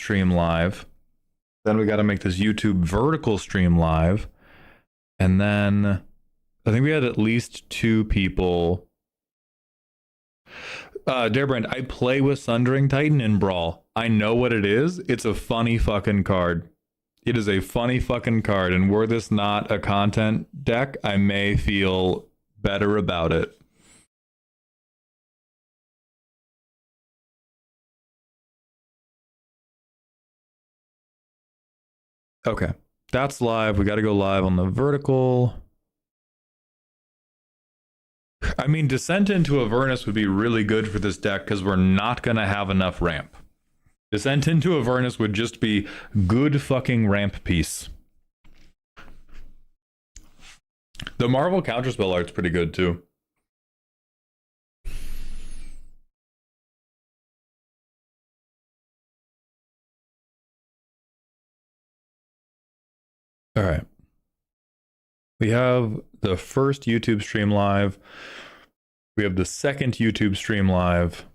stream live. Then we got to make this YouTube vertical stream live. And then I think we had at least 2 people. Darebrand, I play with Sundering Titan in Brawl. I know what it is. It's a funny fucking card. It is a funny fucking card. And were this not a content deck, I may feel better about it. Okay, that's live. We got to go live on the vertical. I mean, Descent into Avernus would be really good for this deck because we're not going to have enough ramp. Descent into Avernus would just be good fucking ramp piece. The Marvel counterspell art's pretty good too. All right. We have the first YouTube stream live. We have the second YouTube stream live.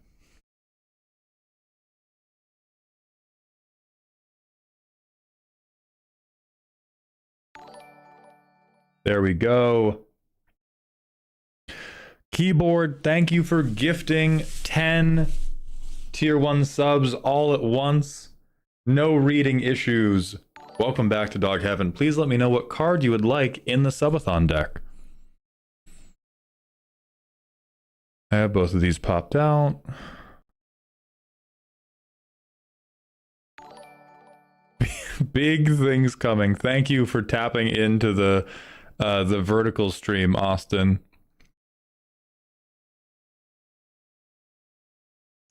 There we go. Keyboard, thank you for gifting 10 tier 1 subs all at once. No reading issues. Welcome back to Dog Heaven. Please let me know what card you would like in the Subathon deck. I have both of these popped out. Big things coming. Thank you for tapping into the vertical stream, Austin.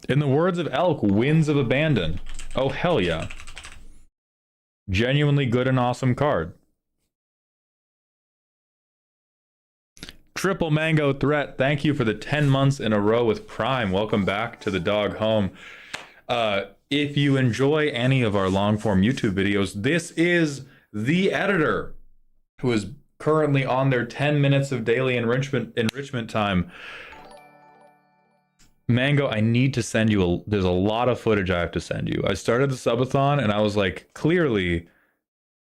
In the words of Elk, Winds of Abandon. Oh, hell yeah. Genuinely good and awesome card. Triple Mango Threat, thank you for the 10 months in a row with Prime. Welcome back to the dog home. If you enjoy any of our long-form YouTube videos, this is the editor who is currently on their 10 minutes of daily enrichment time. Mango, I need to send you there's a lot of footage I have to send you. I started the subathon and I was like, clearly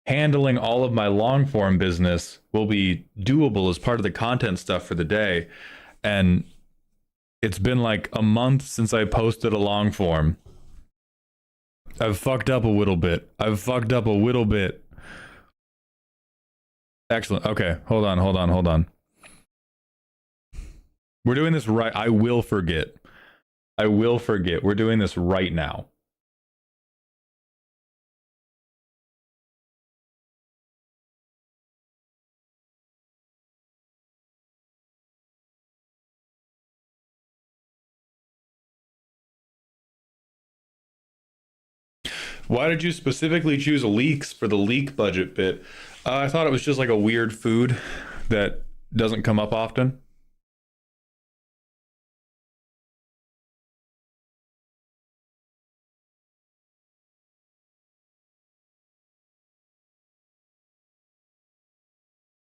handling all of my long form business will be doable as part of the content stuff for the day. And it's been like a month since I posted a long form. I've fucked up a little bit. Excellent. Okay, hold on. We're doing this right. I will forget. We're doing this right now. Why did you specifically choose leeks for the leek budget bit? I thought it was just like a weird food that doesn't come up often.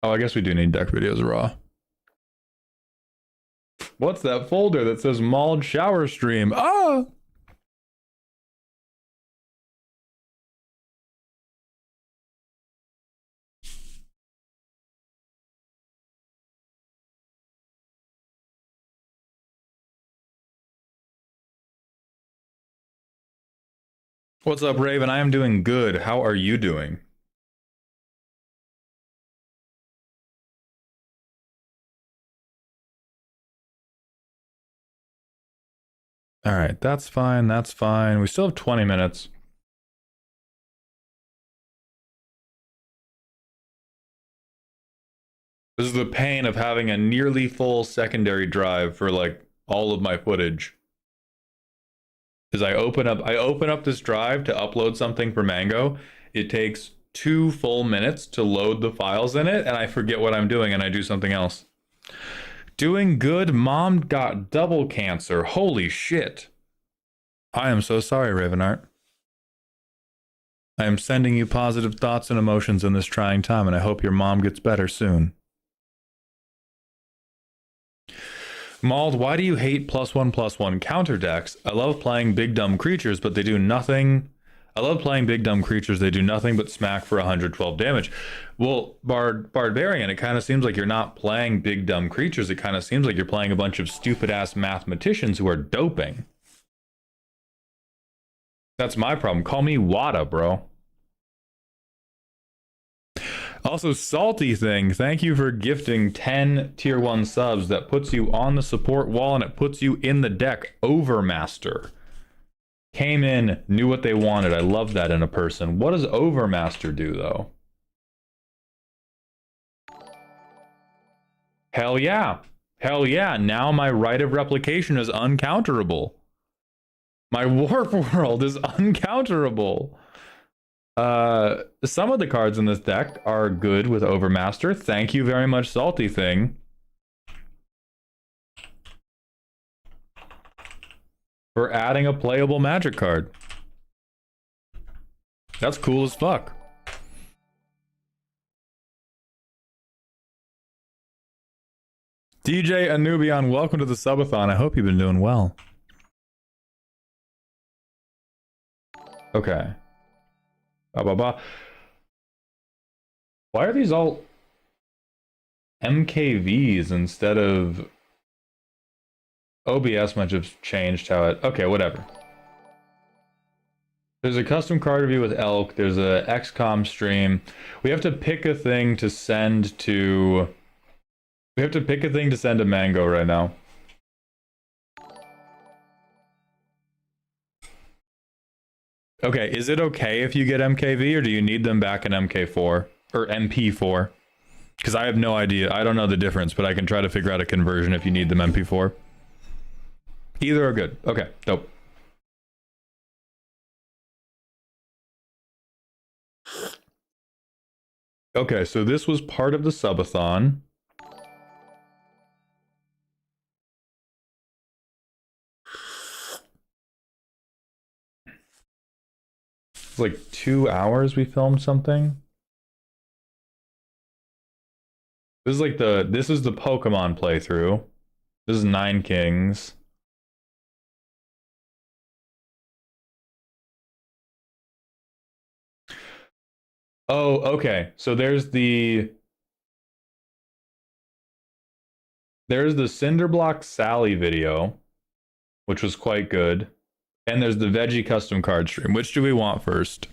Oh, I guess we do need deck videos raw. What's that folder that says Mauled Shower Stream? Ah! What's up, Raven? I am doing good. How are you doing? All right, that's fine. We still have 20 minutes. This is the pain of having a nearly full secondary drive for like all of my footage. Is I open up this drive to upload something for Mango. It takes 2 full minutes to load the files in it, and I forget what I'm doing and I do something else. Doing good. Mom got double cancer. Holy shit. I am so sorry, Ravenart. I am sending you positive thoughts and emotions in this trying time, and I hope your mom gets better soon. Mauled, why do you hate +1/+1 counter decks? I love playing big dumb creatures, but they do nothing I love playing big dumb creatures. They do nothing but smack for 112 damage. Well, Barbarian, it kind of seems like you're not playing big dumb creatures. It kind of seems like you're playing a bunch of stupid ass mathematicians who are doping. That's my problem. Call me Wada, bro. Also, Salty Thing, thank you for gifting 10 tier 1 subs. That puts you on the support wall and it puts you in the deck. Overmaster. Came in, knew what they wanted. I love that in a person. What does Overmaster do, though? Hell yeah. Hell yeah. Now my right of replication is uncounterable. My Warp World is uncounterable. Some of the cards in this deck are good with Overmaster. Thank you very much, Salty Thing, for adding a playable Magic card. That's cool as fuck. DJ Anubian, welcome to the Subathon. I hope you've been doing well. Okay. Ba ba ba. Why are these all MKVs instead of OBS? Might have changed how it... Okay, whatever. There's a custom card review with Elk. There's a XCOM stream. We have to pick a thing to send to... We have to pick a thing to send to Mango right now. Okay, is it okay if you get MKV, or do you need them back in MK4? Or MP4? Because I have no idea. I don't know the difference, but I can try to figure out a conversion if you need them MP4. Either are good. Okay, dope. Okay, so this was part of the subathon. It's like 2 hours we filmed something. This is like this is the Pokemon playthrough. This is 9 Kings. Oh, okay. So there's the Cinderblock Sally video, which was quite good. And there's the Veggie custom card stream. Which do we want first?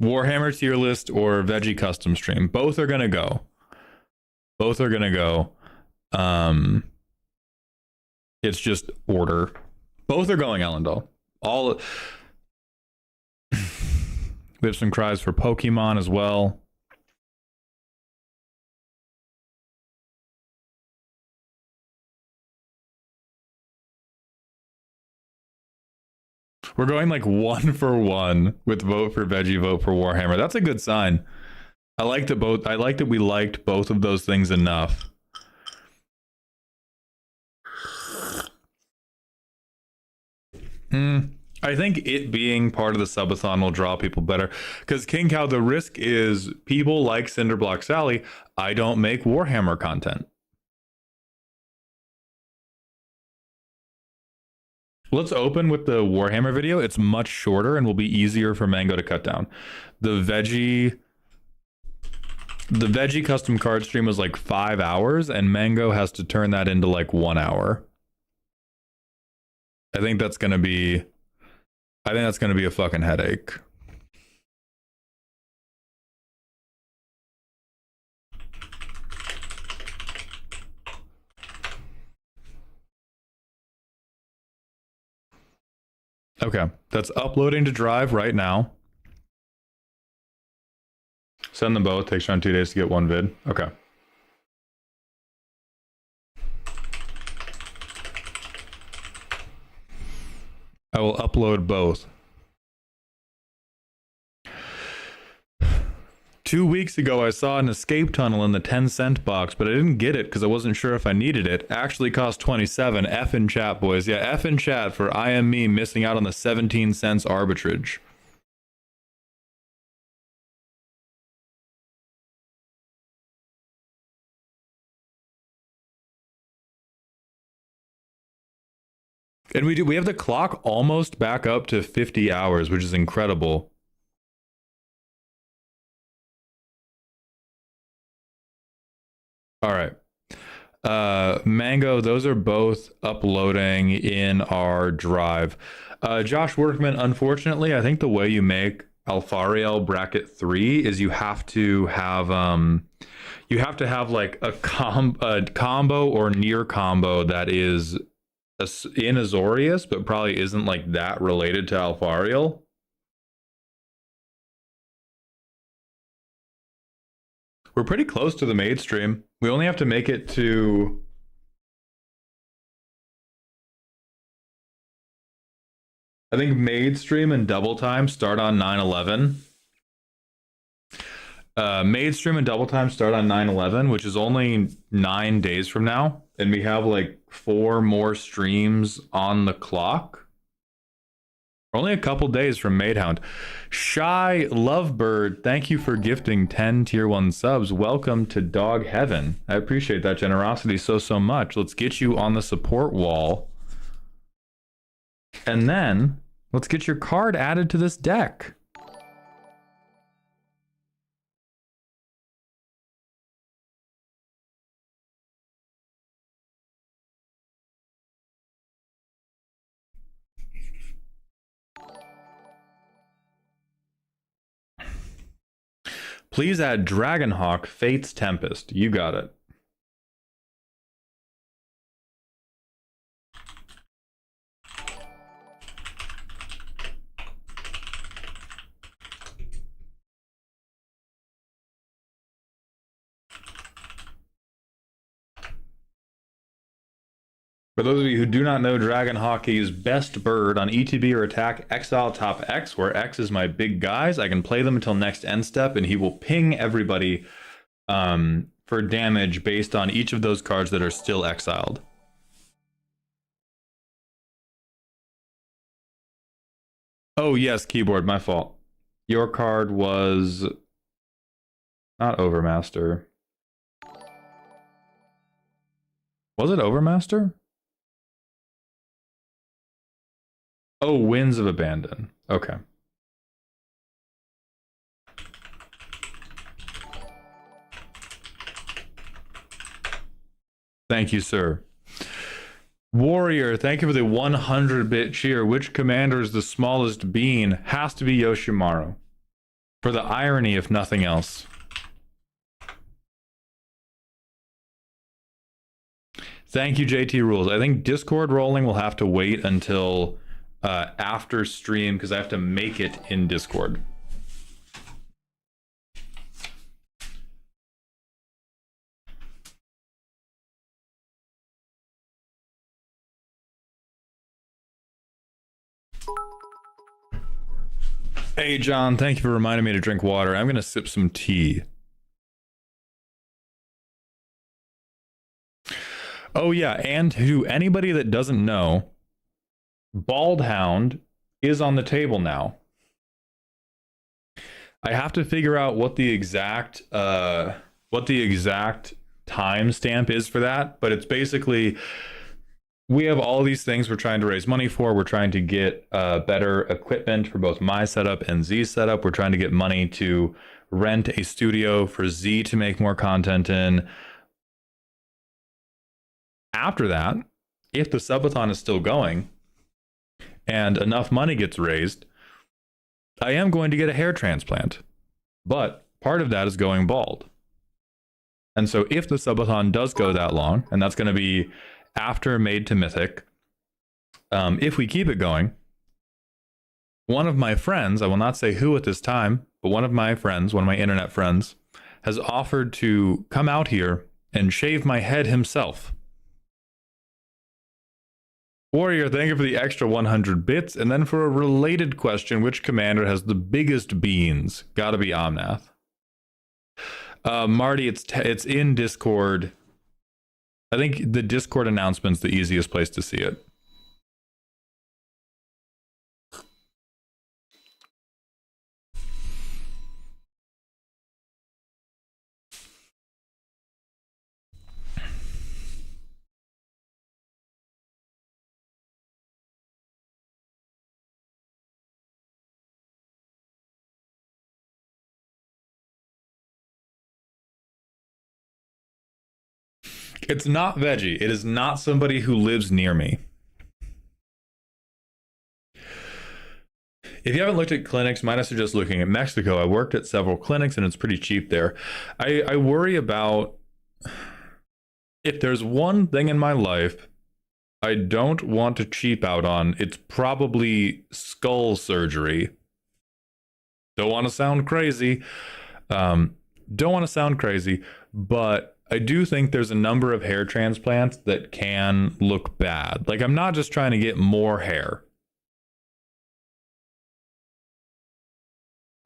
Warhammer tier list or Veggie custom stream? Both are gonna go. Both are gonna go. It's just order. Both are going, Ellendal. All we have some cries for Pokemon as well. We're going like 1 for 1 with vote for Veggie, vote for Warhammer. That's a good sign. I like that we liked both of those things enough. I think it being part of the subathon will draw people better. Because King Cow, the risk is people like Cinderblock Sally. I don't make Warhammer content. Let's open with the Warhammer video. It's much shorter and will be easier for Mango to cut down. The Veggie custom card stream was like 5 hours, and Mango has to turn that into like 1 hour. I think that's gonna be a fucking headache. Okay, that's uploading to Drive right now. Send them both. Takes around 2 days to get one vid. Okay. I will upload both. 2 weeks ago, I saw an escape tunnel in the 10-cent box, but I didn't get it because I wasn't sure if I needed it. Actually cost 27. F in chat, boys. Yeah, F in chat for I am me missing out on the 17 cents arbitrage. And we have the clock almost back up to 50 hours, which is incredible. All right. Mango, those are both uploading in our drive. Josh Workman, unfortunately, I think the way you make Alfariel bracket 3 is you have to have like a combo or near combo that is in Azorius, but probably isn't like that related to Alfariel. We're pretty close to the maid stream. We only have to make it to... I think maid stream and double time start on 9/11. Maid stream and double time start on 9/11, which is only 9 days from now. And we have like 4 more streams on the clock. We're only a couple days from Maidhound. Shy Lovebird, thank you for gifting 10 tier 1 subs. Welcome to Dog Heaven. I appreciate that generosity so much. Let's get you on the support wall. And then let's get your card added to this deck. Please add Dragonhawk, Fate's Tempest. You got it. For those of you who do not know Dragonhawk, he's best bird on ETB or attack exile top X, where X is my big guys. I can play them until next end step, and he will ping everybody for damage based on each of those cards that are still exiled. Oh yes, keyboard, my fault. Your card was not Overmaster. Was it Overmaster? Oh, Winds of Abandon. Okay. Thank you, sir. Warrior, thank you for the 100-bit cheer. Which commander is the smallest bean? Has to be Yoshimaru. For the irony, if nothing else. Thank you, JT Rules. I think Discord rolling will have to wait until after stream because I have to make it in Discord. Hey, John, thank you for reminding me to drink water. I'm going to sip some tea. Oh, yeah, and to anybody that doesn't know, Baldhound is on the table now. I have to figure out what the exact timestamp is for that, but it's basically we have all these things we're trying to raise money for. We're trying to get better equipment for both my setup and Z's setup. We're trying to get money to rent a studio for Z to make more content in. After that, if the subathon is still going and enough money gets raised, I am going to get a hair transplant. But part of that is going bald. And so if the subathon does go that long, and that's going to be after Made to Mythic, if we keep it going, one of my friends, I will not say who at this time, but one of my friends, one of my internet friends, has offered to come out here and shave my head himself. Warrior, thank you for the extra 100 bits. And then for a related question, which commander has the biggest beans? Gotta be Omnath. Marty, it's in Discord. I think the Discord announcement's the easiest place to see it. It's not veggie. It is not somebody who lives near me. If you haven't looked at clinics, might I suggest looking at Mexico. I worked at several clinics and it's pretty cheap there. I worry about, if there's one thing in my life I don't want to cheap out on, it's probably skull surgery. Don't want to sound crazy. But I do think there's a number of hair transplants that can look bad. Like, I'm not just trying to get more hair.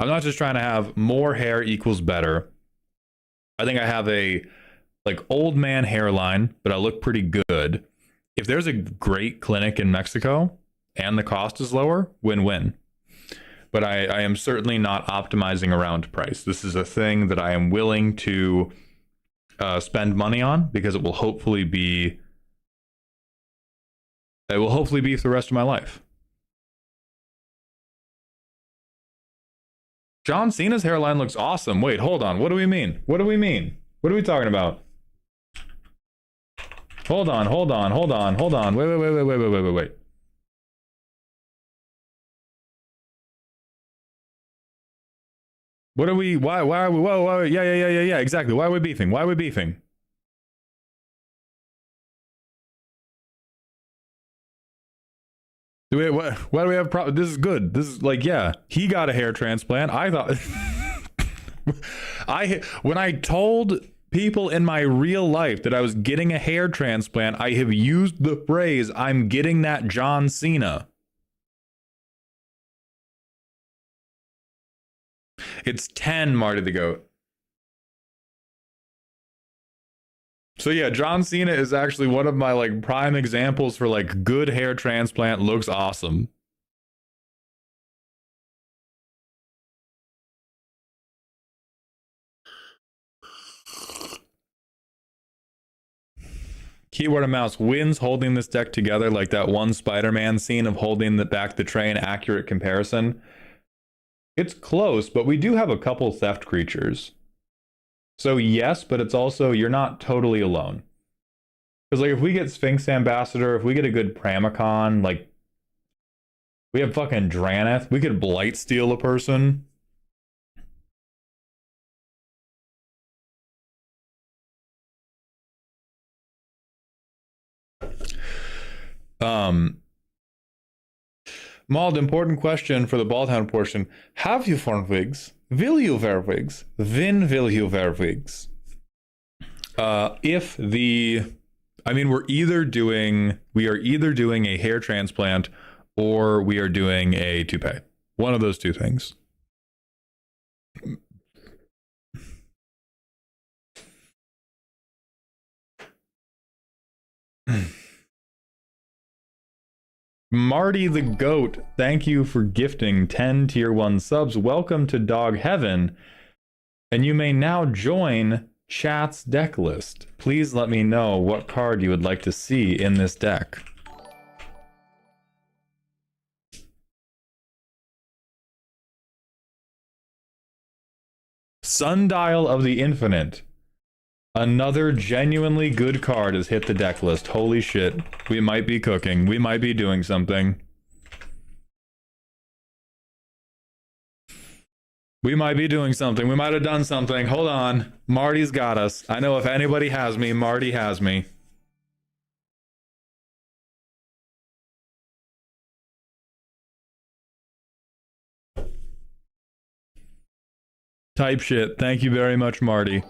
I'm not just trying to have more hair equals better. I think I have a like old man hairline, but I look pretty good. If there's a great clinic in Mexico and the cost is lower, win-win. But I am certainly not optimizing around price. This is a thing that I am willing to spend money on because it will hopefully be for the rest of my life. John Cena's hairline looks awesome. Wait, hold on. What do we mean? What are we talking about? Hold on. Wait. Why are we, whoa, yeah, exactly. Why are we beefing? Why do we have problems? This is good. This is like, yeah, he got a hair transplant. I thought, when I told people in my real life that I was getting a hair transplant, I have used the phrase, I'm getting that John Cena. It's 10, Marty the Goat. So yeah, John Cena is actually one of my like prime examples for like good hair transplant, looks awesome. Keyboard and mouse wins holding this deck together, like that one Spider-Man scene of holding back the train, accurate comparison. It's close, but we do have a couple theft creatures. So yes, but it's also, you're not totally alone. Because like if we get Sphinx Ambassador, if we get a good Pramicon, like we have fucking Draneth, we could Blight Steal a person. Maud, important question for the Baldhound portion. Have you worn wigs? Will you wear wigs? When will you wear wigs? We are either doing a hair transplant or we are doing a toupee. One of those two things. Marty the Goat, thank you for gifting 10 tier 1 subs. Welcome to Dog Heaven. And you may now join chat's deck list. Please let me know what card you would like to see in this deck. Sundial of the Infinite. Another genuinely good card has hit the deck list. Holy shit. We might be cooking. We might be doing something. We might be doing something. We might have done something. Hold on. Marty's got us. I know if anybody has me, Marty has me. Type shit. Thank you very much, Marty.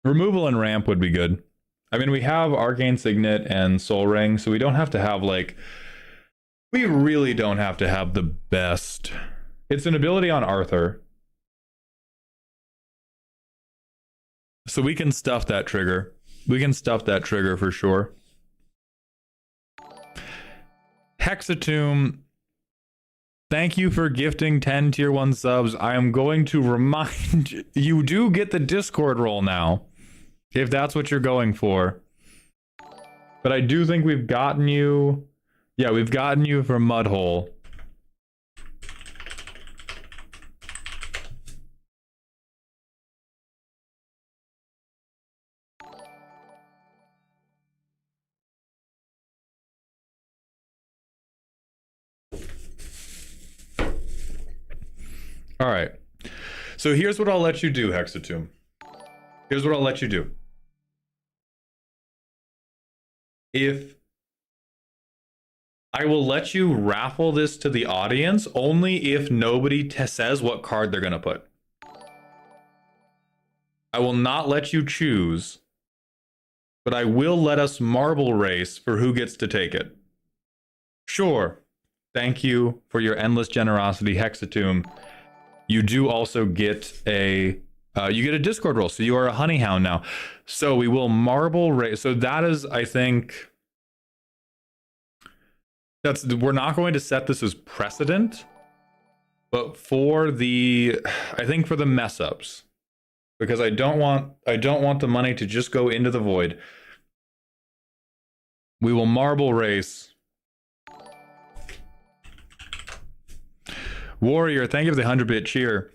Removal and ramp would be good. I mean, we have Arcane Signet and Soul Ring, so we don't have to have, like... We really don't have to have the best. It's an ability on Arthur. So we can stuff that trigger. We can stuff that trigger for sure. Hexatomb, thank you for gifting 10 tier 1 subs. I am going to remind you, you do get the Discord role now, if that's what you're going for. But I do think we've gotten you... Yeah, we've gotten you for Mudhole. All right. So here's what I'll let you do, Hexatomb. Here's what I'll let you do. If I will let you raffle this to the audience only if nobody says what card they're going to put. I will not let you choose, but I will let us marble race for who gets to take it. Sure. Thank you for your endless generosity, Hexatomb. You do also get a Discord role, so you are a honeyhound now. So we will marble race. So that is, I think, we're not going to set this as precedent, but for the, I think for the mess ups, because I don't want the money to just go into the void. We will marble race. Warrior, thank you for the 100-bit cheer.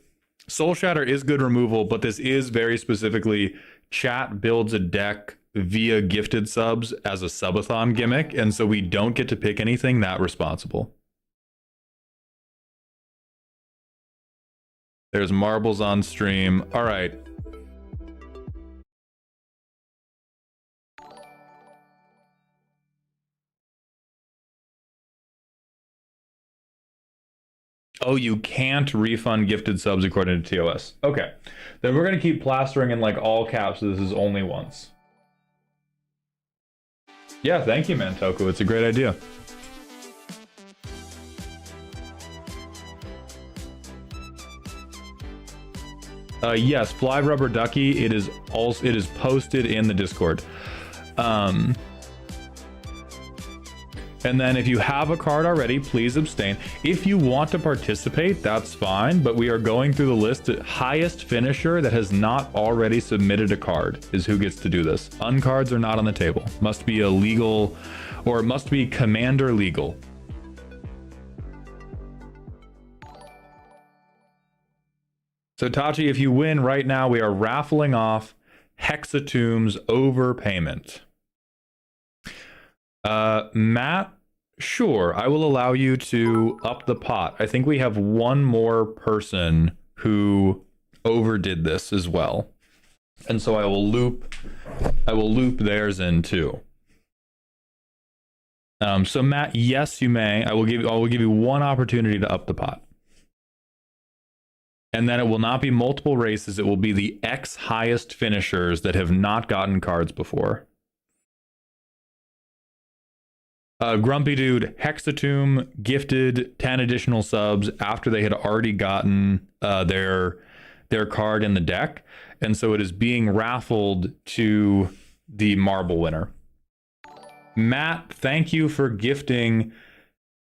Soul Shatter is good removal, but this is very specifically chat builds a deck via gifted subs as a subathon gimmick, and so we don't get to pick anything that responsible. There's marbles on stream. All right. Oh, you can't refund gifted subs according to TOS. Okay. Then we're going to keep plastering in like all caps, so this is only once. Yeah, thank you, Mantoku. It's a great idea. Yes, Fly Rubber Ducky. It is posted in the Discord. And then if you have a card already, please abstain. If you want to participate, that's fine, but we are going through the list. The highest finisher that has not already submitted a card is who gets to do this. Uncards are not on the table. Must be a legal, or it must be commander legal. So Tachi, if you win right now, we are raffling off Hexatomb's overpayment. Matt, sure, I will allow you to up the pot. I think we have one more person who overdid this as well. And so I will loop theirs in too. So Matt, yes, you may. I will give you one opportunity to up the pot. And then it will not be multiple races, it will be the X highest finishers that have not gotten cards before. Grumpy Dude, Hexatomb gifted 10 additional subs after they had already gotten their card in the deck, and so it is being raffled to the marble winner. Matt, thank you for gifting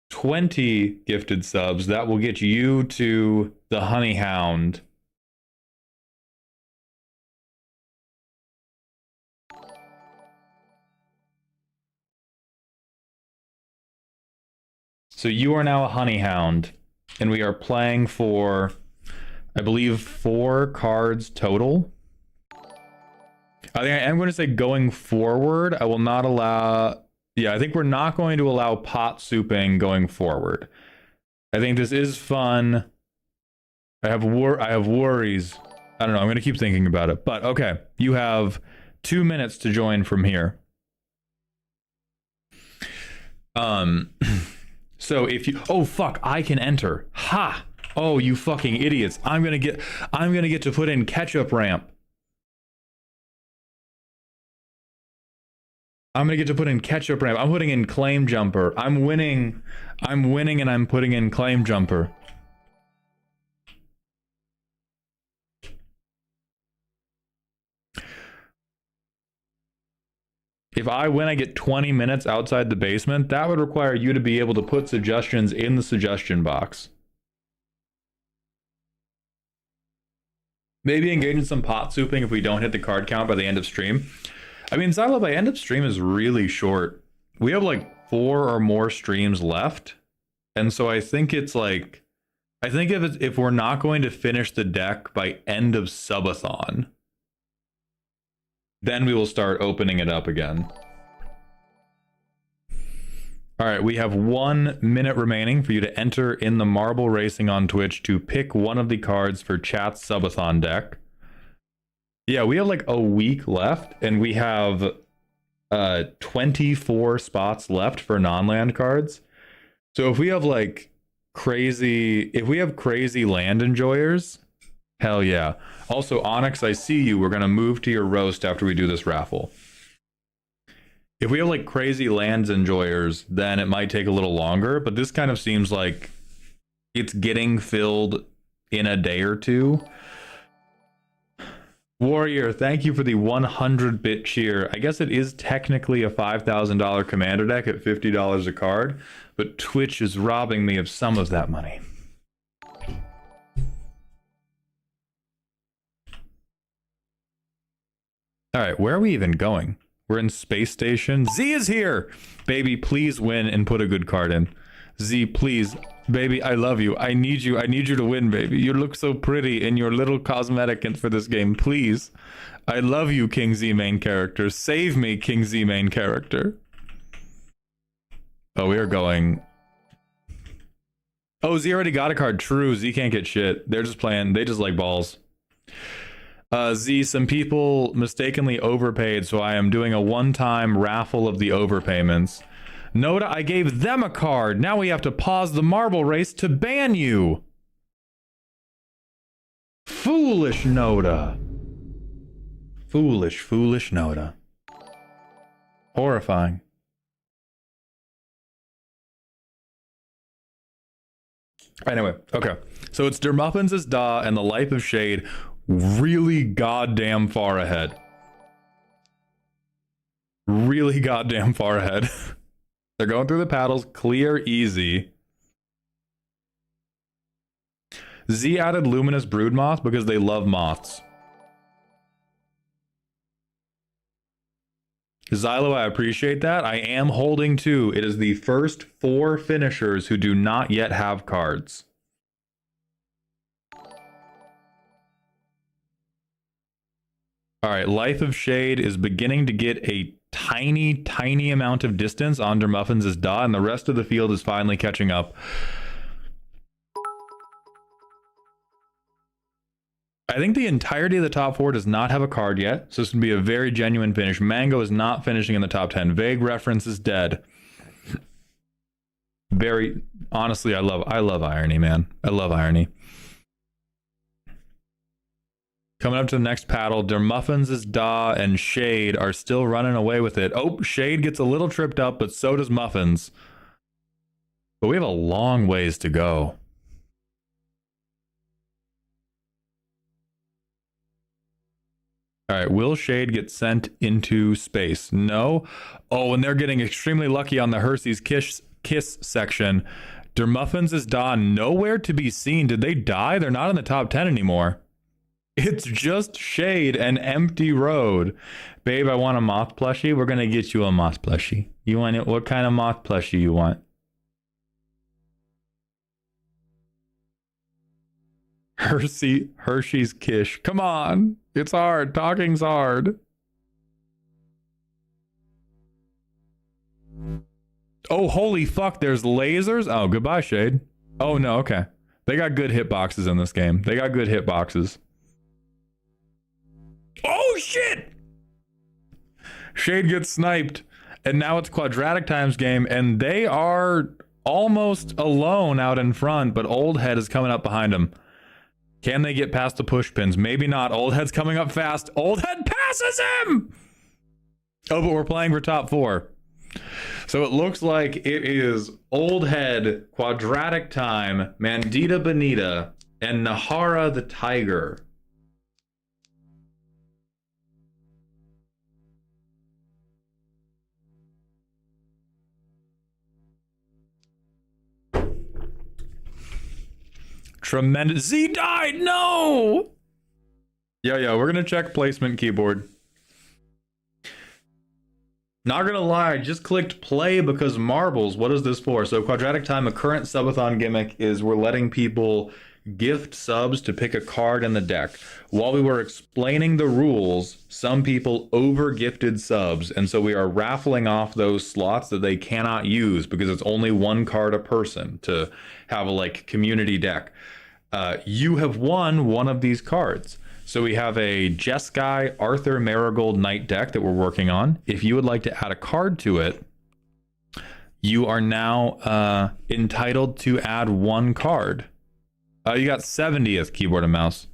20 gifted subs. That will get you to the Honeyhound. So you are now a Honeyhound, and we are playing for, I believe, 4 cards total. I think I am going to say going forward, I will not allow... Yeah, I think we're not going to allow pot souping going forward. I think this is fun. I have worries. I don't know, I'm going to keep thinking about it. But okay, you have 2 minutes to join from here. So if you... Oh, fuck, I can enter. Ha! Oh, you fucking idiots. I'm gonna get to put in ketchup ramp. I'm gonna get to put in ketchup ramp. I'm putting in claim jumper. I'm winning and I'm putting in claim jumper. If I win, I get 20 minutes outside the basement. That would require you to be able to put suggestions in the suggestion box. Maybe engage in some pot souping if we don't hit the card count by the end of stream. I mean, Zyla, by end of stream is really short. We have like 4 or more streams left. And so I think it's like... I think if we're not going to finish the deck by end of Subathon, then we will start opening it up again. All right, we have 1 minute remaining for you to enter in the marble racing on Twitch to pick one of the cards for chat's Subathon deck. Yeah, we have like a week left, and we have 24 spots left for non-land cards. So if we have like crazy land enjoyers, hell yeah. Also, Onyx, I see you. We're gonna move to your roast after we do this raffle. If we have like crazy lands enjoyers, then it might take a little longer, but this kind of seems like it's getting filled in a day or two. Warrior, thank you for the 100-bit cheer. I guess it is technically a $5,000 commander deck at $50 a card, but Twitch is robbing me of some of that money. All right, where are we even going? We're in space station. Z is here! Baby, please win and put a good card in. Z, please. Baby, I love you. I need you. I need you to win, baby. You look so pretty in your little cosmetic for this game. Please. I love you, King Z main character. Save me, King Z main character. Oh, we are going... Oh, Z already got a card. True, Z can't get shit. They're just playing. They just like balls. Z, some people mistakenly overpaid, so I am doing a one-time raffle of the overpayments. Noda, I gave them a card. Now we have to pause the marble race to ban you. Foolish Noda. Foolish, foolish Noda. Horrifying. Anyway, okay. So it's Dermuffins' Da and the Life of Shade really goddamn far ahead. Really goddamn far ahead. They're going through the paddles, clear, easy. Z added Luminous Broodmoth because they love moths. Xylo, I appreciate that. I am holding two. It is the first 4 finishers who do not yet have cards. All right, Life of Shade is beginning to get a tiny amount of distance on Dermuffins' Da, and the rest of the field is finally catching up. I think the entirety of the top 4 does not have a card yet, so this would be a very genuine finish. Mango is not finishing in the top 10. Vague Reference is dead. Very, honestly, I love irony, man. I love irony. Coming up to the next paddle, Dermuffins' Da and Shade are still running away with it. Oh, Shade gets a little tripped up, but so does Muffins. But we have a long ways to go. All right, will Shade get sent into space? No. Oh, and they're getting extremely lucky on the Hershey's Kiss section. Dermuffins' Da nowhere to be seen. Did they die? They're not in the top 10 anymore. It's just Shade and Empty Road. Babe, I want a moth plushie. We're going to get you a moth plushie. You want it? What kind of moth plushie you want? Hershey's Kish. Come on. It's hard. Talking's hard. Oh, holy fuck. There's lasers. Oh, goodbye, Shade. Oh, no. Okay. They got good hitboxes in this game. They got good hitboxes. Oh, shit! Shade gets sniped. And now it's Quadratic Times game. And they are almost alone out in front. But Old Head is coming up behind him. Can they get past the push pins? Maybe not. Old Head's coming up fast. Old Head passes him! Oh, but we're playing for top 4. So it looks like it is Old Head, Quadratic Time, Mandita Bonita, and Nahara the Tiger. Tremendous. Z died! No! Yeah, we're gonna check placement keyboard. Not gonna lie, I just clicked play because marbles. What is this for? So Quadratic Time, a current subathon gimmick is we're letting people gift subs to pick a card in the deck. While we were explaining the rules, some people over gifted subs, and so we are raffling off those slots that they cannot use because it's only one card a person to have a like community deck. You have won one of these cards. So we have a Jeskai Arthur Marigold Knight deck that we're working on. If you would like to add a card to it, you are now entitled to add one card. You got 70th keyboard and mouse.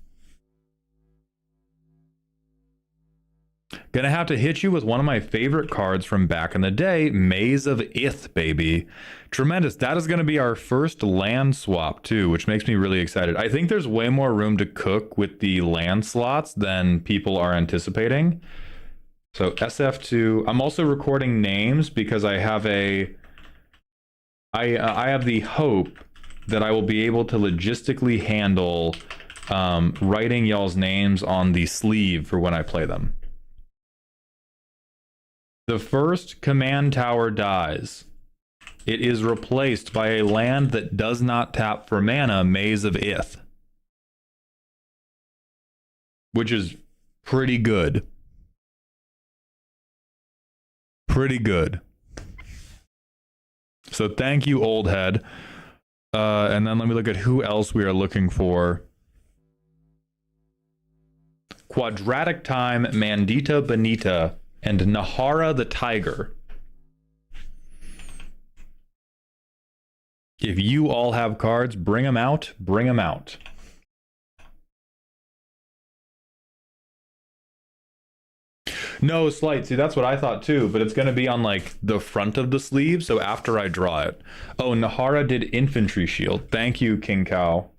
Gonna have to hit you with one of my favorite cards from back in the day, Maze of Ith, baby. Tremendous. That is going to be our first land swap too, which makes me really excited. I think there's way more room to cook with the land slots than people are anticipating. So SF2. I'm also recording names because I have I have the hope that I will be able to logistically handle writing y'all's names on the sleeve for when I play them. The first command tower dies. It is replaced by a land that does not tap for mana, Maze of Ith. Which is pretty good. Pretty good. So thank you, old head. And then let me look at who else we are looking for. Quadratic Time, Mandita Bonita, and Nahara the Tiger. If you all have cards, bring them out. Bring them out. No, slight. See, that's what I thought too, but it's going to be on like the front of the sleeve, so after I draw it. Oh, Nahara did Infantry Shield. Thank you, King Cow.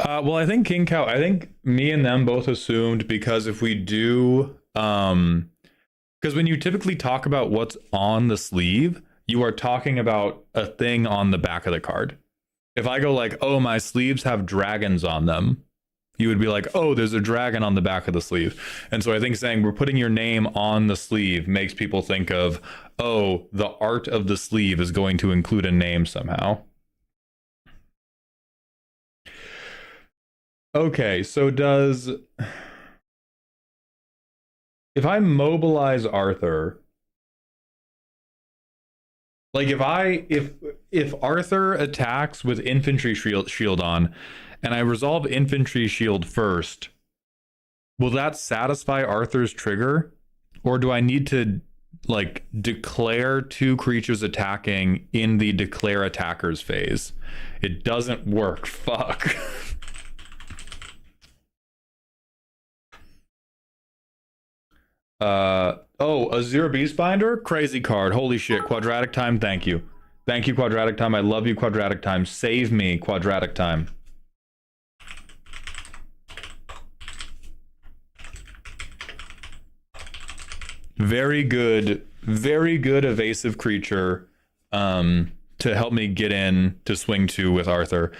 Well, I think King Cow, I think me and them both assumed because if we do, because when you typically talk about what's on the sleeve, you are talking about a thing on the back of the card. If I go like, oh, my sleeves have dragons on them, you would be like, oh, there's a dragon on the back of the sleeve. And so I think saying we're putting your name on the sleeve makes people think of, oh, the art of the sleeve is going to include a name somehow. Okay, so if I mobilize Arthur, like if Arthur attacks with infantry shield on, and I resolve infantry shield first, will that satisfy Arthur's trigger? Or do I need to like declare two creatures attacking in the declare attackers phase? It doesn't work. Fuck. Oh, Azure Beastbinder? Crazy card. Holy shit. Quadratic Time, thank you. Thank you, Quadratic Time. I love you, Quadratic Time. Save me, Quadratic Time. Very good evasive creature to help me get in to swing 2 with Arthur.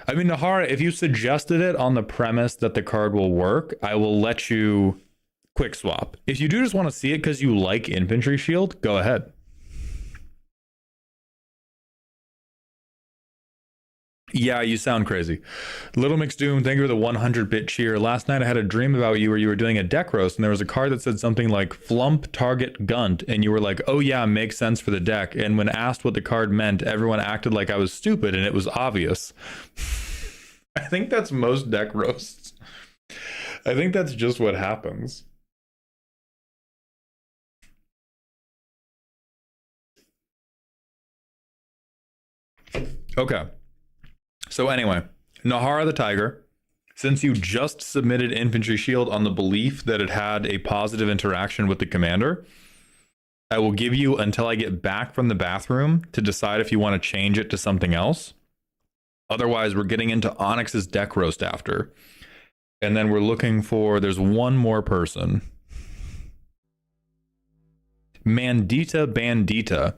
I mean, Nahara, if you suggested it on the premise that the card will work, I will let you quick swap. If you do just want to see it because you like Infantry Shield, go ahead. Yeah, you sound crazy. Little McSdoom, thank you for the 100-bit cheer. Last night I had a dream about you where you were doing a deck roast and there was a card that said something like Flump Target Gunt and you were like, oh yeah, makes sense for the deck. And when asked what the card meant, everyone acted like I was stupid and it was obvious. I think that's most deck roasts. I think that's just what happens. Okay. So anyway, Nahara the Tiger, since you just submitted Infantry Shield on the belief that it had a positive interaction with the commander, I will give you until I get back from the bathroom to decide if you want to change it to something else. Otherwise, we're getting into Onyx's deck roast after. And then we're looking for, there's one more person. Mandita Bandita.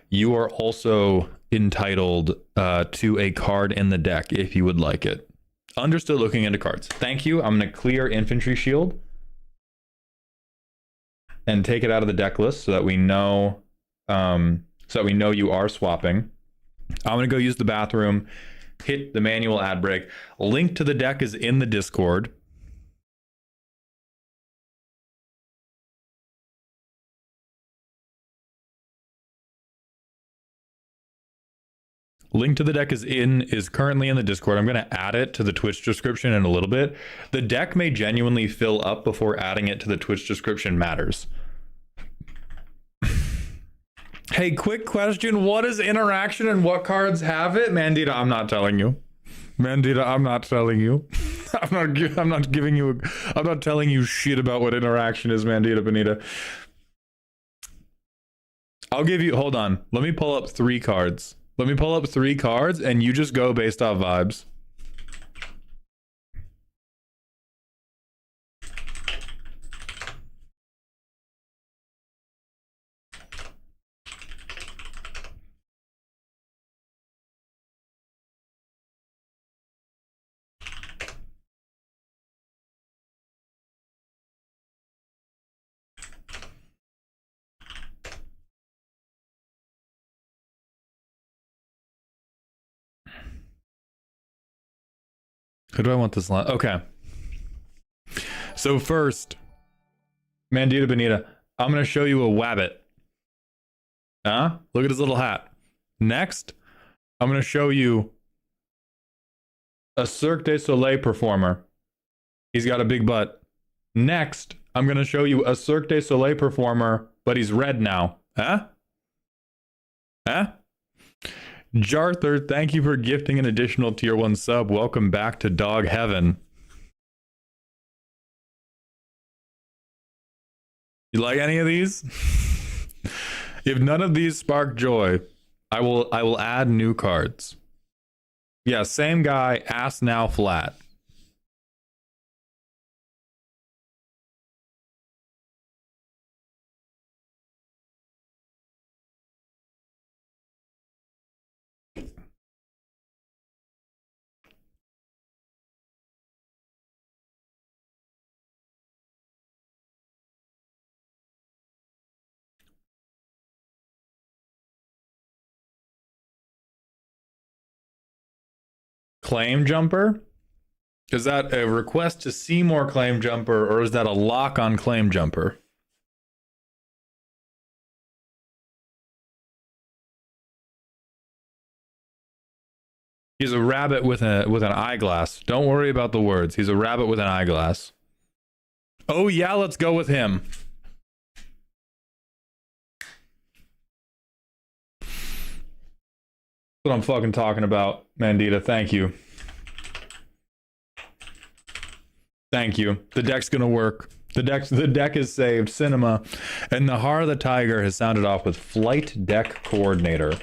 You are also entitled to a card in the deck if you would like it. Understood looking into cards. Thank you. I'm going to clear Infantry Shield and take it out of the deck list so that we know you are swapping. I'm going to go use the bathroom, hit the manual ad break. Link to the deck is in the Discord. Link to the deck is currently in the Discord. I'm going to add it to the Twitch description in a little bit. The deck may genuinely fill up before adding it to the Twitch description matters. Hey, quick question. What is interaction and what cards have it? Mandita, I'm not telling you. Mandita, I'm not telling you. I'm not telling you shit about what interaction is, Mandita Benita. I'll give you, hold on. Let me pull up 3 cards. Let me pull up 3 cards and you just go based off vibes. Who do I want this line? Okay. So first, Mandita Benita, I'm going to show you a wabbit. Huh? Look at his little hat. Next, I'm going to show you a Cirque du Soleil performer. He's got a big butt. Next, I'm going to show you a Cirque du Soleil performer, but he's red now. Huh? Huh? Jarther, thank you for gifting an additional tier 1 sub. Welcome back to Dog Heaven. You like any of these? If none of these spark joy, I will add new cards. Yeah, same guy, ass now flat. Claim Jumper? Is that a request to see more Claim Jumper, or is that a lock on Claim Jumper? He's a rabbit with an eyeglass. Don't worry about the words. He's a rabbit with an eyeglass. Oh yeah, let's go with him. That's what I'm fucking talking about, Mandita. Thank you. Thank you. The deck's gonna work. The deck is saved. Cinema. And Nahar the Tiger has sounded off with Flight Deck Coordinator.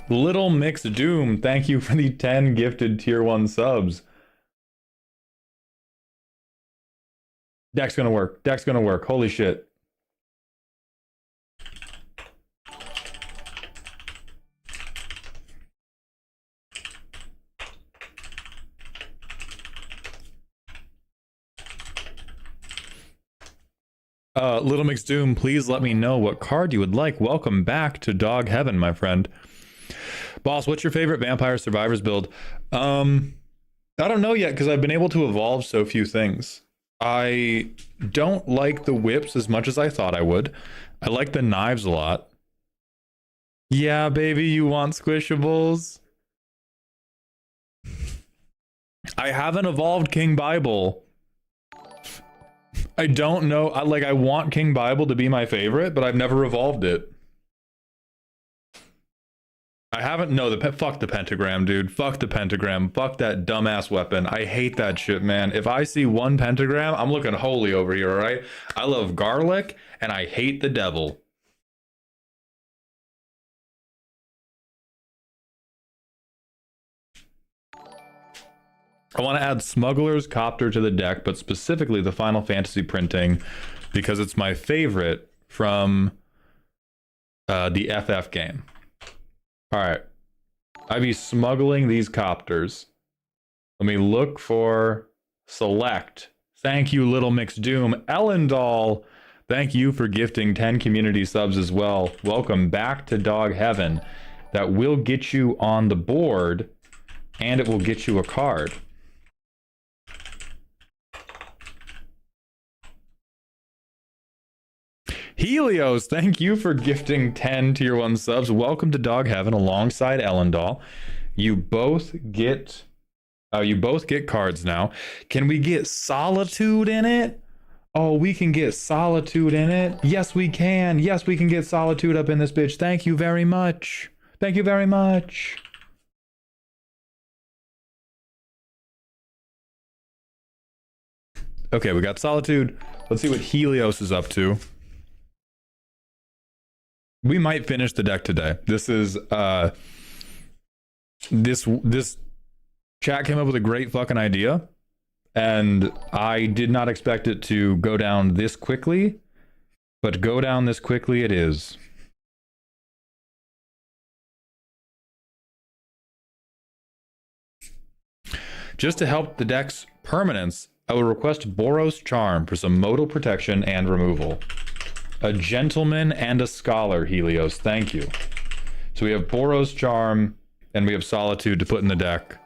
Little Mix Doom, thank you for the 10 gifted tier 1 subs. Deck's gonna work. Deck's gonna work. Holy shit. Little Mix Doom, please let me know what card you would like. Welcome back to Dog Heaven, my friend. Boss, what's your favorite Vampire Survivors build? I don't know yet because I've been able to evolve so few things. I don't like the whips as much as I thought I would. I like the knives a lot. Yeah, baby, you want squishables? I haven't evolved King Bible. I don't know. I want King Bible to be my favorite, but I've never evolved it. I haven't. No, fuck the pentagram, dude. Fuck the pentagram. Fuck that dumbass weapon. I hate that shit, man. If I see one pentagram, I'm looking holy over here, all right? I love garlic, and I hate the devil. I want to add Smuggler's Copter to the deck, but specifically the Final Fantasy printing because it's my favorite from the FF game. All right. I be smuggling these copters. Let me look for select. Thank you, Little Mix Doom. Ellendall, thank you for gifting 10 community subs as well. Welcome back to Dog Heaven. That will get you on the board, and it will get you a card. Helios, thank you for gifting 10 tier 1 subs. Welcome to Dog Heaven alongside Ellendall. You both get cards now. Can we get Solitude in it? Oh, we can get Solitude in it. Yes, we can. Yes, we can get Solitude up in this bitch. Thank you very much. Thank you very much. Okay, we got Solitude. Let's see what Helios is up to. We might finish the deck today. This is this chat came up with a great fucking idea, and I did not expect it to go down this quickly, but go down this quickly it is. Just to help the deck's permanence, I will request Boros Charm for some modal protection and removal. A Gentleman and a Scholar, Helios. Thank you. So we have Boros Charm, and we have Solitude to put in the deck.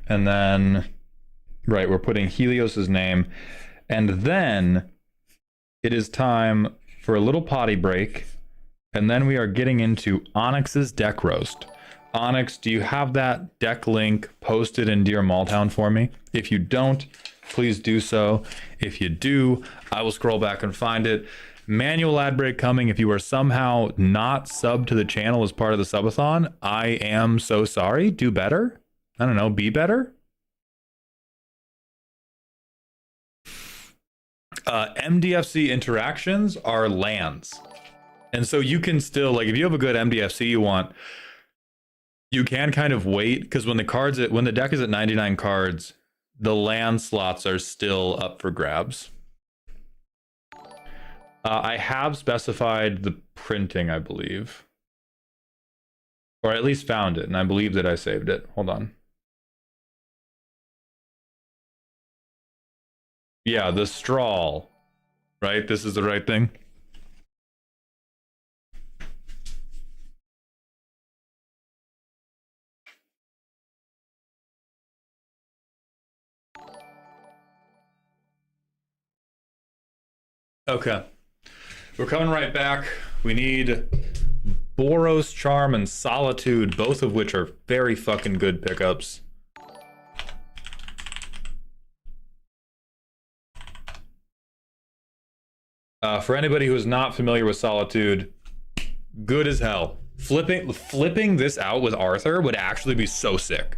And then, right, we're putting Helios's name. And then it is time for a little potty break. And then we are getting into Onyx's deck roast. Onyx, do you have that deck link posted in Dear Baldhound for me? If you don't, please do so. If you do, I will scroll back and find it. Manual ad break coming. If you are somehow not subbed to the channel as part of the subathon, I am so sorry. Do better. I don't know, be better. MDFC interactions are lands. And so you can still, like, if you have a good MDFC you want, you can kind of wait, because when the deck is at 99 cards, the land slots are still up for grabs. I have specified the printing, I believe. Or at least found it, and I believe that I saved it. Hold on. Yeah, the straw, right? This is the right thing. Okay. We're coming right back. We need Boros Charm and Solitude, both of which are very fucking good pickups. For anybody who is not familiar with Solitude, good as hell. Flipping this out with Arthur would actually be so sick.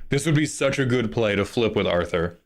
This would be such a good play to flip with Arthur.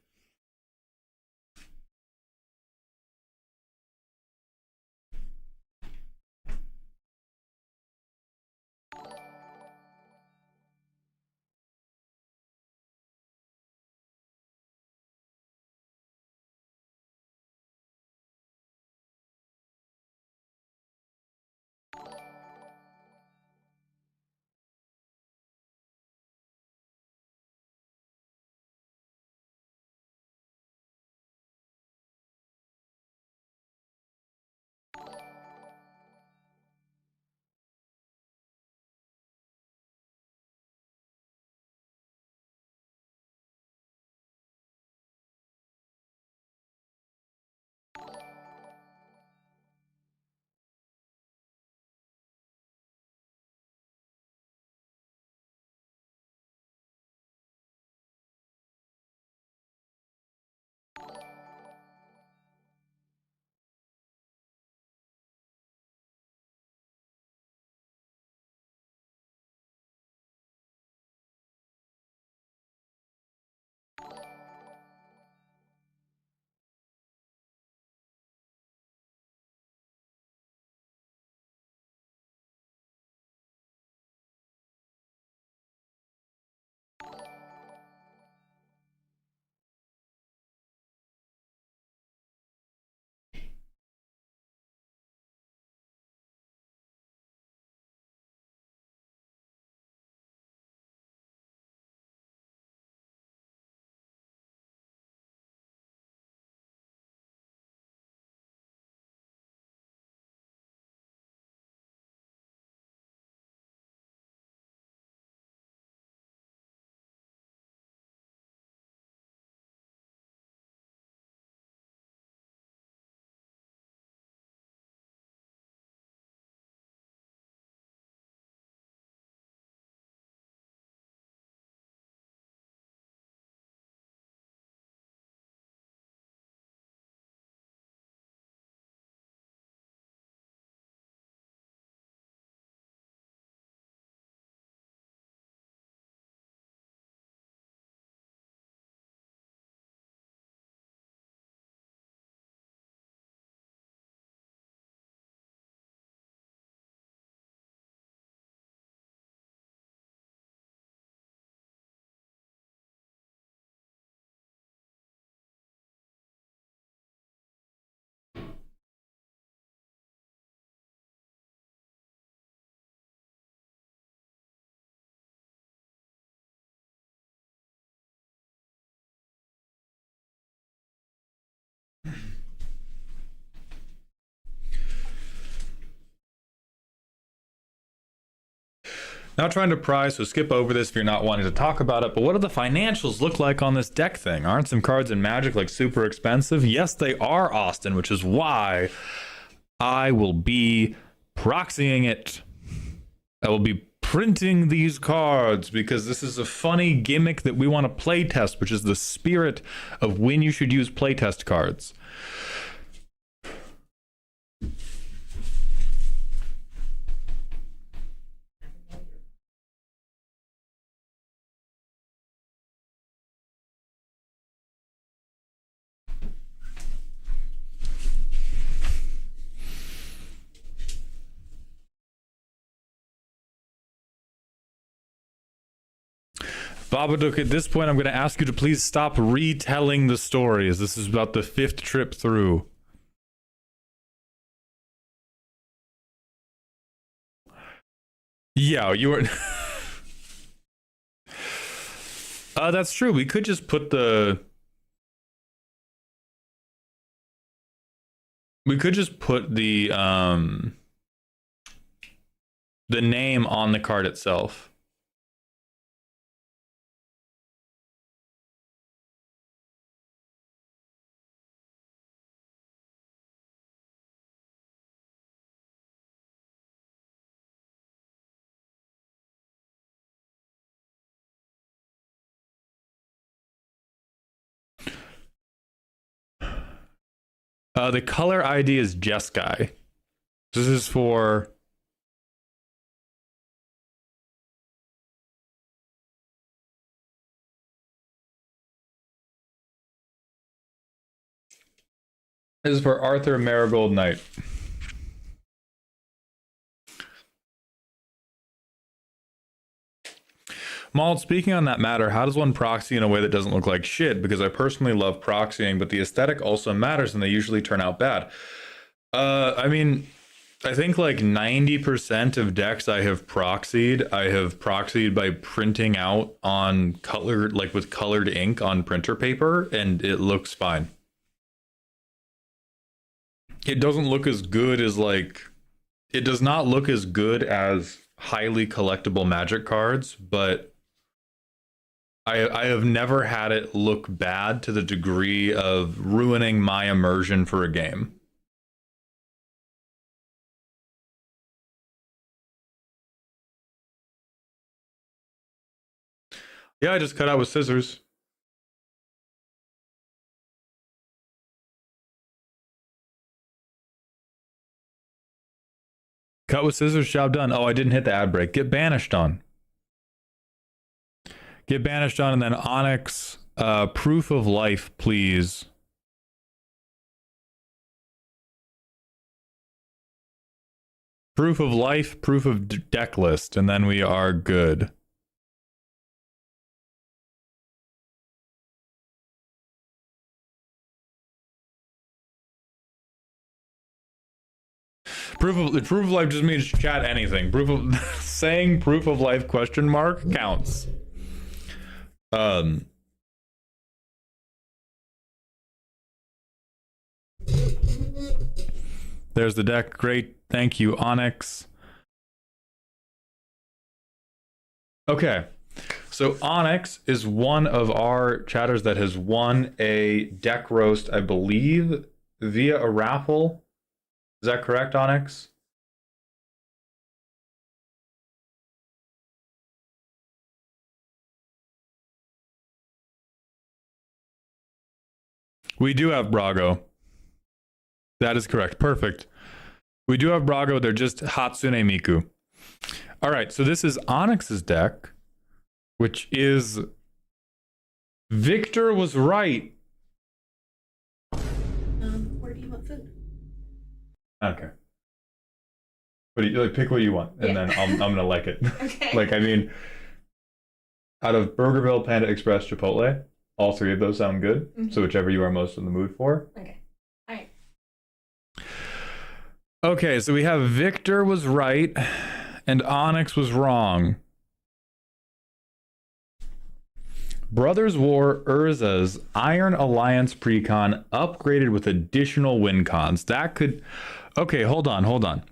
Not trying to pry, so skip over this if you're not wanting to talk about it, but what do the financials look like on this deck thing? Aren't some cards in Magic like super expensive? Yes, they are, Austin, which is why I will be proxying it. I will be printing these cards because this is a funny gimmick that we want to play test, which is the spirit of when you should use playtest cards. Babadook, at this point, I'm going to ask you to please stop retelling the stories. This is about the 5th trip through. Yeah, you were... that's true. We could just put the... We could just put the name on the card itself. The color ID is Jeskai. This is for... This is for Arthur Marigold Knight. Mauled, speaking on that matter, how does one proxy in a way that doesn't look like shit? Because I personally love proxying, but the aesthetic also matters and they usually turn out bad. I mean, I think like 90% of decks I have proxied by printing out on colored, like with colored ink on printer paper, and it looks fine. It doesn't look as good as like, it does not look as good as highly collectible Magic cards, but I have never had it look bad to the degree of ruining my immersion for a game. Yeah, I just cut out with scissors. Cut with scissors, job done. Oh, I didn't hit the ad break. Get banished on. Get banished on, and then Onyx, proof of life, please. Proof of life, proof of deck list, and then we are good. Proof of life just means chat anything. Proof of saying proof of life question mark counts. There's the deck. Great. Thank you, Onyx. Okay. So Onyx is one of our chatters that has won a deck roast, I believe, via a raffle. Is that correct, Onyx? We do have Brago. That is correct. Perfect. We do have Brago. They're just Hatsune Miku. All right. So this is Onyx's deck, which is... Victor was right. Where do you want food? Okay. What do you like? Pick what you want, and then I'm gonna like it. Okay. Like, I mean, out of Burgerville, Panda Express, Chipotle, all three of those sound good. Mm-hmm. So whichever you are most in the mood for. Okay. All right. Okay, so we have Victor was right, and Onyx was wrong. Brothers War Urza's Iron Alliance precon upgraded with additional win cons. That could... Okay, hold on.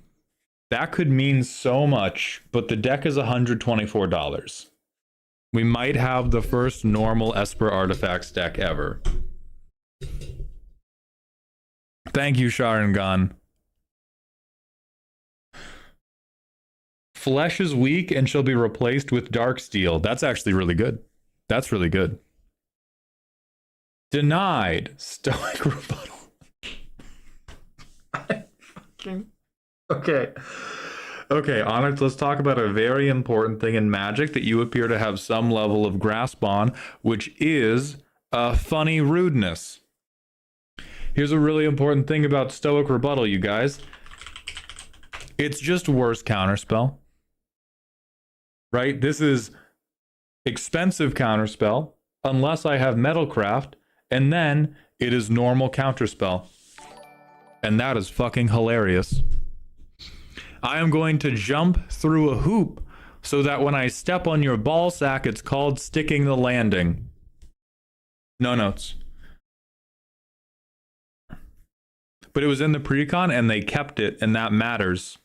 That could mean so much, but the deck is $124. We might have the first normal Esper Artifacts deck ever. Thank you, Sharingan. Flesh is weak and shall be replaced with dark steel. That's actually really good. That's really good. Denied. Stoic rebuttal. Okay. Okay, Onyx, let's talk about a very important thing in Magic that you appear to have some level of grasp on, which is funny rudeness. Here's a really important thing about Stoic Rebuttal, you guys. It's just worse counterspell. Right? This is expensive counterspell, unless I have Metalcraft, and then it is normal counterspell. And that is fucking hilarious. I am going to jump through a hoop so that when I step on your ball sack, it's called sticking the landing. No notes. But it was in the precon and they kept it, and that matters.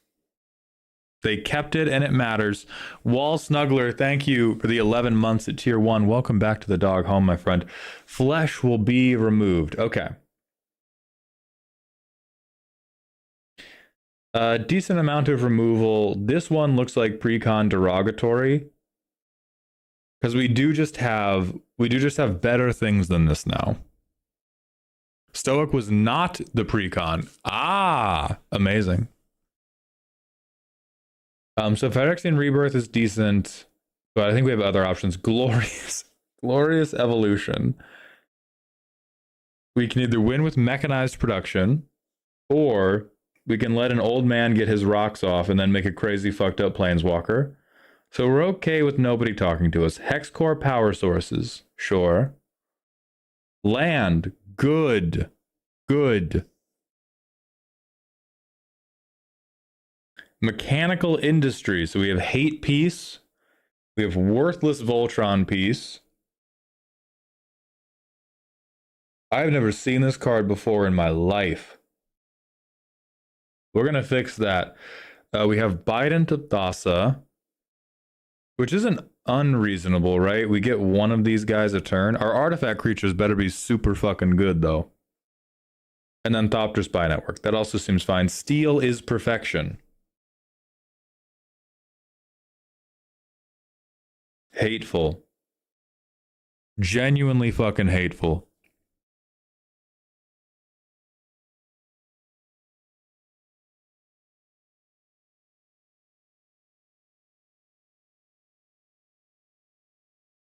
They kept it and it matters. Wall Snuggler, thank you for the 11 months at tier 1. Welcome back to the dog home, my friend. Flesh will be removed. Okay. Decent amount of removal. This one looks like precon derogatory, because we do just have better things than this now. Stoic was not the precon. Ah, amazing. So Phyrexian Rebirth is decent, but I think we have other options. Glorious Evolution. We can either win with mechanized production, or we can let an old man get his rocks off and then make a crazy fucked up planeswalker. So we're okay with nobody talking to us. Hexcore power sources, sure. Land, good. Mechanical industry. So we have hate piece. We have worthless Voltron piece. I've never seen this card before in my life. We're going to fix that. We have Biden to Thassa, which isn't unreasonable, right? We get one of these guys a turn. Our artifact creatures better be super fucking good, though. And then Thopter Spy Network. That also seems fine. Steel is perfection. Hateful. Genuinely fucking hateful.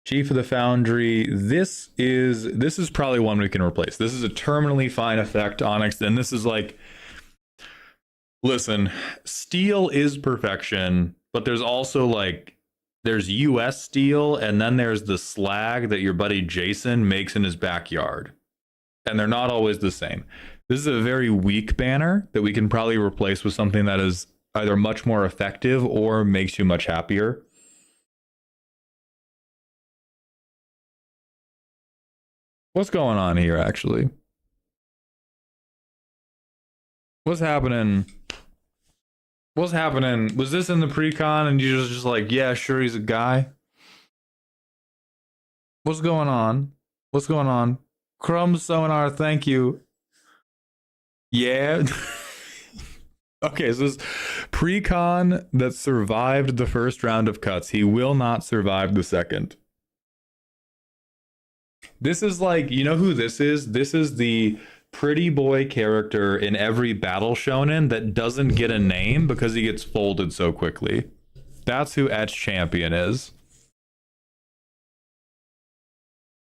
Chief of the Foundry. This is probably one we can replace. This is a terminally fine effect, Onyx, and this is like, listen, steel is perfection, but there's also like, there's US steel, and then there's the slag that your buddy Jason makes in his backyard. And they're not always the same. This is a very weak banner that we can probably replace with something that is either much more effective or makes you much happier. What's going on here, actually? What's happening? What's happening? Was this in the precon and you just like, yeah, sure, he's a guy? What's going on? What's going on? Crumbs Sonar, thank you. Yeah. Okay, so this precon that survived the first round of cuts. He will not survive the second. This is like, you know who this is? This is the pretty boy character in every battle shonen that doesn't get a name because he gets folded so quickly. That's who Etch Champion is.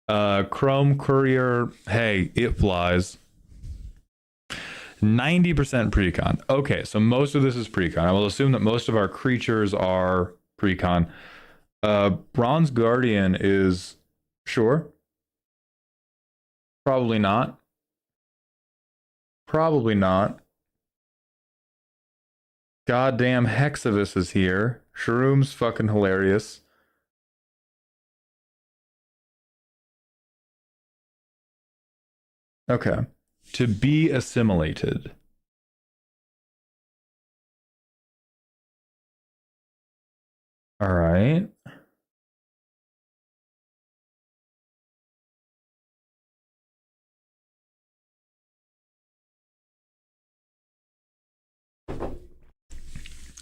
Chrome Courier, hey, it flies. 90% precon. Okay, so most of this is precon. I will assume that most of our creatures are precon. Bronze Guardian is, sure. Probably not. Probably not. Goddamn Hexavis is here. Shroom's fucking hilarious. Okay. To be assimilated. All right.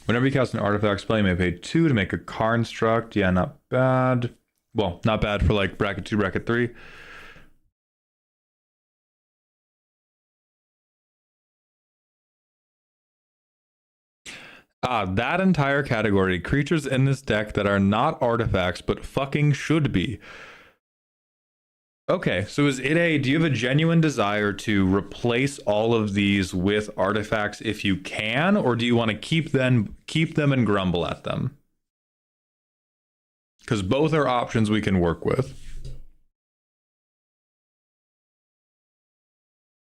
Whenever you cast an artifact spell, you may pay 2 to make a construct. Yeah, not bad. Well, not bad for like bracket 2, bracket 3. That entire category. Creatures in this deck that are not artifacts, but fucking should be. Okay, so is it do you have a genuine desire to replace all of these with artifacts if you can, or do you want to keep them and grumble at them? Because both are options we can work with.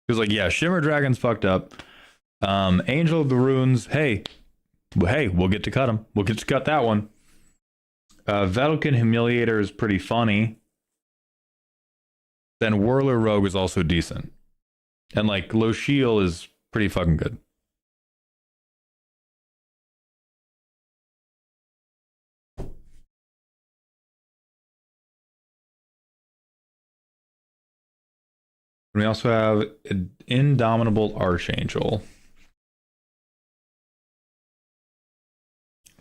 Because like, yeah, Shimmer Dragon's fucked up. Angel of the Runes, hey, we'll get to cut them. We'll get to cut that one. Vedalken Humiliator is pretty funny. Then Whirler Rogue is also decent. And like Lochiel is pretty fucking good. We also have an Indomitable Archangel.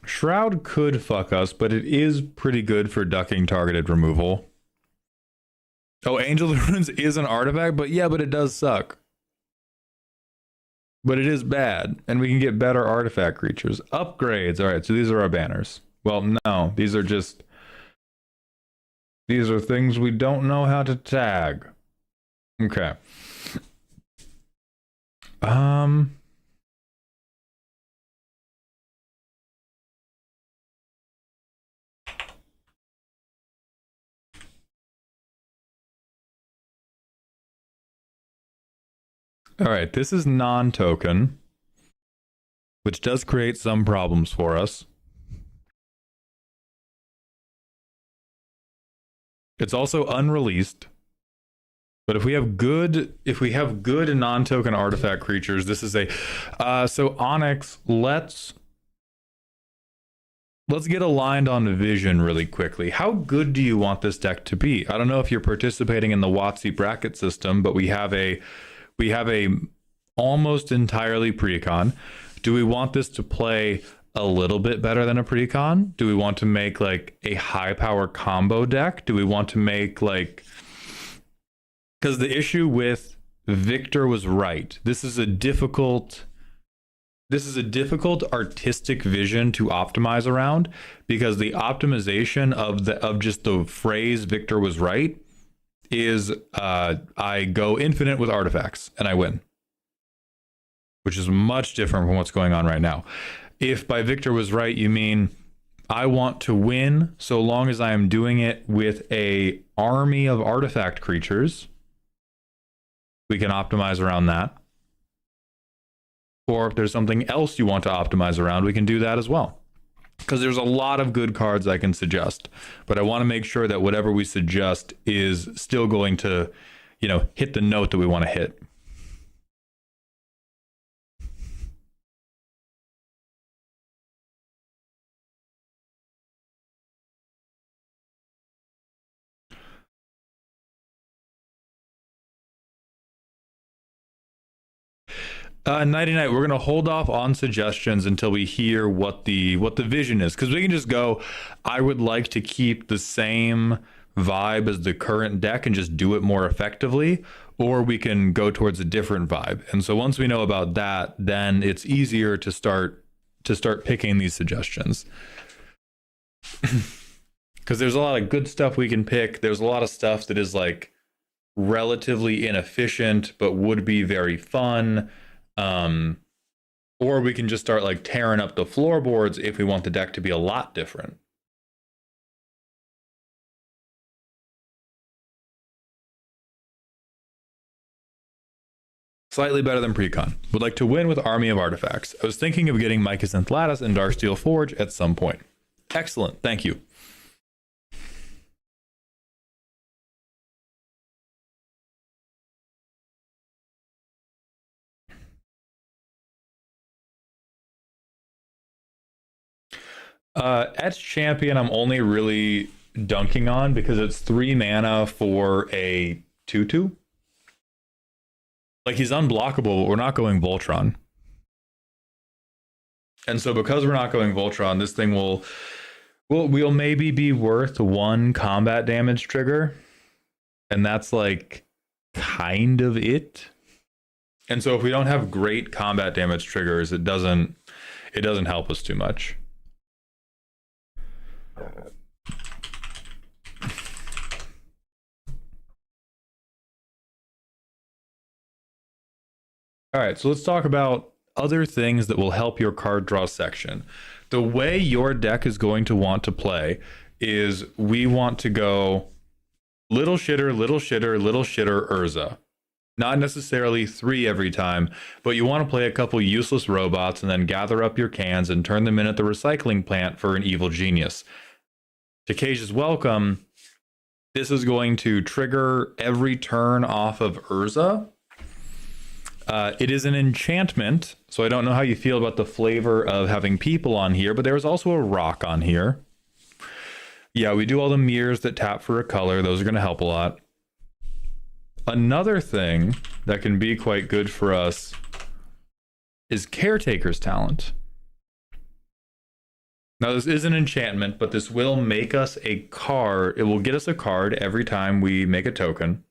Shroud could fuck us, but it is pretty good for ducking targeted removal. Oh, Angel of the Runes is an artifact, but yeah, but it does suck. But it is bad, and we can get better artifact creatures. Upgrades. All right, so these are our banners. Well, no, these are things we don't know how to tag. Okay. All right, this is non-token, which does create some problems for us. It's also unreleased. But if we have good non-token artifact creatures, this is a so Onyx, let's get aligned on vision really quickly. How good do you want this deck to be? I don't know if you're participating in the WotC bracket system, but we have a almost entirely precon. Do we want this to play a little bit better than a precon? Do we want to make like a high power combo deck? Do we want to make like, because the issue with Victor was right. This is a difficult artistic vision to optimize around, because the optimization of just the phrase Victor was right is I go infinite with artifacts and I win, which is much different from what's going on right now. If by Victor was right you mean I want to win so long as I am doing it with a army of artifact creatures, we can optimize around that. Or if there's something else you want to optimize around, we can do that as well. Because there's a lot of good cards I can suggest, but I want to make sure that whatever we suggest is still going to, hit the note that we want to hit. Nighty night. We're gonna hold off on suggestions until we hear what the vision is, because we can just go, I would like to keep the same vibe as the current deck and just do it more effectively, or we can go towards a different vibe. And so once we know about that, then it's easier to start picking these suggestions. Because there's a lot of good stuff we can pick. There's a lot of stuff that is like relatively inefficient but would be very fun. Or we can just start like tearing up the floorboards if we want the deck to be a lot different. Slightly better than precon. Would like to win with Army of Artifacts. I was thinking of getting Mycosynth Lattice and Darksteel Forge at some point. Excellent, thank you. Etch Champion I'm only really dunking on because it's 3 mana for a 2/2. Like, he's unblockable, but we're not going Voltron. And so because we're not going Voltron, this thing will maybe be worth 1 combat damage trigger. And that's like kind of it. And so if we don't have great combat damage triggers, it doesn't help us too much. All right, so let's talk about other things that will help your card draw section. The way your deck is going to want to play is we want to go little shitter, little shitter, little shitter, Urza. Not necessarily 3 every time, but you want to play a couple useless robots and then gather up your cans and turn them in at the recycling plant for an evil genius. To Cage's Welcome, this is going to trigger every turn off of Urza. It is an enchantment, so I don't know how you feel about the flavor of having people on here, but there's also a rock on here. Yeah, we do all the mirrors that tap for a color. Those are going to help a lot. Another thing that can be quite good for us is Caretaker's Talent. Now, this is an enchantment, but this will make us a card. It will get us a card every time we make a token.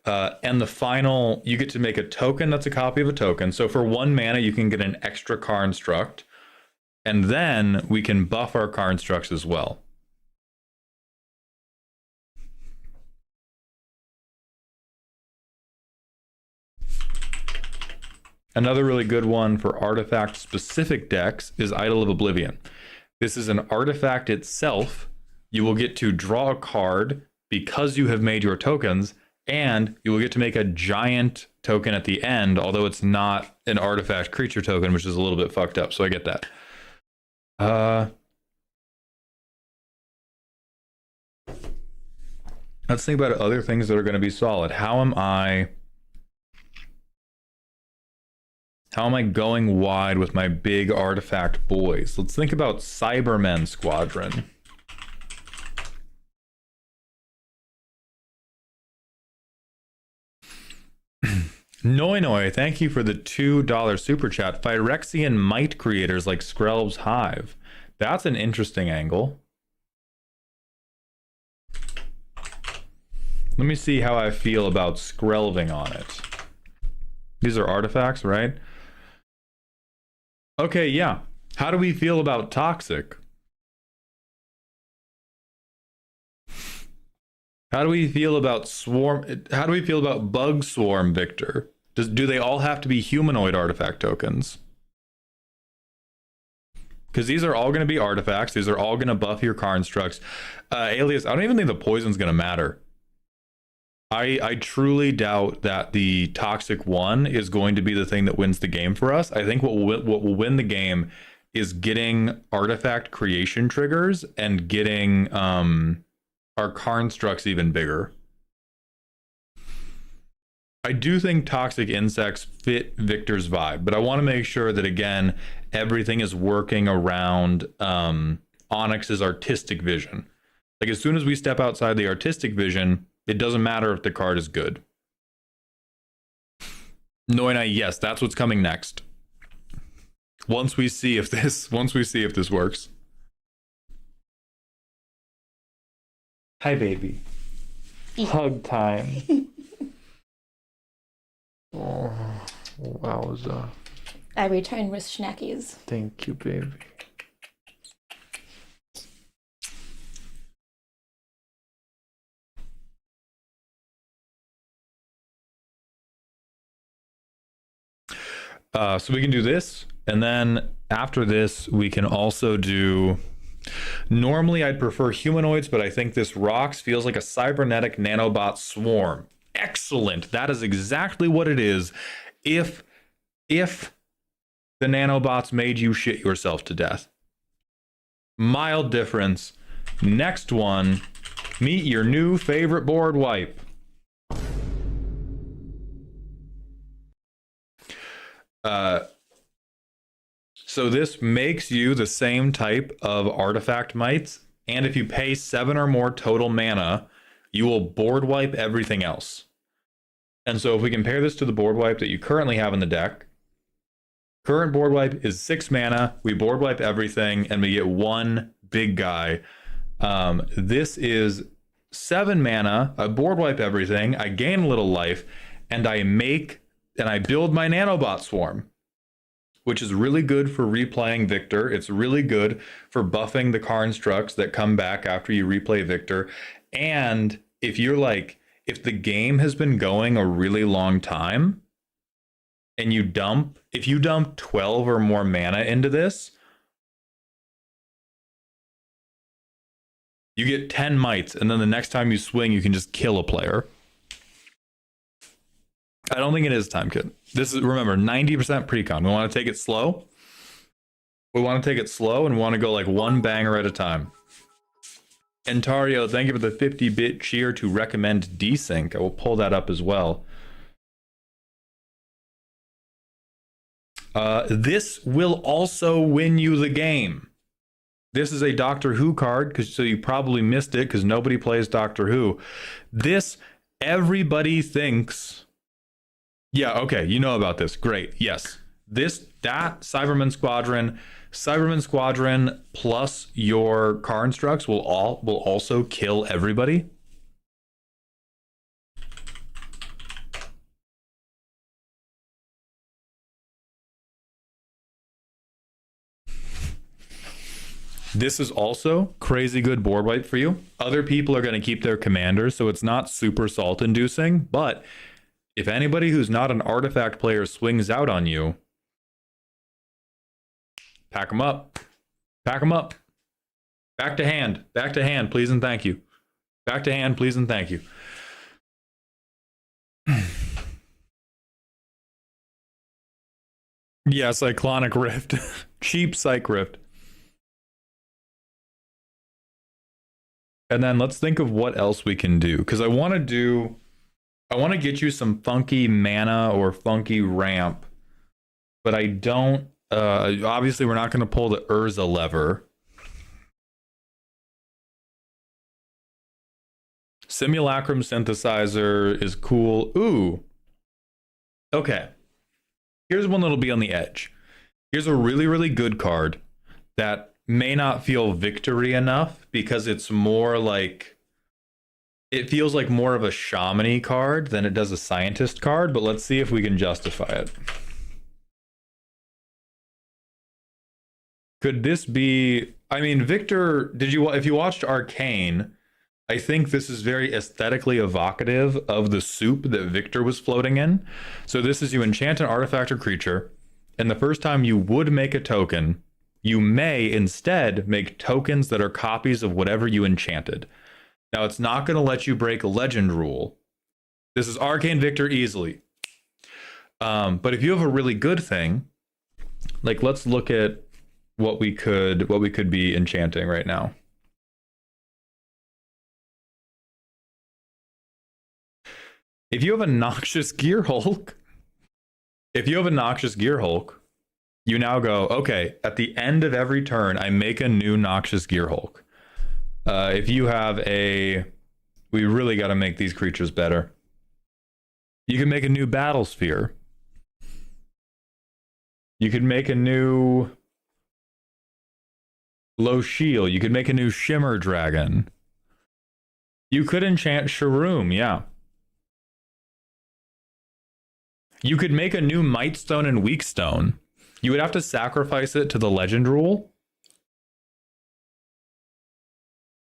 And the final, you get to make a token that's a copy of a token. So for 1 mana, you can get an extra Construct. And then we can buff our Constructs as well. Another really good one for artifact-specific decks is Idol of Oblivion. This is an artifact itself. You will get to draw a card because you have made your tokens, and you will get to make a giant token at the end, although it's not an artifact creature token, which is a little bit fucked up, so I get that. Let's think about other things that are going to be solid. How am I going wide with my big artifact boys? Let's think about Cybermen Squadron. Noi, thank you for the $2 super chat. Phyrexian might creators like Skrelv's Hive. That's an interesting angle. Let me see how I feel about Skrelving on it. These are artifacts, right? Okay, yeah. How do we feel about Toxic? How do we feel about Swarm? How do we feel about Bug Swarm, Victor? Do they all have to be humanoid artifact tokens? Because these are all going to be artifacts. These are all going to buff your constructs. Alias, I don't even think the poison's going to matter. I truly doubt that the Toxic one is going to be the thing that wins the game for us. I think what will win the game is getting artifact creation triggers and getting our constructs even bigger. I do think toxic insects fit Victor's vibe, but I want to make sure that, again, everything is working around Onyx's artistic vision. Like, as soon as we step outside the artistic vision, it doesn't matter if the card is good. Noina, yes, that's what's coming next. Once we see if this works. Hi, baby. Hug time. Oh, wowza. I return with schnackies. Thank you, baby. So we can do this, and then after this, we can also do... Normally, I'd prefer humanoids, but I think this rocks feels like a cybernetic nanobot swarm. Excellent. That is exactly what it is. If the nanobots made you shit yourself to death. Mild difference. Next one, meet your new favorite board wipe. So this makes you the same type of artifact mites, and if you pay 7 or more total mana, you will board wipe everything else. And so if we compare this to the board wipe that you currently have in the deck, current board wipe is 6 mana, we board wipe everything, and we get 1 big guy. This is 7 mana, I board wipe everything, I gain a little life, and I build my nanobot swarm, which is really good for replaying Victor. It's really good for buffing the constructs that come back after you replay Victor. And if the game has been going a really long time and if you dump 12 or more mana into this, you get 10 mites, and then the next time you swing, you can just kill a player. I don't think it is time kit. This is, remember, 90% precon. We want to take it slow. We want to take it slow and want to go like one banger at a time. Entario, thank you for the 50-bit cheer to recommend desync. I will pull that up as well. This will also win you the game. This is a Doctor Who card, so you probably missed it because nobody plays Doctor Who. This, everybody thinks... Yeah, okay, you know about this. Great, yes. That Cyberman Squadron plus your constructs will also kill everybody. This is also crazy good board wipe for you. Other people are going to keep their commanders, so it's not super salt inducing, but if anybody who's not an artifact player swings out on you, pack them up. Pack them up. Back to hand. Back to hand, please and thank you. Back to hand, please and thank you. Yeah, Cyclonic Rift. Cheap Psych Rift. And then let's think of what else we can do. Because I want to get you some funky mana or funky ramp. But I don't... obviously, we're not going to pull the Urza lever. Simulacrum Synthesizer is cool. Ooh. Okay. Here's one that'll be on the edge. Here's a really, really good card that may not feel victory enough because it's more like... It feels like more of a shaman-y card than it does a scientist card, but let's see if we can justify it. Could this be... I mean, Victor, if you watched Arcane, I think this is very aesthetically evocative of the soup that Victor was floating in. So this is you enchant an artifact or creature, and the first time you would make a token, you may instead make tokens that are copies of whatever you enchanted. Now, it's not going to let you break a legend rule. This is Arcane Victor easily. But if you have a really good thing, like let's look at what we could be enchanting right now. If you have a Noxious Gear Hulk, you now go, okay, at the end of every turn, I make a new Noxious Gear Hulk. If you have we really got to make these creatures better. You can make a new Battle Sphere. You could make a new Low Shield. You could make a new Shimmer Dragon. You could enchant Shroom, yeah. You could make a new Might Stone and Weak Stone. You would have to sacrifice it to the legend rule.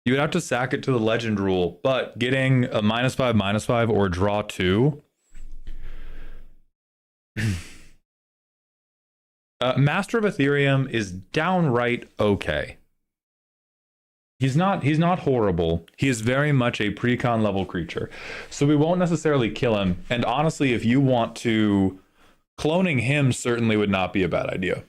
You would have to sack it to the legend rule, but getting a -5/-5 or draw 2. Master of Ethereum is downright okay. He's not horrible. He is very much a precon level creature. So we won't necessarily kill him. And honestly, if you want to, cloning him certainly would not be a bad idea.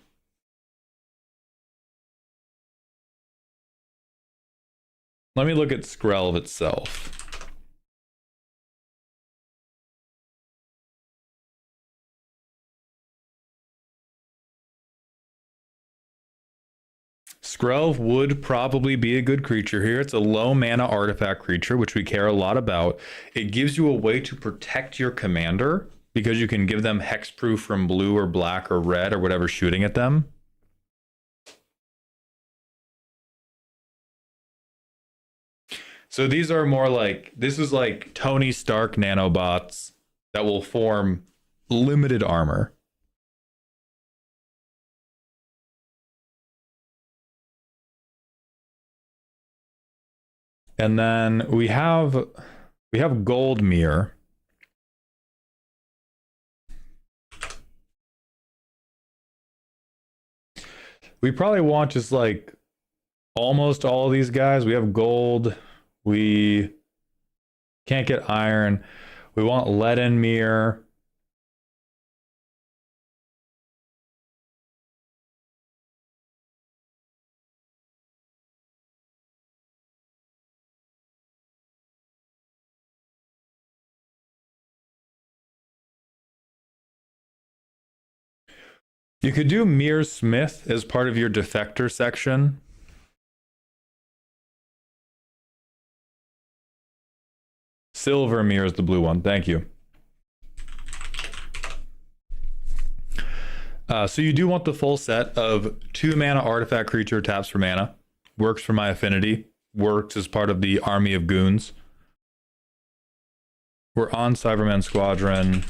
Let me look at Skrelv itself. Skrelv would probably be a good creature here. It's a low mana artifact creature, which we care a lot about. It gives you a way to protect your commander because you can give them hexproof from blue or black or red or whatever shooting at them. So these are more like, this is like Tony Stark nanobots that will form limited armor. And then we have Goldmere. We probably want just like almost all of these guys. We have gold. We can't get iron. We want Leadenmere. You could do Mere Smith as part of your defector section. Silvermere is the blue one. Thank you. So you do want the full set of 2 mana artifact creature taps for mana. Works for my affinity. Works as part of the army of goons. We're on Cybermen Squadron.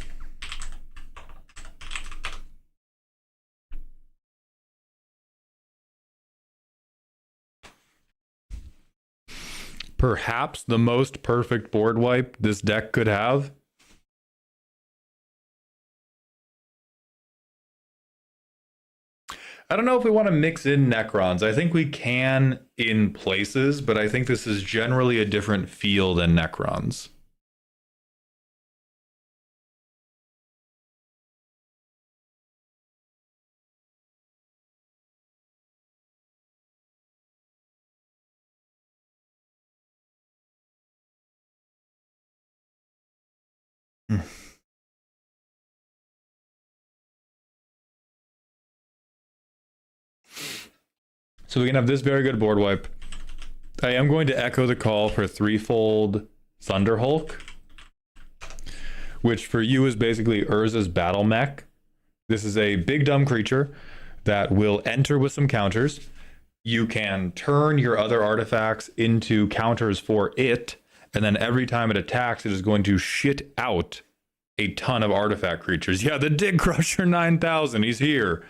Perhaps the most perfect board wipe this deck could have. I don't know if we want to mix in Necrons. I think we can in places, but I think this is generally a different feel than Necrons. So we can have this very good board wipe. I am going to echo the call for threefold Thunderhulk, which for you is basically Urza's battle mech. This is a big dumb creature that will enter with some counters. You can turn your other artifacts into counters for it, and then every time it attacks, it is going to shit out a ton of artifact creatures. Yeah, the Dig Crusher 9000, he's here.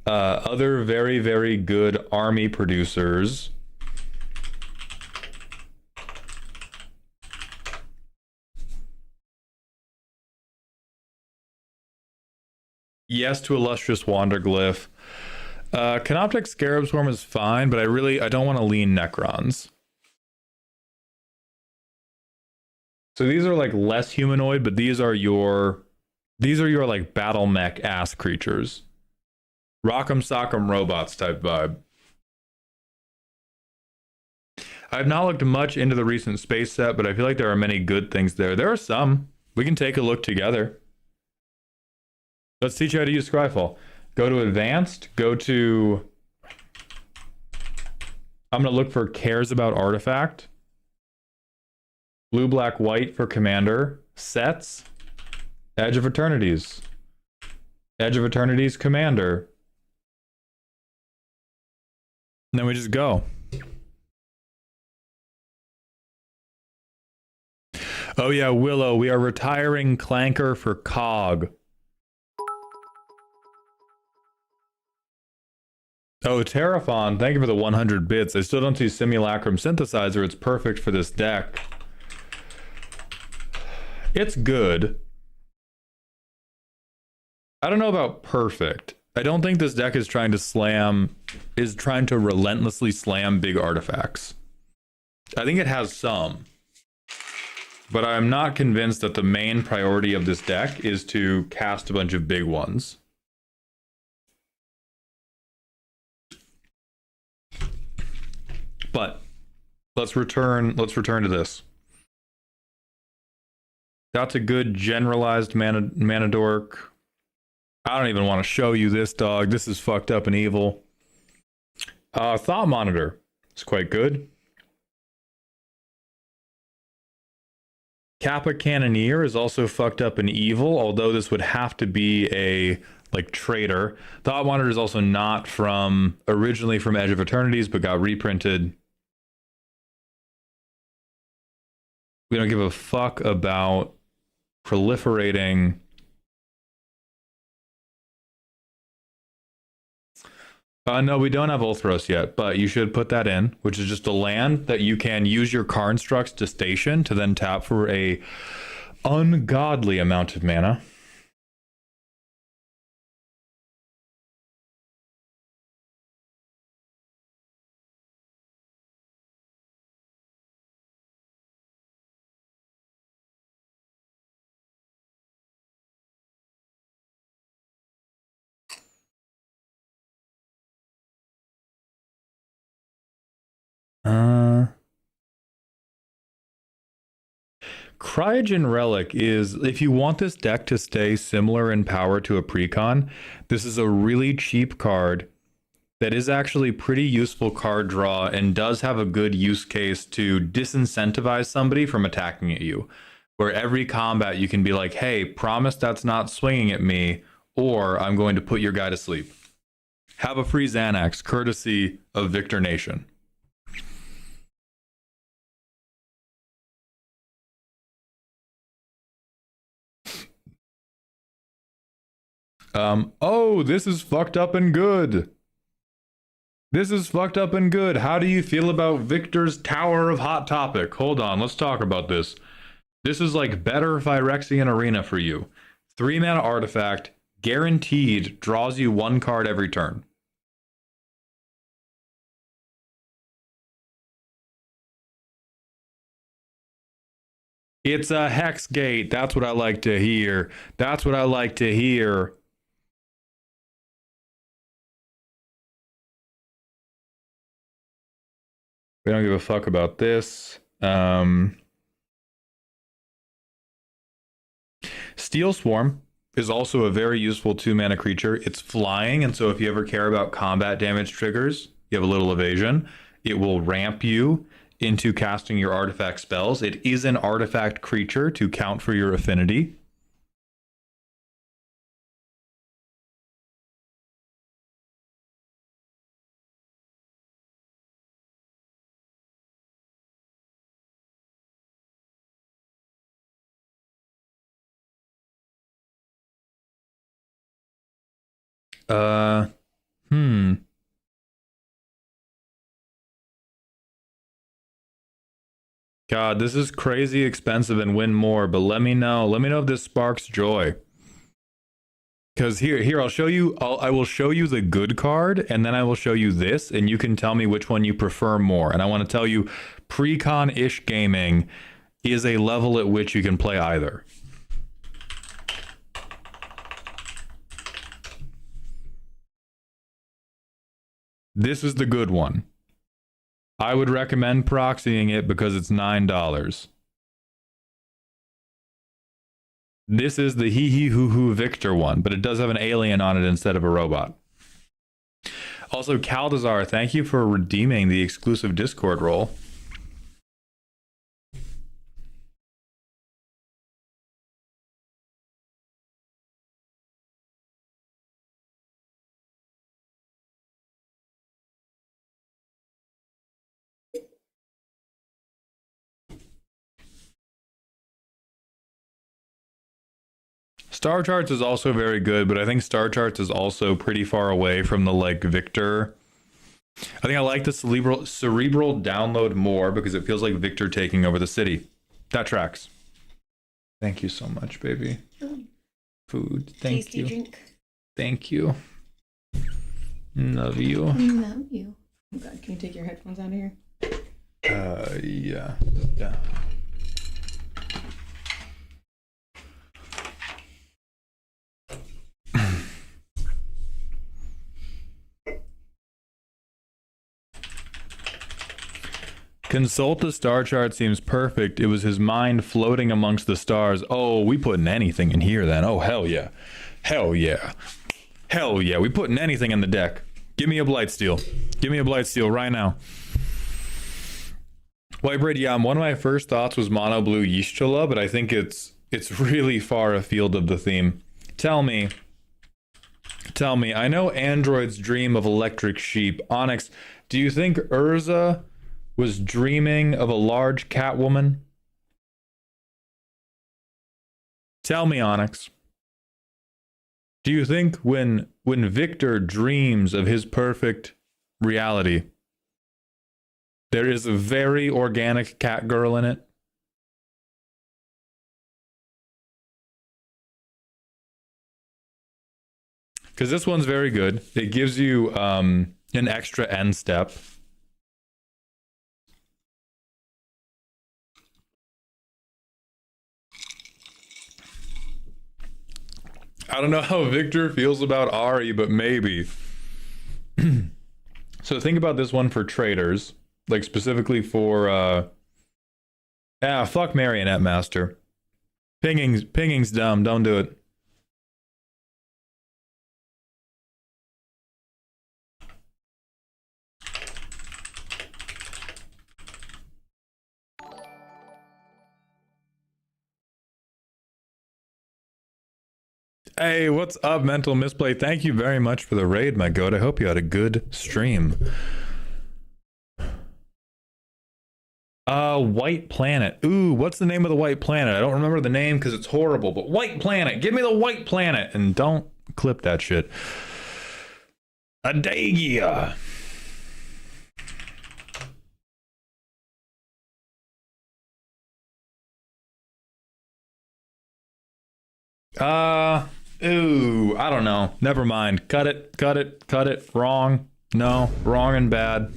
Other very, very good army producers. Yes to Illustrious Wanderglyph. Canoptic Scarab Swarm is fine, but I don't want to lean Necrons. So these are like less humanoid, but these are your like battle mech ass creatures. Rock'em sock'em robots type vibe. I've not looked much into the recent space set, but I feel like there are many good things there. There are some. We can take a look together. Let's teach you how to use Scryfall. Go to Advanced. Go to... I'm going to look for Cares About Artifact. Blue, black, white for Commander. Sets. Edge of Eternities. Edge of Eternities Commander. And then we just go. Oh yeah, Willow, we are retiring Clanker for Cog. Oh, Terraphon, thank you for the 100 bits. I still don't see Simulacrum Synthesizer. It's perfect for this deck. It's good. I don't know about perfect. I don't think this deck is trying to relentlessly slam big artifacts. I think it has some. But I'm not convinced that the main priority of this deck is to cast a bunch of big ones. But let's return to this. That's a good generalized mana dork. I don't even want to show you this, dog. This is fucked up and evil. Thought monitor. It's quite good. Kappa Cannoneer is also fucked up and evil, although this would have to be a like traitor. Thought monitor is also not from originally from Edge of Eternities, but got reprinted. We don't give a fuck about proliferating. No, we don't have Ulthros yet, but you should put that in, which is just a land that you can use your constructs to station to then tap for a ungodly amount of mana. Cryogen Relic is, if you want this deck to stay similar in power to a precon, this is a really cheap card that is actually pretty useful card draw and does have a good use case to disincentivize somebody from attacking at you. Where every combat you can be like, hey, promise that's not swinging at me, or I'm going to put your guy to sleep. Have a free Xanax, courtesy of Victor Nation. Oh, this is fucked up and good. This is fucked up and good. How do you feel about Victor's Tower of Hot Topic? Hold on, let's talk about this. This is like better Phyrexian Arena for you. 3 mana artifact, guaranteed, draws you 1 card every turn. It's a Hex Gate. That's what I like to hear. That's what I like to hear. We don't give a fuck about this. Steel Swarm is also a very useful 2-mana creature. It's flying, and so if you ever care about combat damage triggers, you have a little evasion. It will ramp you into casting your artifact spells. It is an artifact creature to count for your affinity. Hmm. God, this is crazy expensive and win more, but let me know. Let me know if this sparks joy. Because here, I'll show you, I will show you the good card, and then I will show you this, and you can tell me which one you prefer more. And I want to tell you, pre-con-ish gaming is a level at which you can play either. This is the good one. I would recommend proxying it because it's $9. This is the hee hee hoo hoo Victor one, but it does have an alien on it instead of a robot. Also, Kaldazar, thank you for redeeming the exclusive Discord role. Star Charts is also very good, but I think Star Charts is also pretty far away from the like Victor. I think I like the cerebral download more because it feels like Victor taking over the city. That tracks. Thank you so much, baby. Food. Thank Tasty you. Drink. Thank you. Love you. Love you. Oh God, can you take your headphones out of here? Yeah. Consult the star chart seems perfect. It was his mind floating amongst the stars. Oh, we putting anything in here then. Oh, hell yeah. Hell yeah. Hell yeah. We putting anything in the deck. Give me a Blightsteel. Give me a Blightsteel right now. Whitebread, yeah, one of my first thoughts was mono blue Yishchala, but I think it's really far afield of the theme. Tell me, I know androids dream of electric sheep. Onyx, do you think Urza was dreaming of a large cat woman? Tell me, Onyx. Do you think when Victor dreams of his perfect reality, there is a very organic cat girl in it? Because this one's very good. It gives you an extra end step. I don't know how Victor feels about Ari, but maybe. So think about this one for traders, like specifically for fuck Marionette Master. Pinging's dumb, don't do it. Hey, what's up, Mental Misplay? Thank you very much for the raid, my goat. I hope you had a good stream. White Planet. Ooh, what's the name of the White Planet? I don't remember the name because it's horrible, but White Planet. Give me the White Planet. And don't clip that shit. Adagia. Ooh, I don't know. Never mind. Cut it. Wrong. No, wrong and bad.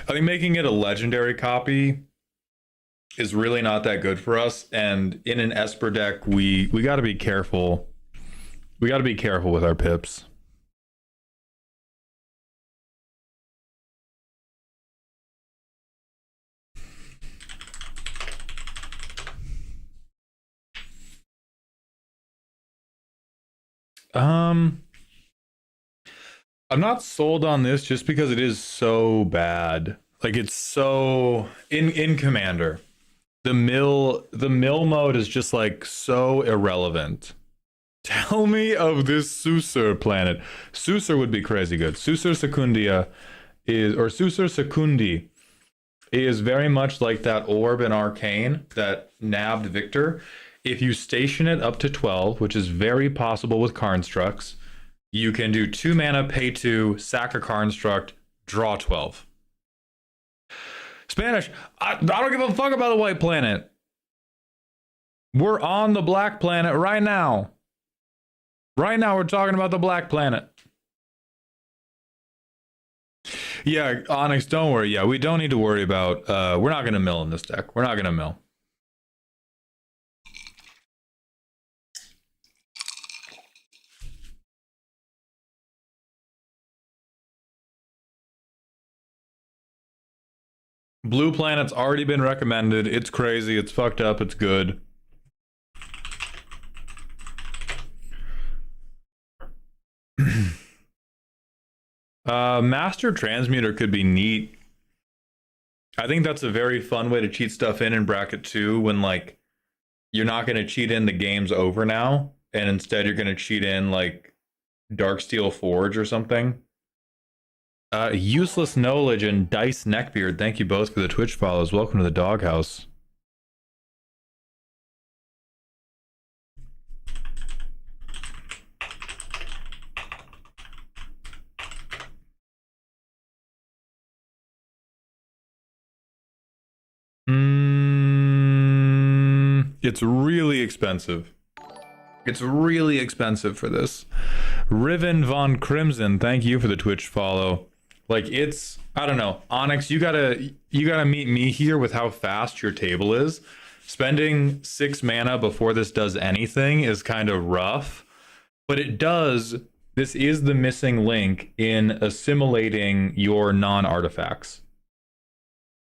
I think making it a legendary copy is really not that good for us, and in an Esper deck, we got to be careful. We got to be careful with our pips. I'm not sold on this just because it is so bad. Like, it's so in Commander. The mill mode is just like so irrelevant. Tell me of this Susur planet. Susur would be crazy good. Susur Secundia Susur Secundi is very much like that orb in Arcane that nabbed Victor. If you station it up to 12, which is very possible with Karnstructs, you can do 2 mana, pay 2, sack a Karnstruct, draw 12. Spanish, I don't give a fuck about the White Planet. We're on the Black Planet right now. Right now, we're talking about the Black Planet. Yeah, Onyx, don't worry. Yeah, we don't need to worry about... we're not going to mill in this deck. We're not going to mill. Blue Planet's already been recommended. It's crazy. It's fucked up. It's good. Master Transmuter could be neat. I think that's a very fun way to cheat stuff in bracket 2 when, like, you're not going to cheat in the game's over now, and instead you're going to cheat in, like, Darksteel Forge or something. Useless Knowledge and Dice Neckbeard, thank you both for the Twitch follows. Welcome to the doghouse. It's really expensive. It's really expensive for this. Riven Von Crimson, thank you for the Twitch follow. Like, it's, I don't know, Onyx, you gotta meet me here with how fast your table is. Spending 6 mana before this does anything is kind of rough, but it does. This is the missing link in assimilating your non-artifacts.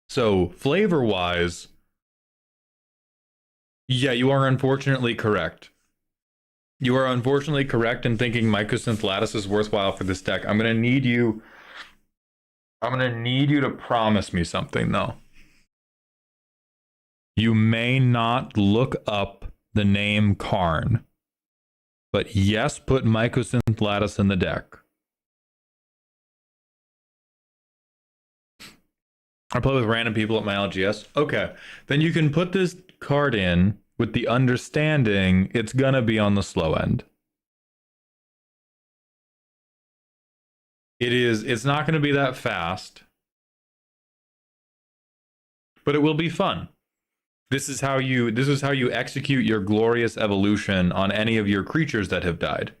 So flavor-wise, Yeah, you are unfortunately correct. You are unfortunately correct in thinking Mycosynth Lattice is worthwhile for this deck. I'm gonna need you to promise me something though. You may not look up the name Karn, but yes, put Mycosynth Lattice in the deck. I play with random people at my LGS. Okay, then you can put this card in with the understanding it's gonna be on the slow end. It's not gonna be that fast, but it will be fun. This is how you execute your glorious evolution on any of your creatures that have died.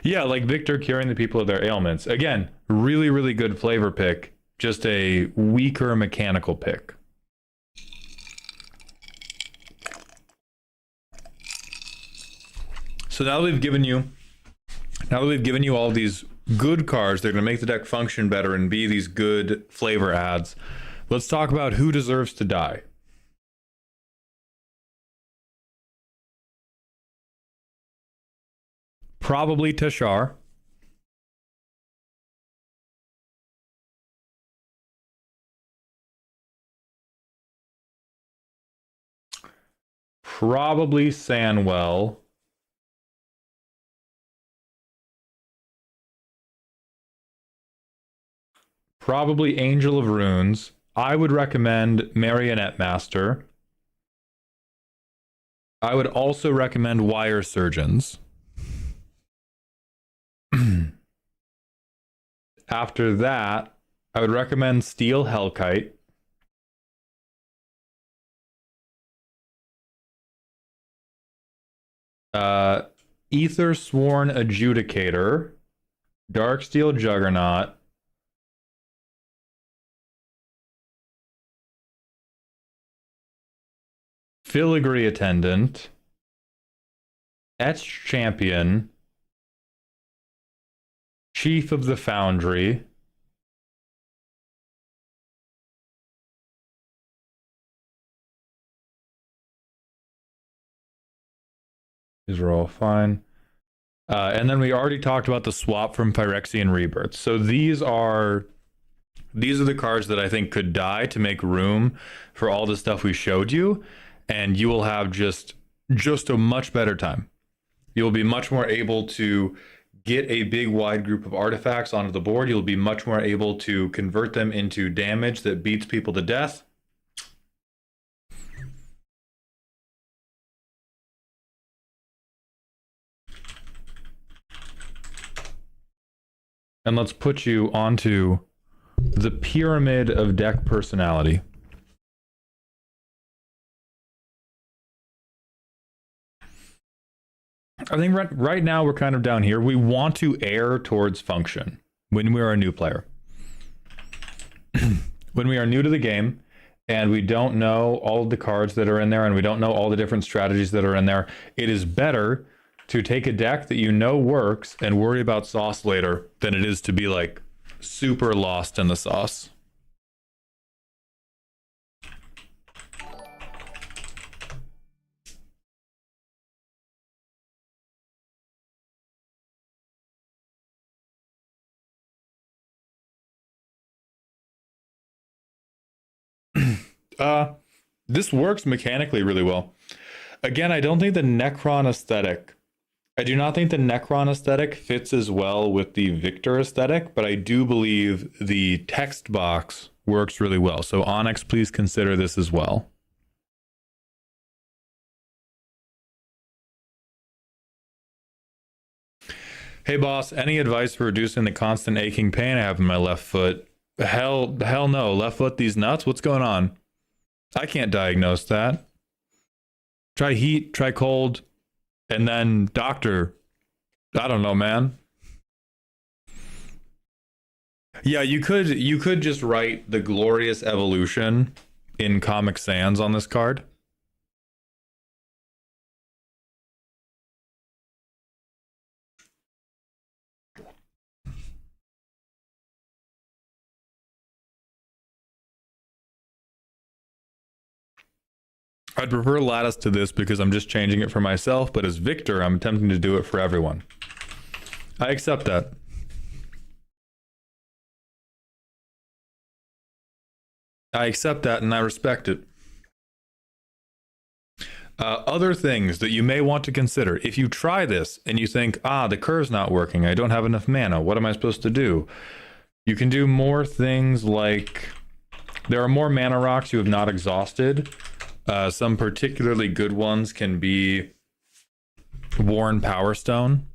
Yeah, like Victor curing the people of their ailments. Again, really, really good flavor pick. Just a weaker mechanical pick. So now that we've given you all these good cards, they're going to make the deck function better and be these good flavor adds. Let's talk about who deserves to die. Probably Tashar. Probably Sanwell. Probably Angel of Runes. I would recommend Marionette Master. I would also recommend Wire Surgeons. After that, I would recommend Steel Hellkite. Ether Sworn Adjudicator, Darksteel Juggernaut, Filigree Attendant, Etched Champion, Chief of the Foundry, these are all fine. And then we already talked about the swap from Phyrexian Rebirth. So these are the cards that I think could die to make room for all the stuff we showed you, and you will have just a much better time. You'll be much more able to get a big wide group of artifacts onto the board. You'll be much more able to convert them into damage that beats people to death. And let's put you onto the pyramid of deck personality. I think right now we're kind of down here. We want to err towards function when we are a new player. When we are new to the game and we don't know all of the cards that are in there and we don't know all the different strategies that are in there, it is better to take a deck that you know works and worry about sauce later than it is to be like super lost in the sauce. This works mechanically really well. Again, I don't think the Necron aesthetic. I do not think the Necron aesthetic fits as well with the Victor aesthetic, but I do believe the text box works really well. So Onyx, please consider this as well. Hey boss, any advice for reducing the constant aching pain I have in my left foot? Hell no. Left foot these nuts? What's going on? I can't diagnose that. Try heat, try cold, and then doctor. I don't know, man. Yeah, you could just write the glorious evolution in Comic Sans on this card. I'd prefer Lattice to this because I'm just changing it for myself, but as Victor, I'm attempting to do it for everyone. I accept that. I accept that and I respect it. Other things that you may want to consider. If you try this and you think, the curve's not working, I don't have enough mana, what am I supposed to do? You can do more things like, there are more mana rocks you have not exhausted. Some particularly good ones can be Worn Power Stone.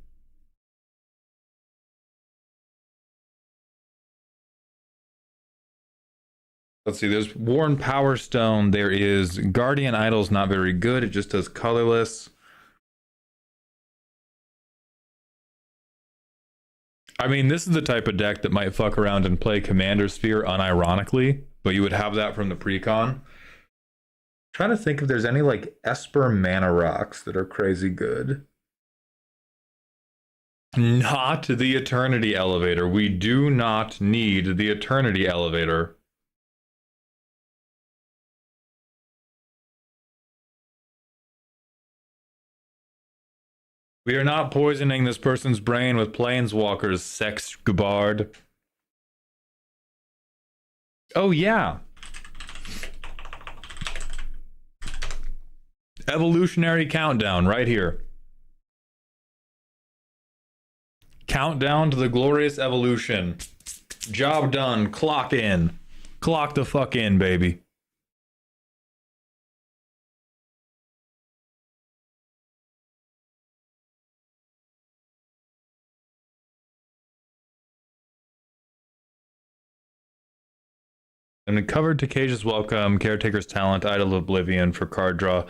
Let's see, there's Worn Power Stone. There is Guardian Idol's not very good. It just does colorless. I mean, this is the type of deck that might fuck around and play Commander Sphere unironically, but you would have that from the precon. Trying to think if there's any like Esper mana rocks that are crazy good. Not the Eternity Elevator. We do not need the Eternity Elevator. We are not poisoning this person's brain with Planeswalkers, Sex Gubard. Oh, yeah. Evolutionary countdown right here. Countdown to the glorious evolution. Job done. Clock in. Clock the fuck in, baby. And covered Takeshia's Welcome, Caretaker's Talent, Idol of Oblivion for card draw.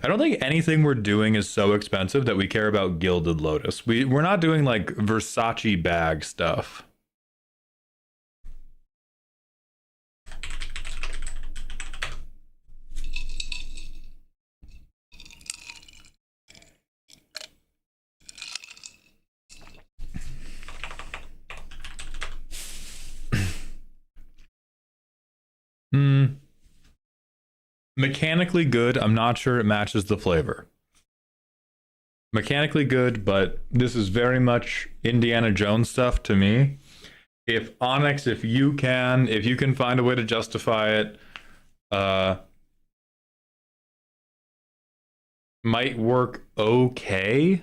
I don't think anything we're doing is so expensive that we care about Gilded Lotus. We're not doing like Versace bag stuff. Mechanically good. I'm not sure it matches the flavor. Mechanically good, but this is very much Indiana Jones stuff to me. If Onyx, if you can find a way to justify it, might work okay.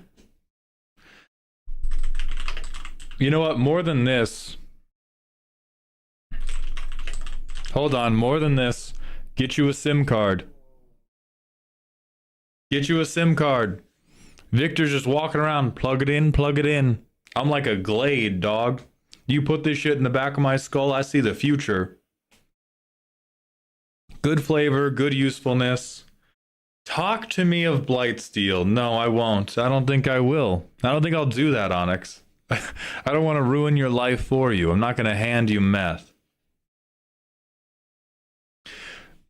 You know what? More than this. Hold on, more than this. Get you a SIM card. Get you a SIM card. Victor's just walking around, plug it in, plug it in. I'm like a Glade, dog. You put this shit in the back of my skull, I see the future. Good flavor, good usefulness. Talk to me of Blightsteel. No, I won't. I don't think I will. I don't think I'll do that, Onyx. I don't want to ruin your life for you. I'm not going to hand you meth.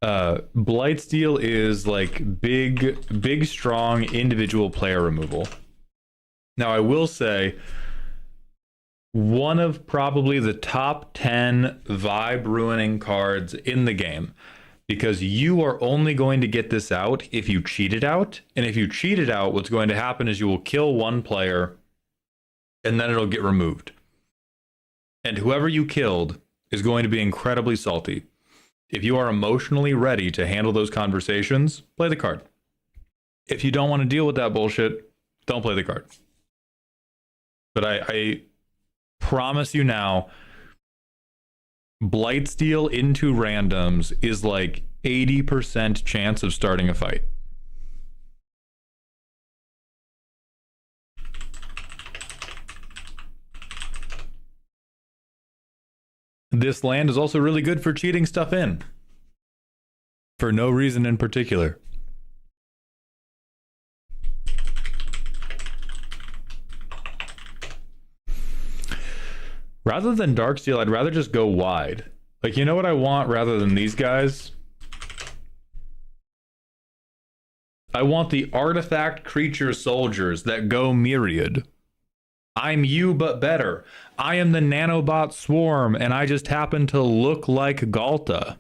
Blightsteel is like big, strong individual player removal. Now, I will say, one of probably the top 10 vibe ruining cards in the game, because you are only going to get this out if you cheat it out. And if you cheat it out, what's going to happen is you will kill one player and then it'll get removed. And whoever you killed is going to be incredibly salty. If you are emotionally ready to handle those conversations, play the card. If you don't want to deal with that bullshit, don't play the card. But I promise you now, Blightsteel into randoms is like 80% chance of starting a fight. This land is also really good for cheating stuff in. For no reason in particular. Rather than Darksteel, I'd rather just go wide. Like, you know what I want rather than these guys? I want the artifact creature soldiers that go myriad. I'm you, but better. I am the nanobot swarm, and I just happen to look like Galta.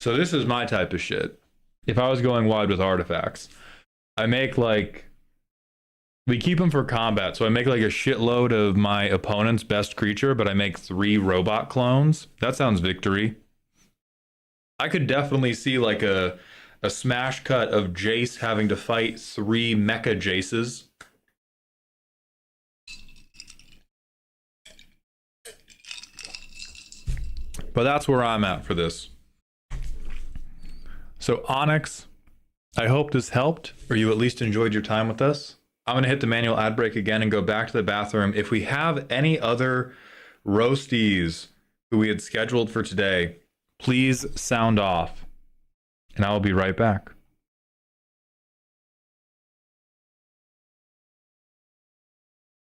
So this is my type of shit. If I was going wide with artifacts, I make like... We keep them for combat, so I make like a shitload of my opponent's best creature, but I make 3 robot clones. That sounds victory. I could definitely see like a smash cut of Jace having to fight 3 mecha Jaces. But that's where I'm at for this. So Onyx, I hope this helped, or you at least enjoyed your time with us. I'm going to hit the manual ad break again and go back to the bathroom. If we have any other roasties who we had scheduled for today, please sound off, and I will be right back.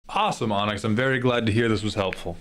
Awesome, Onyx. I'm very glad to hear this was helpful.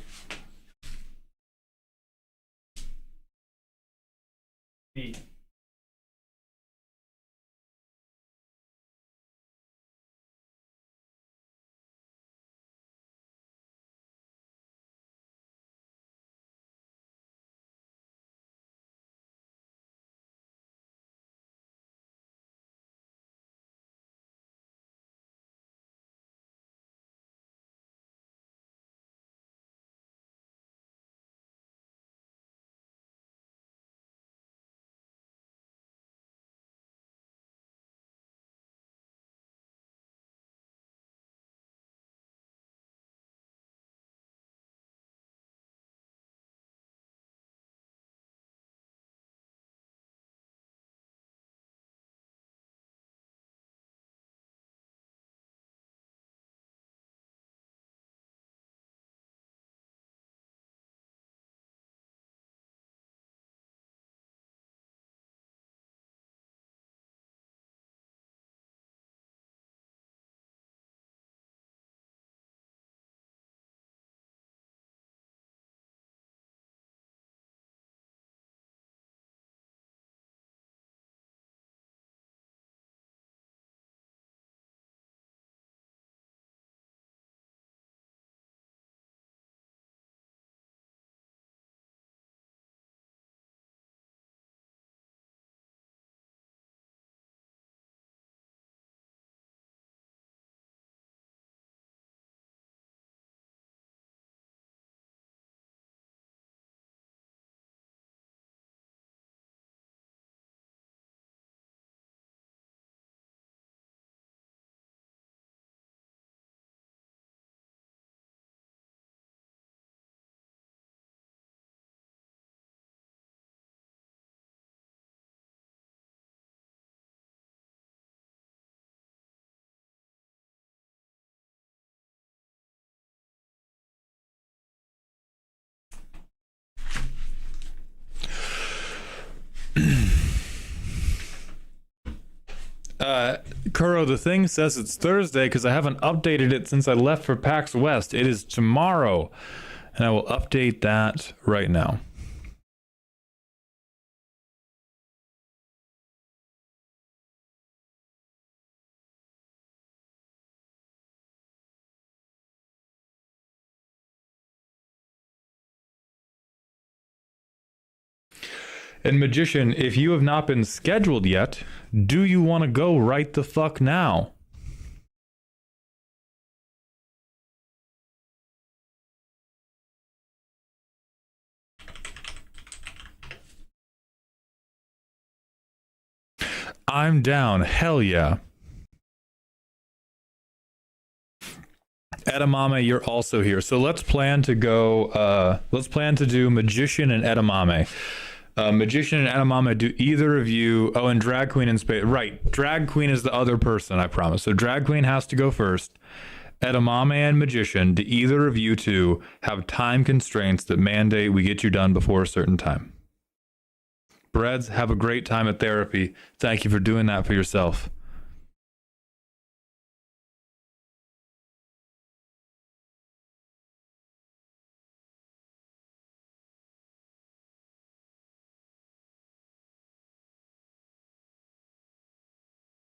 Kuro, the thing says it's Thursday because I haven't updated it since I left for PAX West. It is tomorrow, and I will update that right now. And Magician, if you have not been scheduled yet, do you want to go right the fuck now? I'm down. Hell yeah. Edamame, you're also here. So let's plan to go, let's plan to do Magician and Edamame. Magician and Edamame, do either of you... Oh, and Drag Queen in space. Right. Drag Queen is the other person, I promise. So Drag Queen has to go first. edamame and magician, do either of you two have time constraints that mandate we get you done before a certain time? Breads, have a great time at therapy. Thank you for doing that for yourself.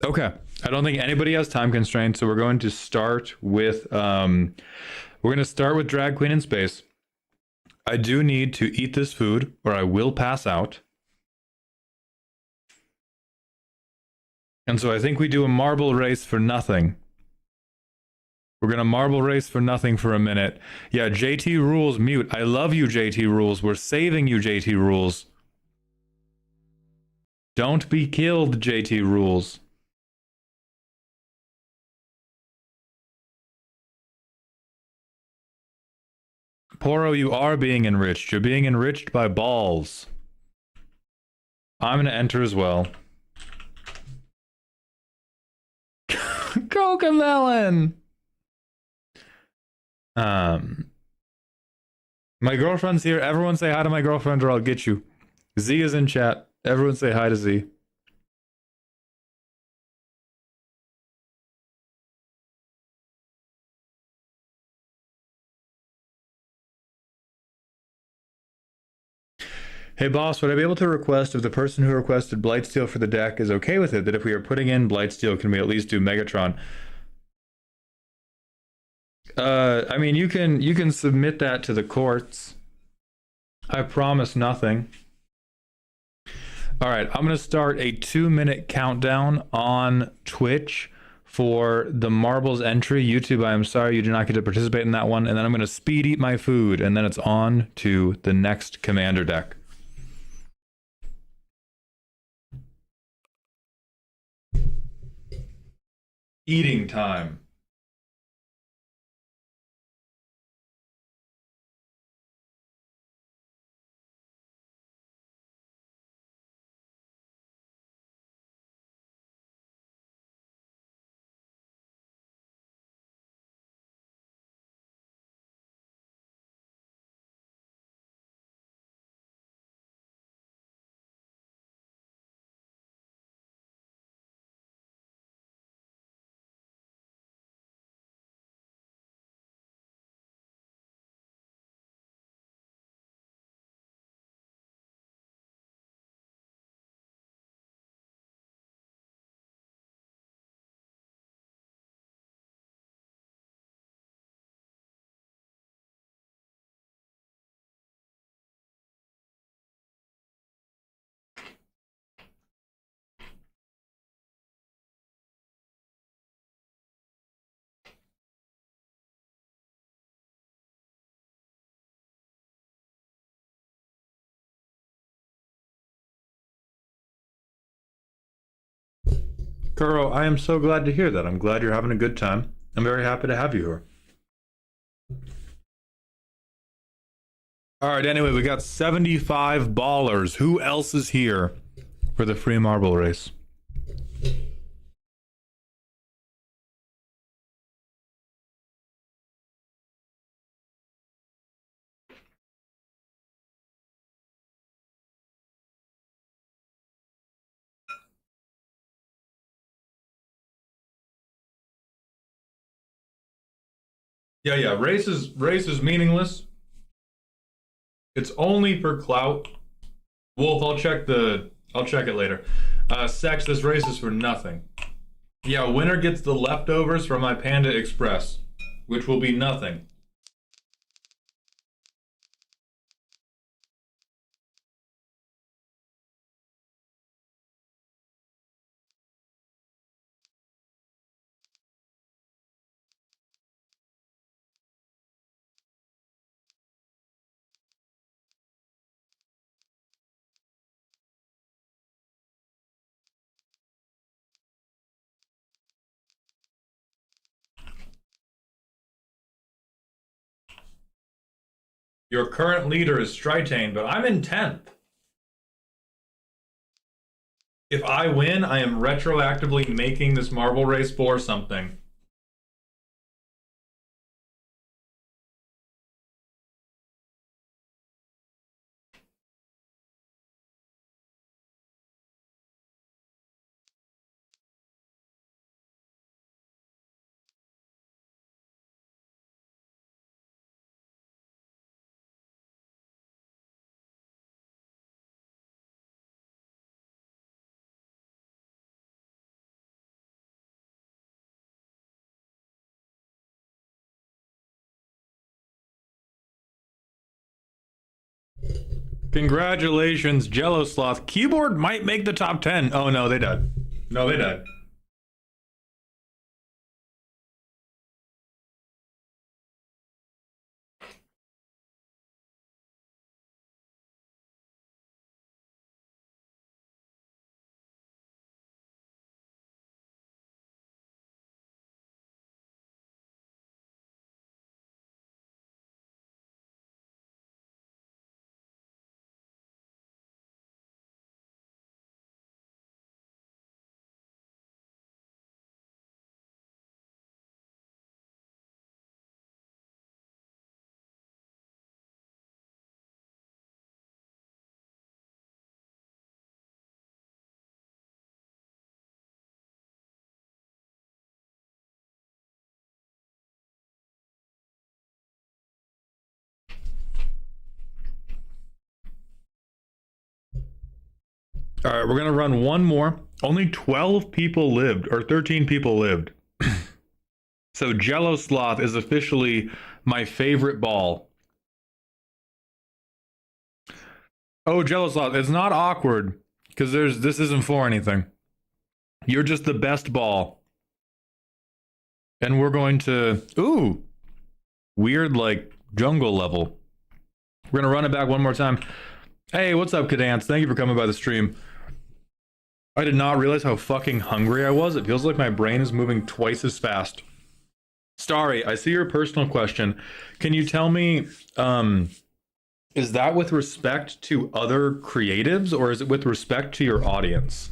Okay. I don't think anybody has time constraints, so we're going to start with Drag Queen in Space. I do need to eat this food or I will pass out. And so I think we do a marble race for nothing. We're going to marble race for nothing for a minute. Yeah, JT Rules mute. I love you, JT Rules. We're saving you, JT Rules. Don't be killed, JT Rules. Poro, you are being enriched. You're being enriched by balls. I'm going to enter as well. Cocomelon! My girlfriend's here. Everyone say hi to my girlfriend or I'll get you. Z is in chat. Everyone say hi to Z. Hey boss, would I be able to request if the person who requested Blightsteel for the deck is okay with it, that if we are putting in Blightsteel, can we at least do Megatron? I mean, you can submit that to the courts. I promise nothing. All right, I'm gonna start a 2-minute countdown on Twitch for the marbles entry. YouTube, I am sorry you do not get to participate in that one. And then I'm gonna speed eat my food, and then it's on to the next commander deck. Eating time. Kuro, I am so glad to hear that. I'm glad you're having a good time. I'm very happy to have you here. All right, anyway, we got 75 ballers. Who else is here for the free marble race? Yeah, race is meaningless. It's only for clout. Wolf, I'll check it later. Sex, this race is for nothing. Yeah, winner gets the leftovers from my Panda Express, which will be nothing. Your current leader is Stritane, but I'm in 10th. If I win, I am retroactively making this marble race for something. Congratulations, Jello Sloth. Keyboard might make the top 10. Oh no, they died. No, they died. All right, we're gonna run one more. Only 12 people lived, or 13 people lived. So Jello Sloth is officially my favorite ball. Oh, Jello Sloth, it's not awkward because this isn't for anything. You're just the best ball. And we're going to weird like jungle level. We're gonna run it back one more time. Hey, what's up, Cadance? Thank you for coming by the stream. I did not realize how fucking hungry I was. It feels like my brain is moving twice as fast. Starry, I see your personal question. Can you tell me, is that with respect to other creatives or is it with respect to your audience?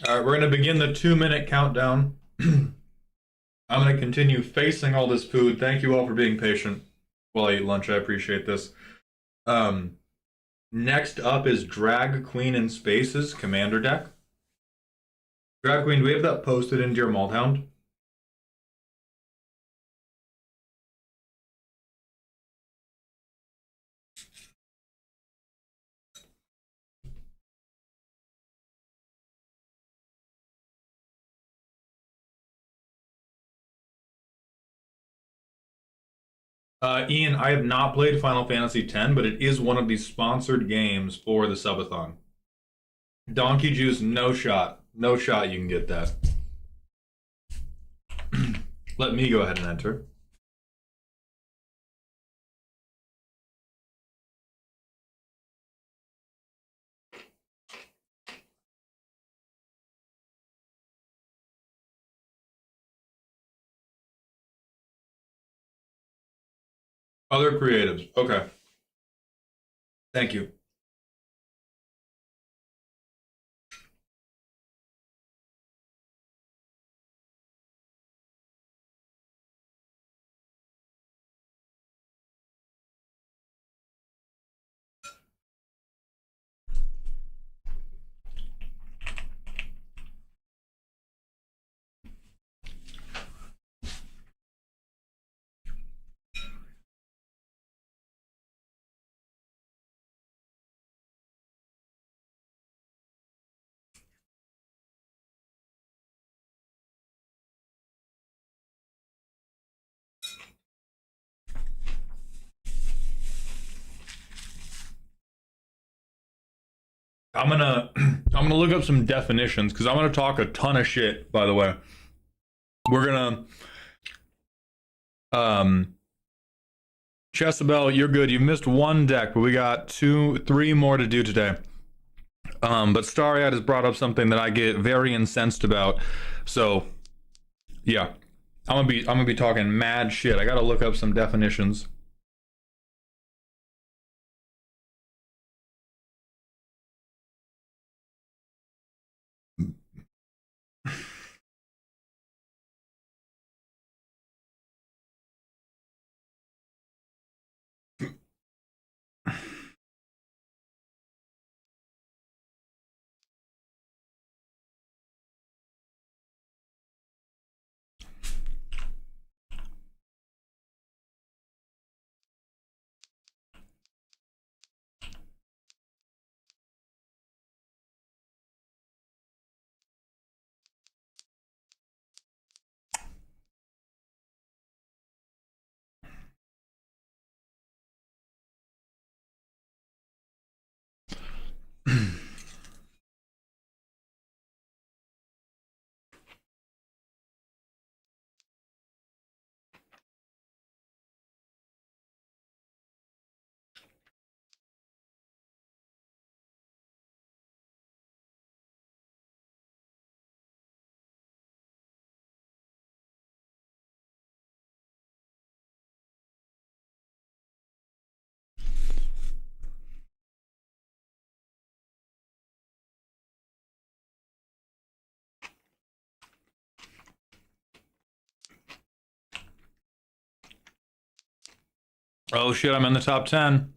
All right, we're going to begin the 2-minute countdown. I'm going to continue facing all this food. Thank you all for being patient while I eat lunch. I appreciate this. Next up is Drag Queen in Space's Commander deck. Drag Queen, do we have that posted into your Baldhound? Ian, I have not played Final Fantasy X, but it is one of these sponsored games for the Subathon. Donkey Juice, no shot. No shot you can get that. Let me go ahead and enter. Other creatives. Okay. Thank you. I'm gonna look up some definitions because I'm gonna talk a ton of shit, by the way. We're gonna Chessabelle, you're good. You missed one deck, but we got 3 more to do today. But Starry has brought up something that I get very incensed about. So yeah. I'm gonna be talking mad shit. I gotta look up some definitions. Oh shit, I'm in the top 10.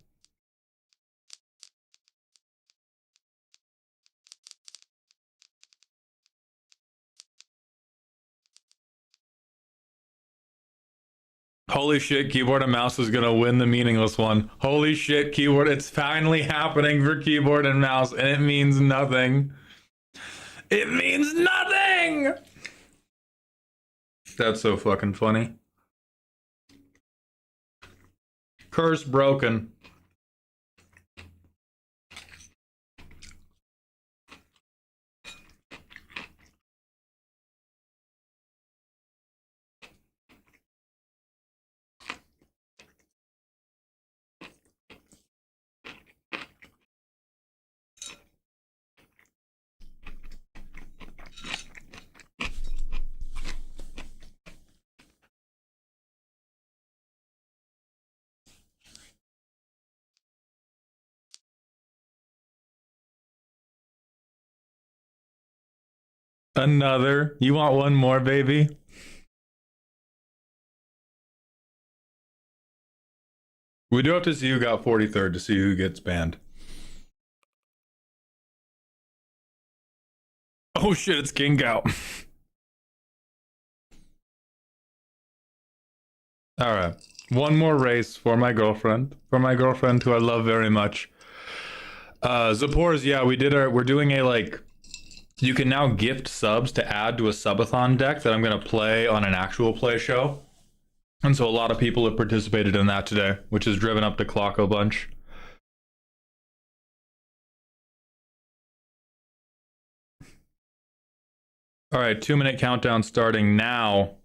Holy shit, keyboard and mouse is gonna win the meaningless one. Holy shit, keyboard, it's finally happening for keyboard and mouse, and it means nothing. It means nothing! That's so fucking funny. Curse broken. Another. You want one more, baby? We do have to see who got 43rd to see who gets banned. Oh shit, it's King out. Alright. One more race for my girlfriend. For my girlfriend who I love very much. Zapors, yeah, we're doing a like, you can now gift subs to add to a subathon deck that I'm gonna play on an actual play show. And so a lot of people have participated in that today, which has driven up the clock a bunch. All right, 2-minute countdown starting now.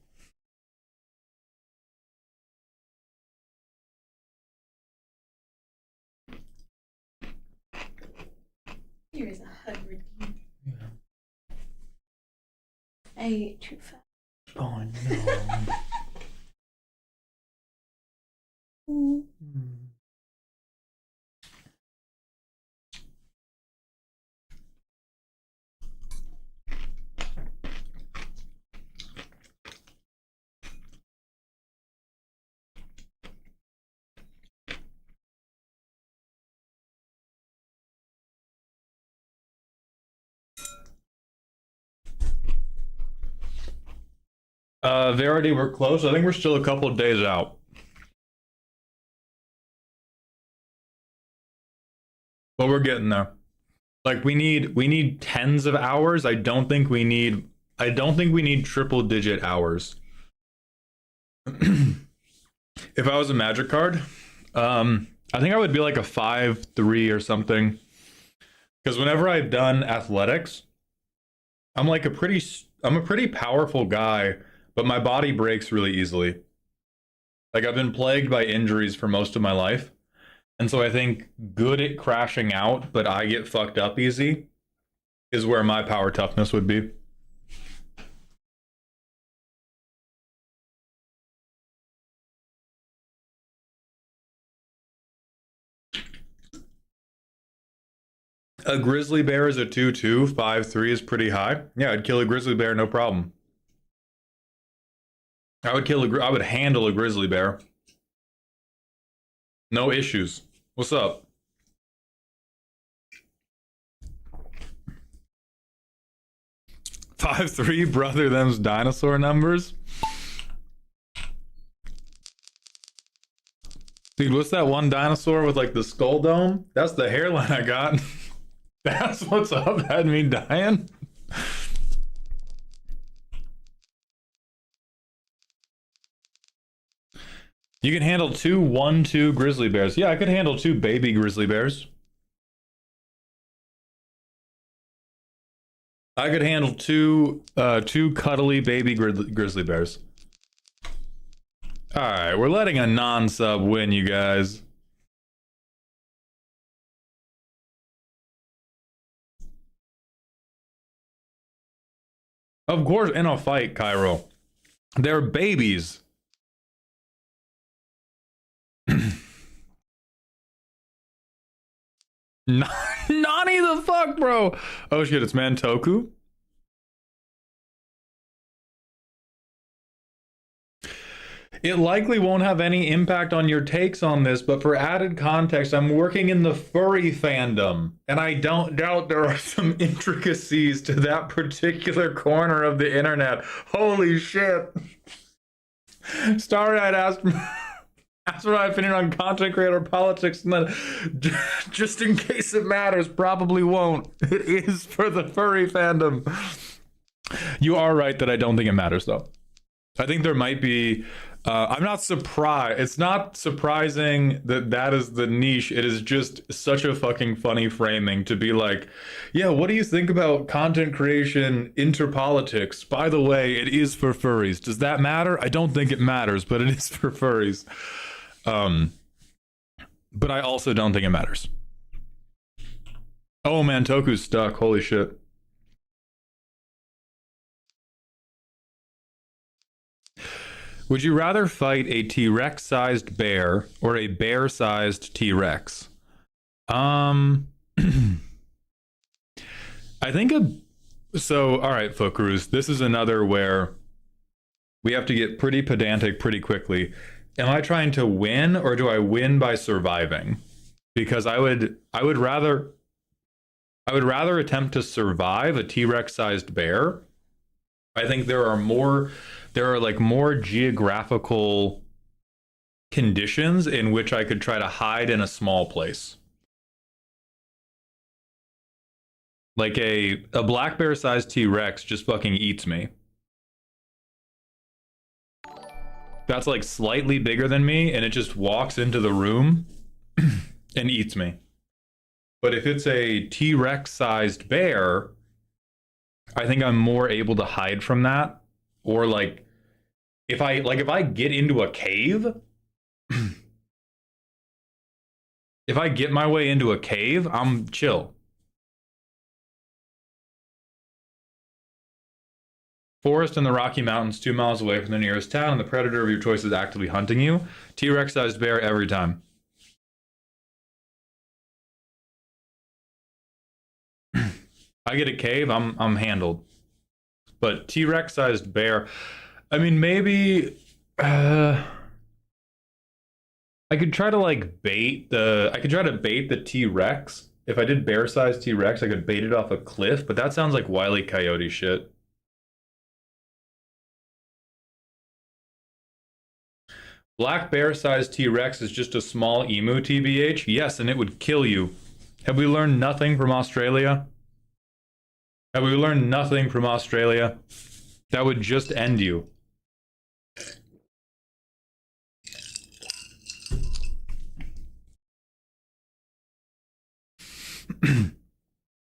Here's 100. Yeah. I ate too fast. Oh no. Verity, we're close. I think we're still a couple of days out. But we're getting there. Like we need tens of hours. I don't think we need triple digit hours. If I was a magic card, I think I would be like a 5-3 or something. Because whenever I've done athletics, I'm a pretty powerful guy, but my body breaks really easily. Like I've been plagued by injuries for most of my life. And so I think good at crashing out, but I get fucked up easy is where my power toughness would be. A grizzly bear is a 2-2, 5-3 is pretty high. Yeah, I'd kill a grizzly bear, no problem. I would handle a grizzly bear. No issues. What's up? Five three, brother, them's dinosaur numbers. Dude, what's that one dinosaur with like the skull dome? That's the hairline I got. That's what's up. Had me dying. You can handle 2 1-2 grizzly bears. Yeah, I could handle 2 baby grizzly bears. I could handle two cuddly baby grizzly bears. All right, we're letting a non-sub win, you guys. Of course, in a fight, Cairo. They're babies. Nani the fuck, bro? Oh shit, it's Mantoku. It likely won't have any impact on your takes on this, but for added context, I'm working in the furry fandom, and I don't doubt there are some intricacies to that particular corner of the internet. Holy shit. Starry-eyed asked what my opinion on content creator politics, and then just in case it matters, probably won't. It is for the furry fandom. You are right that I don't think it matters, though. I think there might be... I'm not surprised. It's not surprising that that is the niche. It is just such a fucking funny framing to be like, yeah, what do you think about content creation interpolitics? By the way, it is for furries. Does that matter? I don't think it matters, but it is for furries. But I also don't think it matters. Oh man, Toku's stuck. Holy shit. Would you rather fight a T-Rex sized bear or a bear sized T-Rex? I think all right, Fookaroos, this is another where we have to get pretty pedantic pretty quickly. Am I trying to win, or do I win by surviving? Because I would rather attempt to survive a T-Rex sized bear. I think there are like more geographical conditions in which I could try to hide in a small place. Like a black bear sized T-Rex just fucking eats me. That's like slightly bigger than me, and it just walks into the room and eats me. But if it's a T-Rex sized bear, I think I'm more able to hide from that. Or like if I get into a cave, if I get my way into a cave, I'm chill. Forest in the Rocky Mountains, 2 miles away from the nearest town, and the predator of your choice is actively hunting you. T-Rex sized bear every time. I get a cave, I'm handled. But T-Rex sized bear, I mean, maybe I could try to like bait the T-Rex. If I did bear sized T-Rex, I could bait it off a cliff, but that sounds like Wile E. Coyote shit. Black bear sized T-Rex is just a small emu, TBH. Yes, and it would kill you. Have we learned nothing from Australia? Have we learned nothing from Australia? That would just end you.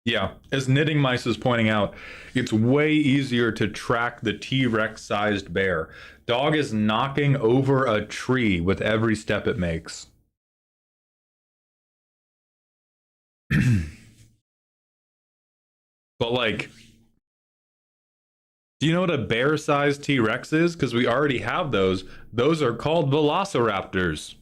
Yeah, as Knitting Mice is pointing out, it's way easier to track the T-Rex sized bear. Dog is knocking over a tree with every step it makes. But like, do you know what a bear-sized T-Rex is? Because we already have those. Those are called velociraptors.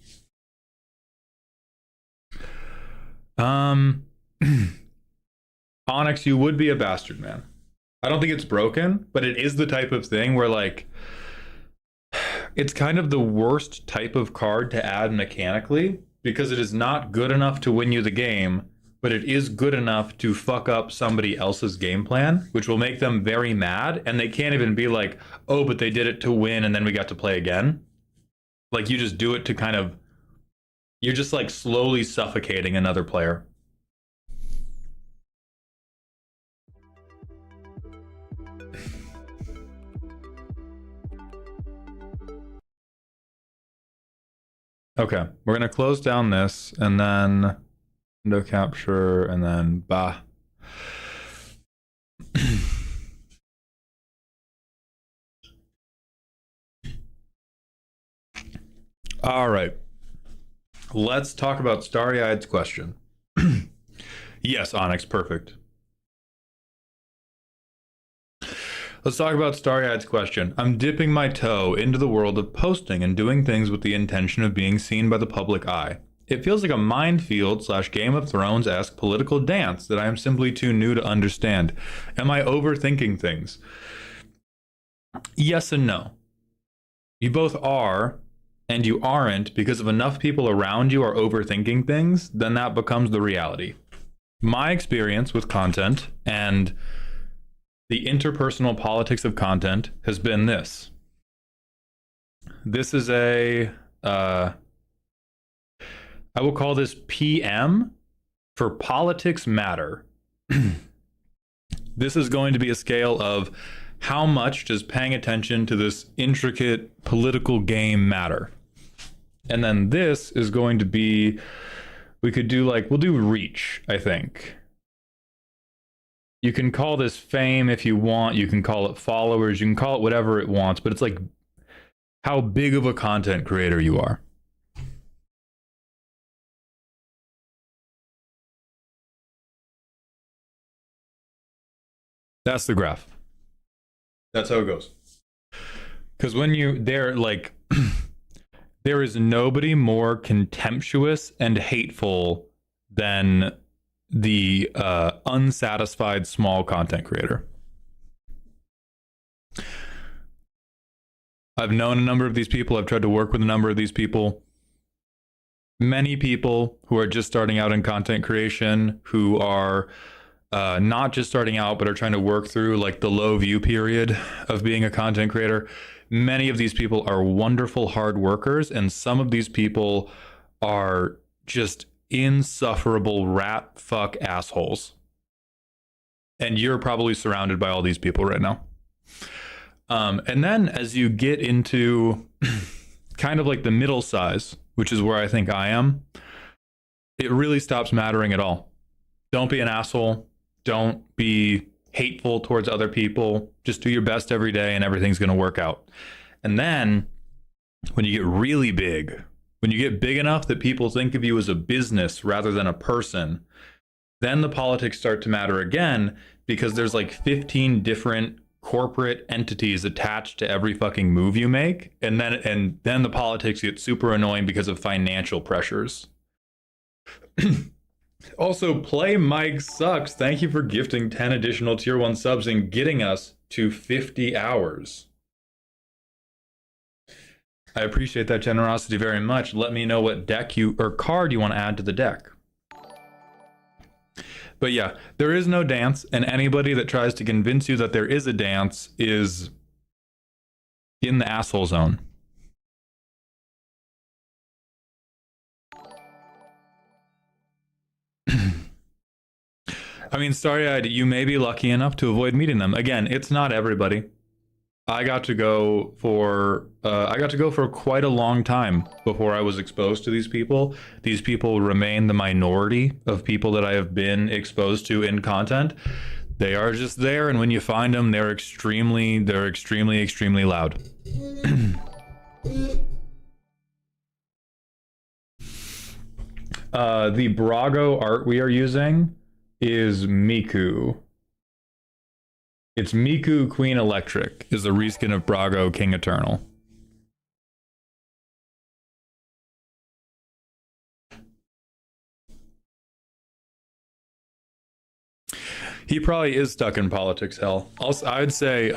Onyx, you would be a bastard, man. I don't think it's broken, but it is the type of thing where like, it's kind of the worst type of card to add mechanically because it is not good enough to win you the game, but it is good enough to fuck up somebody else's game plan, which will make them very mad, and they can't even be like, oh, but they did it to win and then we got to play again. Like, you just do it to kind of, you're just like slowly suffocating another player. Okay, we're gonna close down this and then window capture and then bah. All right, let's talk about Starry-Eyed's question. Yes, Onyx, perfect. Let's talk about Starry-Eyed's question. I'm dipping my toe into the world of posting and doing things with the intention of being seen by the public eye. It feels like a minefield / Game of Thrones-esque political dance that I am simply too new to understand. Am I overthinking things? Yes and no. You both are, and you aren't because if enough people around you are overthinking things, then that becomes the reality. My experience with content and the interpersonal politics of content has been this. This is I will call this PM for politics matter. This is going to be a scale of how much does paying attention to this intricate political game matter? And then this is going to be, we'll do reach, I think. You can call this fame if you want. You can call it followers. You can call it whatever it wants, but it's like how big of a content creator you are. That's the graph. That's how it goes. Because when they're like, there is nobody more contemptuous and hateful than the unsatisfied small content creator. I've known a number of these people. I've tried to work with a number of these people. Many people who are just starting out in content creation, who are not just starting out, but are trying to work through like the low view period of being a content creator. Many of these people are wonderful hard workers, and some of these people are just insufferable rat fuck assholes. And you're probably surrounded by all these people right now. And then as you get into kind of like the middle size, which is where I think I am, it really stops mattering at all. Don't be an asshole. Don't be hateful towards other people. Just do your best every day and everything's going to work out. And then when you get really big, when you get big enough that people think of you as a business rather than a person, then the politics start to matter again, because there's like 15 different corporate entities attached to every fucking move you make. And then the politics get super annoying because of financial pressures. Also, Play Mike Sucks. Thank you for gifting 10 additional tier 1 subs and getting us to 50 hours. I appreciate that generosity very much. Let me know what deck or card you want to add to the deck. But yeah, there is no dance, and anybody that tries to convince you that there is a dance is in the asshole zone. I mean, starry-eyed, you may be lucky enough to avoid meeting them. Again, it's not everybody. I got to go for quite a long time before I was exposed to these people. These people remain the minority of people that I have been exposed to in content. They are just there, and when you find them, they're extremely loud. The Brago art we are using is Miku. It's Miku Queen Electric is the reskin of Brago King Eternal. He probably is stuck in politics hell. Also, I would say,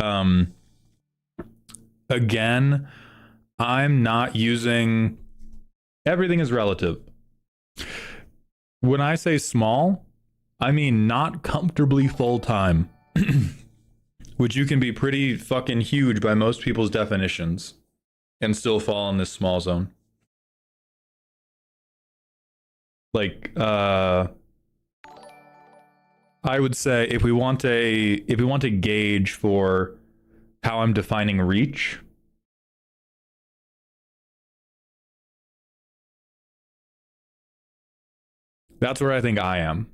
again, I'm not using... Everything is relative. When I say small, I mean not comfortably full-time. Which you can be pretty fucking huge by most people's definitions and still fall in this small zone. Like, I would say if we want a gauge for how I'm defining reach, that's where I think I am.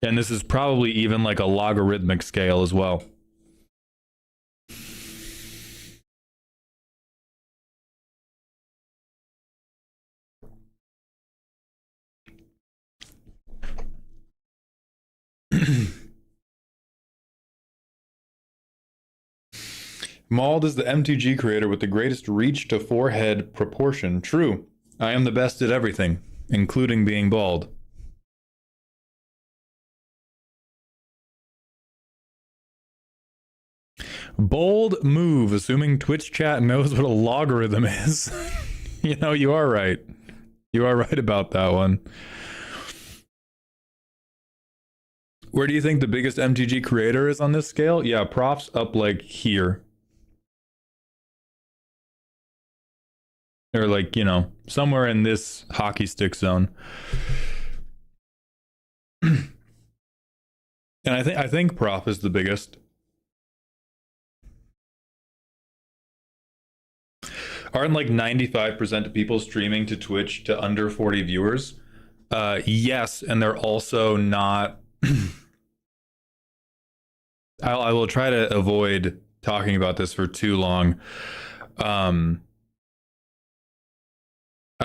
And this is probably even like a logarithmic scale as well. Mauled is the MTG creator with the greatest reach to forehead proportion. True. I am the best at everything, including being bald. Bold move, assuming Twitch chat knows what a logarithm is. You know, you are right. You are right about that one. Where do you think the biggest MTG creator is on this scale? Yeah, Prof's up like here. Or like, you know, somewhere in this hockey stick zone. And I think Prof is the biggest. Aren't like 95% of people streaming to Twitch to under 40 viewers? Yes, and they're also not. I will try to avoid talking about this for too long. I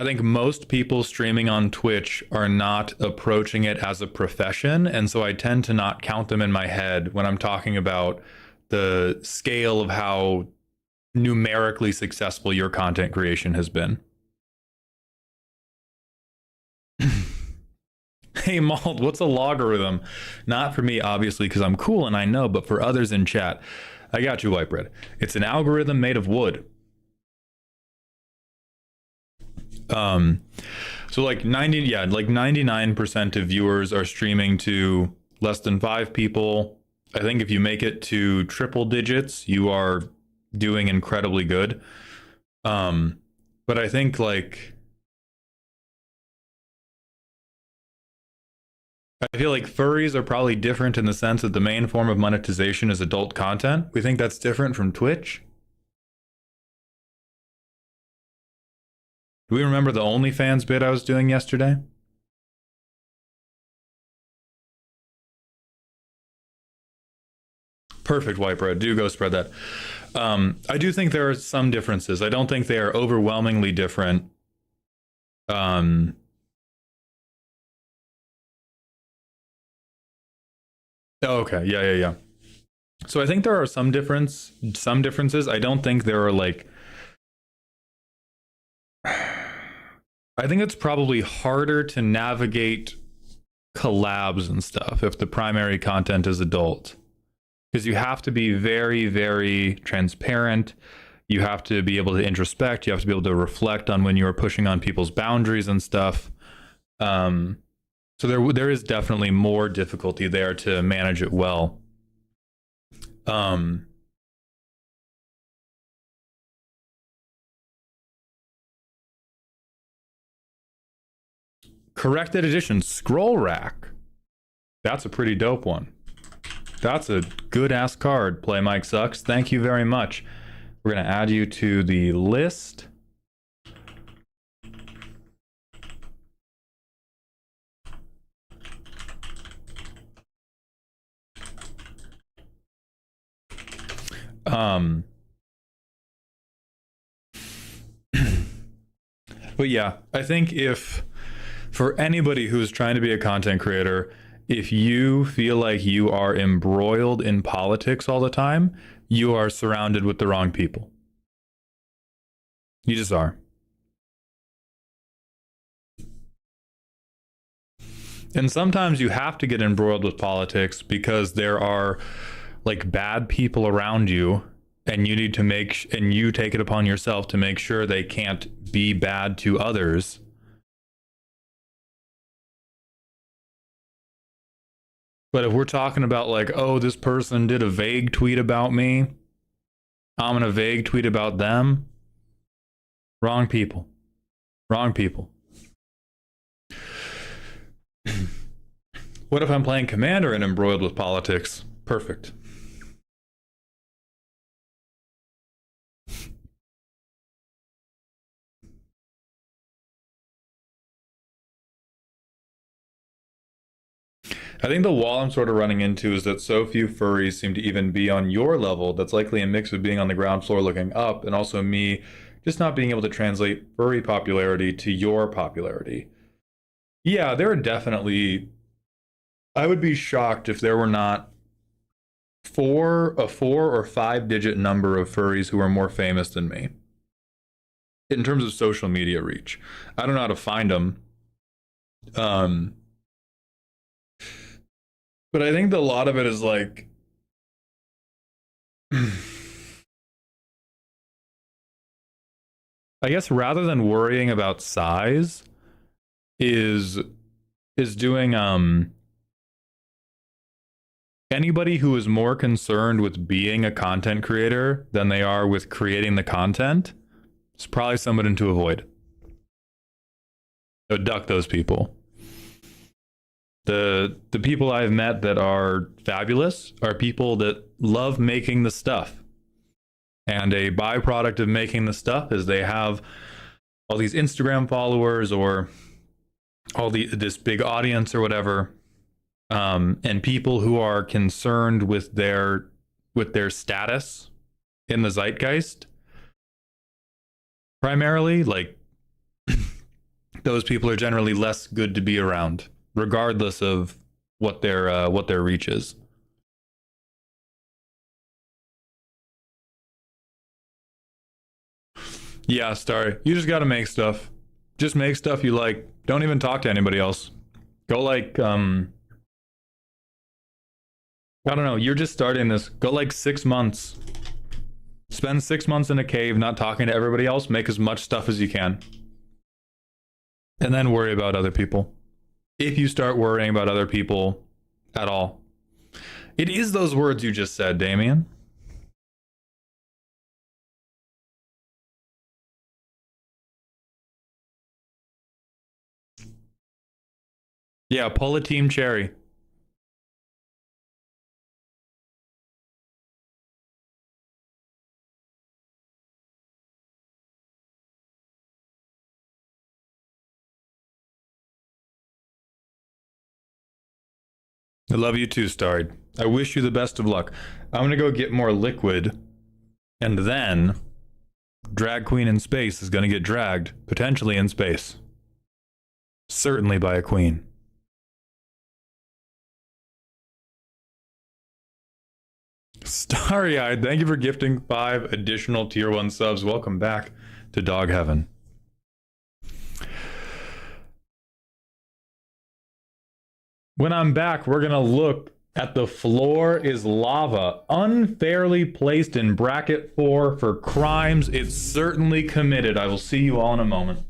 think most people streaming on Twitch are not approaching it as a profession, and so I tend to not count them in my head when I'm talking about the scale of how numerically successful your content creation has been. Hey Mald, what's a logarithm? Not for me, obviously, because I'm cool and I know, but for others in chat. I got you, White Bread. It's an algorithm made of wood. So like 99% of viewers are streaming to less than 5 people. I think if you make it to triple digits, you are doing incredibly good. But I think like I feel like furries are probably different in the sense that the main form of monetization is adult content. We think that's different from Twitch. Do we remember the OnlyFans bit I was doing yesterday? Perfect, White Bread. Do go spread that. I do think there are some differences. I don't think they are overwhelmingly different. Oh, okay. Yeah. So I think there are some differences. I don't think there are like I think it's probably harder to navigate collabs and stuff if the primary content is adult. Because you have to be very, very transparent. You have to be able to introspect. You have to be able to reflect on when you are pushing on people's boundaries and stuff. So there is definitely more difficulty there to manage it well. Corrected edition scroll rack. That's a pretty dope one. That's a good ass card. Play Mike Sucks. Thank you very much. We're gonna add you to the list. But yeah, I think if for anybody who's trying to be a content creator, if you feel like you are embroiled in politics all the time, you are surrounded with the wrong people. You just are. And sometimes you have to get embroiled with politics because there are like bad people around you, and you need to and you take it upon yourself to make sure they can't be bad to others. But if we're talking about like, oh, this person did a vague tweet about me, I'm gonna vague tweet about them. Wrong people. Wrong people. What if I'm playing Commander and embroiled with politics? Perfect. I think the wall I'm sort of running into is that so few furries seem to even be on your level. That's likely a mix of being on the ground floor looking up and also me just not being able to translate furry popularity to your popularity. Yeah, there are definitely... I would be shocked if there were not a 4 or 5 digit number of furries who are more famous than me in terms of social media reach. I don't know how to find them. But I think that a lot of it is like I guess rather than worrying about size is doing anybody who is more concerned with being a content creator than they are with creating the content is probably somebody to avoid. So duck those people. The people I've met that are fabulous are people that love making the stuff. And a byproduct of making the stuff is they have all these Instagram followers or this big audience or whatever, and people who are concerned with their status in the zeitgeist. Primarily, like those people are generally less good to be around, regardless of what their reach is. Yeah, Starry, you just gotta make stuff. Just make stuff you like. Don't even talk to anybody else. Go like, I don't know, you're just starting this. Go like 6 months. Spend 6 months in a cave, not talking to everybody else. Make as much stuff as you can. And then worry about other people. If you start worrying about other people at all. It is those words you just said, Damien. Yeah, pull a Team Cherry. I love you too, Starred. I wish you the best of luck. I'm gonna go get more liquid, and then Drag Queen in Space is gonna get dragged, potentially in space. Certainly by a queen. Starry-eyed, thank you for gifting 5 additional tier 1 subs. Welcome back to Dog Heaven. When I'm back, we're gonna look at The Floor is Lava, unfairly placed in bracket 4 for crimes it certainly committed. I will see you all in a moment.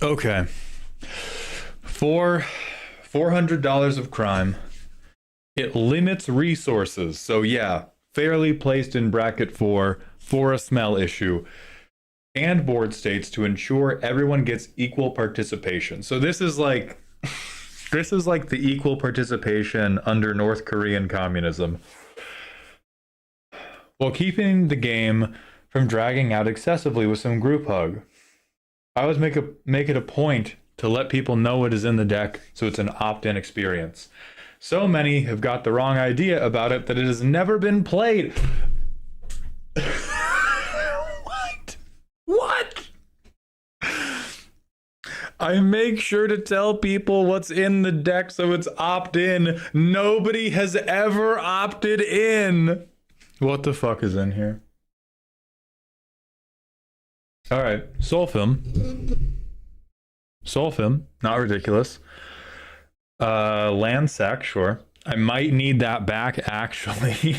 Okay. For $400 of crime, it limits resources. So yeah, fairly placed in bracket 4 for a smell issue, and board states to ensure everyone gets equal participation. So this is like This is like the equal participation under North Korean communism, while keeping the game from dragging out excessively with some group hug. I always make it a point to let people know what is in the deck so it's an opt-in experience. So many have got the wrong idea about it that it has never been played. What? I make sure to tell people what's in the deck so it's opt-in. Nobody has ever opted in. What the fuck is in here? All right, Soulfilm. Soulfilm, not ridiculous. Land sack, sure. I might need that back, actually.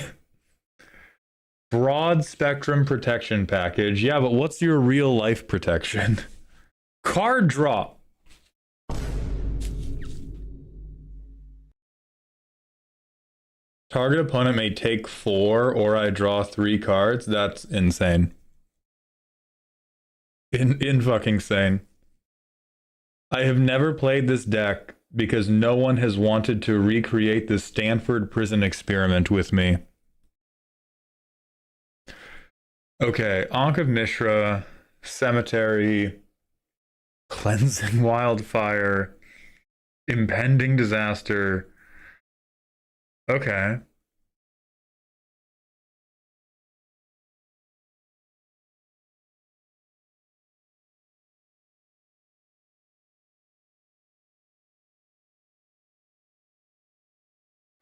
Broad spectrum protection package. Yeah, but what's your real life protection? Card draw. Target opponent may take 4 or I draw 3 cards. That's insane. In fucking sane. I have never played this deck because no one has wanted to recreate the Stanford prison experiment with me. Okay, Ankh of Mishra, Cemetery, Cleansing Wildfire, Impending Disaster. Okay.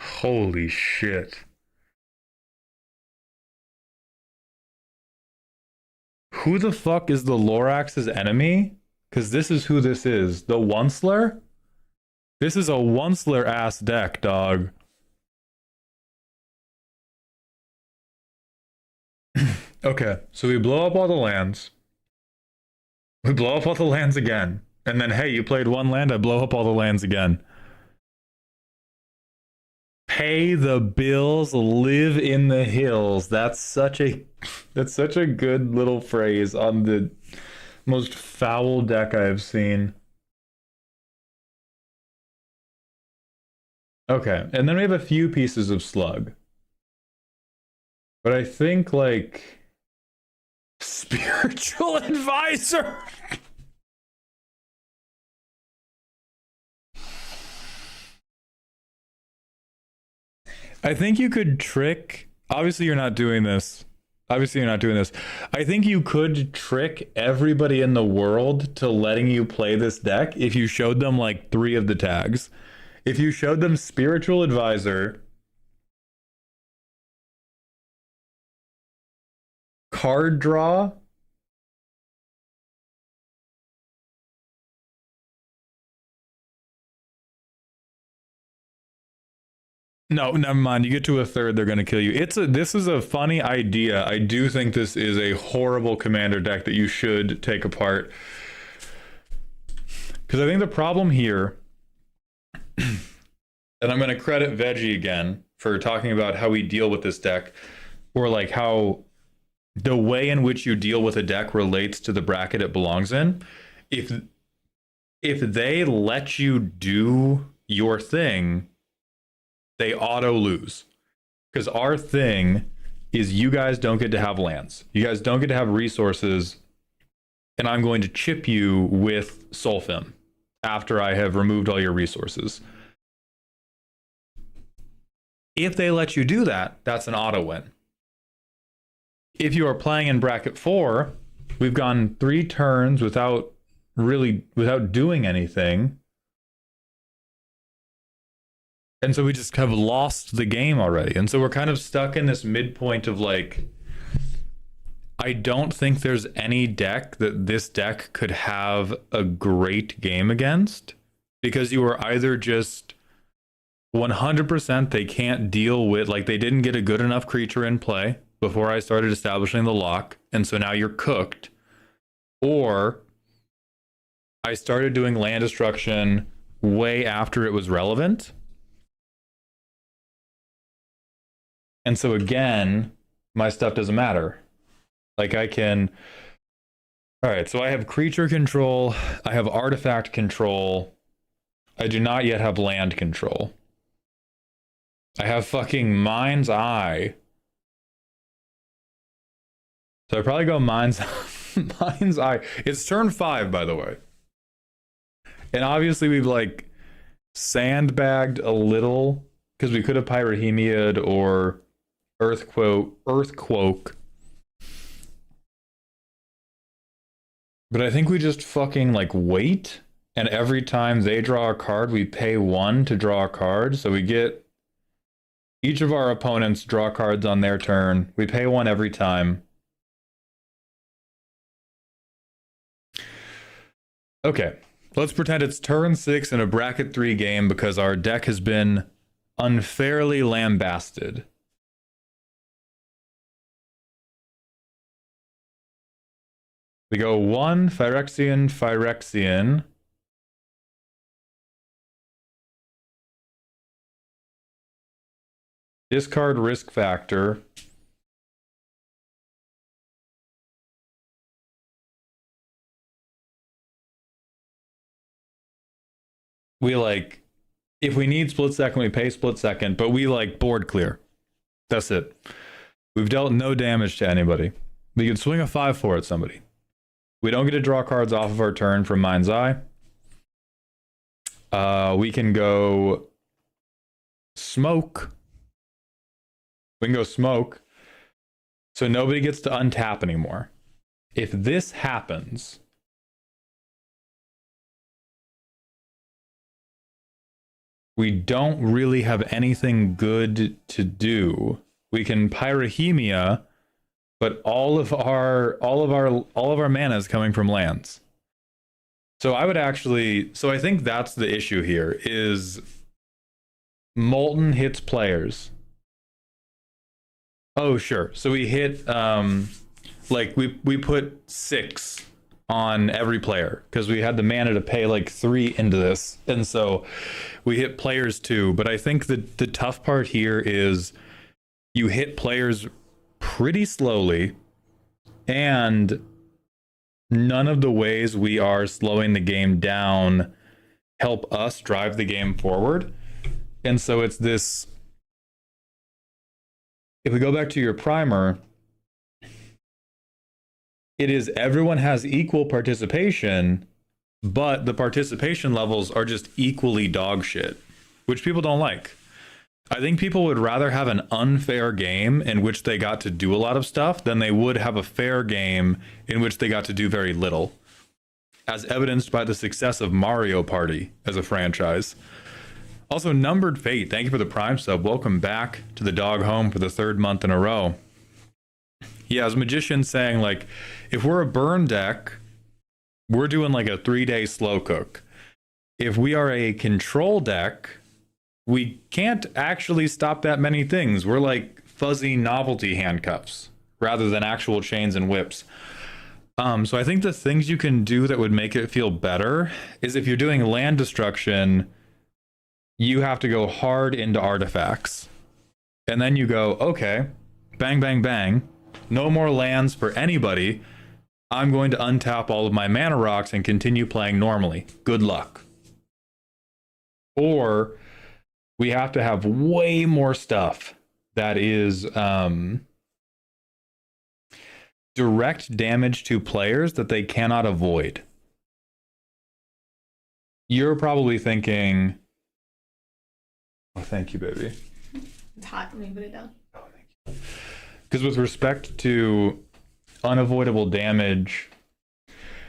Holy shit. Who the fuck is the Lorax's enemy? Because this is who this is. The Onceler? This is a Onceler ass deck, dog. Okay, so we blow up all the lands. We blow up all the lands again. And then, hey, you played 1 land, I blow up all the lands again. Pay the bills, live in the hills. That's such a good little phrase on the most foul deck I've seen. Okay, and then we have a few pieces of slug. But I think, like, spiritual advisor. I think you could trick. Obviously, you're not doing this. I think you could trick everybody in the world to letting you play this deck if you showed them like 3 of the tags. If you showed them Spiritual Advisor, Card Draw, no, never mind. You get to a 3rd, they're gonna kill you. This is a funny idea. I do think this is a horrible commander deck that you should take apart. Because I think the problem here, and I'm gonna credit Veggie again for talking about how we deal with this deck, or like how the way in which you deal with a deck relates to the bracket it belongs in. If they let you do your thing, they auto lose. Because our thing is you guys don't get to have lands. You guys don't get to have resources. And I'm going to chip you with Soulfilm after I have removed all your resources. If they let you do that, that's an auto win. If you are playing in bracket 4, we've gone 3 turns without doing anything. And so we just have lost the game already. And so we're kind of stuck in this midpoint of like, I don't think there's any deck that this deck could have a great game against, because you are either just 100% they can't deal with, like they didn't get a good enough creature in play before I started establishing the lock, and so now you're cooked, or I started doing land destruction way after it was relevant. And so again, my stuff doesn't matter. Like I can... All right, so I have creature control, I have artifact control, I do not yet have land control. I have fucking Mind's Eye. So I probably go Mind's Mind's Eye. It's turn 5, by the way. And obviously we've like sandbagged a little because we could have Pyrrhemia'd or Earthquake. But I think we just fucking like wait, and every time they draw a card, we pay 1 to draw a card. So we get each of our opponents draw cards on their turn. We pay 1 every time. Okay, let's pretend it's turn 6 in a bracket 3 game because our deck has been unfairly lambasted. We go 1 Phyrexian. Discard risk factor. We like, if we need split second, we pay split second, but we like board clear. That's it. We've dealt no damage to anybody. We can swing a 5-4 at somebody. We don't get to draw cards off of our turn from Mind's Eye. We can go smoke. We can go smoke. So nobody gets to untap anymore. If this happens, we don't really have anything good to do. We can Pyrrhemia, but all of our mana is coming from lands. So I would actually, so I think that's the issue here is Molten hits players. Oh sure. So we hit like we put 6 on every player because we had the mana to pay like 3 into this. And so we hit players too. But I think that the tough part here is you hit players pretty slowly, and none of the ways we are slowing the game down help us drive the game forward. And so it's this, if we go back to your primer, it is everyone has equal participation, but the participation levels are just equally dog shit, which people don't like. I think people would rather have an unfair game in which they got to do a lot of stuff than they would have a fair game in which they got to do very little, as evidenced by the success of Mario Party as a franchise. Also, Numbered Fate, thank you for the Prime sub. Welcome back to the dog home for the 3rd month in a row. Yeah, as Magician saying, like, if we're a burn deck, we're doing like a 3-day slow cook. If we are a control deck, we can't actually stop that many things. We're like fuzzy novelty handcuffs rather than actual chains and whips. So I think the things you can do that would make it feel better is if you're doing land destruction, you have to go hard into artifacts. And then you go, okay, bang, bang, bang. No more lands for anybody. I'm going to untap all of my mana rocks and continue playing normally. Good luck. Or we have to have way more stuff that is direct damage to players that they cannot avoid. You're probably thinking, oh, thank you, baby. It's hot. Let me put it down. Oh, thank you. Because with respect to unavoidable damage,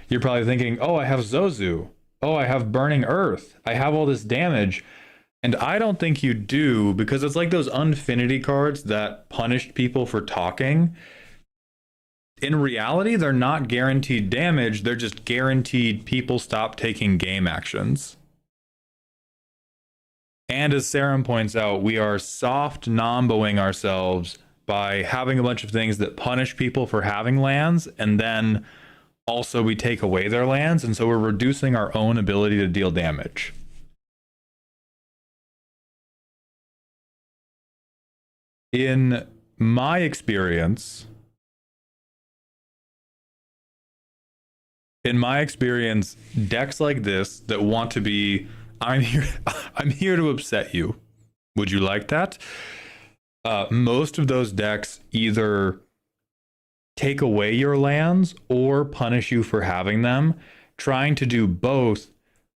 you're probably thinking, oh, I have Zozu. Oh, I have Burning Earth. I have all this damage. And I don't think you do, because it's like those Unfinity cards that punished people for talking. In reality, they're not guaranteed damage. They're just guaranteed people stop taking game actions. And as Sarum points out, we are soft nomboing ourselves by having a bunch of things that punish people for having lands, and then also we take away their lands, and so we're reducing our own ability to deal damage. In my experience, decks like this that want to be I'm here. I'm here to upset you. Would you like that? Most of those decks either take away your lands or punish you for having them. Trying to do both,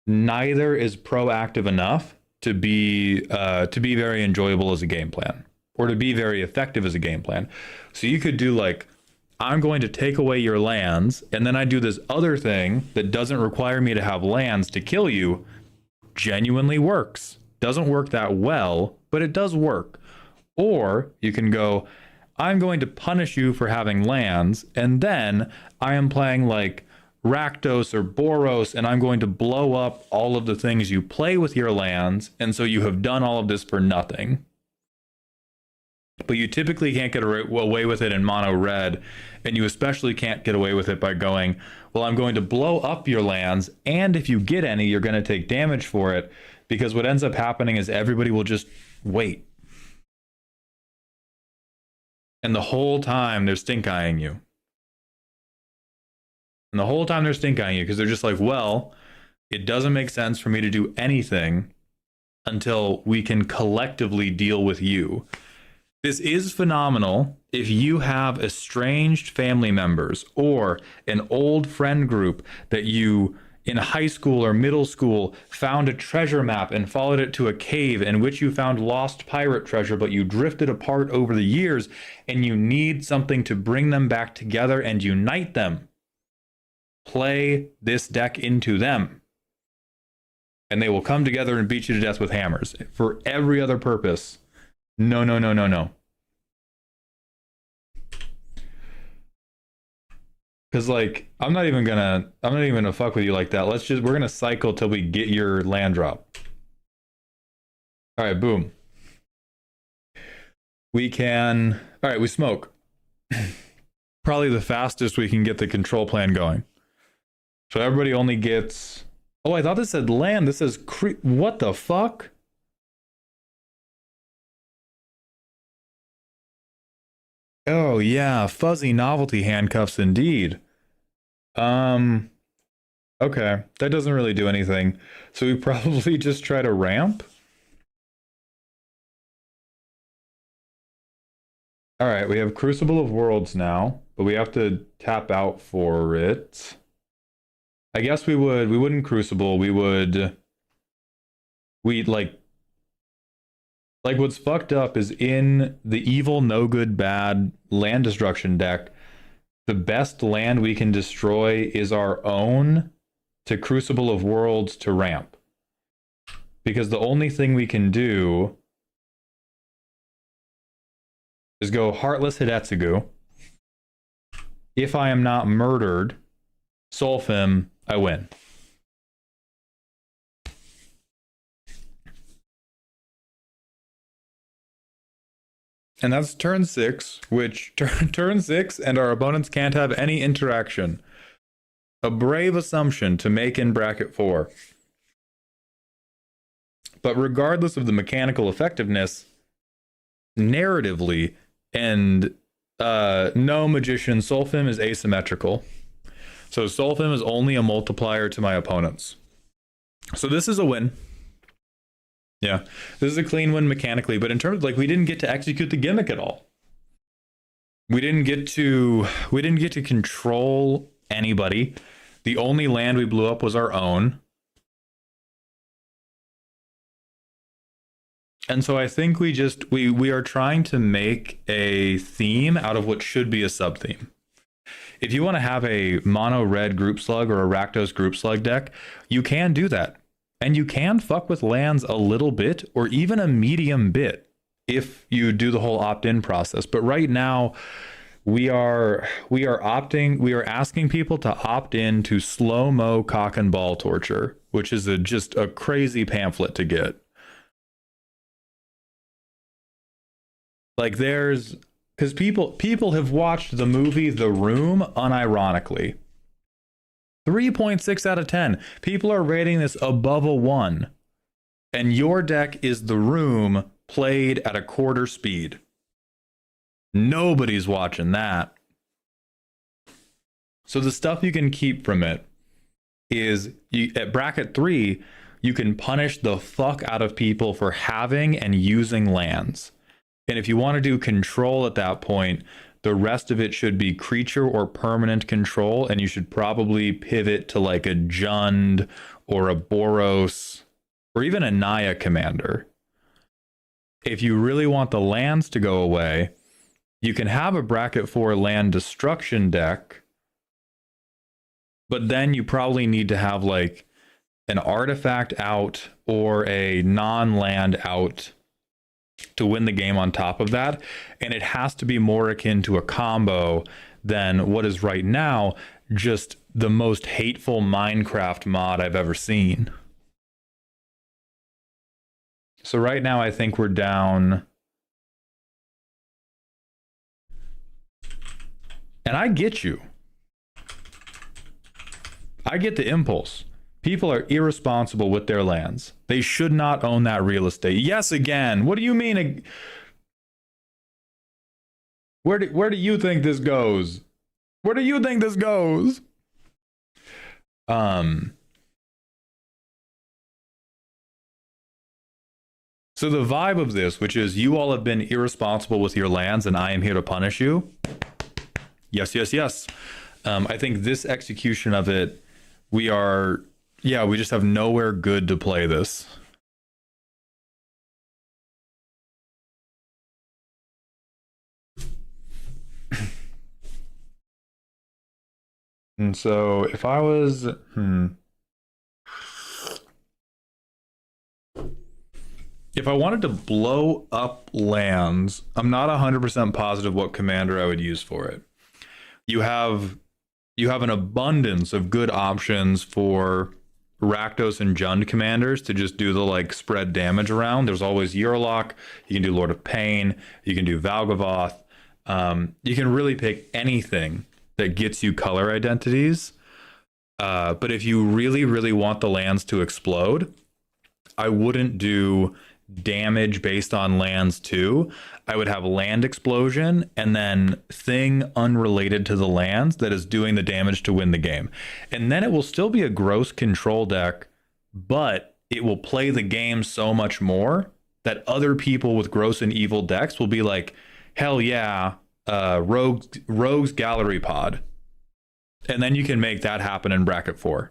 neither is proactive enough to be very enjoyable as a game plan, or to be very effective as a game plan. So you could do like, I'm going to take away your lands, and then I do this other thing that doesn't require me to have lands to kill you. Genuinely works. Doesn't work that well, but it does work. Or you can go, I'm going to punish you for having lands, and then I am playing like Rakdos or Boros, and I'm going to blow up all of the things you play with your lands, and so you have done all of this for nothing. But you typically can't get away with it in mono red, and you especially can't get away with it by going, well, I'm going to blow up your lands, and if you get any, you're going to take damage for it, because what ends up happening is everybody will just wait. And the whole time they're stink-eyeing you. And the whole time they're stink-eyeing you, because they're just like, well, it doesn't make sense for me to do anything until we can collectively deal with you. This is phenomenal if you have estranged family members or an old friend group that you, in high school or middle school, found a treasure map and followed it to a cave in which you found lost pirate treasure, but you drifted apart over the years and you need something to bring them back together and unite them. Play this deck into them, and they will come together and beat you to death with hammers. For every other purpose, no, no, no, no, no. Because like, I'm not even gonna fuck with you like that. We're gonna cycle till we get your land drop. All right, boom. We can, all right, we smoke. Probably the fastest we can get the control plan going. So everybody only gets, oh, I thought this said land. This says what the fuck? Oh yeah, fuzzy novelty handcuffs indeed. Okay, that doesn't really do anything. So we probably just try to ramp. All right, we have Crucible of Worlds now, but we have to tap out for it. I guess we wouldn't Crucible, we'd like what's fucked up is in the evil, no good, bad land destruction deck, the best land we can destroy is our own to Crucible of Worlds to ramp. Because the only thing we can do is go Heartless Hidetsugu. If I am not murdered, Solfim, I win. And that's turn 6, which turn 6 and our opponents can't have any interaction. A brave assumption to make in bracket 4. But regardless of the mechanical effectiveness, narratively, and no magician, Solfim is asymmetrical. So Solfim is only a multiplier to my opponents. So this is a win. Yeah, this is a clean win mechanically, but in terms of, like, we didn't get to execute the gimmick at all. We didn't get to control anybody. The only land we blew up was our own. And so I think we are trying to make a theme out of what should be a sub-theme. If you want to have a mono red group slug or a Rakdos group slug deck, you can do that. And you can fuck with lands a little bit or even a medium bit if you do the whole opt-in process. But right now we are asking people to opt in to slow-mo cock and ball torture, which is just a crazy pamphlet to get. Like because people have watched the movie The Room unironically. 3.6 out of 10. People are rating this above a 1. And your deck is The Room played at a quarter speed. Nobody's watching that. So the stuff you can keep from it is, at bracket 3, you can punish the fuck out of people for having and using lands. And if you want to do control at that point, the rest of it should be creature or permanent control, and you should probably pivot to like a Jund or a Boros or even a Naya commander. If you really want the lands to go away, you can have a bracket 4 land destruction deck, but then you probably need to have like an artifact out or a non-land out to win the game on top of that. And it has to be more akin to a combo than what is right now just the most hateful Minecraft mod I've ever seen. So right now I think we're down. And I get you. I get the impulse. People are irresponsible with their lands. They should not own that real estate. Yes, again. What do you mean? Where do you think this goes? Where do you think this goes? So the vibe of this, which is you all have been irresponsible with your lands and I am here to punish you. Yes, yes, yes. I think this execution of it, we just have nowhere good to play this. And so if I was, if I wanted to blow up lands, I'm not 100% positive what commander I would use for it. You have an abundance of good options for Rakdos and Jund commanders to just do the like spread damage around. There's always Yurlok. You can do Lord of Pain. You can do Valgavoth. You can really pick anything that gets you color identities. But if you really, really want the lands to explode, I wouldn't do damage based on lands too. I would have land explosion and then thing unrelated to the lands that is doing the damage to win the game. And then it will still be a gross control deck, but it will play the game so much more that other people with gross and evil decks will be like, hell yeah, Rogue's Gallery Pod. And then you can make that happen in bracket 4.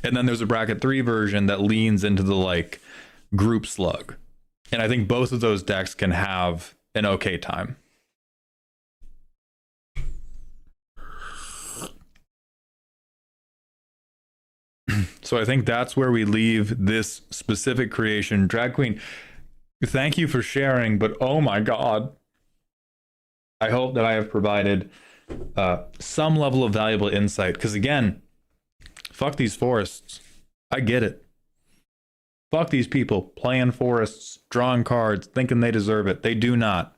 And then there's a bracket 3 version that leans into the like group slug. And I think both of those decks can have an okay time. So I think that's where we leave this specific creation. Drag Queen, thank you for sharing, but oh my God. I hope that I have provided some level of valuable insight. Because again, fuck these forests. I get it. Fuck these people playing forests, drawing cards, thinking they deserve it. They do not.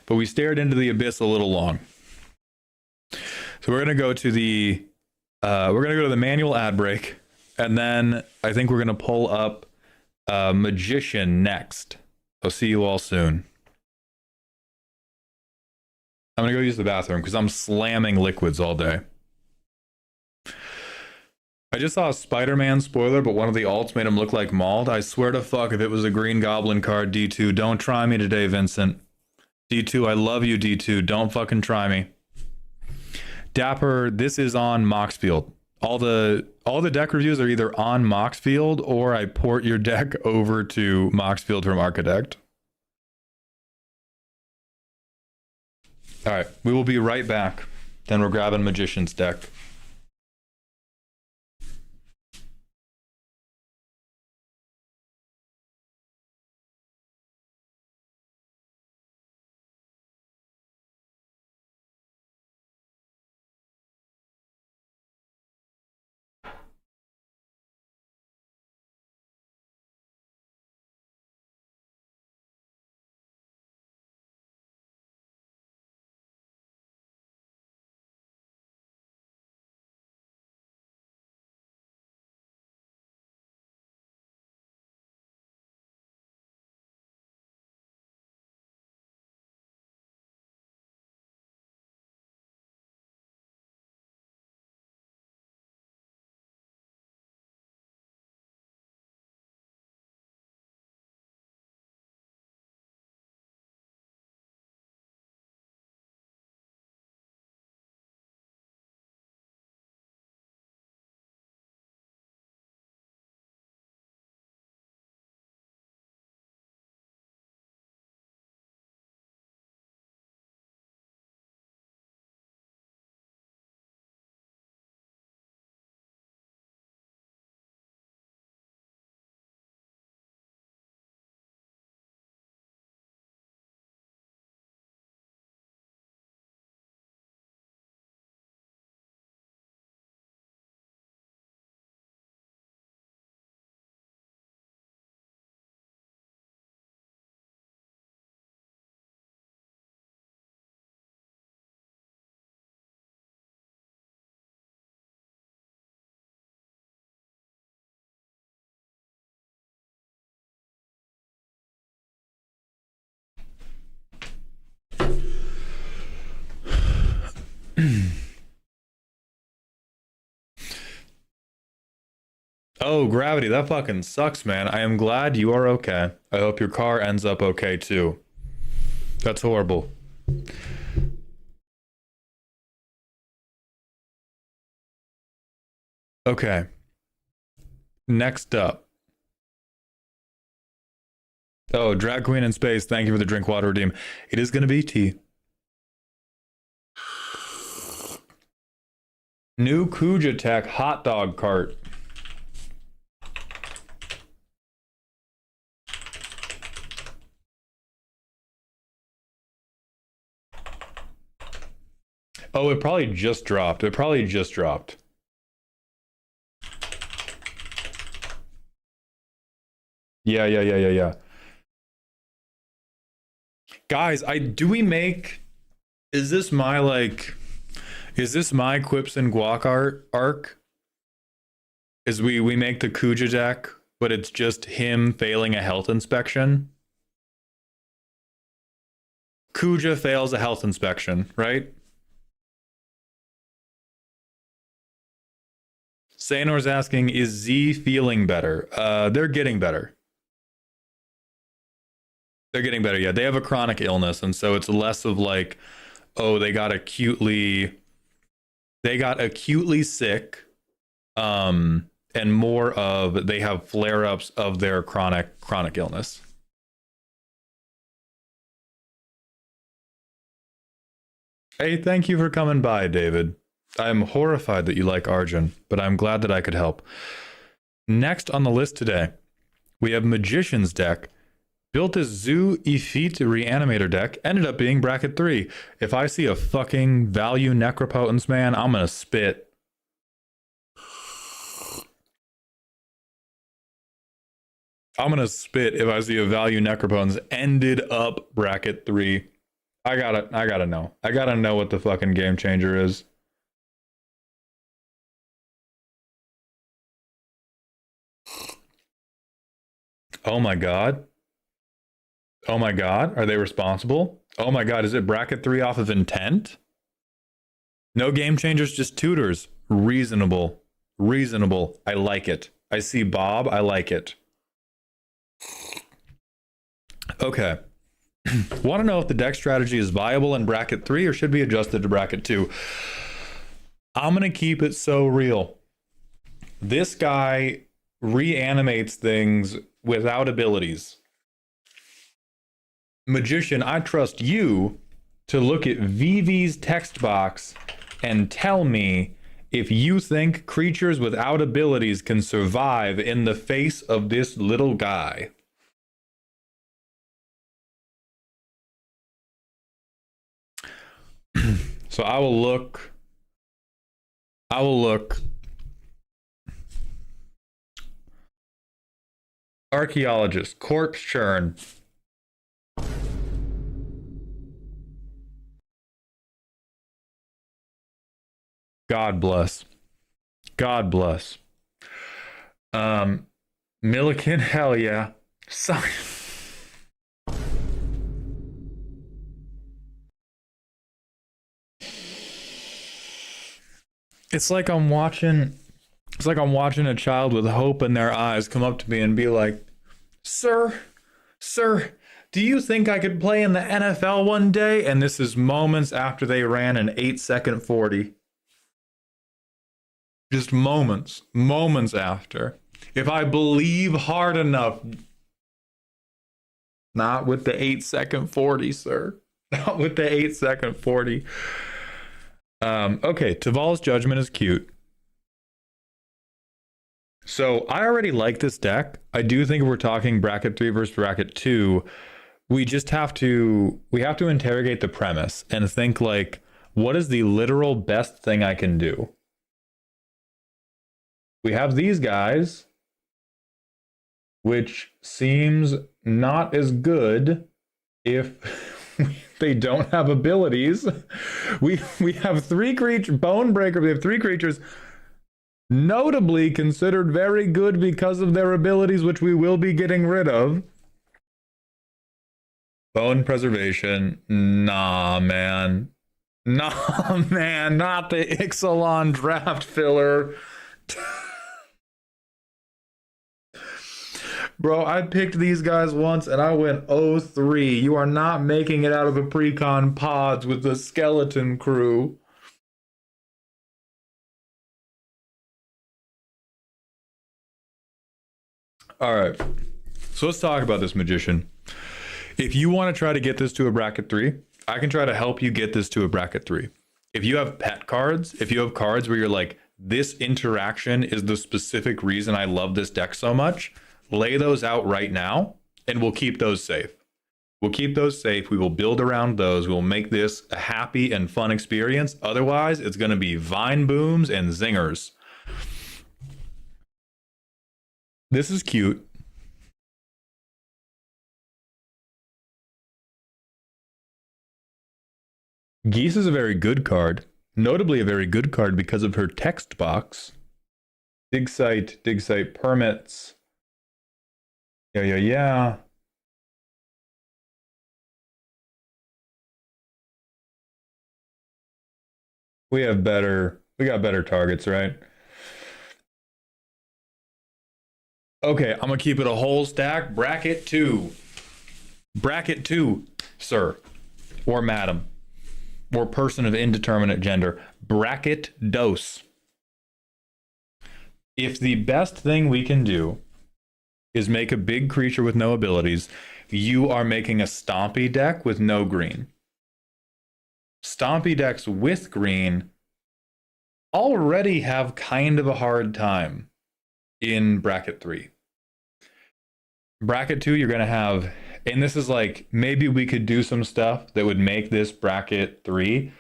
But we stared into the abyss a little long. So we're gonna go to the manual ad break, and then I think we're gonna pull up Magician next. I'll see you all soon. I'm gonna go use the bathroom because I'm slamming liquids all day. I just saw a Spider-Man spoiler, but one of the alts made him look like Mauled. I swear to fuck if it was a Green Goblin card, D2. Don't try me today, Vincent. D2, I love you, D2. Don't fucking try me. Dapper, this is on Moxfield. All the deck reviews are either on Moxfield or I port your deck over to Moxfield from Architect. All right, we will be right back. Then we're grabbing Magician's deck. Oh, Gravity, that fucking sucks, man. I am glad you are okay. I hope your car ends up okay too. That's horrible. Okay. Next up. Oh, Drag Queen in Space, thank you for the drink water redeem. It is gonna be tea. New Kuja Tech hot dog cart. Oh, it probably just dropped. It probably just dropped. Yeah. Guys, do we make, is this my is this my Quips and Guac arc? Is we make the Kuja deck, but it's just him failing a health inspection? Kuja fails a health inspection, right? Sanor's asking, is Z feeling better? They're getting better. They're getting better, yeah. They have a chronic illness, and so it's less of like, oh, they got acutely sick, and more of they have flare-ups of their chronic illness. Hey, thank you for coming by, David. I'm horrified that you like Arjun, but I'm glad that I could help. Next on the list today, we have Magician's deck. Built as Zoo Effete Reanimator deck, ended up being bracket 3. If I see a fucking value Necropotence, man, I'm gonna spit. I'm gonna spit if I see a value Necropotence ended up bracket 3. I gotta know. I gotta know what the fucking game changer is. Oh my god. Oh my god, are they responsible? Oh my god, is it bracket 3 off of intent? No game changers, just tutors. Reasonable. Reasonable. I like it. I see Bob, I like it. Okay. Want to know if the deck strategy is viable in bracket 3 or should be adjusted to bracket 2? I'm going to keep it so real. This guy reanimates things without abilities. Magician, I trust you to look at VV's text box and tell me if you think creatures without abilities can survive in the face of this little guy. So I will look. Archaeologist, corpse churn. God bless. God bless. Milliken, hell yeah. It's like I'm watching a child with hope in their eyes come up to me and be like, Sir, do you think I could play in the NFL one day? And this is moments after they ran an 8-second 40. Just moments after. If I believe hard enough. Not with the 8-second 40, sir. Not with the 8-second 40. Okay, Taval's Judgment is cute. So I already like this deck. I do think if we're talking bracket 3 versus bracket 2, we have to interrogate the premise and think like, what is the literal best thing I can do? We have these guys, which seems not as good if they don't have abilities. We have 3 creatures, Bonebreaker, we have 3 creatures notably considered very good because of their abilities, which we will be getting rid of. Bone Preservation, nah, man. No, man, not the Ixalan draft filler. Bro, I picked these guys once and I went 0-3. You are not making it out of the pre-con pods with the skeleton crew. All right. So let's talk about this magician. If you want to try to get this to a bracket 3, I can try to help you get this to a bracket 3. If you have pet cards, if you have cards where you're like, this interaction is the specific reason I love this deck so much, lay those out right now and we'll keep those safe. We'll keep those safe. We will build around those. We'll make this a happy and fun experience. Otherwise, it's going to be vine booms and zingers. This is cute. Geese is a very good card. Notably a very good card because of her text box. Dig site permits. Yeah. We got better targets, right? Okay, I'm gonna keep it a whole stack. Bracket 2. Bracket 2, sir. Or madam. Or person of indeterminate gender. Bracket dose. If the best thing we can do is make a big creature with no abilities, you are making a stompy deck with no green. Stompy decks with green already have kind of a hard time in bracket 3. Bracket 2, you're going to have, and this is like, maybe we could do some stuff that would make this bracket 3.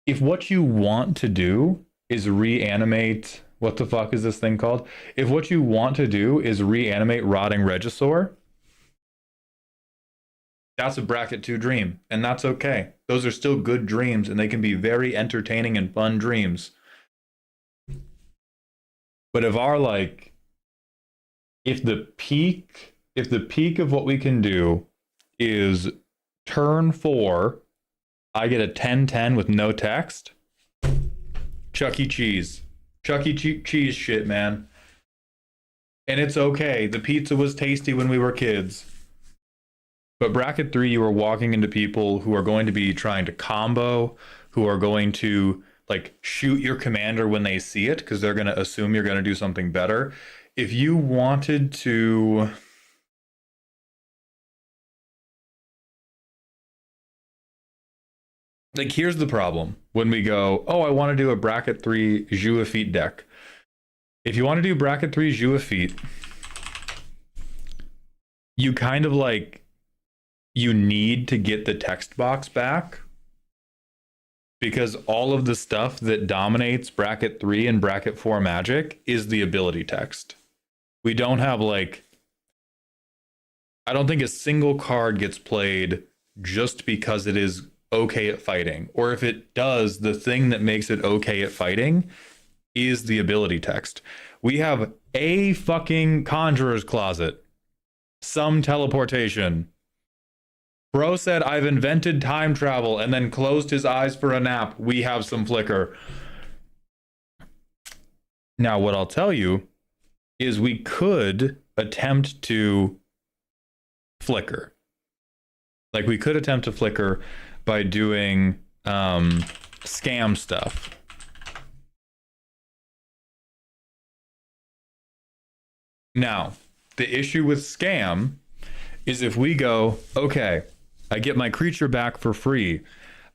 If what you want to do is reanimate, what the fuck is this thing called? If what you want to do is reanimate Rotting Regisaur, that's a bracket 2 dream, and that's okay. Those are still good dreams, and they can be very entertaining and fun dreams. But if our if the peak of what we can do is turn 4, I get a 10-10 with no text. Chuck E. Cheese. Chuck E. Cheese shit, man. And it's okay. The pizza was tasty when we were kids. But bracket 3, you are walking into people who are going to be trying to combo, who are going to like shoot your commander when they see it because they're going to assume you're going to do something better. If you wanted to, like, here's the problem when we go, oh, I want to do a bracket 3 Jouafite deck. If you want to do bracket 3 Jouafite, you kind of like, you need to get the text box back because all of the stuff that dominates bracket 3 and bracket 4 Magic is the ability text. We don't have like, I don't think a single card gets played just because it is okay at fighting. Or if it does, the thing that makes it okay at fighting is the ability text. We have a fucking Conjurer's Closet, some teleportation. Bro said, I've invented time travel, and then closed his eyes for a nap. We have some flicker. Now, what I'll tell you is we could attempt to flicker. Like, we could attempt to flicker by doing scam stuff. Now, the issue with scam is if we go, okay, I get my creature back for free,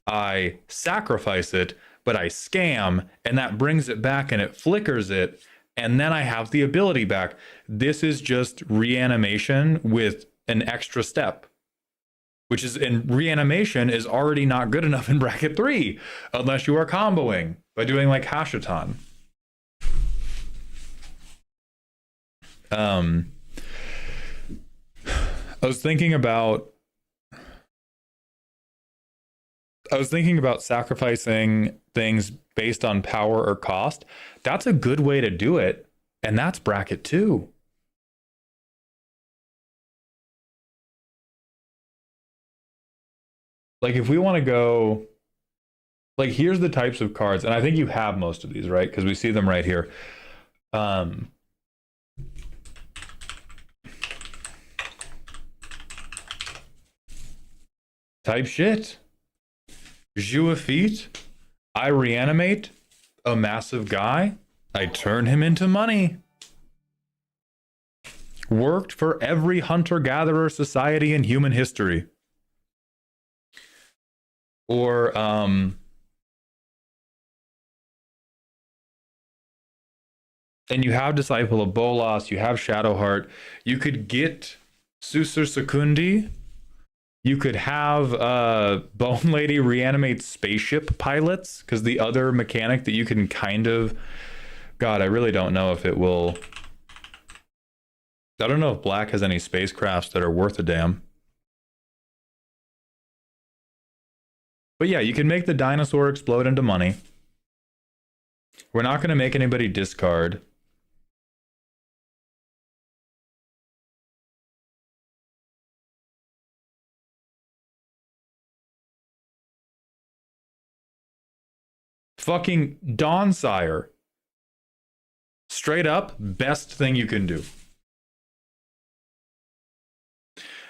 I sacrifice it, but I scam, and that brings it back and it flickers it, and then I have the ability back. This is just reanimation with an extra step, which is, and reanimation is already not good enough in bracket 3 unless you are comboing by doing like Hashaton. I was thinking about sacrificing things based on power or cost. That's a good way to do it, and that's bracket 2. Like, if we want to go, Like, here's the types of cards, and I think you have most of these, right? Because we see them right here. Type shit. YEAHHHHHH. I reanimate a massive guy. I turn him into money. Worked for every hunter-gatherer society in human history. Or, and you have Disciple of Bolas, you have Shadowheart. You could get Susur Secundi. You could have Bone Lady reanimate spaceship pilots, because the other mechanic that you can kind of... God, I really don't know if it will... I don't know if Black has any spacecrafts that are worth a damn. But yeah, you can make the dinosaur explode into money. We're not going to make anybody discard. Fucking Dawnsire. Straight up, best thing you can do.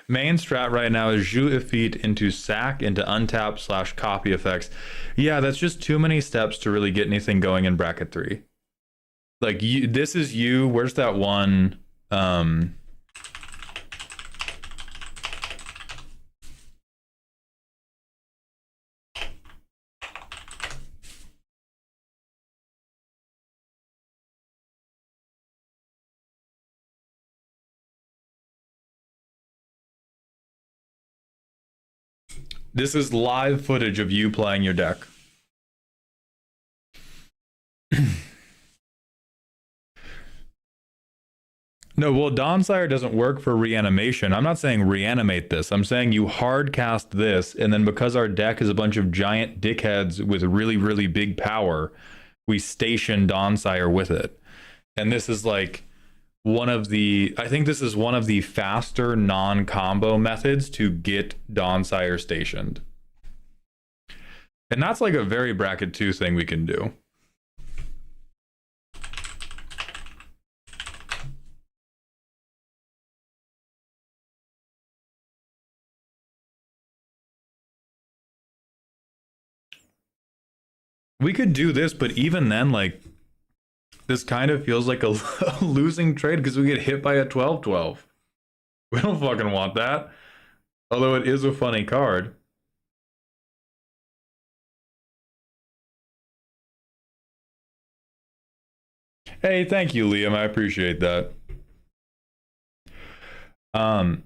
Main strat right now is YEAHHHHHH into sack, into untap / copy effects. Yeah, that's just too many steps to really get anything going in bracket 3. Like, this is you. Where's that one? This is live footage of you playing your deck. No, well, Dawnsire doesn't work for reanimation. I'm not saying reanimate this. I'm saying you hard cast this, and then because our deck is a bunch of giant dickheads with really, really big power, we station Dawnsire with it. And this is like one of the... I think this is one of the faster non-combo methods to get Dawnsire stationed. And that's like a very bracket 2 thing we can do. We could do this, but even then, like, this kind of feels like a losing trade because we get hit by a 12-12. We don't fucking want that. Although it is a funny card. Hey, thank you, Liam. I appreciate that. And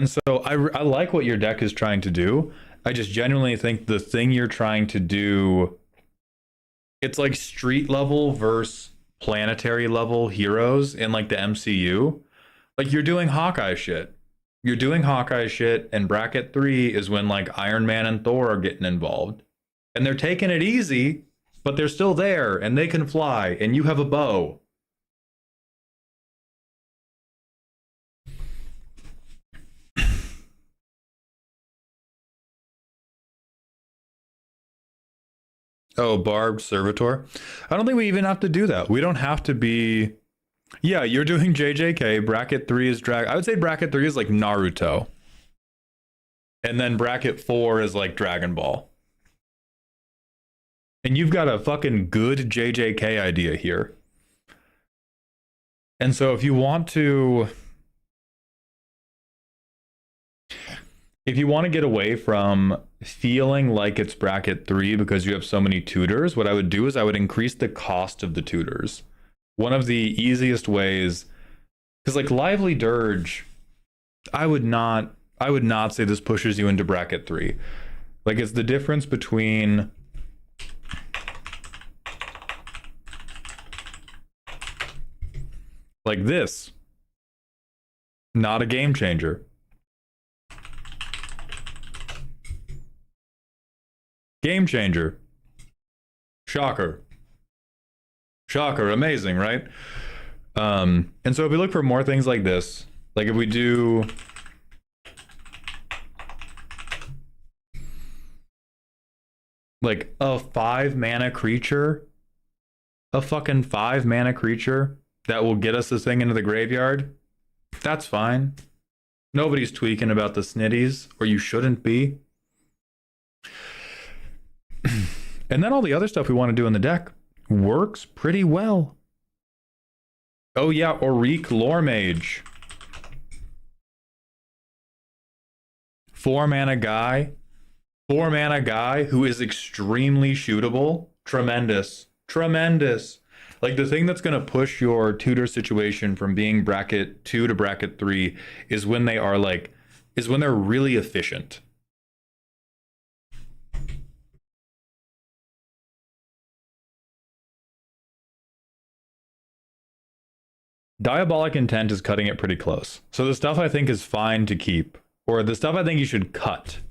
so I like what your deck is trying to do. I just genuinely think the thing you're trying to do, it's like street level versus planetary level heroes in like the MCU. Like, you're doing Hawkeye shit. You're doing Hawkeye shit, and bracket 3 is when like Iron Man and Thor are getting involved. And they're taking it easy, but they're still there, and they can fly, and you have a bow. Oh, Barbed Servitor. I don't think we even have to do that. We don't have to be... Yeah, you're doing JJK. Bracket 3 is drag... I would say bracket 3 is like Naruto. And then bracket 4 is like Dragon Ball. And you've got a fucking good JJK idea here. And so if you want to... If you want to get away from feeling like it's bracket 3 because you have so many tutors, what I would do is I would increase the cost of the tutors. One of the easiest ways, because like Lively Dirge, I would not say this pushes you into bracket 3. Like, it's the difference between like this, not a game changer. Game changer. Shocker. Shocker. Amazing, right? And so if we look for more things like this, like if we do... Like a 5-mana creature, a fucking 5-mana creature that will get us this thing into the graveyard. That's fine. Nobody's tweaking about the snitties, or you shouldn't be. And then all the other stuff we want to do in the deck works pretty well. Oh yeah, Auric Lore Mage. 4-mana guy. 4-mana guy who is extremely shootable. Tremendous. Tremendous. Like the thing that's going to push your tutor situation from being bracket 2 to bracket 3 is when they are like, is when they're really efficient. Diabolic Intent is cutting it pretty close. So the stuff I think is fine to keep, or the stuff I think you should cut.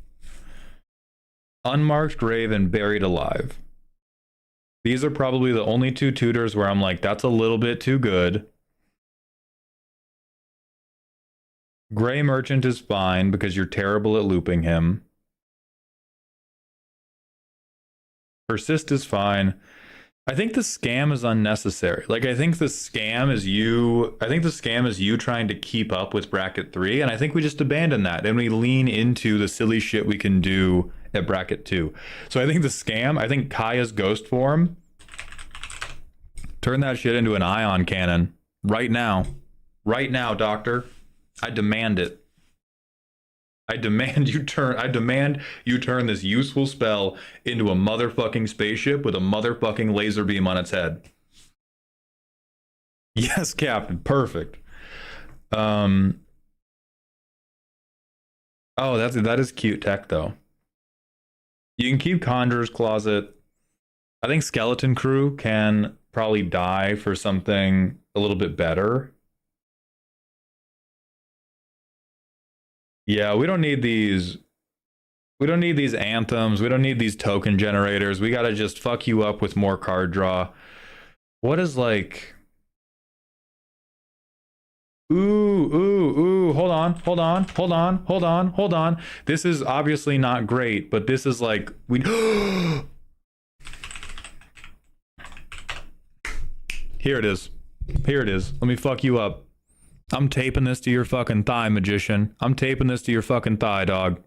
Unmarked Grave and Buried Alive. These are probably the only 2 tutors where I'm like, that's a little bit too good. Gray Merchant is fine because you're terrible at looping him. Persist is fine. I think the scam is unnecessary. Like, I think the scam is you trying to keep up with bracket 3, and I think we just abandon that and we lean into the silly shit we can do at bracket 2. So I think the scam, I think Kaya's ghost form, turn that shit into an ion cannon right now. Right now, doctor. I demand it. I demand you turn this useful spell into a motherfucking spaceship with a motherfucking laser beam on its head. Yes, Captain. Perfect. Oh, that is cute tech though. You can keep Conjurer's Closet. I think Skeleton Crew can probably die for something a little bit better. Yeah, we don't need these. We don't need these anthems. We don't need these token generators. We gotta just fuck you up with more card draw. What is like... Ooh. Hold on. This is obviously not great, but this is like... Here it is. Let me fuck you up. I'm taping this to your fucking thigh, magician. I'm taping this to your fucking thigh, dog.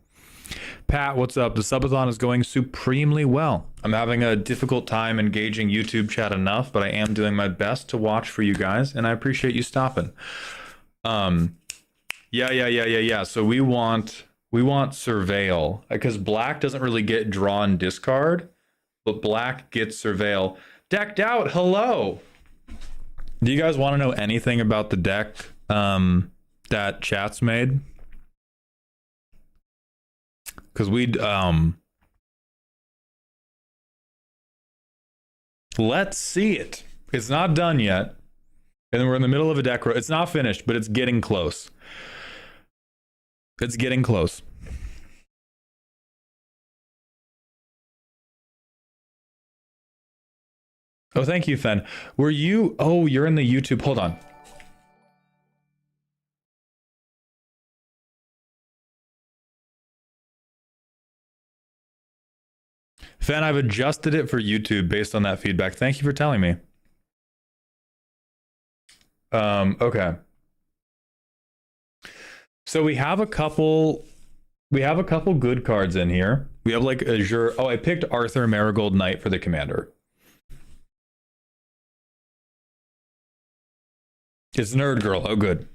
Pat, what's up? The subathon is going supremely well. I'm having a difficult time engaging YouTube chat enough, but I am doing my best to watch for you guys, and I appreciate you stopping. Yeah. So we want surveil, because black doesn't really get draw and discard, but black gets surveil. Decked out, hello. Do you guys want to know anything about the deck that chat's made? Because let's see it. It's not done yet. And we're in the middle of a deck. It's not finished, but it's getting close. Oh, thank you, Fen. Were you... Oh, you're in the YouTube. Hold on. Fen, I've adjusted it for YouTube based on that feedback. Thank you for telling me. Okay. So we have a couple good cards in here. We have like Azure. Oh, I picked Arthur Marigold Knight for the commander. It's Nerd Girl. Oh, good.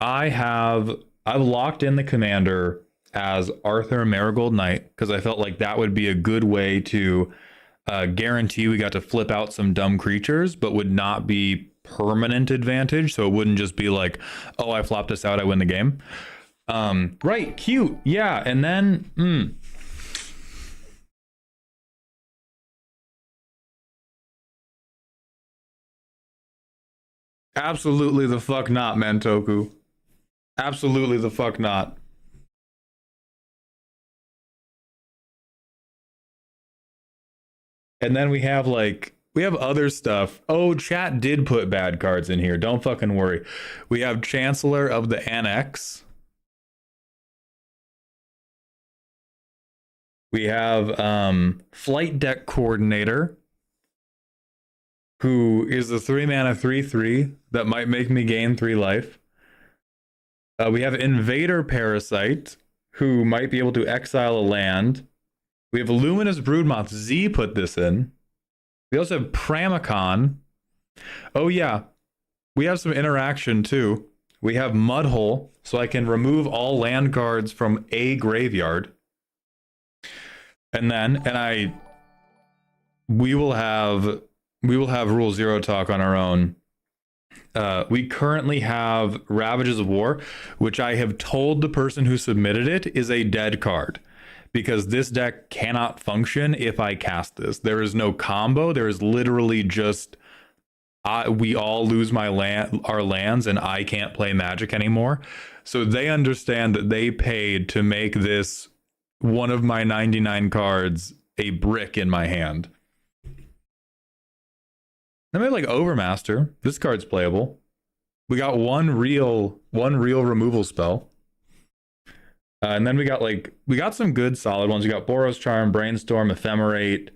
I've locked in the commander as Arthur Marigold Knight because I felt like that would be a good way to guarantee we got to flip out some dumb creatures, but would not be permanent advantage. So it wouldn't just be like, oh, I flopped this out, I win the game. Right, cute. Yeah, and then absolutely the fuck not, Mantoku. Absolutely the fuck not. And then we have other stuff. Oh, chat did put bad cards in here. Don't fucking worry. We have Chancellor of the Annex. We have Flight Deck Coordinator, who is a 3-mana 3/3 that might make me gain 3 life. We have Invader Parasite, who might be able to exile a land. We have Luminous Broodmoth. Z put this in. We also have Pramicon. Oh yeah, we have some interaction too. We have Mudhole, so I can remove all land cards from a graveyard. And then, we will have Rule Zero talk on our own. We currently have Ravages of War, which I have told the person who submitted it is a dead card, because this deck cannot function if I cast this. There is no combo. There is literally just we all lose our lands, and I can't play Magic anymore. So they understand that they paid to make this one of my 99 cards a brick in my hand. Then we have like Overmaster. This card's playable. We got one real removal spell. And then we got some good solid ones. We got Boros Charm, Brainstorm, Ephemerate.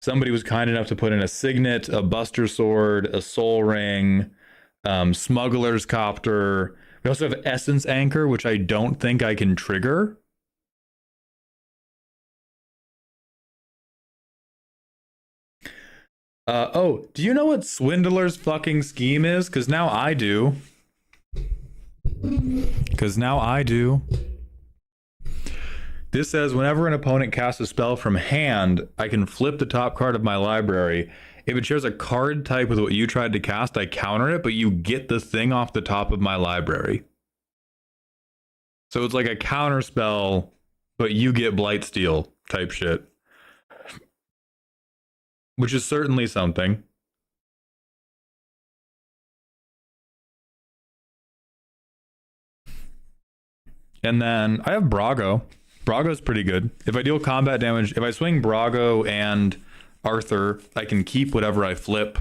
Somebody was kind enough to put in a Signet, a Buster Sword, a Soul Ring, Smuggler's Copter. We also have Essence Anchor, which I don't think I can trigger. Oh, do you know what Swindler's fucking scheme is? Because now I do. This says, whenever an opponent casts a spell from hand, I can flip the top card of my library. If it shares a card type with what you tried to cast, I counter it, but you get the thing off the top of my library. So it's like a counter spell, but you get Blightsteel type shit. Which is certainly something. And then I have Brago. Brago's pretty good. If I deal combat damage, if I swing Brago and Arthur, I can keep whatever I flip.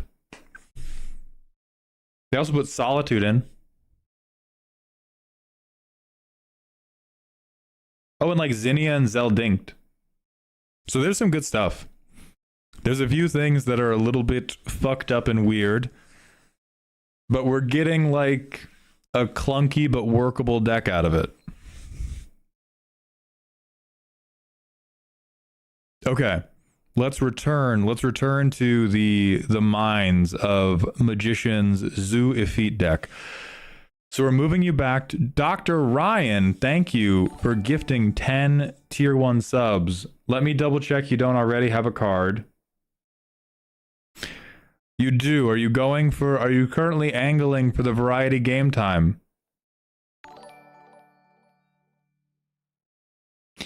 They also put Solitude in. Oh, and like Zinnia and Zeldinkt. So there's some good stuff. There's a few things that are a little bit fucked up and weird, but we're getting like a clunky but workable deck out of it. Okay, let's return to the minds of Magician's Zoo Effete deck. So we're moving you back to Dr. Ryan. Thank you for gifting 10 tier 1 subs. Let me double check you don't already have a card. You do. Are you currently angling for the variety game time?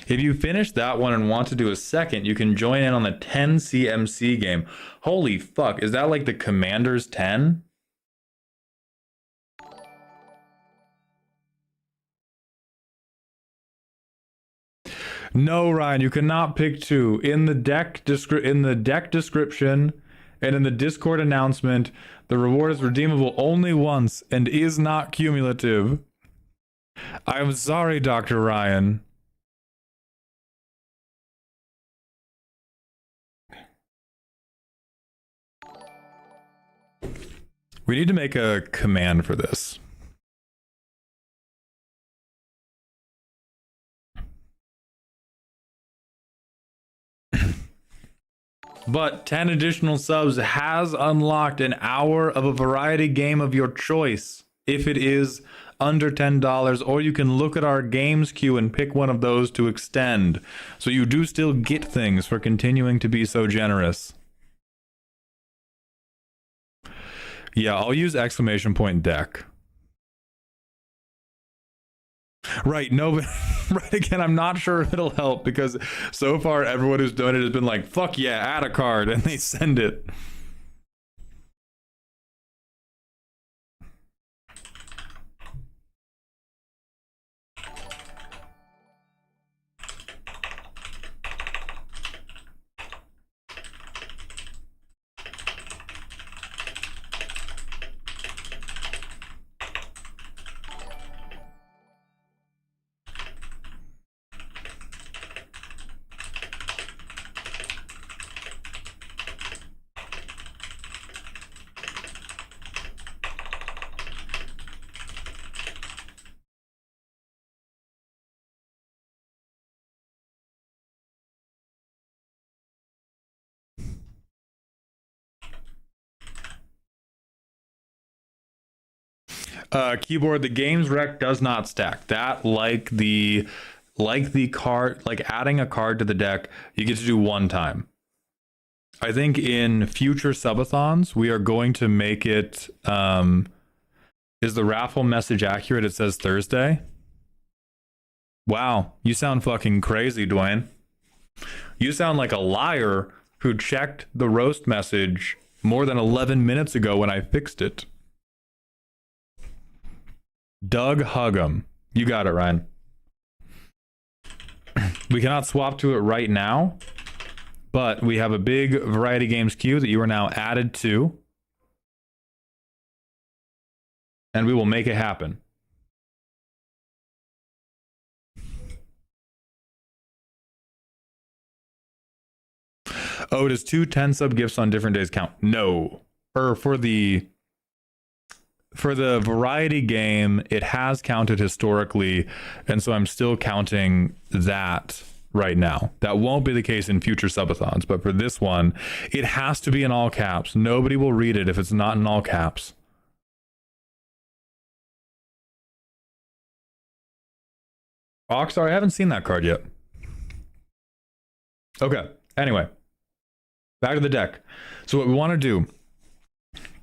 If you finish that one and want to do a second, you can join in on the 10 CMC game. Holy fuck, is that like the Commander's 10? No, Ryan, you cannot pick 2. In the deck description and in the Discord announcement, the reward is redeemable only once and is not cumulative. I'm sorry, Dr. Ryan. We need to make a command for this. But 10 additional subs has unlocked an hour of a variety game of your choice if it is under $10, or you can look at our games queue and pick one of those to extend. So you do still get things for continuing to be so generous. Yeah, I'll use !deck. Right, no, but right again, I'm not sure if it'll help because so far everyone who's done it has been like, fuck yeah, add a card, and they send it. Keyboard, the games rec does not stack. That like the card, like adding a card to the deck, you get to do one time. I think in future subathons, we are going to make it is the raffle message accurate? It says Thursday. Wow, you sound fucking crazy, Dwayne. You sound like a liar who checked the roast message more than 11 minutes ago when I fixed it. Doug Huggum. You got it, Ryan. We cannot swap to it right now, but we have a big variety games queue that you are now added to, and we will make it happen. Oh, does 2 10-sub gifts on different days count? No. Or for the variety game, it has counted historically, and so I'm still counting that right now. That won't be the case in future subathons, but for this one, it has to be in all caps. Nobody will read it if it's not in all caps. Oxar, I haven't seen that card yet. Okay, anyway. Back to the deck. So what we want to do,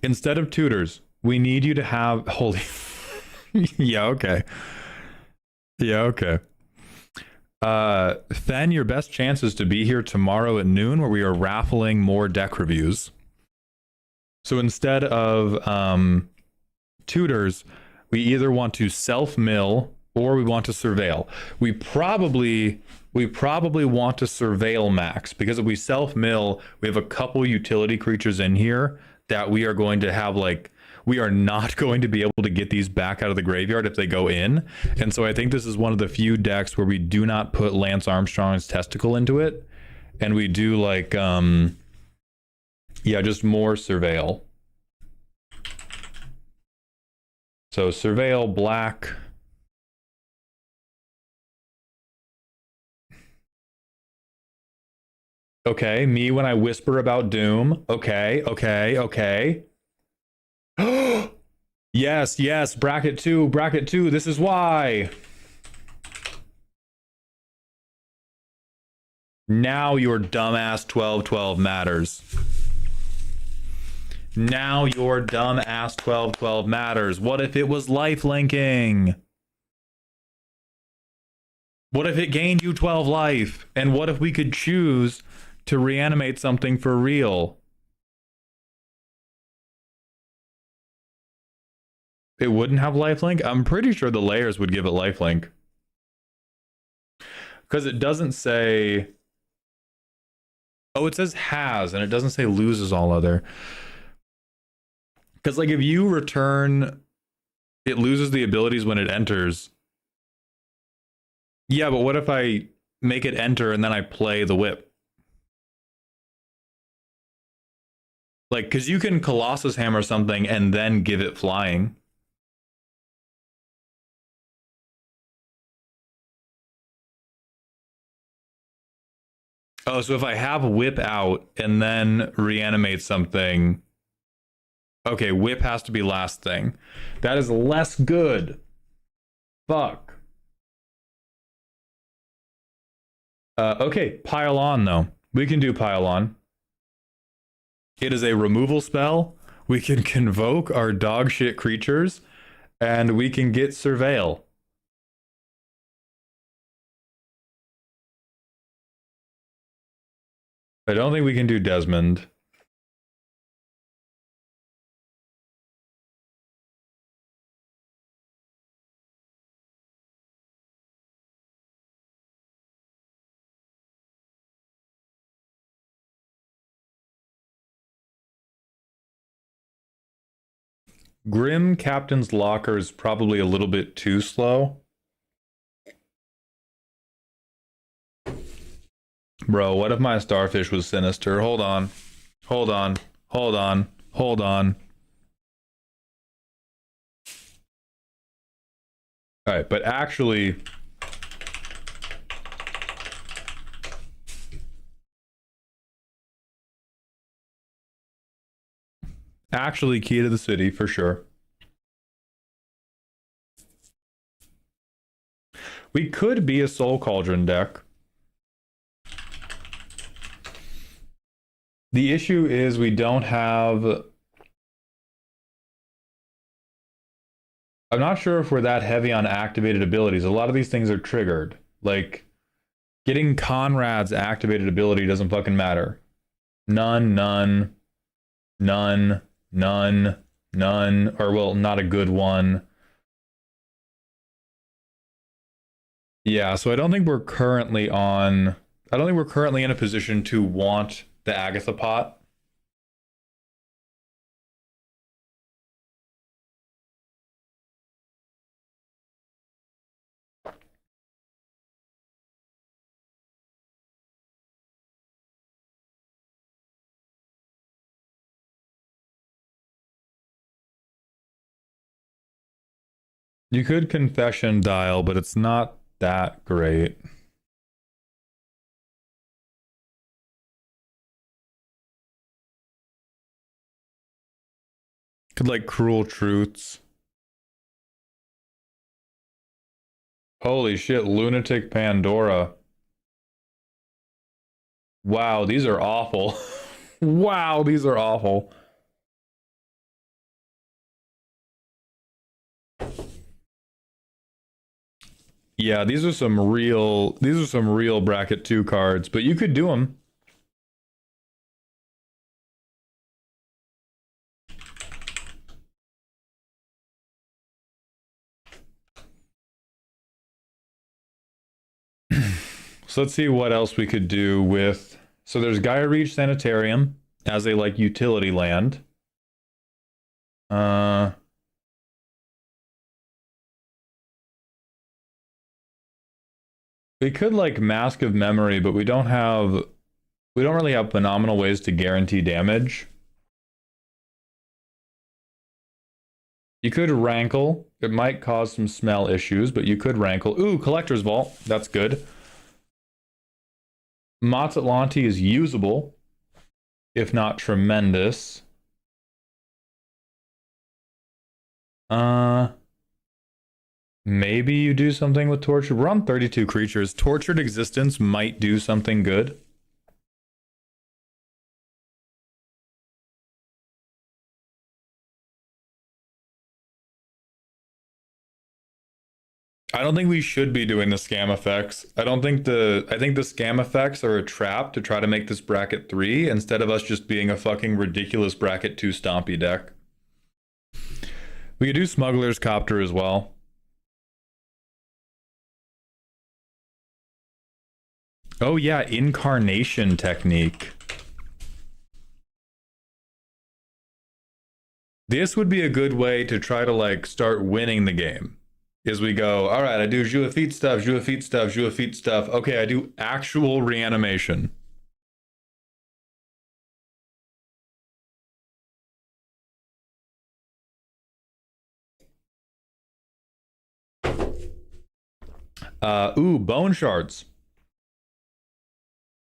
instead of tutors, we need you to have holy. Yeah, okay. Yeah, okay. Fen, your best chance is to be here tomorrow at noon, where we are raffling more deck reviews. So instead of tutors, we either want to self-mill or we want to surveil. We probably want to surveil max, because if we self-mill, we have a couple utility creatures in here that we are going to have, like, we are not going to be able to get these back out of the graveyard if they go in. And so I think this is one of the few decks where we do not put Lance Armstrong's testicle into it, and we do like yeah, just more surveil. So surveil black. Okay, me when I whisper about doom. Okay, okay, okay. Yes, yes, bracket two, this is why. Now your dumbass 12-12 matters. Now your dumbass 12-12 matters. What if it was life linking? What if it gained you 12 life? And what if we could choose to reanimate something for real? It wouldn't have lifelink? I'm pretty sure the layers would give it lifelink. Because it doesn't say... Oh, it says has, and it doesn't say loses all other. Because, like, if you return... It loses the abilities when it enters. Yeah, but what if I make it enter and then I play the whip? Like, because you can Colossus Hammer something and then give it flying. Oh, so if I have whip out and then reanimate something... Okay, whip has to be last thing. That is less good. Fuck. Okay, pile on though. We can do pile on. It is a removal spell. We can convoke our dog shit creatures, and we can get surveil. I don't think we can do Desmond. Grim Captain's Locker is probably a little bit too slow. Bro, what if my starfish was sinister? Hold on. Hold on. Hold on. Hold on. Alright, but actually... Actually, key to the city, for sure. We could be a Soul Cauldron deck. The issue is we don't have... I'm not sure if we're that heavy on activated abilities. A lot of these things are triggered. Like, getting Conrad's activated ability doesn't fucking matter. None, none, none, none, none. Or, well, not a good one. Yeah, so I don't think we're currently on... I don't think we're currently in a position to want the Agatha pot. You could Confession Dial, but it's not that great. Could like Cruel Truths. Holy shit, Lunatic Pandora. Wow, these are awful. Wow, these are awful. Yeah, these are some real bracket 2 cards, but you could do them. So let's see what else we could do with... So there's Gaia Reach Sanitarium as a like utility land. We could like Mask of Memory, but we don't really have phenomenal ways to guarantee damage. You could Rankle. It might cause some smell issues, but you could Rankle. Ooh, Collector's Vault. That's good. Matsatlanti is usable, if not tremendous. Maybe you do something with Tortured. We're on 32 creatures. Tortured Existence might do something good. I don't think we should be doing the scam effects. I think the scam effects are a trap to try to make this bracket 3 instead of us just being a fucking ridiculous bracket 2 stompy deck. We could do Smuggler's Copter as well. Oh yeah, Incarnation Technique. This would be a good way to try to like start winning the game. Is we go, all right, I do Jouafite stuff, Jouafite stuff, Jouafite stuff. Okay, I do actual reanimation. Ooh, Bone Shards.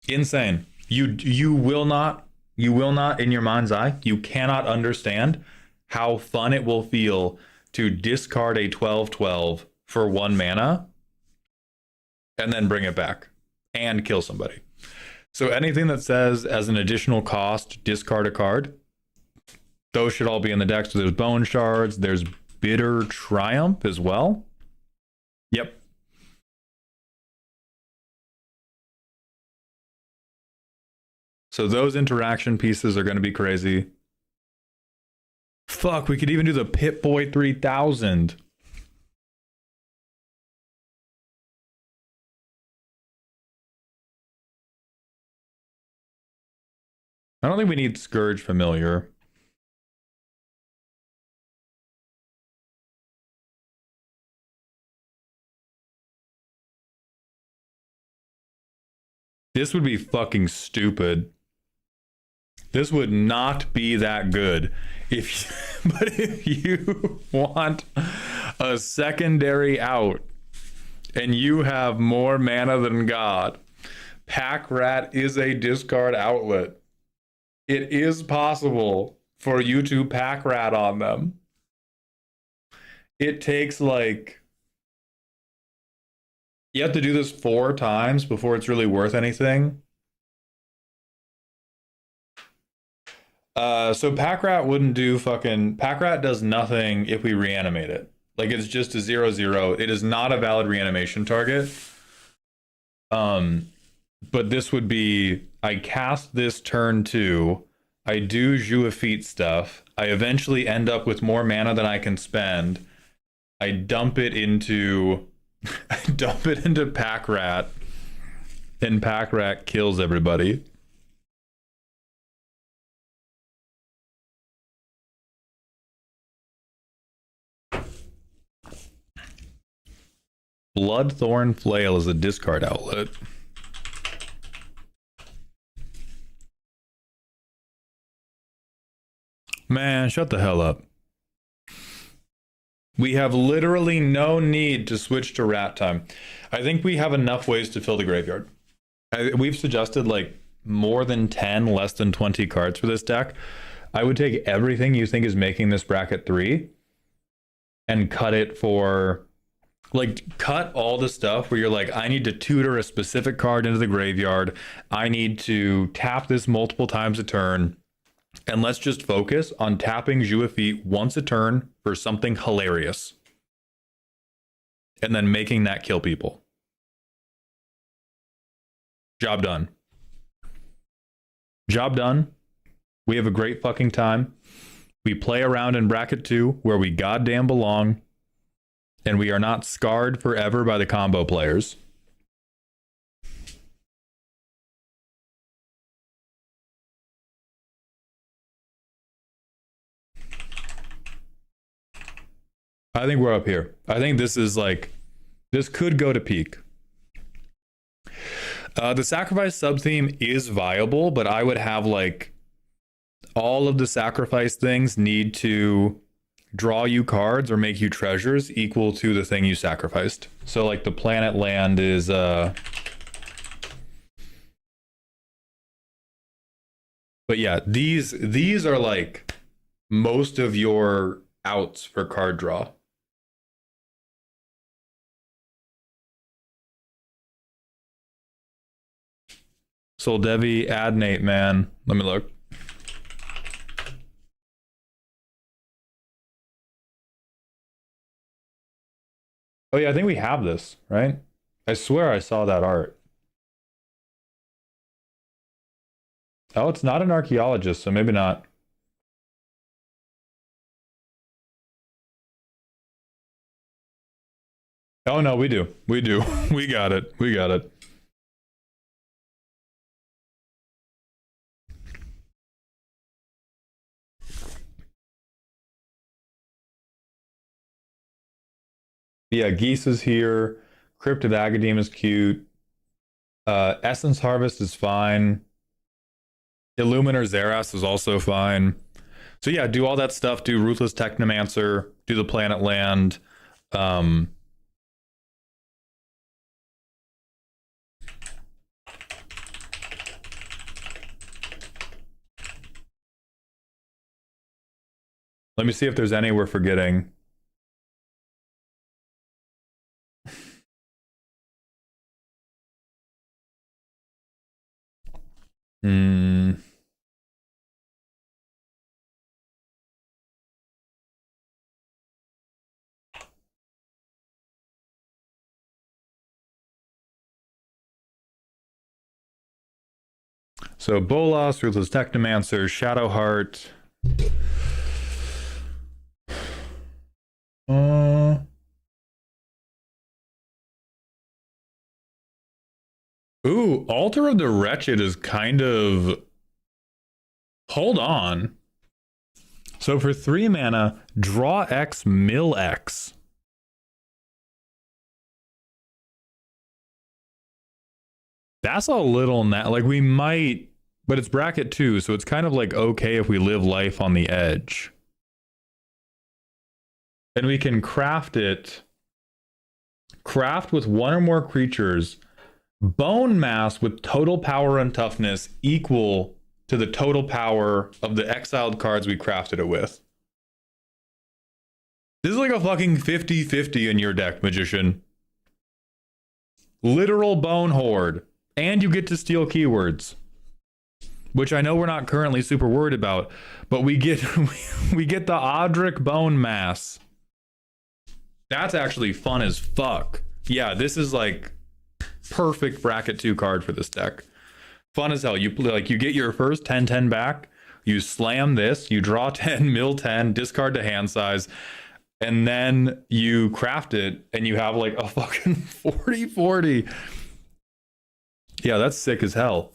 Insane. You will not in your mind's eye, you cannot understand how fun it will feel to discard a 12/12 for 1 mana and then bring it back and kill somebody. So anything that says as an additional cost, discard a card, those should all be in the deck. So there's Bone Shards, there's Bitter Triumph as well. Yep. So those interaction pieces are going to be crazy. Fuck, we could even do the Pip-Boy 3000. I don't think we need Scourge Familiar. This would be fucking stupid. This would not be that good. But if you want a secondary out and you have more mana than God, Pack Rat is a discard outlet. It is possible for you to Pack Rat on them. It takes like You have to do this 4 times before it's really worth anything. So Pack Rat wouldn't do fucking... Pack Rat does nothing if we reanimate it. Like, it's just a 0/0. It is not a valid reanimation target. But this would be... I cast this turn 2. I do YEAHHHHHHH stuff. I eventually end up with more mana than I can spend. I dump it into... I dump it into Pack Rat. And Pack Rat kills everybody. Bloodthorn Flail is a discard outlet. Man, shut the hell up. We have literally no need to switch to rat time. I think we have enough ways to fill the graveyard. We've suggested like more than 10, less than 20 cards for this deck. I would take everything you think is making this bracket 3 and cut it for... Like, cut all the stuff where you're like, I need to tutor a specific card into the graveyard. I need to tap this multiple times a turn. And let's just focus on tapping YEAHHHHHH once a turn for something hilarious. And then making that kill people. Job done. Job done. We have a great fucking time. We play around in bracket 2 where we goddamn belong. And we are not scarred forever by the combo players. I think we're up here. I think this is like, this could go to peak. The sacrifice sub-theme is viable, but I would have like all of the sacrifice things need to draw you cards or make you treasures equal to the thing you sacrificed. So like the planet land is but yeah, these are like most of your outs for card draw. Soul Devi, Adnate, man. Let me look. Oh yeah, I think we have this, right? I swear I saw that art. Oh, it's not an archaeologist, so maybe not. Oh no, we do. We do. We got it. We got it. Yeah, Geese is here. Crypt of Agadim is cute. Essence Harvest is fine. Illuminer Xerath is also fine. So yeah, do all that stuff. Do Ruthless Technomancer. Do the Planet Land. Let me see if there's any we're forgetting. So Bolas, Ruthless Technomancer, Shadowheart. Ooh, Altar of the Wretched is kind of... Hold on. So for 3 mana, draw X, mill X. That's a little... Like, we might... But it's bracket 2, so it's kind of like okay if we live life on the edge. And we can craft it. Craft with 1 or more creatures. Bone mass with total power and toughness equal to the total power of the exiled cards we crafted it with. This is like a fucking 50-50 in your deck, Magician. Literal bone horde. And you get to steal keywords, which I know we're not currently super worried about, but we get we get the Odric bone mass. That's actually fun as fuck. Yeah, this is like perfect bracket 2 card for this deck. Fun as hell. You play, like, you get your first 10-10 back, you slam this, you draw 10, mill 10, discard to hand size, and then you craft it and you have like a fucking 40-40. Yeah, that's sick as hell.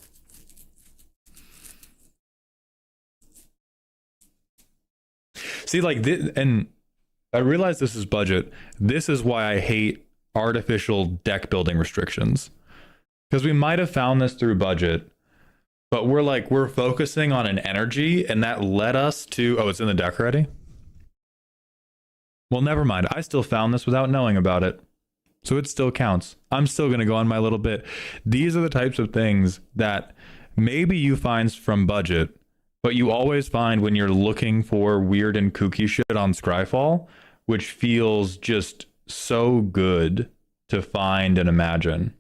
See, like this, and I realize this is budget. This is why I hate artificial deck building restrictions. Because we might have found this through budget, but we're focusing on an energy, and that led us to, oh, it's in the deck already? Well, never mind. I still found this without knowing about it. So it still counts. I'm still going to go on my little bit. These are the types of things that maybe you find from budget, but you always find when you're looking for weird and kooky shit on Scryfall, which feels just so good to find and imagine.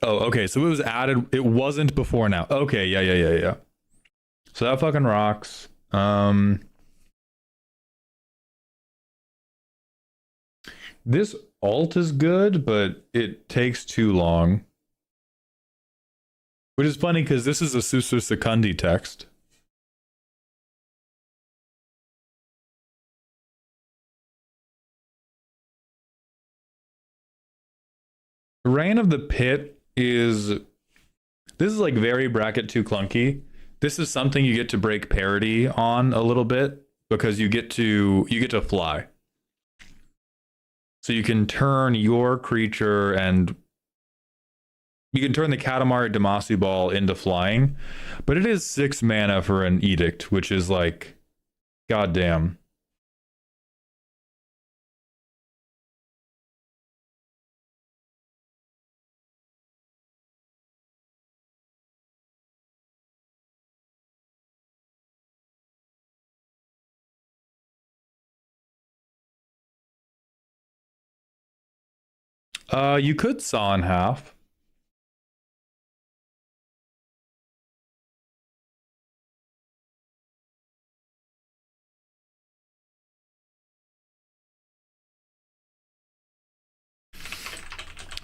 Oh, okay. So it was added. It wasn't before now. Okay. Yeah. So that fucking rocks. This alt is good, but it takes too long. Which is funny because this is a Susa Secundi text. Reign of the Pit is, this is like very bracket 2 clunky. This is something you get to break parity on a little bit because you get to fly. So you can turn your creature and you can turn the Katamari Damacy Ball into flying, but it is 6 mana for an Edict, which is like, goddamn. You could saw in half.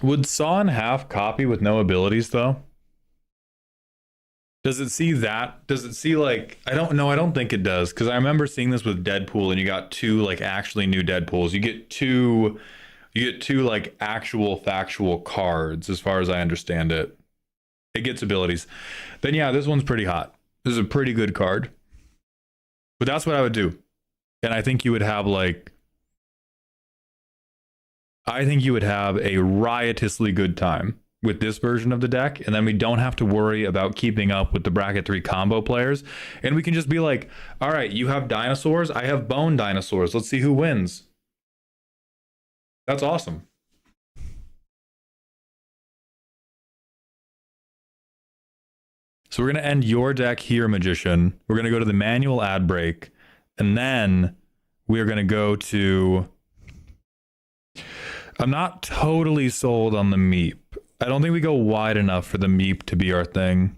Would saw in half copy with no abilities though? Does it see that? Does it see like, I don't know, I don't think it does, because I remember seeing this with Deadpool and you got 2 like actually new Deadpools. You get two like actual factual cards as far as I understand it. It gets abilities. Then yeah, this one's pretty hot. This is a pretty good card. But that's what I would do. And I think you would have like, I think you would have a riotously good time with this version of the deck, and then we don't have to worry about keeping up with the bracket 3 combo players, and we can just be like, all right, you have dinosaurs, I have bone dinosaurs, let's see who wins. That's awesome. So we're going to end your deck here, Magician. We're going to go to the manual ad break, and then we're going to go to, I'm not totally sold on the Meep. I don't think we go wide enough for the Meep to be our thing.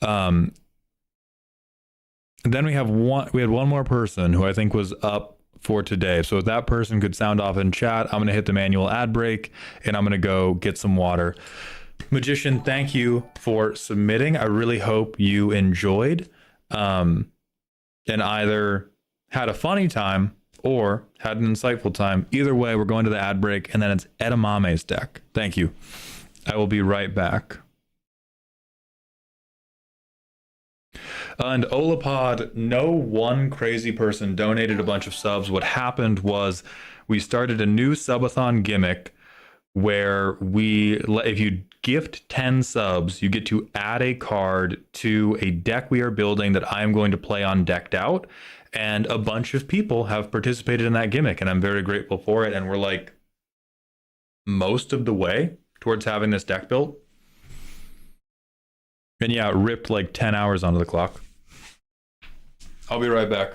And then we had one more person who I think was up for today. So if that person could sound off in chat, I'm going to hit the manual ad break and I'm going to go get some water. Magician, thank you for submitting. I really hope you enjoyed and either had a funny time or had an insightful time. Either way, we're going to the ad break, and then it's Edamame's deck. Thank you. I will be right back. And Olapod, no one crazy person donated a bunch of subs. What happened was we started a new subathon gimmick where if you gift 10 subs, you get to add a card to a deck we are building that I'm going to play on Decked Out. And a bunch of people have participated in that gimmick, and I'm very grateful for it. And we're like most of the way towards having this deck built. And yeah, it ripped like 10 hours onto the clock. I'll be right back.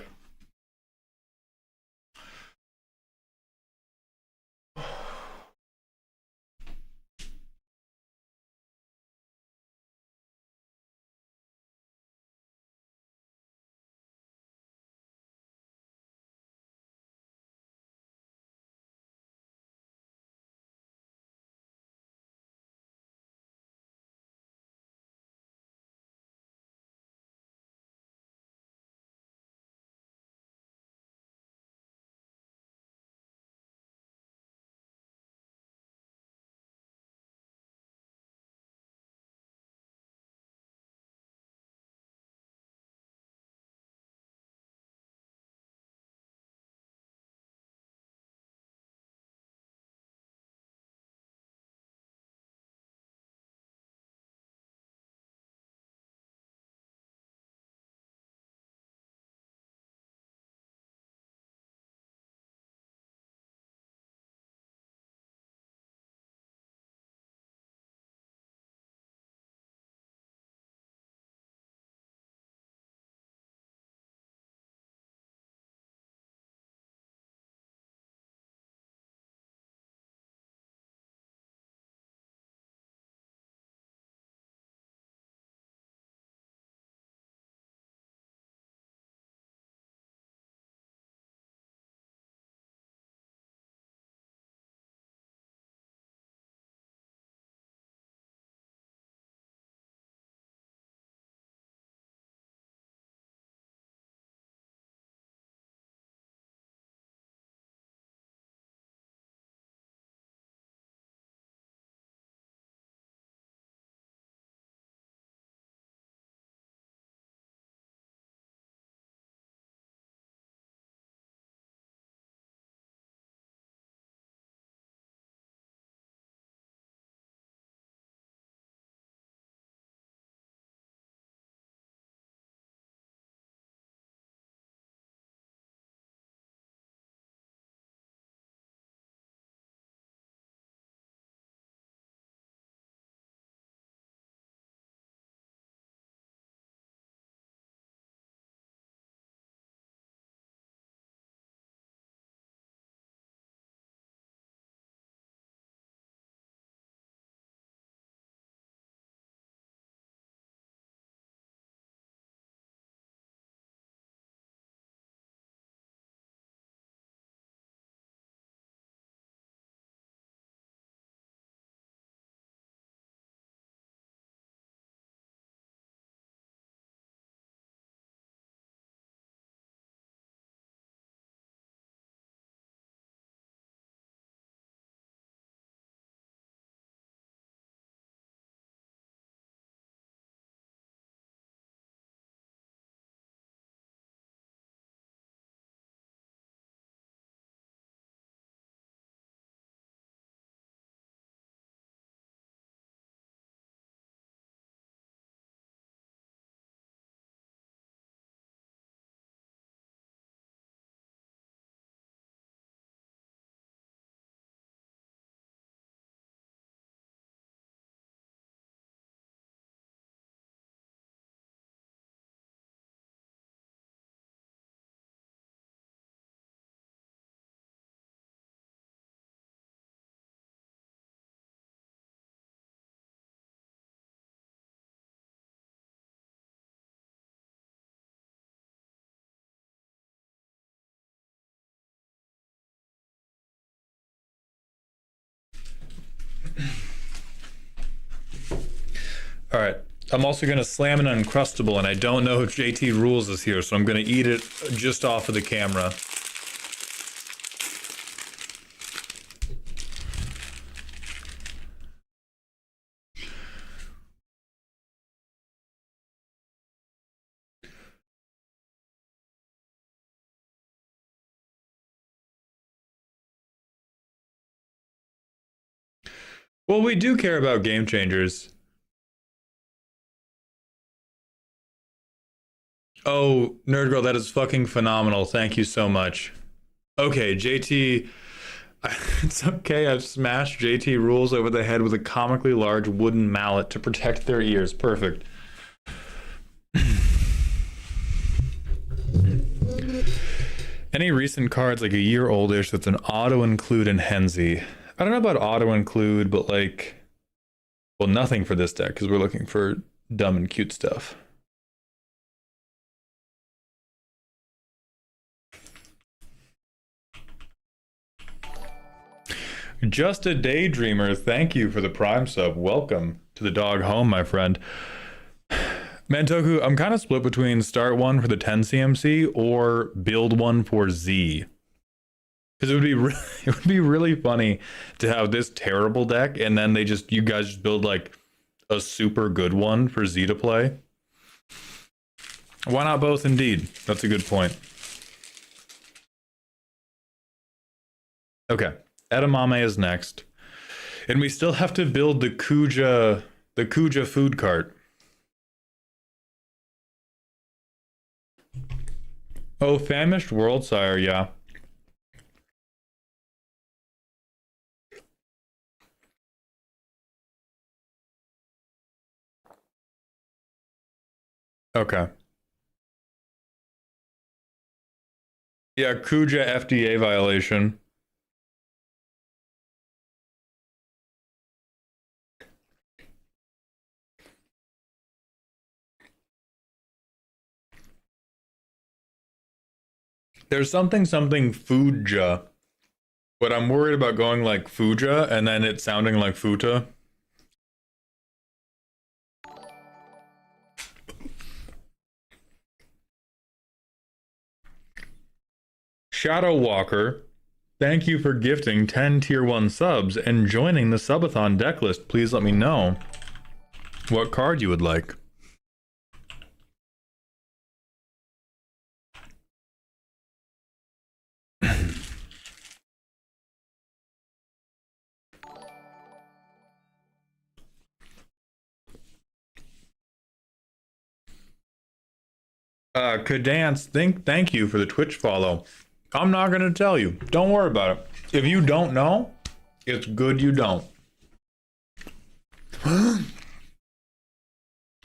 All right. I'm also going to slam an Uncrustable, and I don't know if JT Rules is here, so I'm going to eat it just off of the camera. Well, we do care about game changers. Oh, Nerd Girl, that is fucking phenomenal. Thank you so much. Okay, JT. It's okay. I've smashed JT Rules over the head with a comically large wooden mallet to protect their ears. Perfect. Any recent cards like a year oldish that's an auto include in Henzi? I don't know about auto include, but like, well, nothing for this deck because we're looking for dumb and cute stuff. Just a Daydreamer, thank you for the Prime sub. Welcome to the dog home, my friend. Mantoku, I'm kind of split between start one for the 10 CMC or build one for Z. Because it would be really funny to have this terrible deck and then you guys just build like a super good one for Z to play. Why not both indeed? That's a good point. Okay, edamame is next. And we still have to build the Kuja food cart. Oh, Famished World Sire, yeah. Okay. Yeah, Kuja FDA violation. There's something Fuja, but I'm worried about going like Fuja and then it sounding like Futa. Shadow Walker, thank you for gifting 10 tier 1 subs and joining the Subathon deck list. Please let me know what card you would like. Kadance, thank you for the Twitch follow. I'm not gonna tell you. Don't worry about it. If you don't know, it's good you don't.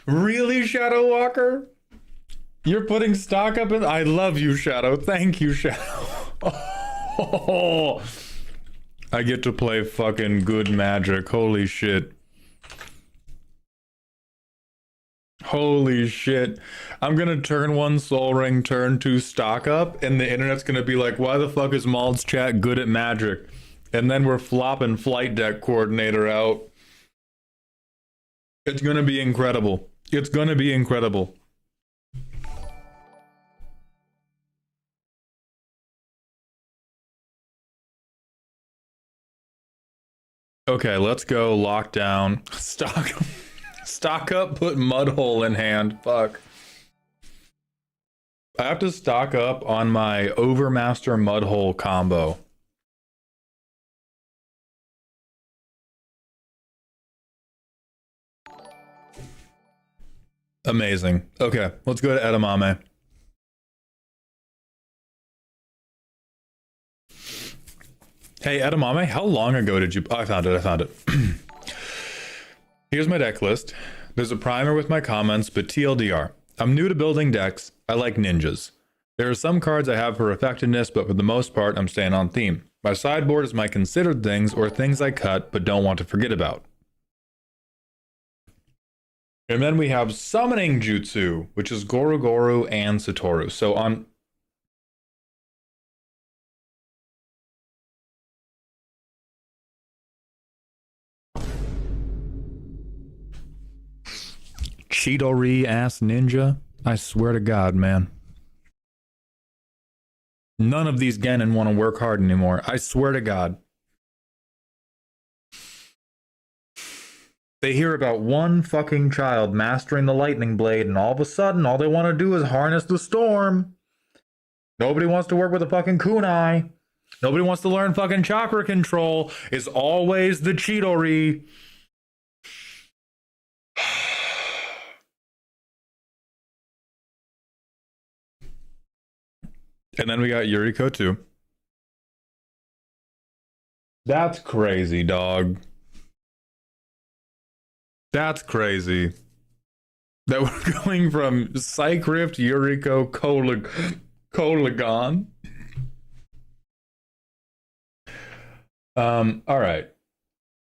Really, Shadow Walker? You're putting stock up in... I love you, Shadow. Thank you, Shadow. Oh, I get to play fucking good Magic. Holy shit. Holy shit. I'm gonna turn 1 Soul Ring, turn 2 stock up, and the internet's gonna be like, why the fuck is Mald's chat good at Magic? And then we're flopping Flight Deck Coordinator out. It's gonna be incredible. It's gonna be incredible. Okay, let's go lock down. Stock up, put Mudhole in hand. Fuck. I have to stock up on my Overmaster Mudhole combo. Amazing. Okay, let's go to edamame. Hey, edamame, how long ago did you... Oh, I found it. Here's my deck list. There's a primer with my comments, but TLDR. I'm new to building decks. I like ninjas. There are some cards I have for effectiveness, but for the most part, I'm staying on theme. My sideboard is my considered things or things I cut but don't want to forget about. And then we have Summoning Jutsu, which is Goru and Satoru. So on... Chidori ass ninja. I swear to God, man. None of these Genin want to work hard anymore. I swear to God. They hear about one fucking child mastering the lightning blade, and all of a sudden, all they want to do is harness the storm. Nobody wants to work with a fucking kunai. Nobody wants to learn fucking chakra control. It's always the Chidori. And then we got Yuriko too. That's crazy, dog. That's crazy. That we're going from Psych Rift, Yuriko, Kolagon. All right.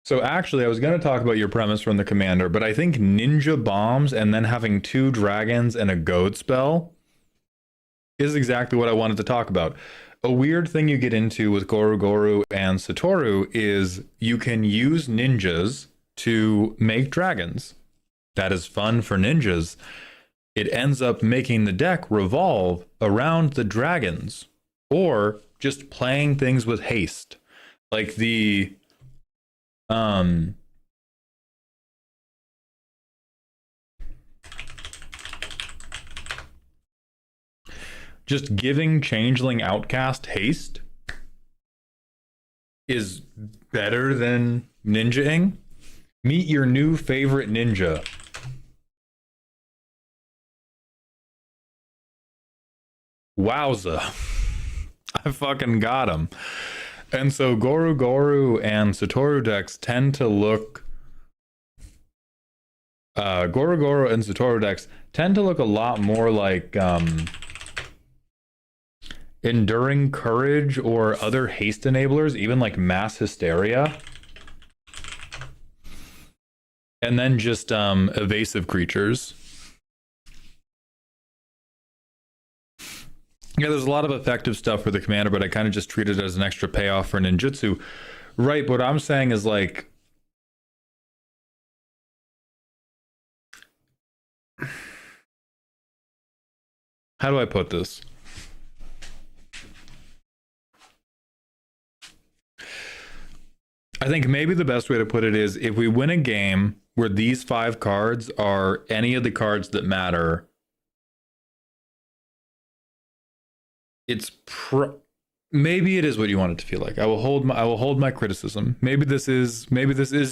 So actually, I was going to talk about your premise from the commander, but I think ninja bombs and then having 2 dragons and a goad spell is exactly what I wanted to talk about. A weird thing you get into with Goru Goru and Satoru is you can use ninjas to make dragons. That is fun for ninjas. It ends up making the deck revolve around the dragons or just playing things with haste. Like the um just giving Changeling Outcast haste is better than ninjaing. Meet your new favorite ninja. Wowza. I fucking got him. And so Goru Goru and Satoru decks tend to look Goru Goru and Satoru decks tend to look a lot more like Enduring Courage or other haste enablers, even like Mass Hysteria. And then just evasive creatures. Yeah, there's a lot of effective stuff for the commander, but I kind of just treat it as an extra payoff for ninjutsu. Right, but what I'm saying is like how do I put this? I think maybe the best way to put it is if we win a game where these 5 cards are any of the cards that matter, maybe it is what you want it to feel like. I will hold my criticism. Maybe this is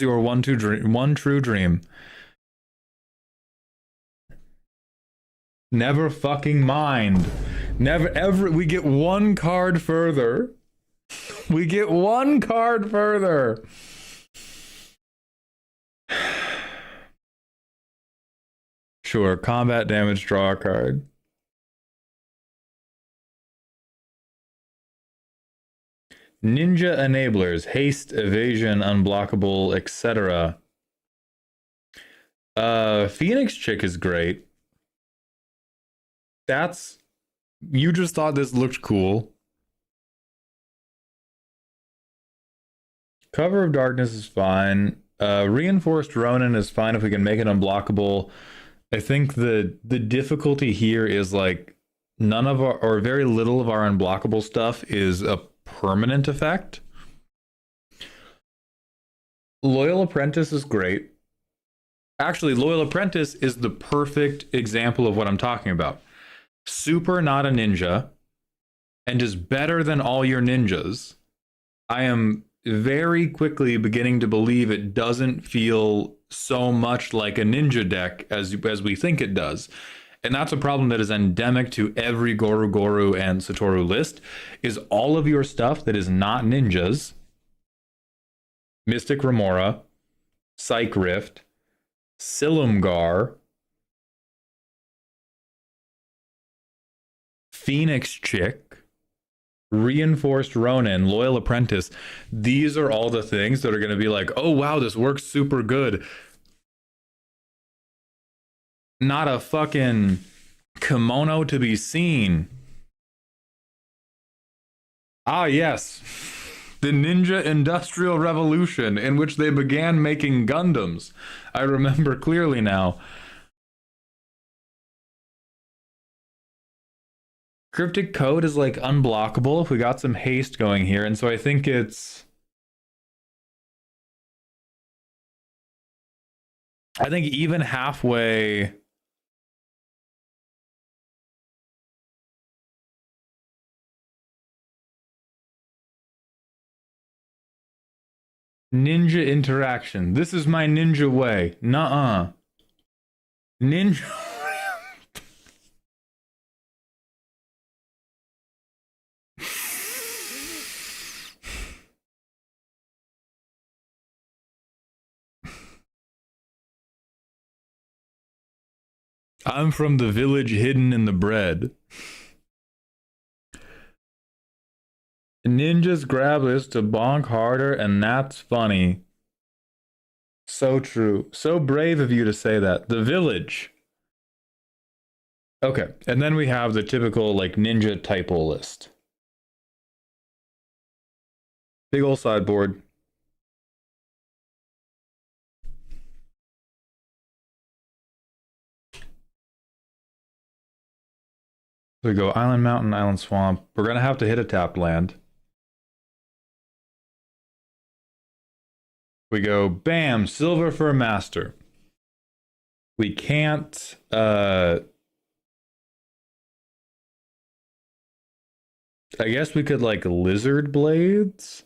your one true dream. Never fucking mind. Never ever. We get 1 card further. We get 1 card further. Sure, combat damage, draw a card. Ninja enablers, haste, evasion, unblockable, etc. Phoenix Chick is great. You just thought this looked cool. Cover of Darkness is fine. Reinforced Ronin is fine if we can make it unblockable. I think the difficulty here is like none of our, or very little of our unblockable stuff is a permanent effect. Loyal Apprentice is great. Actually, Loyal Apprentice is the perfect example of what I'm talking about. Super not a ninja and is better than all your ninjas. I am very quickly beginning to believe it doesn't feel so much like a ninja deck as we think it does. And that's a problem that is endemic to every Goru Goru and Satoru list, is all of your stuff that is not ninjas, Mystic Remora, Psych Rift, Silumgar, Phoenix Chick, Reinforced Ronin, Loyal Apprentice. These are all the things that are going to be like, oh wow, this works super good. Not a fucking kimono to be seen. Ah, yes. The Ninja Industrial Revolution, in which they began making Gundams. I remember clearly now. Cryptic Code is like unblockable if we got some haste going here, and so I think even halfway. Ninja interaction. This is my ninja way. Nuh-uh. Ninja. I'm from the village hidden in the bread. Ninjas grab this to bonk harder, and that's funny. So true. So brave of you to say that. The village. Okay, and then we have the typical like ninja typo list. Big old sideboard. So we go Island Mountain, Island Swamp. We're gonna have to hit a tapped land. We go bam, silver for a master. We can't I guess we could like lizard blades.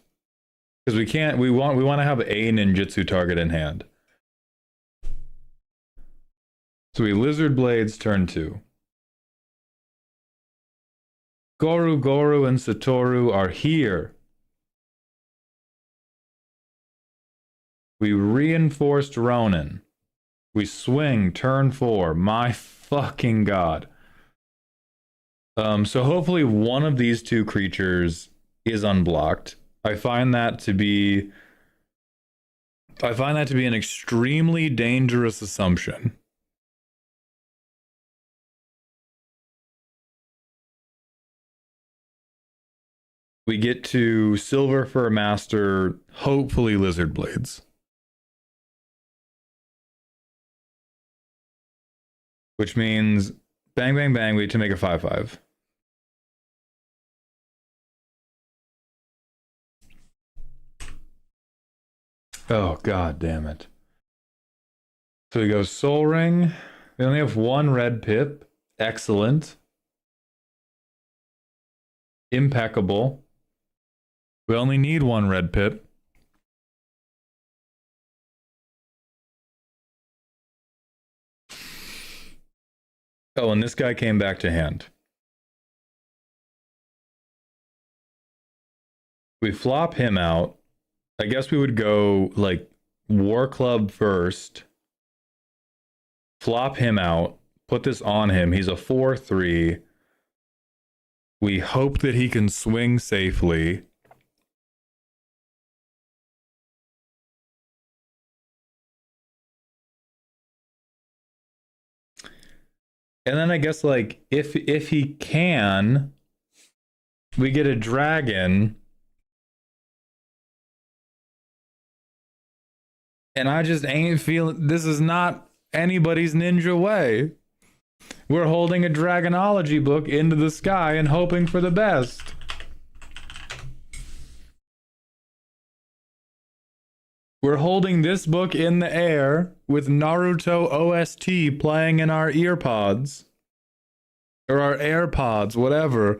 Because we can't we want to have a ninjutsu target in hand. So we lizard blades turn 2. Goru and Satoru are here. We reinforced Ronin. We swing turn 4. My fucking god. So hopefully one of these two creatures is unblocked. I find that to be an extremely dangerous assumption. We get to silver for a master, hopefully lizard blades. Which means bang, bang, bang, we get to make a 5/5. Oh, god damn it. So we go Soul Ring. We only have one red pip. Excellent. Impeccable. We only need one red pip. Oh, and this guy came back to hand. We flop him out. I guess we would go like War Club first. Flop him out. Put this on him. He's a 4/3. We hope that he can swing safely. And then I guess like if he can, we get a dragon. And I just ain't feeling, this is not anybody's ninja way. We're holding a dragonology book into the sky and hoping for the best. We're holding this book in the air with Naruto OST playing in our earpods. Or our AirPods, whatever.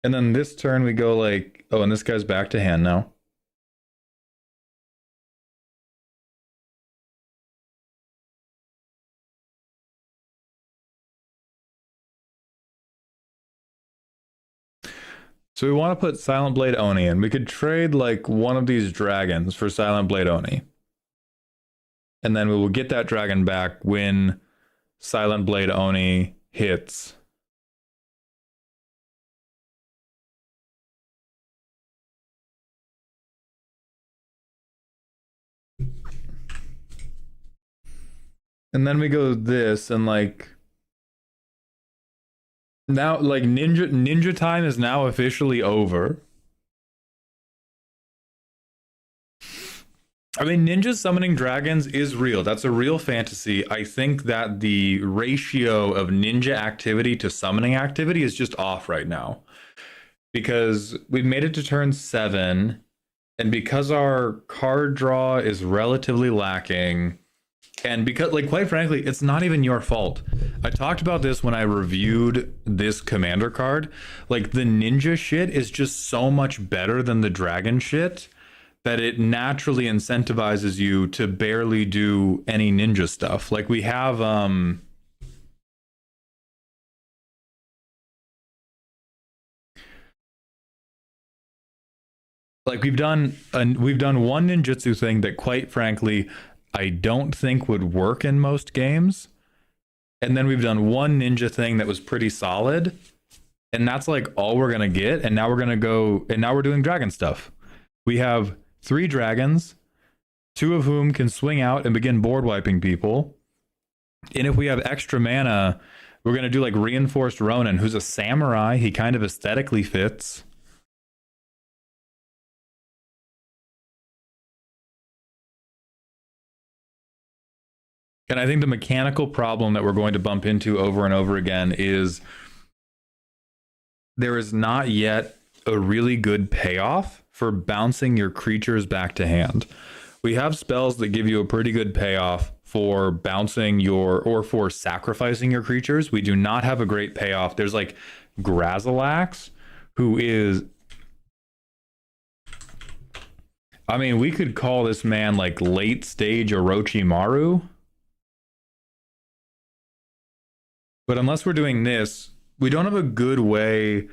And then this turn we go like, oh, and this guy's back to hand now. So we want to put Silent Blade Oni in. We could trade like one of these dragons for Silent Blade Oni. And then we will get that dragon back when Silent Blade Oni hits. And then we go this and like now like ninja time is now officially over. I mean, ninjas summoning dragons is real. That's a real fantasy. I think that the ratio of ninja activity to summoning activity is just off right now. Because we've made it to turn 7, and because our card draw is relatively lacking, and because, like, quite frankly, it's not even your fault. I talked about this when I reviewed this commander card. Like, the ninja shit is just so much better than the dragon shit that it naturally incentivizes you to barely do any ninja stuff. Like, we have, like we've done one ninjutsu thing that quite frankly I don't think would work in most games, and then we've done one ninja thing that was pretty solid, And that's like all we're gonna get. And now we're gonna go, and now we're doing dragon stuff. We have 3 dragons, 2 of whom can swing out and begin board wiping people. And if we have extra mana, we're gonna do like Reinforced Ronin, who's a samurai. He kind of aesthetically fits. And I think the mechanical problem that we're going to bump into over and over again is there is not yet a really good payoff for bouncing your creatures back to hand. We have spells that give you a pretty good payoff for bouncing your, or for sacrificing your creatures. We do not have a great payoff. There's like Grazilax, who is, I mean, we could call this man like late stage Orochimaru. But unless we're doing this, we don't have a good way.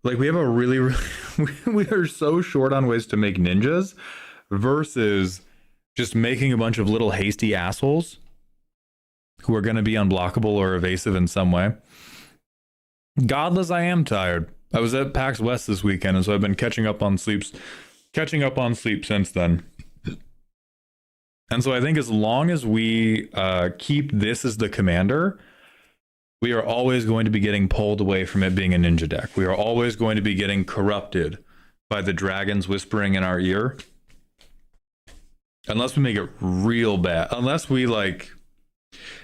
Like, we have a really we are so short on ways to make ninjas versus just making a bunch of little hasty assholes who are going to be unblockable or evasive in some way. Godless, I am tired. I was at PAX West this weekend, and so I've been catching up on sleep since then. And so I think as long as we keep this as the commander, we are always going to be getting pulled away from it being a ninja deck. We are always going to be getting corrupted by the dragons whispering in our ear. Unless we make it real bad. Unless we like...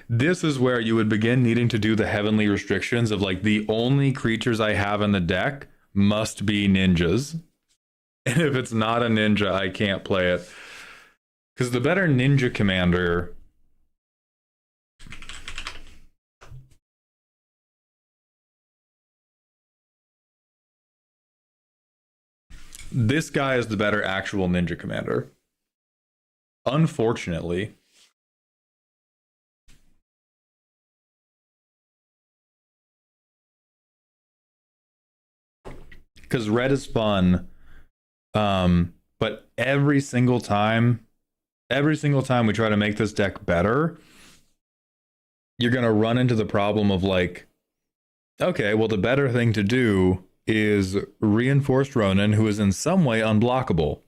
This is where you would begin needing to do the heavenly restrictions of like, the only creatures I have in the deck must be ninjas. And if it's not a ninja, I can't play it. Because the better ninja commander... This guy is the better actual ninja commander. Unfortunately. Because red is fun. But every single time we try to make this deck better, you're going to run into the problem of like, okay, well, the better thing to do is Reinforced Ronin, who is in some way unblockable.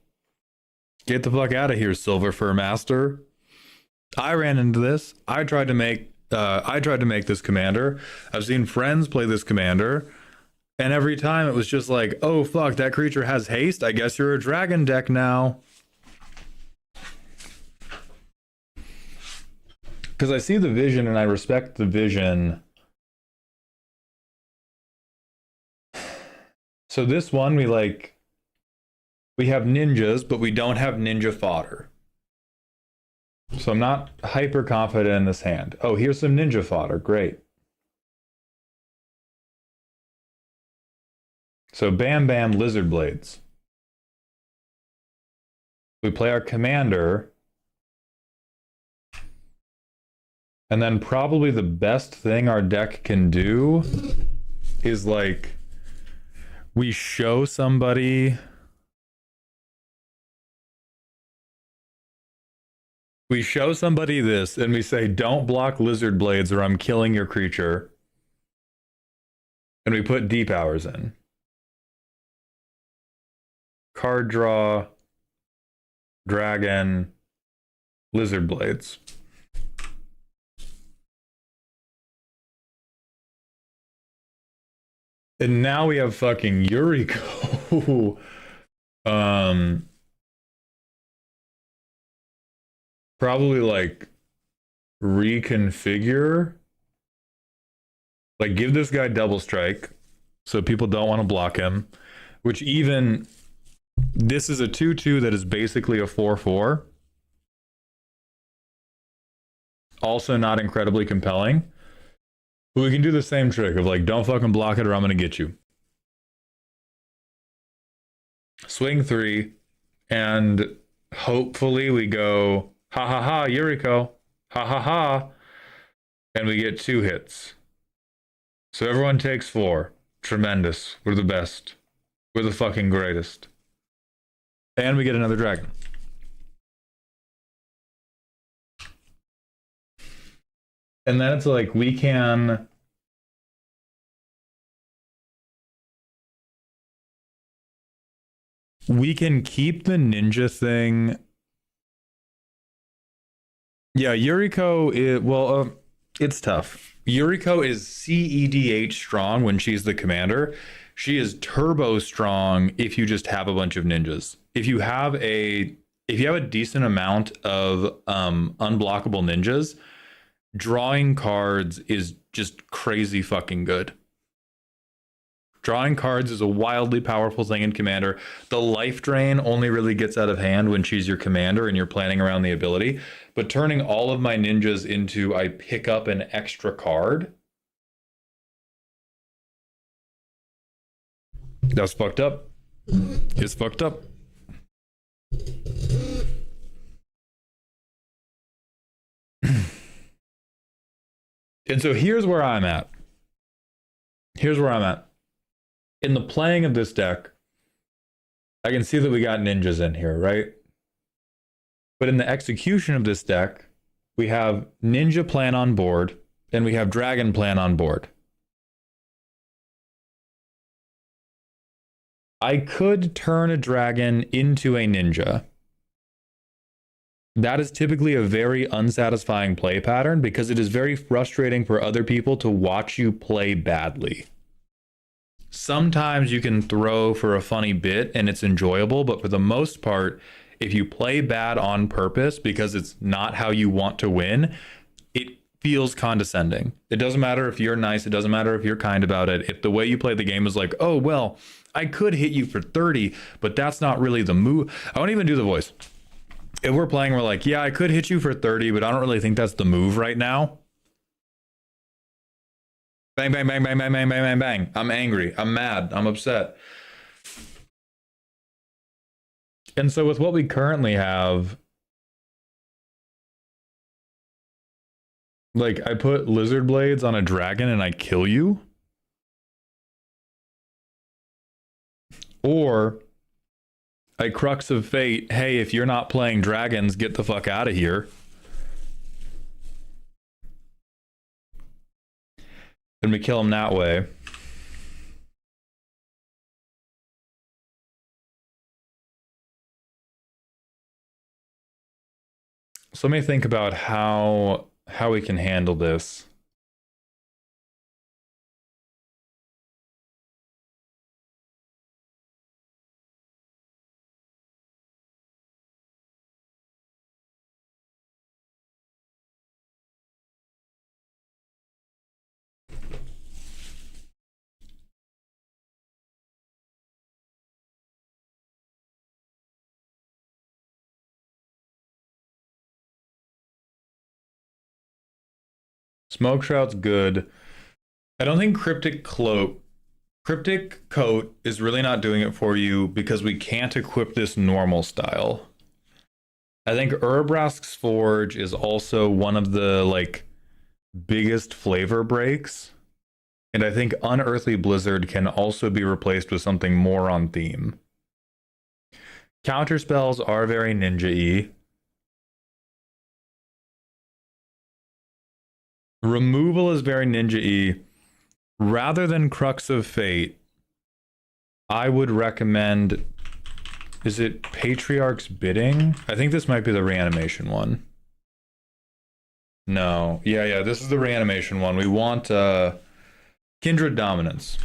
Get the fuck out of here, Silver Fur Master. I ran into this. I tried to make this commander. I've seen friends play this commander, and every time it was just like, oh fuck, that creature has haste. I guess you're a dragon deck now. Because I see the vision and I respect the vision. So this one, we have ninjas, but we don't have ninja fodder. So I'm not hyper confident in this hand. Oh, here's some ninja fodder. Great. So Bam Bam Lizard Blades. We play our commander. And then probably the best thing our deck can do is like... we show somebody this and we say, don't block Lizard Blades or I'm killing your creature. And we put deep hours in. Card draw, dragon, Lizard Blades. And now we have fucking Yuriko. Probably like reconfigure. Like give this guy double strike so people don't want to block him. Which even this is a 2/2 that is basically a 4/4. Also not incredibly compelling. But we can do the same trick of like, don't fucking block it or I'm gonna get you. Swing 3, and hopefully we go, ha ha ha, Yuriko, ha ha ha, and we get 2 hits. So everyone takes 4. Tremendous. We're the best. We're the fucking greatest. And we get another dragon. And then it's like, we can We can keep the ninja thing. Yeah, Yuriko is it's tough. Yuriko is CEDH strong when she's the commander. She is turbo strong if you just have a bunch of ninjas. If you have a decent amount of unblockable ninjas, drawing cards is just crazy fucking good. Drawing cards is a wildly powerful thing in Commander. The life drain only really gets out of hand when she's your commander and you're planning around the ability. But turning all of my ninjas into I pick up an extra card, that's fucked up. It's fucked up. And so here's where I'm at. Here's where I'm at. In the playing of this deck, I can see that we got ninjas in here, right? But in the execution of this deck, we have ninja plan on board and we have dragon plan on board. I could turn a dragon into a ninja. That is typically a very unsatisfying play pattern because it is very frustrating for other people to watch you play badly. Sometimes you can throw for a funny bit and it's enjoyable, but for the most part, if you play bad on purpose because it's not how you want to win, it feels condescending. It doesn't matter if you're nice, it doesn't matter if you're kind about it. If the way you play the game is like, oh, well, I could hit you for 30, but that's not really the move. I won't even do the voice. If we're playing, we're like, yeah, I could hit you for 30, but I don't really think that's the move right now. Bang, bang, bang, bang, bang, bang, bang, bang, bang. I'm angry. I'm mad. I'm upset. And so with what we currently have, like I put lizard blades on a dragon and I kill you. Or I crux of fate, hey, if you're not playing dragons, get the fuck out of here. And we kill him that way. So let me think about how we can handle this. Smoke Shroud's good. I don't think Cryptic Coat is really not doing it for you because we can't equip this normal style. I think Urbrask's Forge is also one of the like biggest flavor breaks. And I think Unearthly Blizzard can also be replaced with something more on theme. Counter spells are very ninja-y. Removal is very ninja-y. Rather than Crux of Fate, I would recommend... Is it Patriarch's Bidding? I think this might be the reanimation one. No. Yeah, this is the reanimation one. We want Kindred Dominance.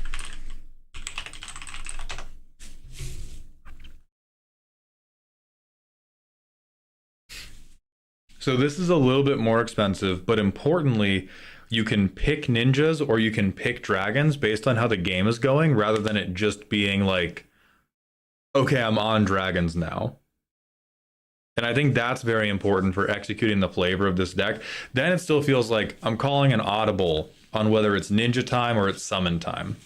So this is a little bit more expensive, but importantly, you can pick ninjas or you can pick dragons based on how the game is going, rather than it just being like, okay, I'm on dragons now. And I think that's very important for executing the flavor of this deck. Then it still feels like I'm calling an audible on whether it's ninja time or it's summon time.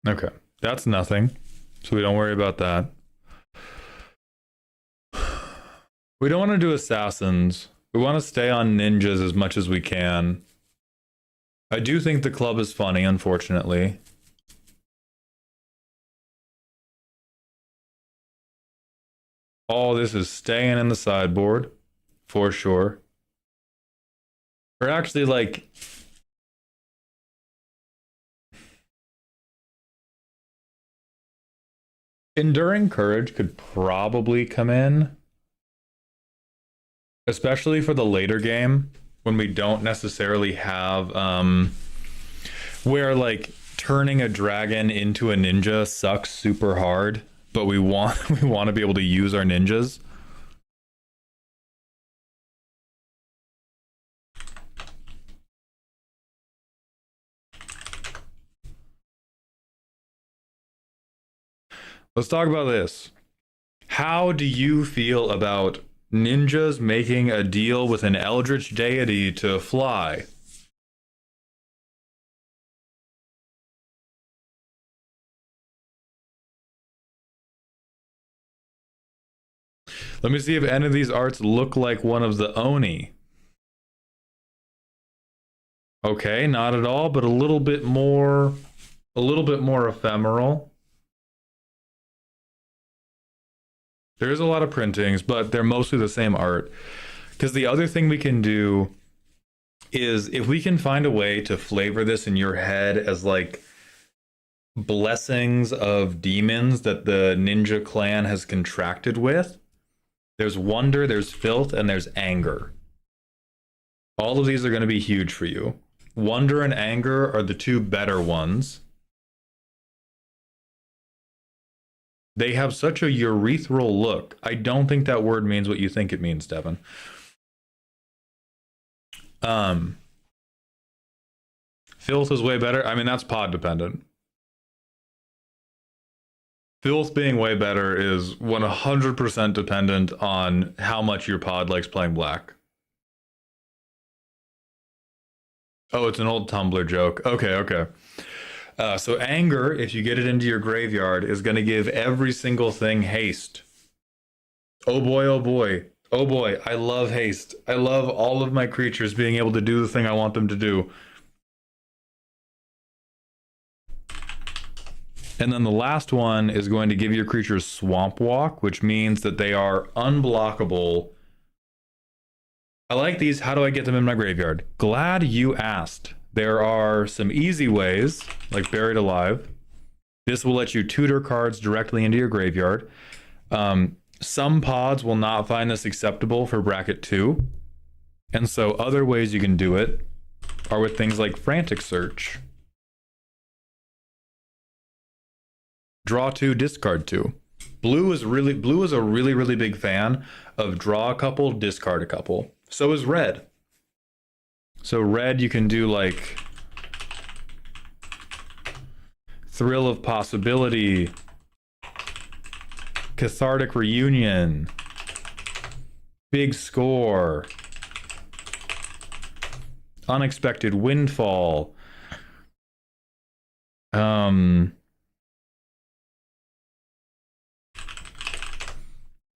Okay, that's nothing. So we don't worry about that. We don't want to do assassins. We want to stay on ninjas as much as we can. I do think the club is funny, unfortunately. All this is staying in the sideboard, for sure. Or actually, like... Enduring Courage could probably come in. Especially for the later game, when we don't necessarily have... where, like, turning a dragon into a ninja sucks super hard, but we want to be able to use our ninjas. Let's talk about this. How do you feel about ninjas making a deal with an eldritch deity to fly? Let me see if any of these arts look like one of the Oni. Okay, not at all, but a little bit more ephemeral. There's a lot of printings, but they're mostly the same art. Because the other thing we can do is if we can find a way to flavor this in your head as like blessings of demons that the ninja clan has contracted with. There's wonder, there's filth, and there's anger. All of these are going to be huge for you. Wonder and anger are the two better ones. They have such a urethral look. I don't think that word means what you think it means, Devin. Filth is way better. I mean, that's pod dependent. Filth being way better is 100% dependent on how much your pod likes playing black. Oh, it's an old Tumblr joke. Okay. So anger, if you get it into your graveyard, is going to give every single thing haste. Oh boy, oh boy. Oh boy, I love haste. I love all of my creatures being able to do the thing I want them to do. And then the last one is going to give your creatures Swamp Walk, which means that they are unblockable. I like these. How do I get them in my graveyard? Glad you asked. There are some easy ways, like Buried Alive. This will let you tutor cards directly into your graveyard. Some pods will not find this acceptable for bracket 2. And so other ways you can do it are with things like Frantic Search. Draw 2, discard 2. Blue is a really big fan of draw a couple, discard a couple. So is red. So red, you can do like Thrill of Possibility, Cathartic Reunion, Big Score, Unexpected Windfall.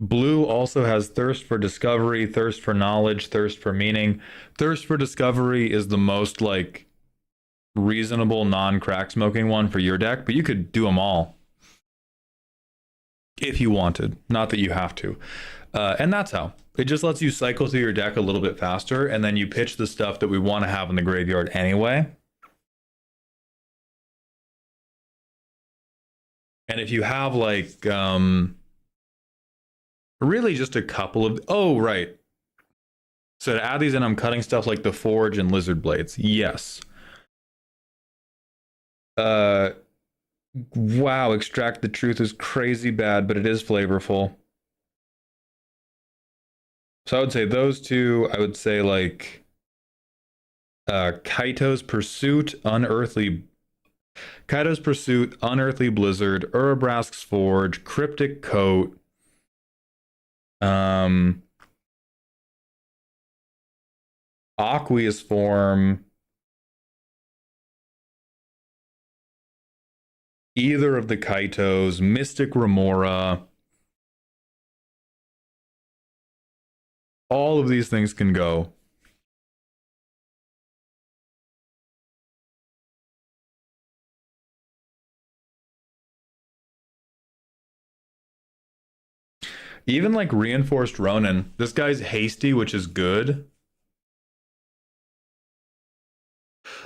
Blue also has Thirst for Discovery, Thirst for Knowledge, Thirst for Meaning. Thirst for Discovery is the most like reasonable non-crack smoking one for your deck, but you could do them all if you wanted. Not that you have to. And that's how. It just lets you cycle through your deck a little bit faster, and then you pitch the stuff that we want to have in the graveyard anyway. And if you have like really just a couple of... Oh, right. So to add these in, I'm cutting stuff like the Forge and Lizard Blades. Yes. Wow, Extract the Truth is crazy bad, but it is flavorful. So I would say those two. I would say like Kaito's Pursuit, Unearthly Blizzard, Urabrask's Forge, Cryptic Coat, Aqueous Form, either of the Kaitos, Mystic Remora, All of these things can go. Even like reinforced Ronin. This guy's hasty, which is good.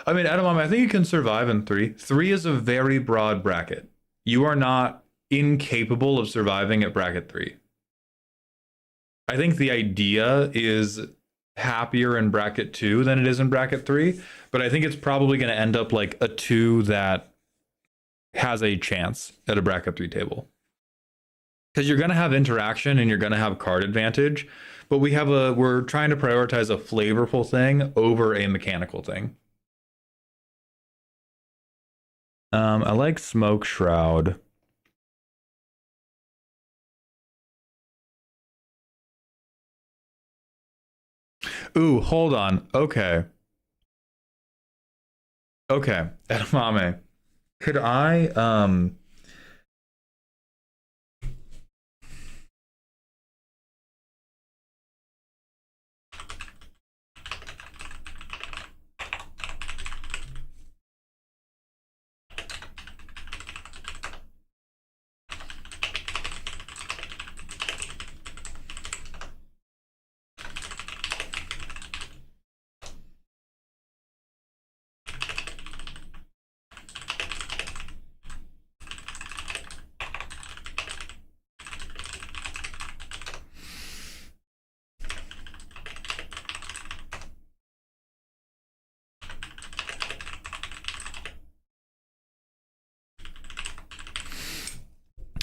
I mean, Edamame, I think you can survive in 3. 3 is a very broad bracket. You are not incapable of surviving at bracket 3. I think the idea is happier in bracket 2 than it is in bracket 3, but I think it's probably going to end up like a 2 that has a chance at a bracket 3 table. Because you're going to have interaction and you're going to have card advantage, but we're trying to prioritize a flavorful thing over a mechanical thing. I like Smoke Shroud. Ooh, hold on. Okay. Okay, Edamame. Could I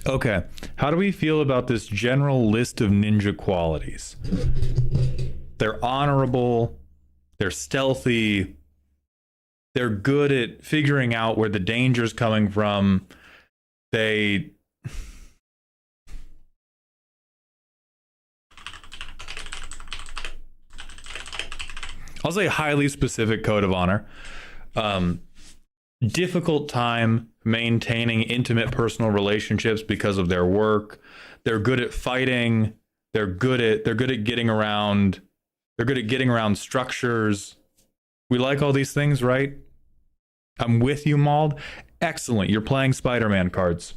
Okay, how do we feel about this general list of ninja qualities? They're honorable, they're stealthy, they're good at figuring out where the danger's coming from. I'll say highly specific code of honor. Difficult time maintaining intimate personal relationships because of their work. They're good at fighting. They're good at getting around. They're good at getting around structures. We like all these things, right? I'm with you, Mauld. Excellent. You're playing Spider-Man cards.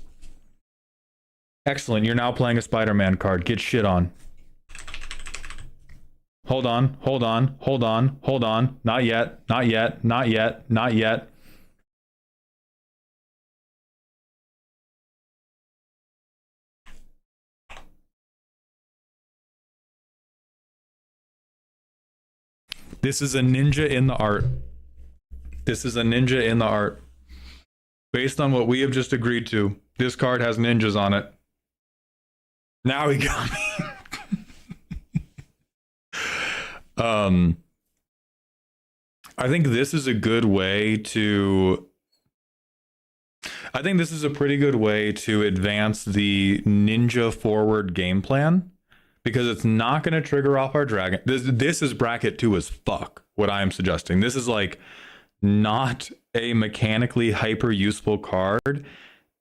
Excellent. You're now playing a Spider-Man card. Get shit on. Hold on. Hold on. Hold on. Hold on. Not yet. Not yet. Not yet. Not yet. This is a ninja in the art. This is a ninja in the art. Based on what we have just agreed to, this card has ninjas on it. Now he got me. I think this is a good way to... I think this is a pretty good way to advance the ninja forward game plan. Because it's not going to trigger off our dragon. This is bracket 2 as fuck, what I am suggesting. This is like not a mechanically hyper useful card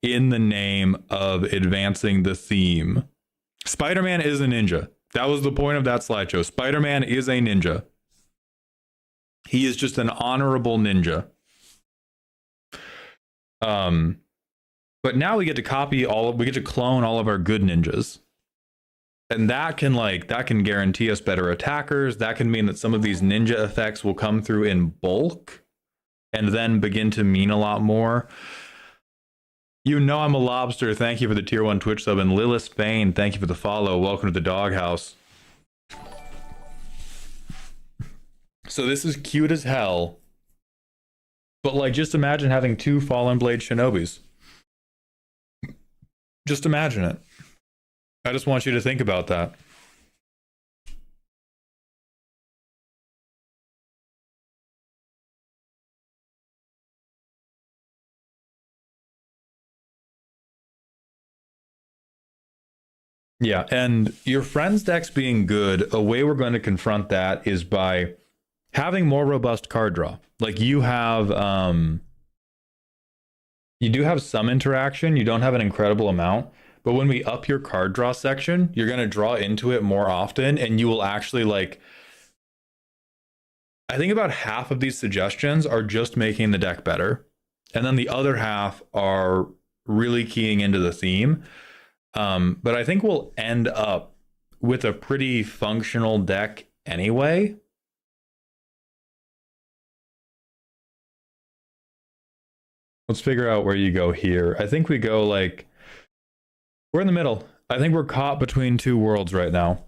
in the name of advancing the theme. Spider-Man is a ninja. That was the point of that slideshow. Spider-Man is a ninja. He is just an honorable ninja. But now we get to clone all of our good ninjas. And that can guarantee us better attackers. That can mean that some of these ninja effects will come through in bulk and then begin to mean a lot more. You know I'm a lobster. Thank you for the tier 1 Twitch sub. And Lilith Spain, thank you for the follow. Welcome to the doghouse. So this is cute as hell. But like, just imagine having 2 Fallen Blade Shinobis. Just imagine it. I just want you to think about that. Yeah, and your friends decks being good, a way we're going to confront that is by having more robust card draw. Like you do have some interaction, you don't have an incredible amount, But when we up your card draw section, you're going to draw into it more often, and you will actually like, I think about half of these suggestions are just making the deck better. And then the other half are really keying into the theme. But I think we'll end up with a pretty functional deck anyway. Let's figure out where you go here. I think we go like, we're in the middle. I think we're caught between two worlds right now.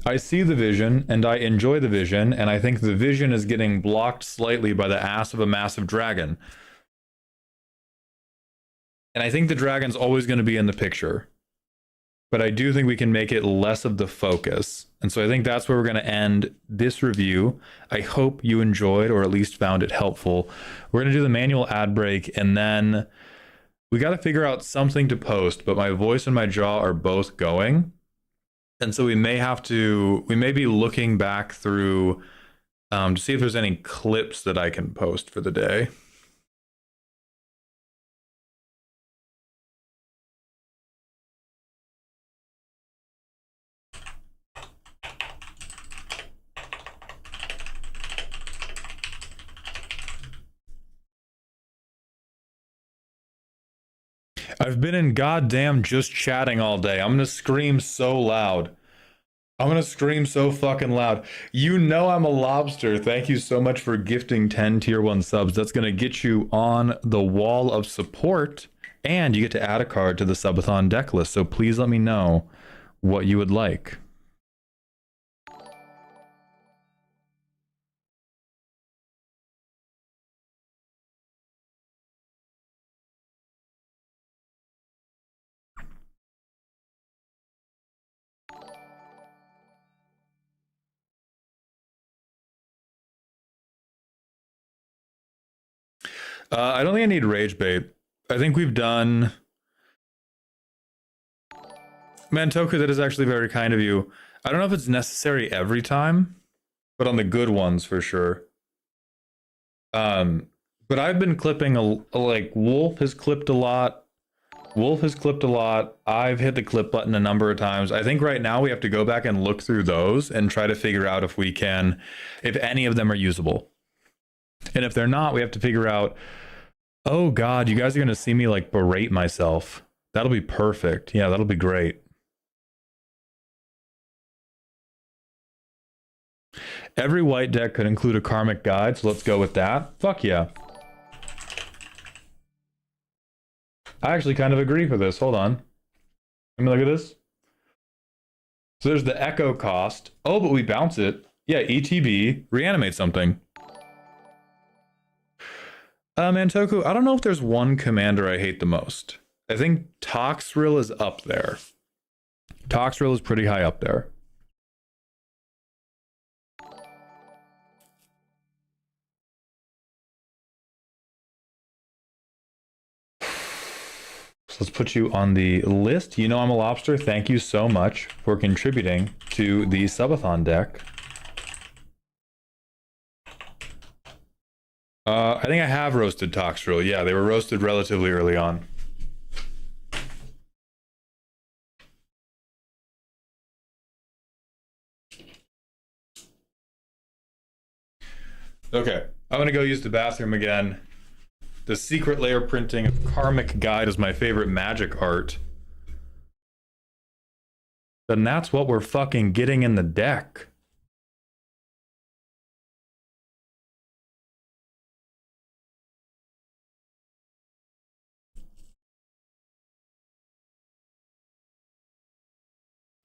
I see the vision and I enjoy the vision, and I think the vision is getting blocked slightly by the ass of a massive dragon. And I think the dragon's always going to be in the picture. But I do think we can make it less of the focus. And so I think that's where we're going to end this review. I hope you enjoyed or at least found it helpful. We're going to do the manual ad break, and then we got to figure out something to post, but my voice and my jaw are both going. And so we may be looking back through to see if there's any clips that I can post for the day. I've been in goddamn just chatting all day. I'm gonna scream so loud. I'm gonna scream so fucking loud. You know I'm a lobster. Thank you so much for gifting 10 tier 1 subs. That's gonna get you on the wall of support, and you get to add a card to the Subathon deck list. So please let me know what you would like. I don't think I need rage bait. I think we've done... Mantoku, that is actually very kind of you. I don't know if it's necessary every time, but on the good ones for sure. But I've been clipping like Wolf has clipped a lot. I've hit the clip button a number of times. I think right now we have to go back and look through those and try to figure out if any of them are usable. And if they're not, we have to figure out, oh God, you guys are going to see me like berate myself. That'll be perfect. Yeah, that'll be great. Every white deck could include a karmic guide, so let's go with that. Fuck yeah. I actually kind of agree for this. Hold on. Let me look at this. So there's the echo cost. Oh, but we bounce it. Yeah, ETB, reanimate something. Mantoku, I don't know if there's one commander I hate the most. I think Toxrill is up there. Toxrill is pretty high up there. So let's put you on the list. You know I'm a lobster. Thank you so much for contributing to the Subathon deck. I think I have roasted Toxrill. Yeah, they were roasted relatively early on. Okay, I'm gonna go use the bathroom again. The secret layer printing of Karmic Guide is my favorite magic art. Then that's what we're fucking getting in the deck.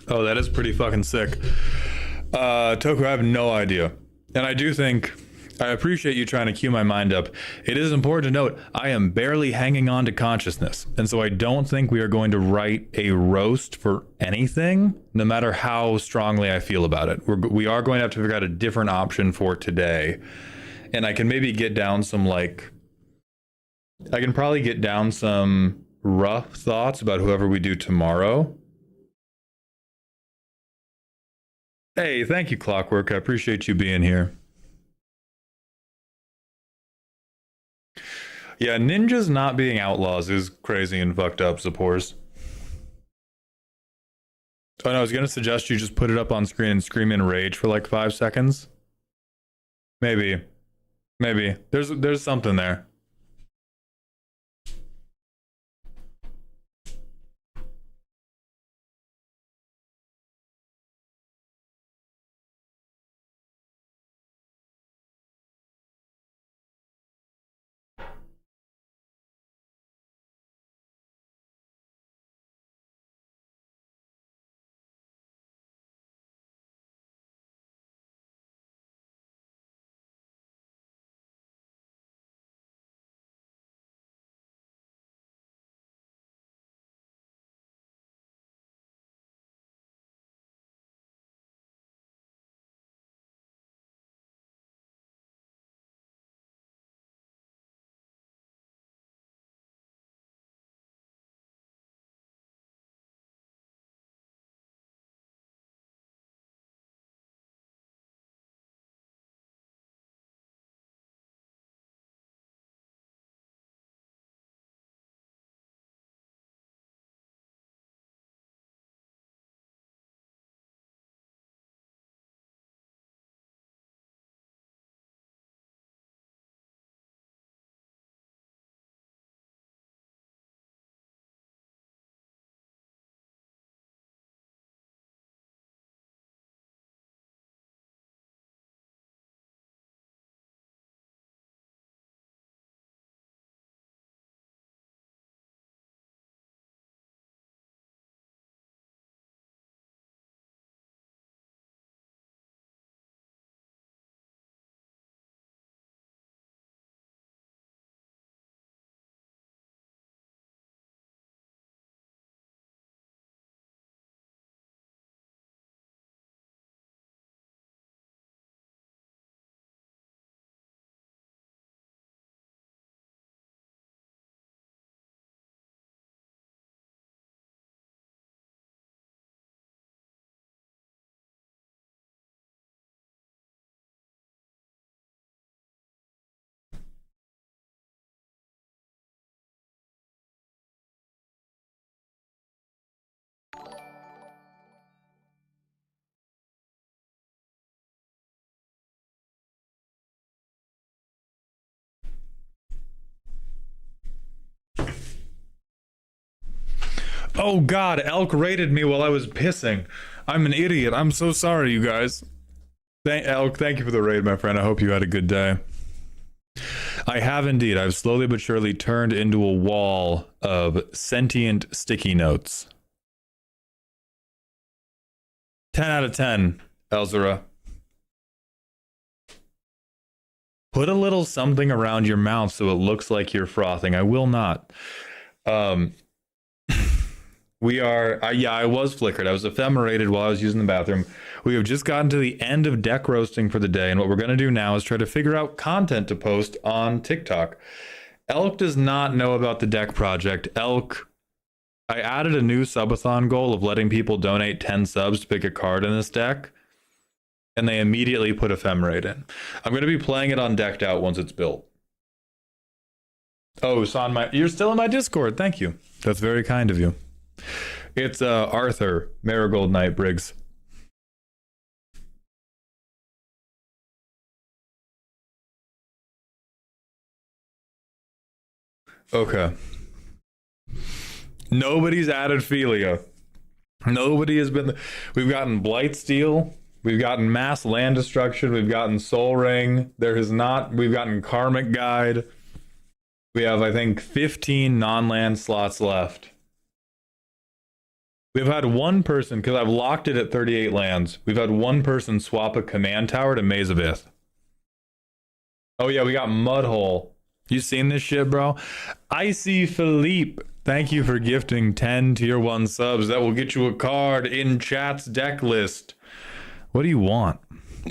Oh, that is pretty fucking sick. Toku, I have no idea. And I do think, I appreciate you trying to cue my mind up. It is important to note, I am barely hanging on to consciousness. And so I don't think we are going to write a roast for anything, no matter how strongly I feel about it. We are going to have to figure out a different option for today. And I can maybe get down some like, I can probably get down some rough thoughts about whoever we do tomorrow. Hey, thank you, Clockwork. I appreciate you being here. Yeah, ninjas not being outlaws is crazy and fucked up, Suppors. Oh no, I was gonna suggest you just put it up on screen and scream in rage for like 5 seconds. Maybe. Maybe. There's something there. Oh god, Elk raided me while I was pissing. I'm an idiot. I'm so sorry, you guys. Elk, thank you for the raid, my friend. I hope you had a good day. I have indeed. I've slowly but surely turned into a wall of sentient sticky notes. 10 out of 10, Elzara. Put a little something around your mouth so it looks like you're frothing. I will not. We are, yeah, I was flickered. I was ephemerated while I was using the bathroom. We have just gotten to the end of deck roasting for the day, and what we're going to do now is try to figure out content to post on TikTok. Elk does not know about the deck project. Elk, I added a new subathon goal of letting people donate 10 subs to pick a card in this deck, and they immediately put ephemerate in. I'm going to be playing it on Decked Out once it's built. Oh, you're still in my Discord. Thank you. That's very kind of you. It's Arthur, Marigold Knight Briggs. Okay. Nobody's added Philia. Nobody has been. We've gotten Blightsteel. We've gotten Mass Land Destruction. We've gotten Soul Ring. There has not. We've gotten Karmic Guide. We have, I think, 15 non-land slots left. We've had one person, because I've locked it at 38 lands, we've had one person swap a command tower to Maze of Ith. Oh yeah, we got Mudhole. You seen this shit, bro? Icy Philippe, thank you for gifting 10 tier 1 subs. That will get you a card in chat's deck list. What do you want?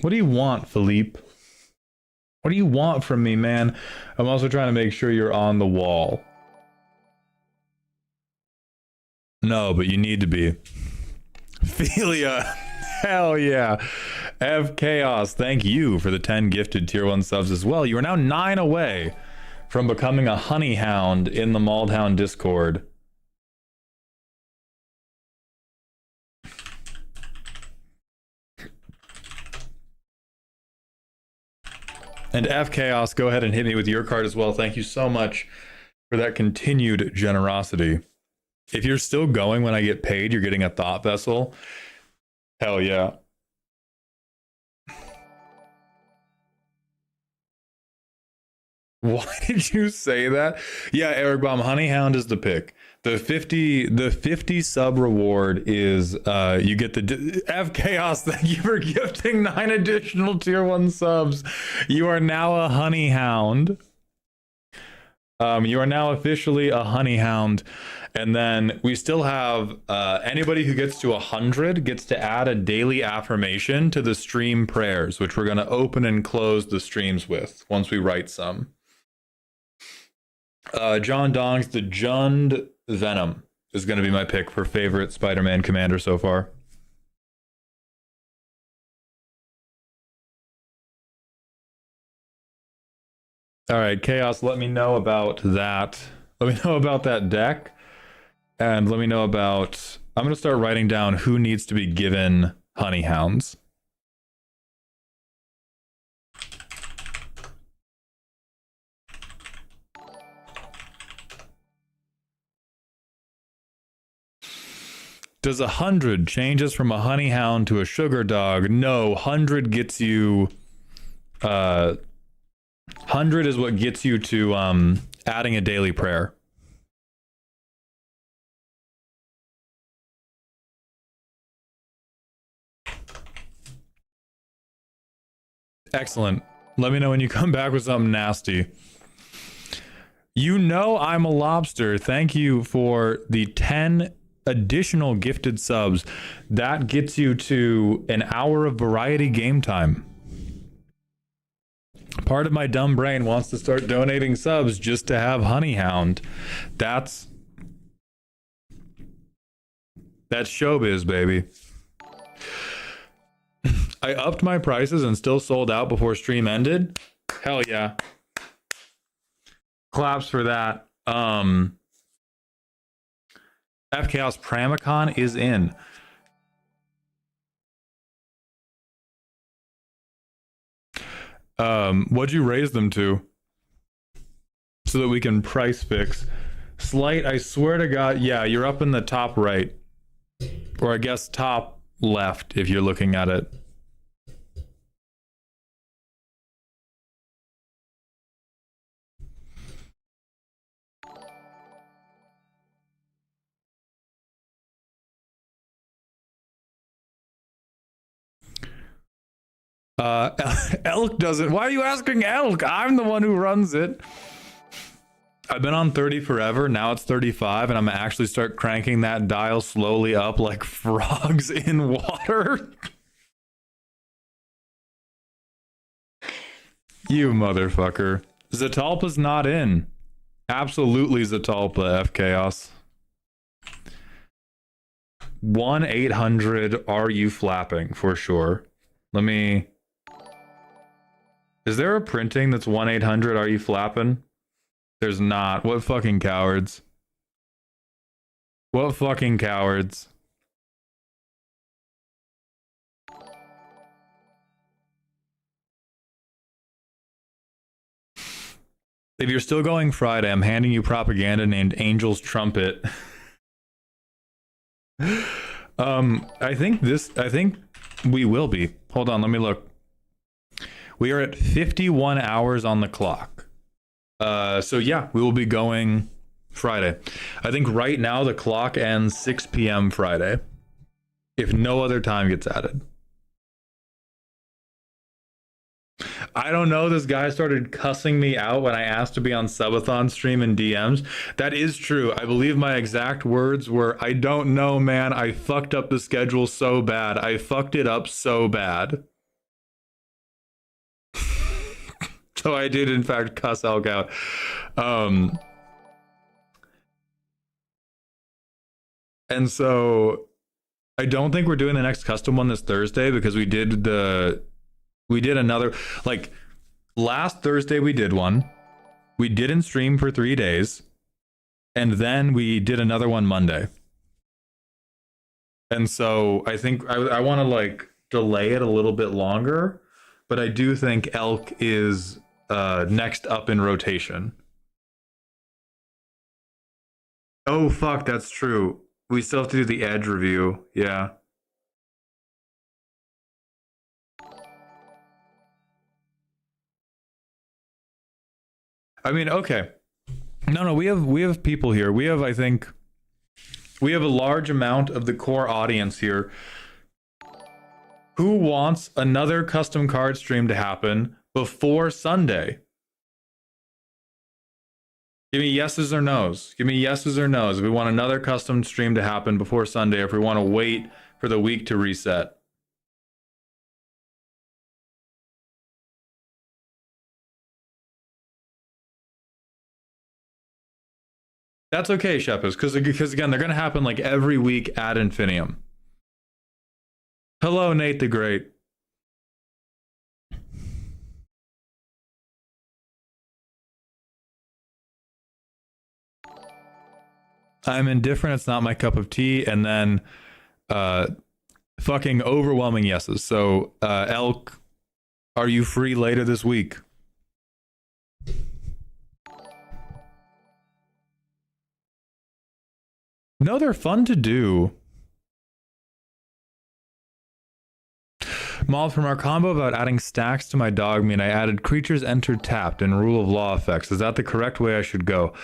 What do you want, Philippe? What do you want from me, man? I'm also trying to make sure you're on the wall. No, but you need to be. Philia, hell yeah. F Chaos, thank you for the 10 gifted tier 1 subs as well. You are now 9 away from becoming a honey hound in the Baldhound Discord. And F Chaos, go ahead and hit me with your card as well. Thank you so much for that continued generosity. If you're still going when I get paid, you're getting a thought vessel. Hell yeah. Why did you say that? Yeah, Eric Baum, Honey Hound is the pick. The 50 sub reward is you get the F Chaos. Thank you for gifting 9 additional tier 1 subs. You are now a Honey Hound. You are now officially a Honey Hound. And then we still have anybody who gets to 100 gets to add a daily affirmation to the stream prayers, which we're going to open and close the streams with once we write some. John Dong's The Jund Venom is going to be my pick for favorite Spider-Man commander so far. All right, Chaos, let me know about that. Let me know about that deck. And let me know about... I'm going to start writing down who needs to be given Honey Hounds. Does 100 changes from a Honey Hound to a Sugar Dog? No, 100 gets you... 100 is what gets you to adding a daily prayer. Excellent. Let me know when you come back with something nasty. You know I'm a lobster. Thank you for the 10 additional gifted subs. That gets you to an hour of variety game time. Part of my dumb brain wants to start donating subs just to have Honey Hound. That's showbiz, baby. I upped my prices and still sold out before stream ended. Hell yeah. Claps for that. F Chaos Pramicon is in. What'd you raise them to? So that we can price fix. Slight, I swear to God, yeah, you're up in the top right. Or I guess top left if you're looking at it. Elk doesn't. Why are you asking Elk? I'm the one who runs it. I've been on 30 forever. Now it's 35, and I'm gonna actually start cranking that dial slowly up like frogs in water. You motherfucker. Zatalpa's not in. Absolutely Zatalpa, F Chaos. 1-800 are you flapping for sure. Let me... Is there a printing that's 1-800 are you flapping? There's not. What fucking cowards. What fucking cowards. If you're still going Friday, I'm handing you propaganda named Angel's Trumpet. I think we will be. Hold on, let me look. We are at 51 hours on the clock. So yeah, we will be going Friday. I think right now the clock ends 6 p.m. Friday. If no other time gets added. I don't know, this guy started cussing me out when I asked to be on Subathon stream in DMs. That is true. I believe my exact words were, I don't know, man. I fucked up the schedule so bad. I fucked it up so bad. So I did, in fact, cuss Elk out. And so I don't think we're doing the next custom one this Thursday because we did another, like last Thursday we did one. We didn't stream for 3 days, and then we did another one Monday. And so I think I want to like delay it a little bit longer, but I do think Elk is next up in rotation. Oh fuck, that's true. We still have to do the Edge review. Yeah. I mean, okay. No, we have people here. We have, I think, we have a large amount of the core audience here who wants another custom card stream to happen before Sunday. Give me yeses or nos. Give me yeses or nos. If we want another custom stream to happen before Sunday, if we want to wait for the week to reset. That's okay, Shepis, because again, they're going to happen like every week ad infinitum. Hello, Nate the Great. I'm indifferent. It's not my cup of tea. And then fucking overwhelming yeses. So, Elk, are you free later this week? No, they're fun to do. Maul, from our combo about adding stacks to my dog mean I added creatures entered tapped and rule of law effects. Is that the correct way I should go?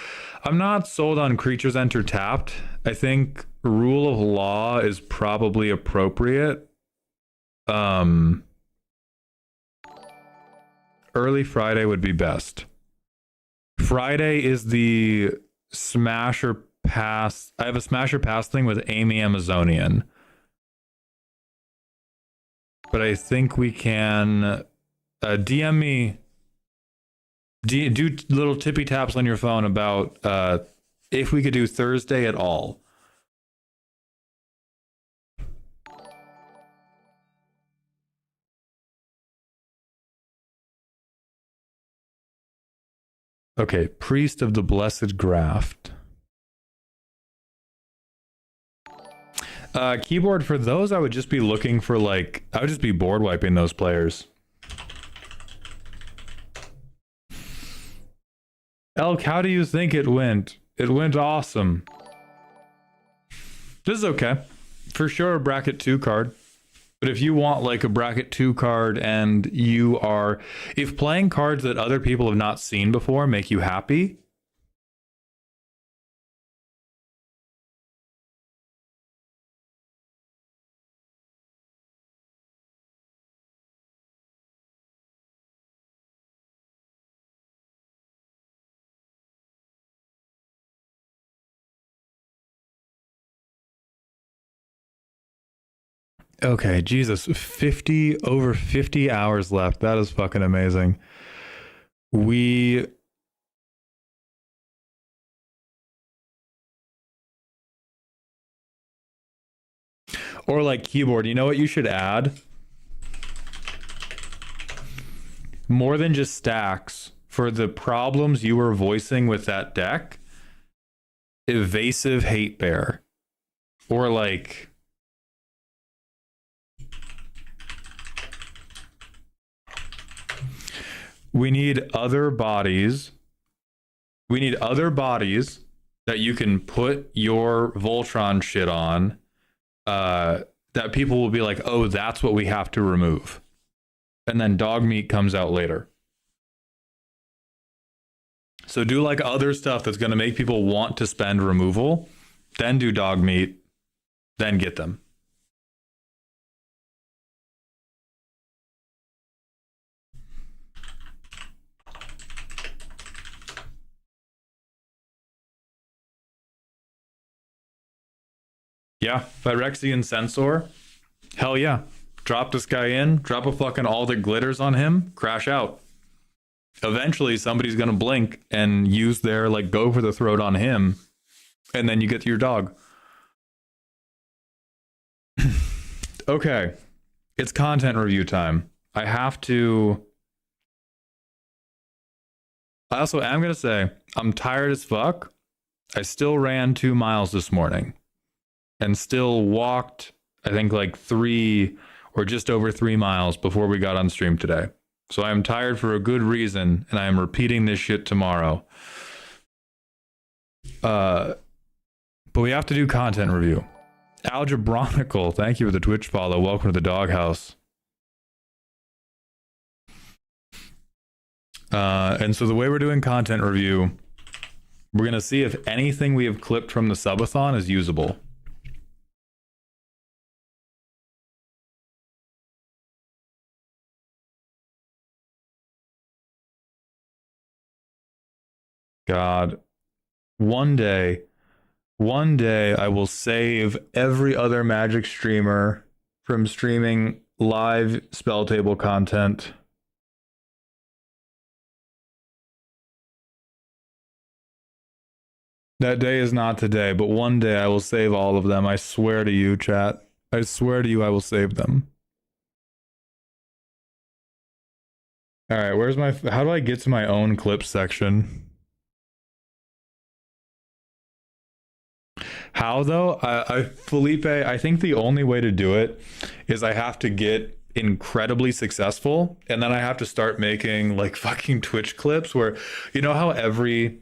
I'm not sold on creatures entered tapped. I think rule of law is probably appropriate. Early Friday would be best. Friday is the smash or pass. I have a smash or pass thing with Amy Amazonian. But I think we can DM me, do little tippy taps on your phone about if we could do Thursday at all. Okay, Priest of the Blessed Graft. Keyboard, for those, I would just be looking for like, I would just be board wiping those players. Elk, how do you think it went? It went awesome. This is okay. For sure a bracket 2 card. But if you want like a bracket 2 card and you are, if playing cards that other people have not seen before make you happy, okay, Jesus, over 50 hours left. That is fucking amazing. Or like Keyboard, you know what you should add? More than just stacks, for the problems you were voicing with that deck, evasive hate bear. Or like, we need other bodies. We need other bodies that you can put your Voltron shit on, that people will be like, oh, that's what we have to remove. And then dog meat comes out later. So do like other stuff that's going to make people want to spend removal, then do dog meat, then get them. Yeah, Phyrexian Censor. Hell yeah. Drop this guy in, drop a fucking all that glitters on him, crash out. Eventually somebody's gonna blink and use their like go for the throat on him, and then you get to your dog. Okay. It's content review time. I have to I also am going to say I'm tired as fuck. I still ran 2 miles this morning and still walked, I think, like 3 or just over 3 miles before we got on stream today. So I am tired for a good reason, and I am repeating this shit tomorrow. But we have to do content review. Algebronical, thank you for the Twitch follow. Welcome to the doghouse. And so the way we're doing content review, we're going to see if anything we have clipped from the subathon is usable. God, one day I will save every other Magic streamer from streaming live spell table content. That day is not today, but one day I will save all of them. I swear to you, chat. I swear to you, I will save them. All right, where's my... How do I get to my own clip section? How though? Felipe, I think the only way to do it is I have to get incredibly successful, and then I have to start making like fucking Twitch clips where, you know how every...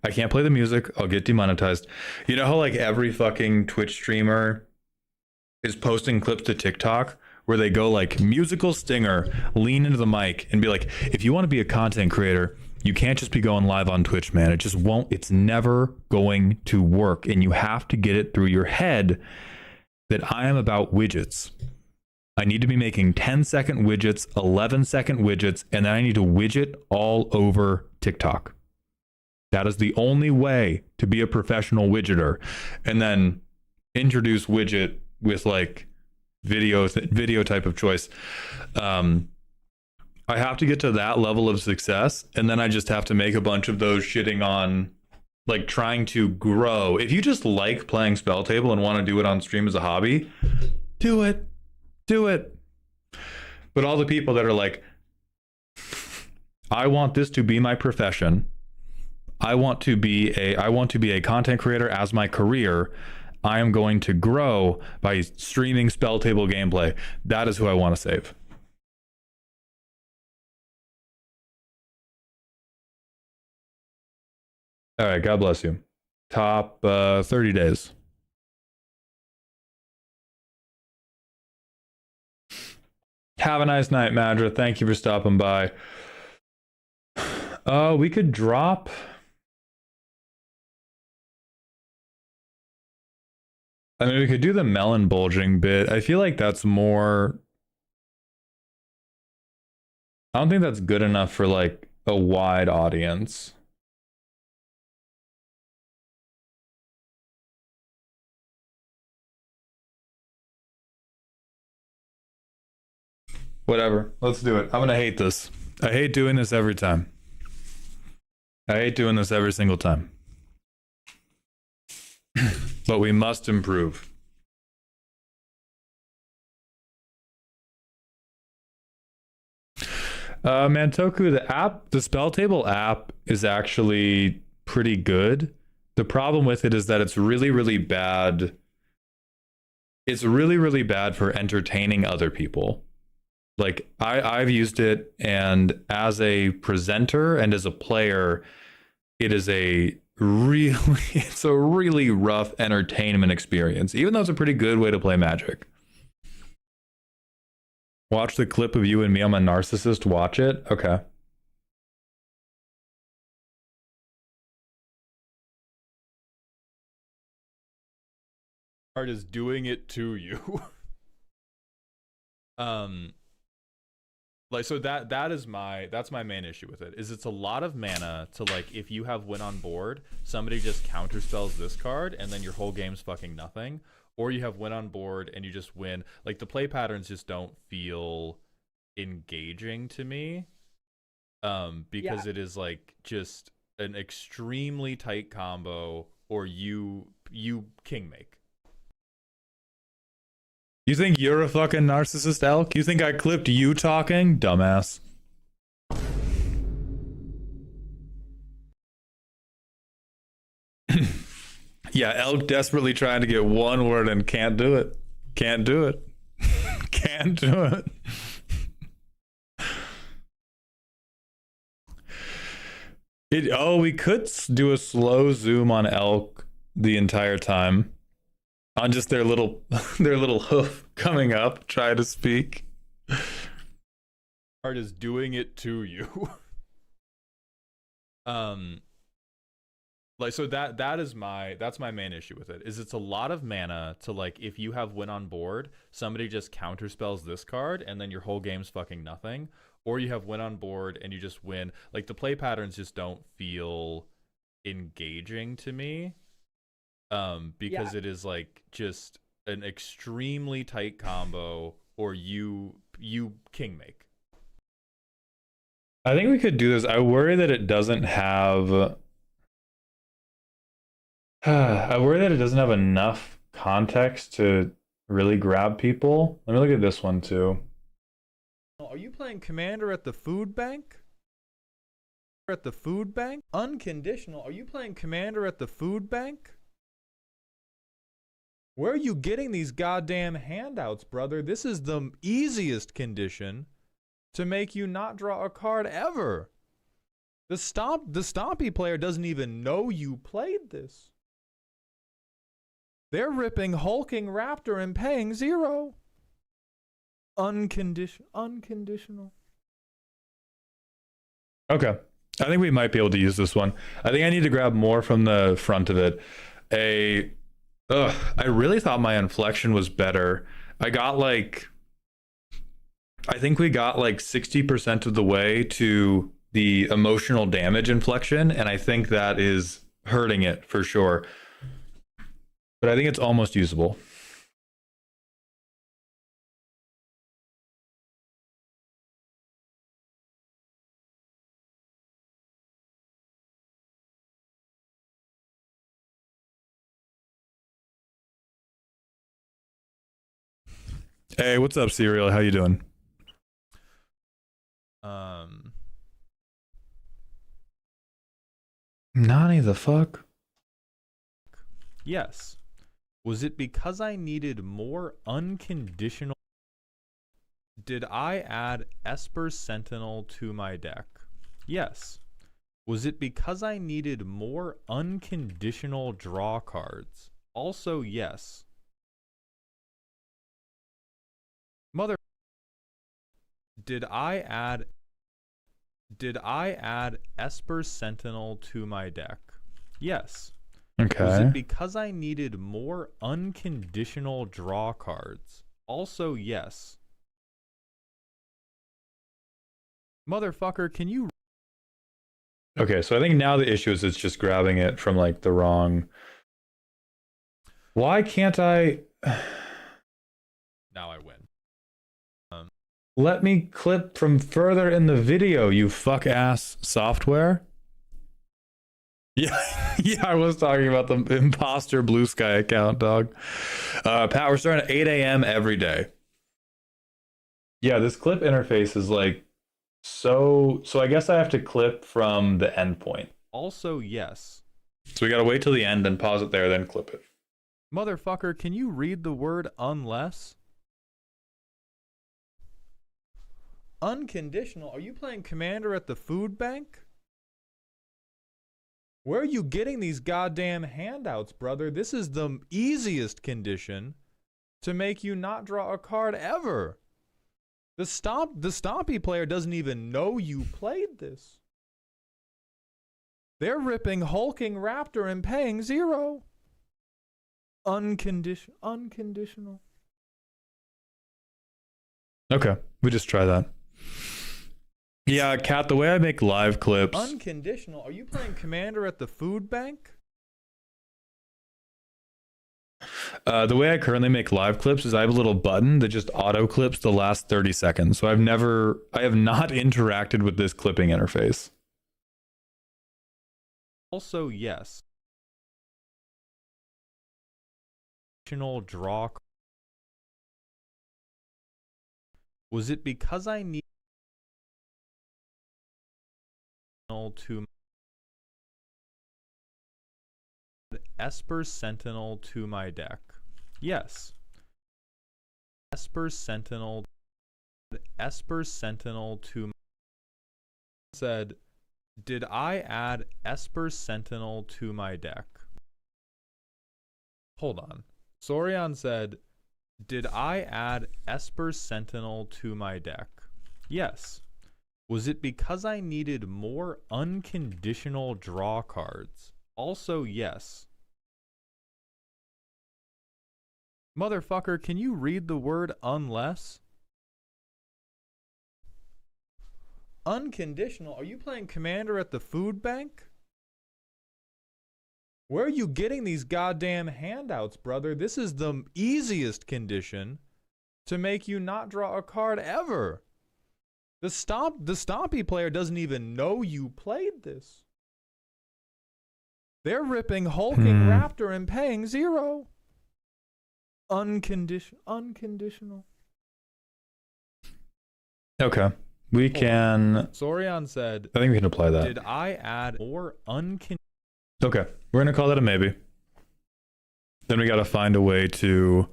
I can't play the music, I'll get demonetized. You know how like every fucking Twitch streamer is posting clips to TikTok where they go like musical stinger, lean into the mic and be like, if you want to be a content creator, you can't just be going live on Twitch, man. It just won't, it's never going to work. And you have to get it through your head that I am about widgets. I need to be making 10-second widgets, 11-second widgets, and then I need to widget all over TikTok. That is the only way to be a professional widgeter. And then introduce widget with like video type of choice. I have to get to that level of success, and then I just have to make a bunch of those shitting on, like trying to grow. If you just like playing spell table and want to do it on stream as a hobby, do it. Do it. But all the people that are like, I want this to be my profession. I want to be a content creator as my career. I am going to grow by streaming spell table gameplay. That is who I want to save. All right, God bless you. Top 30 days. Have a nice night, Madra. Thank you for stopping by. We could drop... I mean, we could do the melon bulging bit. I feel like that's more... I don't think that's good enough for like a wide audience. Whatever. Let's do it. I'm gonna hate this. I hate doing this every time. I hate doing this every single time. But we must improve. Mantoku, the spell table app is actually pretty good. The problem with it is that it's really, really bad. It's really, really bad for entertaining other people. Like I've used it, and as a presenter and as a player, it is it's a really rough entertainment experience, even though it's a pretty good way to play Magic. Watch the clip of you and me. I'm a narcissist. Watch it. Okay. Art is doing it to you. Like, so that's my main issue with it, is it's a lot of mana to, like, if you have win on board, somebody just counterspells this card and then your whole game's fucking nothing, or you have win on board and you just win. Like, the play patterns just don't feel engaging to me, because it is like just an extremely tight combo, or you king make. You think you're a fucking narcissist, Elk? You think I clipped you talking? Dumbass. Yeah, Elk desperately trying to get one word and can't do it. Can't do it. Can't do it. We could do a slow zoom on Elk the entire time. On just their little their little hoof coming up, try to speak. Art is doing it to you. Like, so that's my main issue with it, is it's a lot of mana to, like, if you have win on board, somebody just counterspells this card and then your whole game's fucking nothing, or you have win on board and you just win. Like, the play patterns just don't feel engaging to me, because it is like just an extremely tight combo, or you king make. I think we could do this. I worry that it doesn't have I worry that it doesn't have enough context to really grab people. Let me look at this one too. Are you playing Commander at the food bank? At the food bank? Unconditional. Are you playing Commander at the food bank? Where are you getting these goddamn handouts, brother? This is the easiest condition to make you not draw a card ever. The Stompy player doesn't even know you played this. They're ripping Hulking Raptor and paying 0. Unconditional. Okay. I think we might be able to use this one. I think I need to grab more from the front of it. I really thought my inflection was better. I think we got like 60% of the way to the emotional damage inflection, and I think that is hurting it for sure. But I think it's almost usable. Hey, what's up, Serial? How you doing? Nani the fuck? Yes. Was it because I needed more unconditional? Did I add Esper Sentinel to my deck? Yes. Was it because I needed more unconditional draw cards? Also, yes. Mother, did I add Esper Sentinel to my deck? Yes. Okay. Was it because I needed more unconditional draw cards? Also, yes. Motherfucker, can you... Okay, so I think now the issue is it's just grabbing it from, like, the wrong... Why can't I... Now I win. Let me clip from further in the video, you fuck-ass software. Yeah, yeah, I was talking about the imposter Blue Sky account, dog. Pat, we're starting at 8 a.m. every day. Yeah, this clip interface is like so I guess I have to clip from the endpoint. Also, yes. So we gotta wait till the end and pause it there, then clip it. Motherfucker, can you read the word unless? Unconditional? Are you playing Commander at the food bank? Where are you getting these goddamn handouts, brother? This is the easiest condition to make you not draw a card ever. The Stompy player doesn't even know you played this. They're ripping Hulking Raptor and paying 0. Unconditional. Okay, we just try that. Yeah, Kat, the way I make live clips... Unconditional? Are you playing Commander at the food bank? The way I currently make live clips is I have a little button that just auto clips the last 30 seconds. So I have not interacted with this clipping interface. Also, yes. Draw. Was it because I need to Esper Sentinel to my deck? Yes. Esper Sentinel to said, did I add Esper Sentinel to my deck? Hold on. Sorion said, did I add Esper Sentinel to my deck? Yes. Was it because I needed more unconditional draw cards? Also, yes. Motherfucker, can you read the word unless? Unconditional? Are you playing Commander at the food bank? Where are you getting these goddamn handouts, brother? This is the easiest condition to make you not draw a card ever. The Stompy player doesn't even know you played this. They're ripping Hulking Raptor and paying 0. Unconditional. Okay. We can... Sorion said... I think we can apply that. Did I add more unconditional... Okay. We're going to call that a maybe. Then we got to find a way to...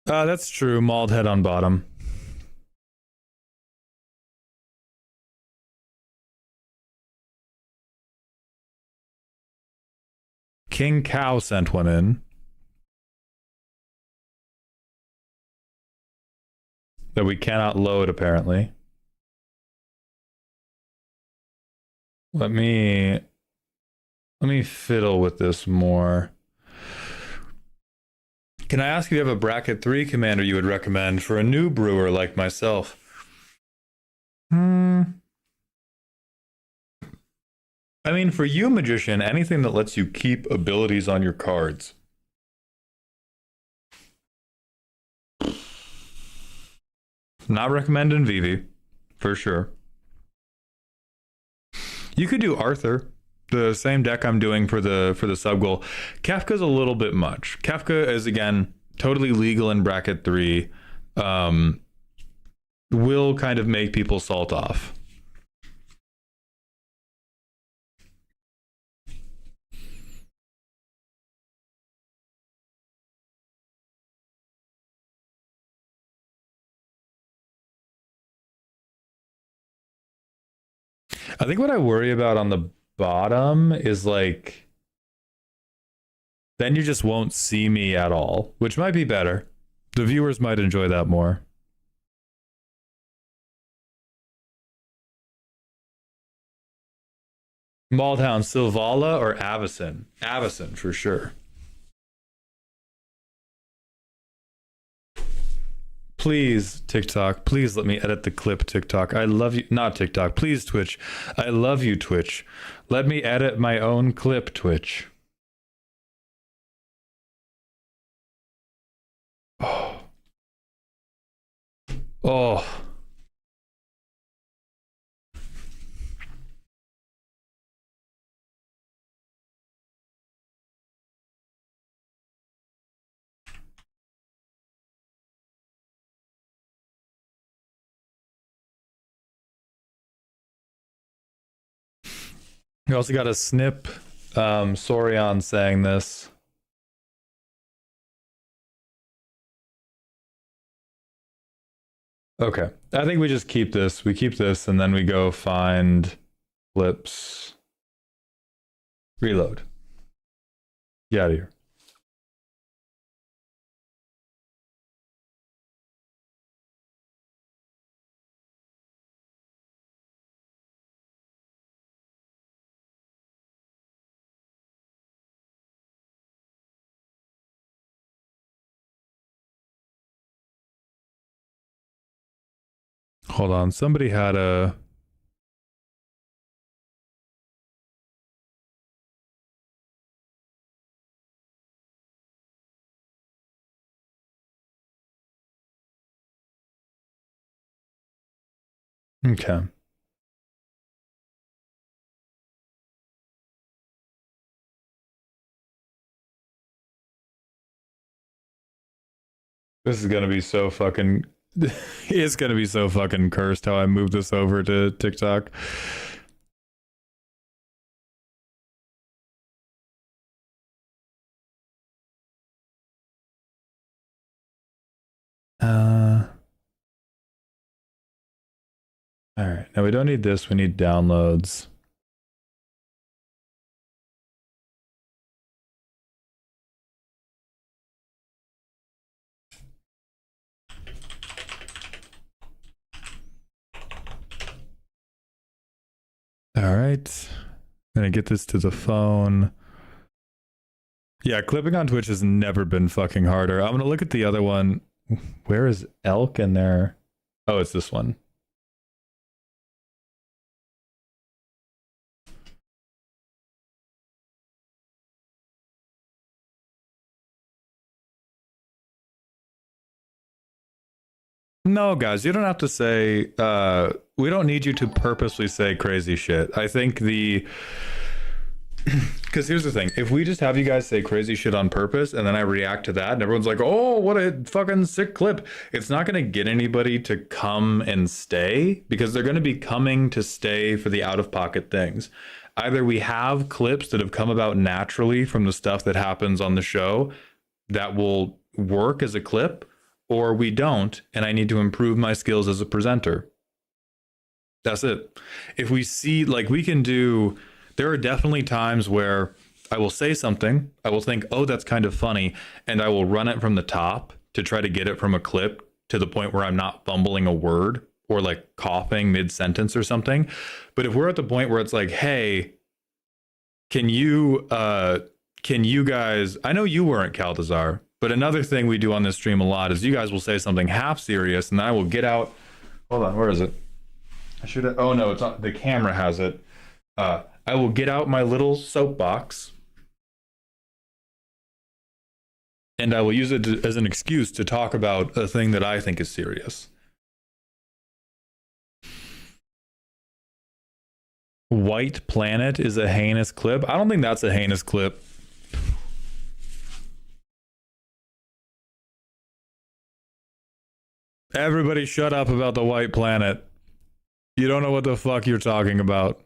that's true. Mauled head on bottom. King Cow sent one in. That we cannot load, apparently. Let me fiddle with this more. Can I ask if you have a bracket 3 commander you would recommend for a new brewer like myself? I mean, for you, Magician, anything that lets you keep abilities on your cards. Not recommending Vivi, for sure. You could do Arthur, the same deck I'm doing for the sub goal. Kafka's a little bit much. Kafka is, again, totally legal in bracket 3. Will kind of make people salt off. I think what I worry about on the bottom is like, then you just won't see me at all, which might be better. The viewers might enjoy that more. Baldhound, Silvala or Avacyn? Avacyn for sure. Please, TikTok, please let me edit the clip, TikTok. I love you. Not TikTok, please, Twitch. I love you, Twitch. Let me edit my own clip, Twitch. Oh. Oh. You also got a snip, Sorion saying this. Okay, I think we just keep this. We keep this, and then we go find flips. Reload. Get out of here. Hold on, somebody had a... Okay. This is gonna be so fucking... It's gonna be so fucking cursed how I move this over to TikTok. All right. Now we don't need this. We need downloads. All right. I'm gonna get this to the phone. Yeah, clipping on Twitch has never been fucking harder. I'm gonna look at the other one. Where is Elk in there? Oh, it's this one. No, guys, you don't have to say, we don't need you to purposely say crazy shit. I think because here's the thing. If we just have you guys say crazy shit on purpose and then I react to that and everyone's like, oh, what a fucking sick clip, it's not going to get anybody to come and stay because they're going to be coming to stay for the out-of-pocket things. Either we have clips that have come about naturally from the stuff that happens on the show that will work as a clip, or we don't, and I need to improve my skills as a presenter. That's it. If we see, like, we can do, there are definitely times where I will say something, I will think, oh, that's kind of funny, and I will run it from the top to try to get it from a clip to the point where I'm not fumbling a word or like coughing mid-sentence or something. But if we're at the point where it's like, hey, can you guys, I know you weren't Caldazar, but another thing we do on this stream a lot is you guys will say something half serious and then I will get out. Hold on, where is it? I should have, oh no, it's on, the camera has it. I will get out my little soapbox and I will use it as an excuse to talk about a thing that I think is serious. White Planet is a heinous clip. I don't think that's a heinous clip. Everybody shut up about the White Planet. You don't know what the fuck you're talking about.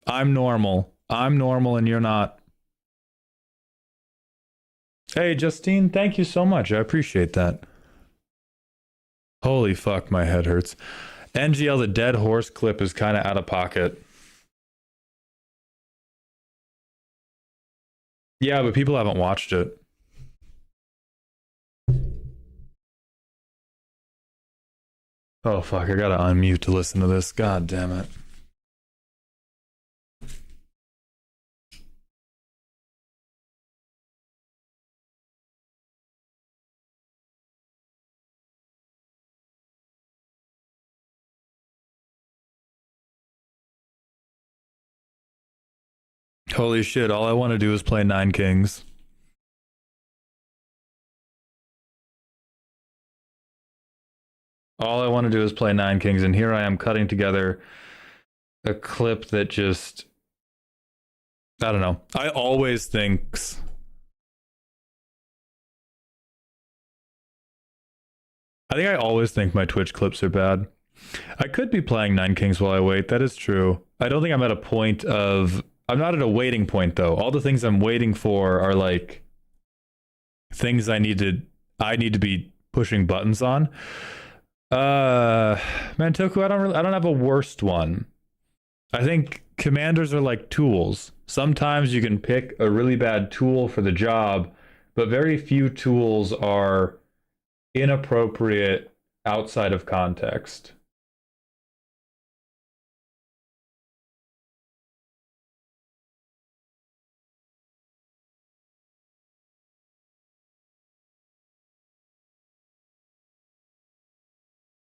I'm normal. I'm normal and you're not. Hey, Justine, thank you so much. I appreciate that. Holy fuck, my head hurts. NGL, the dead horse clip is kind of out of pocket. Yeah, but people haven't watched it. Oh fuck, I gotta unmute to listen to this. God damn it. Holy shit, all I want to do is play Nine Kings. All I want to do is play Nine Kings, and here I am cutting together a clip that just, I don't know. I always think, I always think my Twitch clips are bad. I could be playing Nine Kings while I wait. That is true. I don't think I'm at a point of, I'm not at a waiting point though. All the things I'm waiting for are like things I need to be pushing buttons on. Mantoku, I don't have a worst one. I think commanders are like tools. Sometimes you can pick a really bad tool for the job, but very few tools are inappropriate outside of context.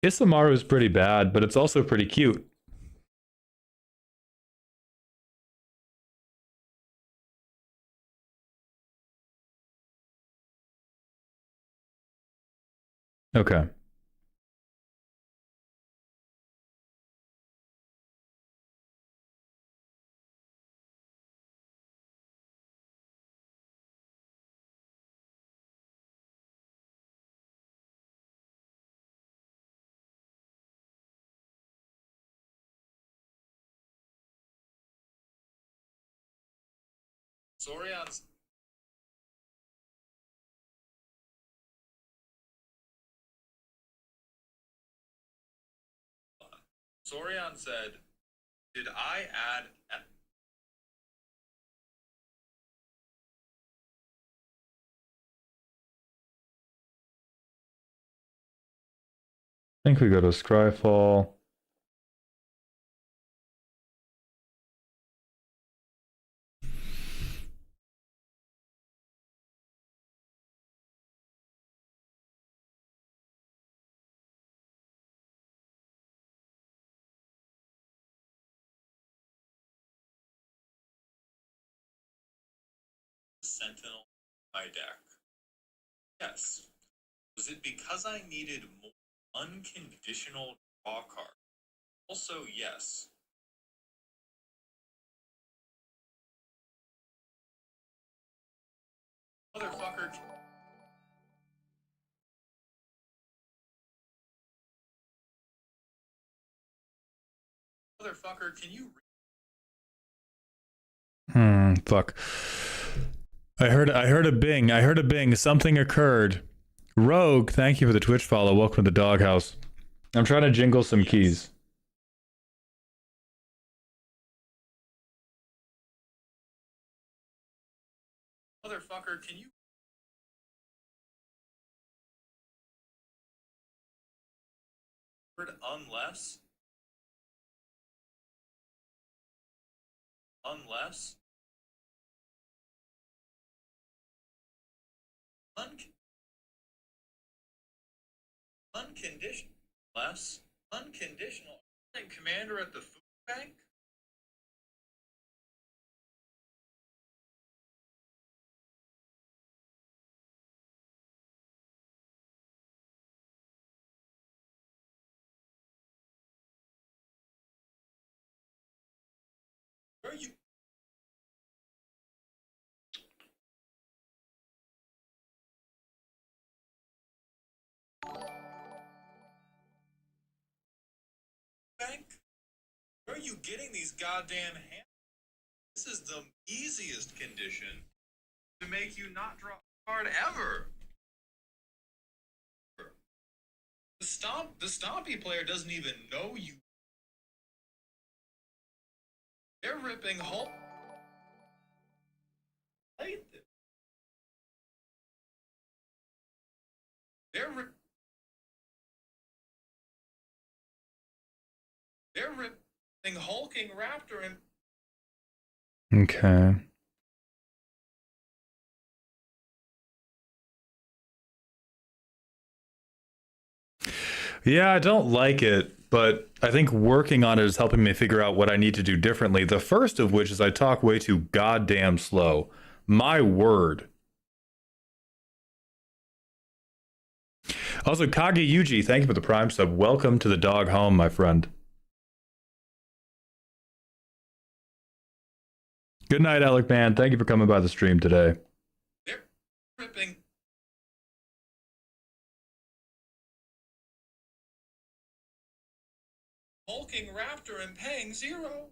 Isamaru is pretty bad, but it's also pretty cute. Okay. Sorion's Sorian said, did I add... I think we go to Scryfall. Sentinel my deck. Yes. Was it because I needed more unconditional draw cards? Also, yes. Motherfucker. Motherfucker, can you... Fuck. I heard a bing. I heard a bing. Something occurred. Rogue, thank you for the Twitch follow. Welcome to the doghouse. I'm trying to jingle some keys. Motherfucker, can you... Unless... Unless... Unconditional. Less unconditional. Commander at the food bank? Where are you? Bank? Where are you getting these goddamn hands? This is the easiest condition to make you not draw a card ever. The Stompy player doesn't even know you. They're ripping whole. They're ripping hulking raptor and... Okay. Yeah, I don't like it, but I think working on it is helping me figure out what I need to do differently. The first of which is I talk way too goddamn slow. My word. Also, Kage Yuji, thank you for the Prime sub. Welcome to the dog home, my friend. Good night, Alec Man. Thank you for coming by the stream today. They're ripping. Hulking raptor and paying 0.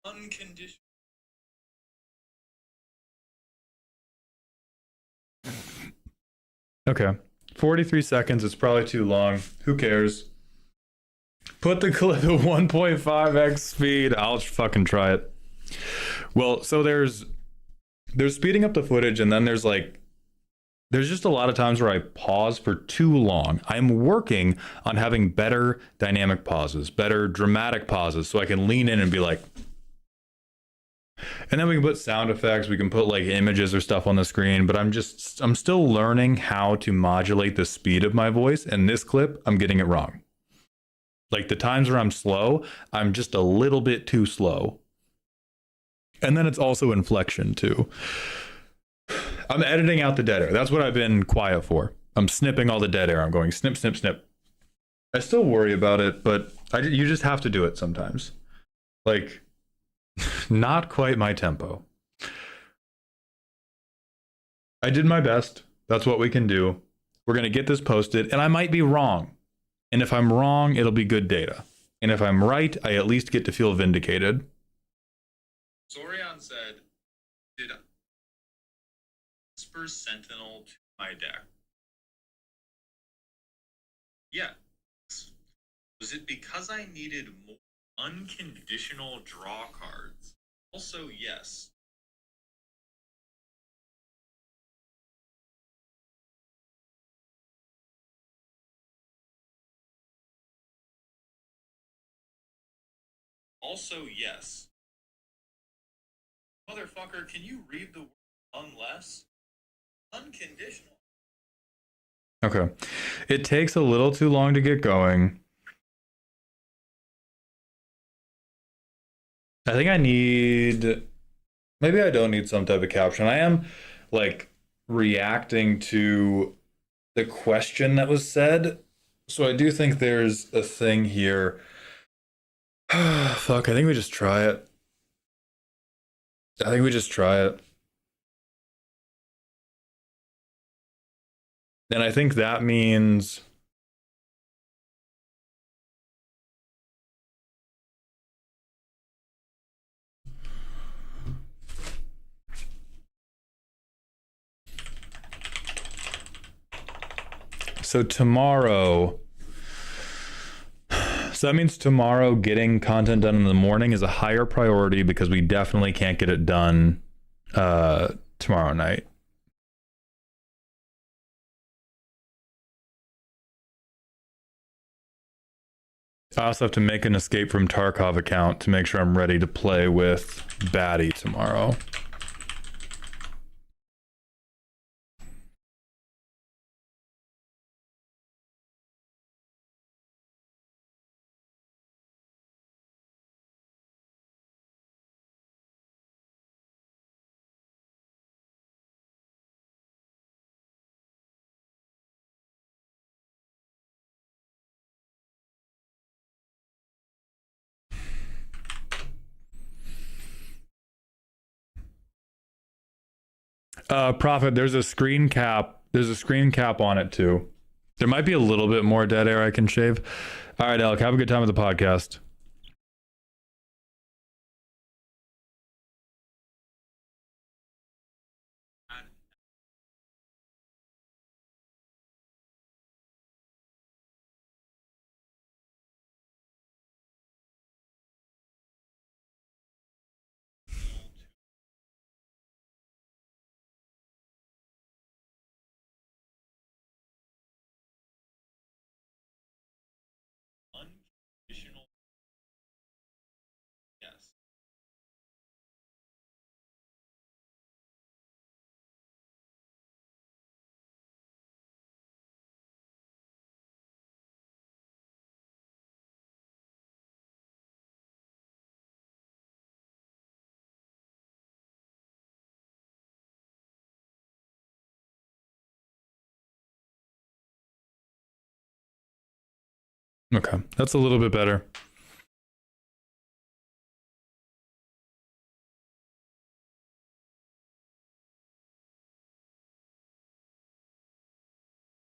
Unconditional. Okay. 43 seconds. It's probably too long. Who cares? Put the clip at 1.5x speed. I'll fucking try it. Well, so there's speeding up the footage, and then there's just a lot of times where I pause for too long. I'm working on having better dynamic pauses, better dramatic pauses, so I can lean in and be like... And then we can put sound effects, we can put like images or stuff on the screen, but I'm still learning how to modulate the speed of my voice, and this clip, I'm getting it wrong. Like the times where I'm slow, I'm just a little bit too slow. And then it's also inflection too. I'm editing out the dead air. That's what I've been quiet for. I'm snipping all the dead air. I'm going snip, snip, snip. I still worry about it, but you just have to do it sometimes. Like, not quite my tempo. I did my best. That's what we can do. We're going to get this posted, and I might be wrong. And if I'm wrong, it'll be good data. And if I'm right, I at least get to feel vindicated. Sorian said, did I whisper Sentinel to my deck? Yes. Was it because I needed more unconditional draw cards? Also, yes. Also, yes. Motherfucker, can you read the word unless? Unconditional. Okay. It takes a little too long to get going. I think I need... Maybe I don't need some type of caption. I am, like, reacting to the question that was said. So I do think there's a thing here. Fuck, I think we just try it. I think we just try it. And I think that means... So tomorrow... So that means tomorrow getting content done in the morning is a higher priority because we definitely can't get it done tomorrow night. I also have to make an Escape from Tarkov account to make sure I'm ready to play with Batty tomorrow. Prophet, there's a screen cap. There's a screen cap on it too. There might be a little bit more dead air I can shave. All right, Alec, have a good time with the podcast. Unconditional yes. Okay, that's a little bit better.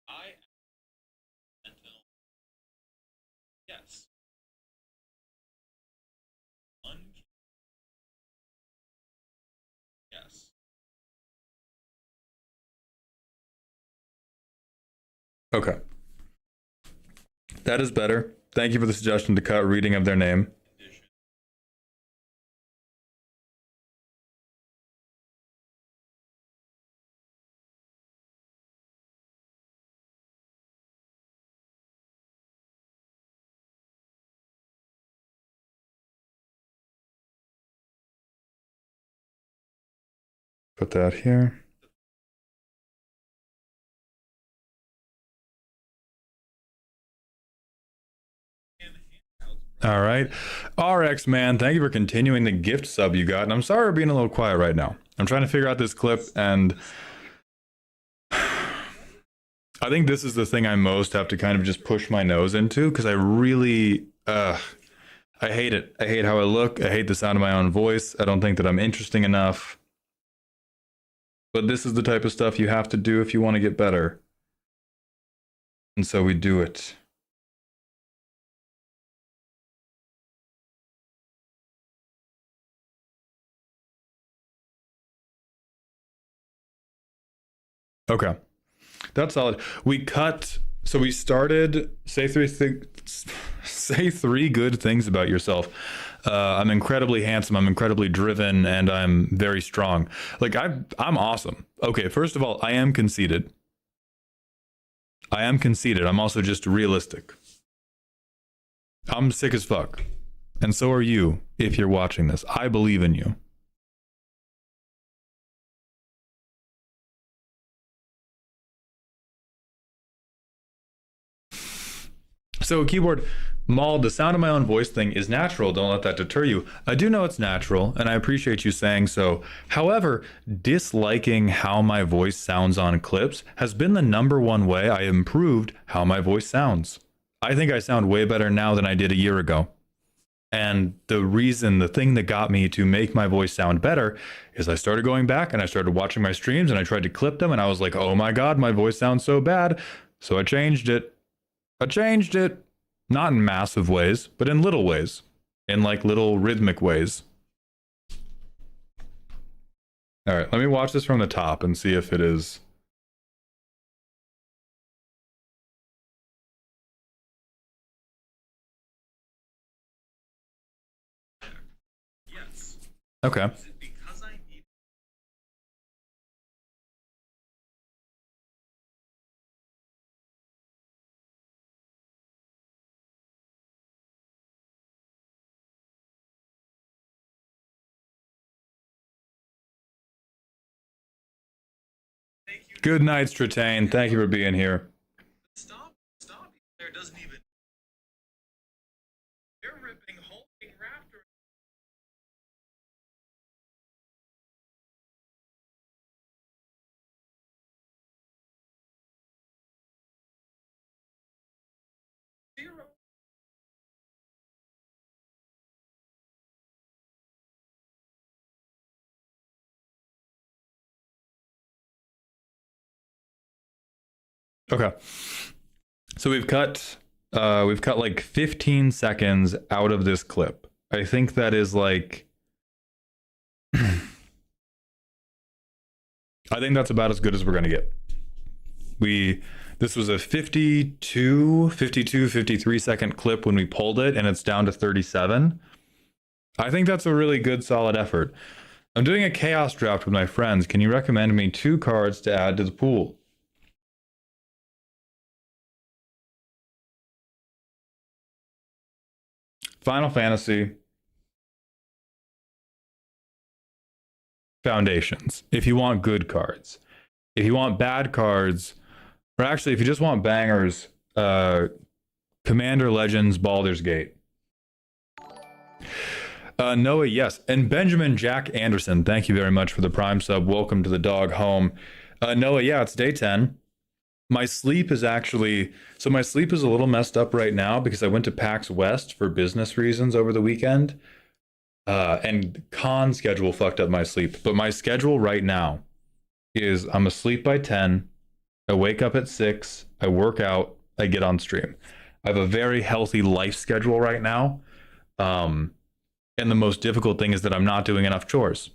I until yes. Yes. Okay. That is better. Thank you for the suggestion to cut reading of their name. Put that here. All right. RX, man, thank you for continuing the gift sub you got. And I'm sorry for being a little quiet right now. I'm trying to figure out this clip, and I think this is the thing I most have to kind of just push my nose into, because I really, I hate it. I hate how I look. I hate the sound of my own voice. I don't think that I'm interesting enough. But this is the type of stuff you have to do if you want to get better. And so we do it. Okay. That's solid. We cut, so we started, say Say 3 good things about yourself. I'm incredibly handsome. I'm incredibly driven, and I'm very strong. Like I'm awesome. Okay, first of all, I am conceited. I am conceited. I'm also just realistic. I'm sick as fuck. And so are you if you're watching this. I believe in you. So, keyboard, Maul, the sound of my own voice thing is natural. Don't let that deter you. I do know it's natural, and I appreciate you saying so. However, disliking how my voice sounds on clips has been the #1 way I improved how my voice sounds. I think I sound way better now than I did a year ago. And the thing that got me to make my voice sound better is I started going back and I started watching my streams and I tried to clip them and I was like, oh my God, my voice sounds so bad. So I changed it. Not in massive ways, but in little ways, in like little rhythmic ways. All right, let me watch this from the top and see if it is. Yes. Okay. Good night, Stratane. Thank you for being here. Stop. There doesn't even. They're ripping holding raptor. Zero. Okay. So we've cut like 15 seconds out of this clip. I think that is like I think that's about as good as we're going to get. This was a 53 second clip when we pulled it and it's down to 37. I think that's a really good solid effort. I'm doing a chaos draft with my friends. Can you recommend me 2 cards to add to the pool? Final Fantasy Foundations, if you want good cards. If you want bad cards, or actually, if you just want bangers, Commander Legends Baldur's Gate. Noah, yes. And Benjamin Jack Anderson, thank you very much for the Prime sub. Welcome to the dog home. Noah, yeah, it's day 10. My sleep is actually, so my sleep is a little messed up right now because I went to PAX West for business reasons over the weekend. And con schedule fucked up my sleep. But my schedule right now is I'm asleep by 10. I wake up at 6. I work out. I get on stream. I have a very healthy life schedule right now. And the most difficult thing is that I'm not doing enough chores.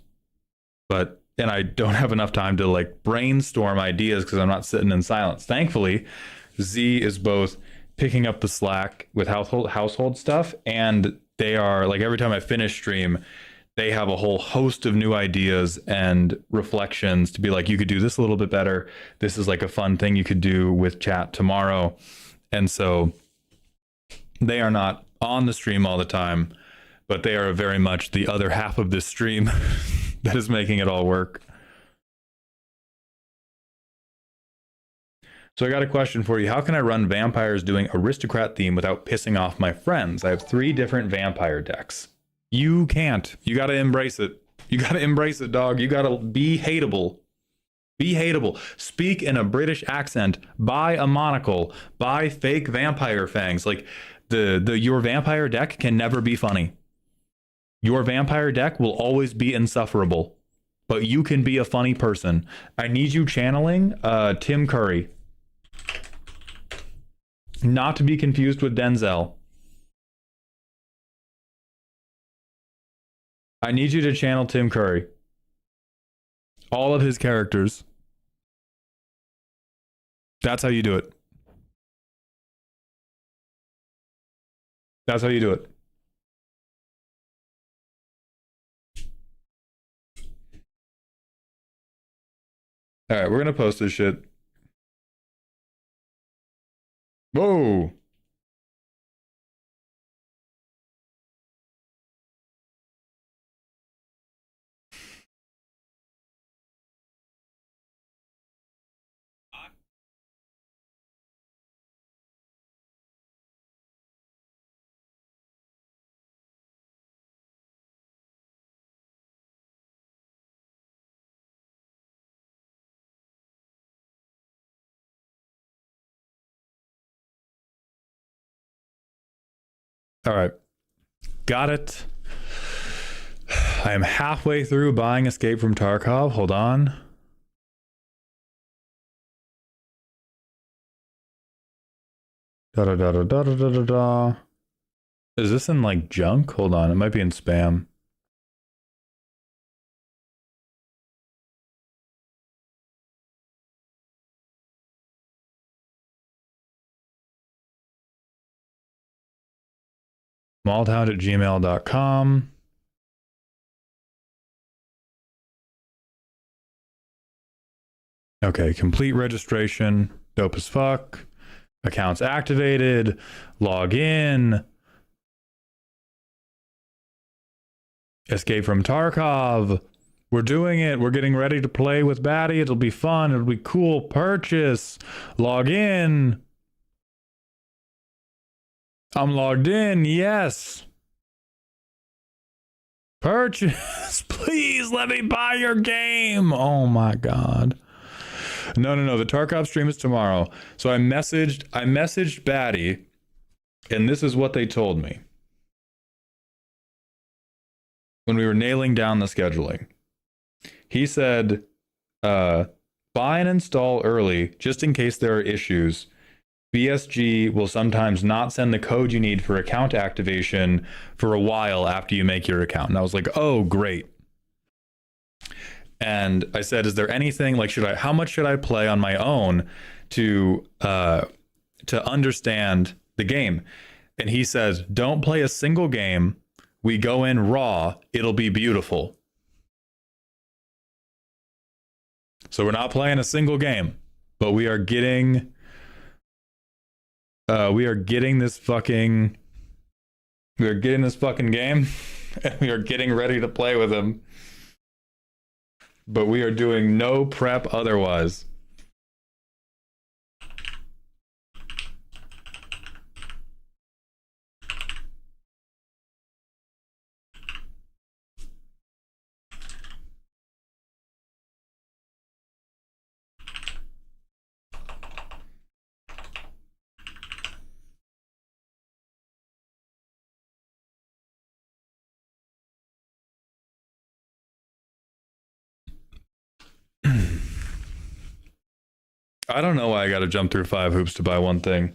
And I don't have enough time to like brainstorm ideas because I'm not sitting in silence. Thankfully, Z is both picking up the slack with household stuff, and they are like every time I finish stream, they have a whole host of new ideas and reflections to be like, you could do this a little bit better. This is like a fun thing you could do with chat tomorrow. And so they are not on the stream all the time, but they are very much the other half of this stream that is making it all work. So I got a question for you. How can I run vampires doing aristocrat theme without pissing off my friends? I have 3 different vampire decks. You can't. You got to embrace it. You got to embrace it, dog. You got to be hateable. Be hateable. Speak in a British accent. Buy a monocle. Buy fake vampire fangs. Like your vampire deck can never be funny. Your vampire deck will always be insufferable, but you can be a funny person. I need you channeling Tim Curry. Not to be confused with Denzel. I need you to channel Tim Curry. All of his characters. That's how you do it. That's how you do it. All right, we're gonna post this shit. Whoa. All right. Got it. I am halfway through buying Escape from Tarkov. Hold on. Da da da da da da da da. Is this in like junk? Hold on. It might be in spam. Baldhound@gmail.com. Okay, complete registration. Dope as fuck. Accounts activated. Log in. Escape from Tarkov. We're doing it. We're getting ready to play with Batty. It'll be fun. It'll be cool. Purchase. Log in. I'm logged in. Yes. Purchase. Please let me buy your game. Oh my God. No. The Tarkov stream is tomorrow. So I messaged Batty, and this is what they told me when we were nailing down the scheduling. He said, buy and install early just in case there are issues. BSG will sometimes not send the code you need for account activation for a while after you make your account. And I was like, oh, great. And I said, is there anything like, how much should I play on my own to understand the game? And he says, don't play a single game. We go in raw. It'll be beautiful. So we're not playing a single game, but we are getting this fucking game, and we are getting ready to play with him. But we are doing no prep otherwise. I don't know why I got to jump through 5 hoops to buy one thing.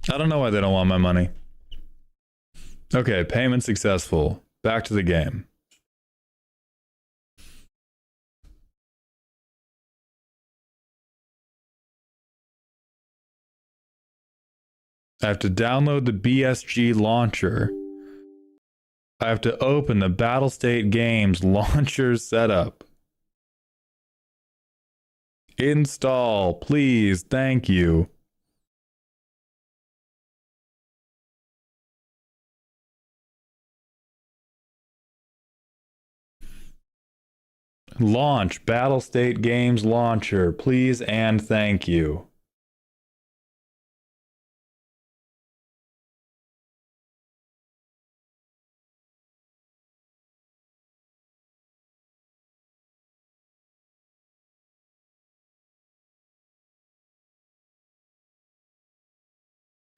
I don't know why they don't want my money. Okay, payment successful. Back to the game. I have to download the BSG launcher. I have to open the Battlestate Games launcher setup. Install, please. Thank you. Launch Battlestate Games launcher, please and thank you.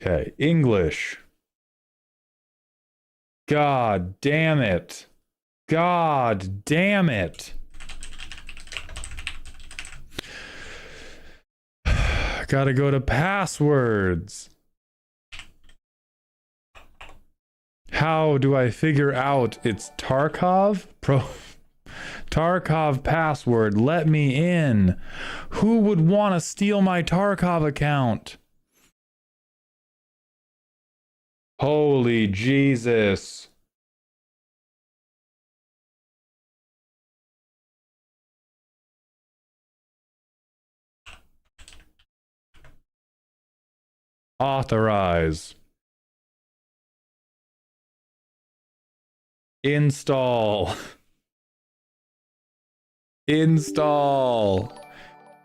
Okay, English. God damn it. God damn it. Gotta go to passwords. How do I figure out it's Tarkov? Tarkov password, let me in. Who would want to steal my Tarkov account? Holy Jesus. Authorize. Install. Install.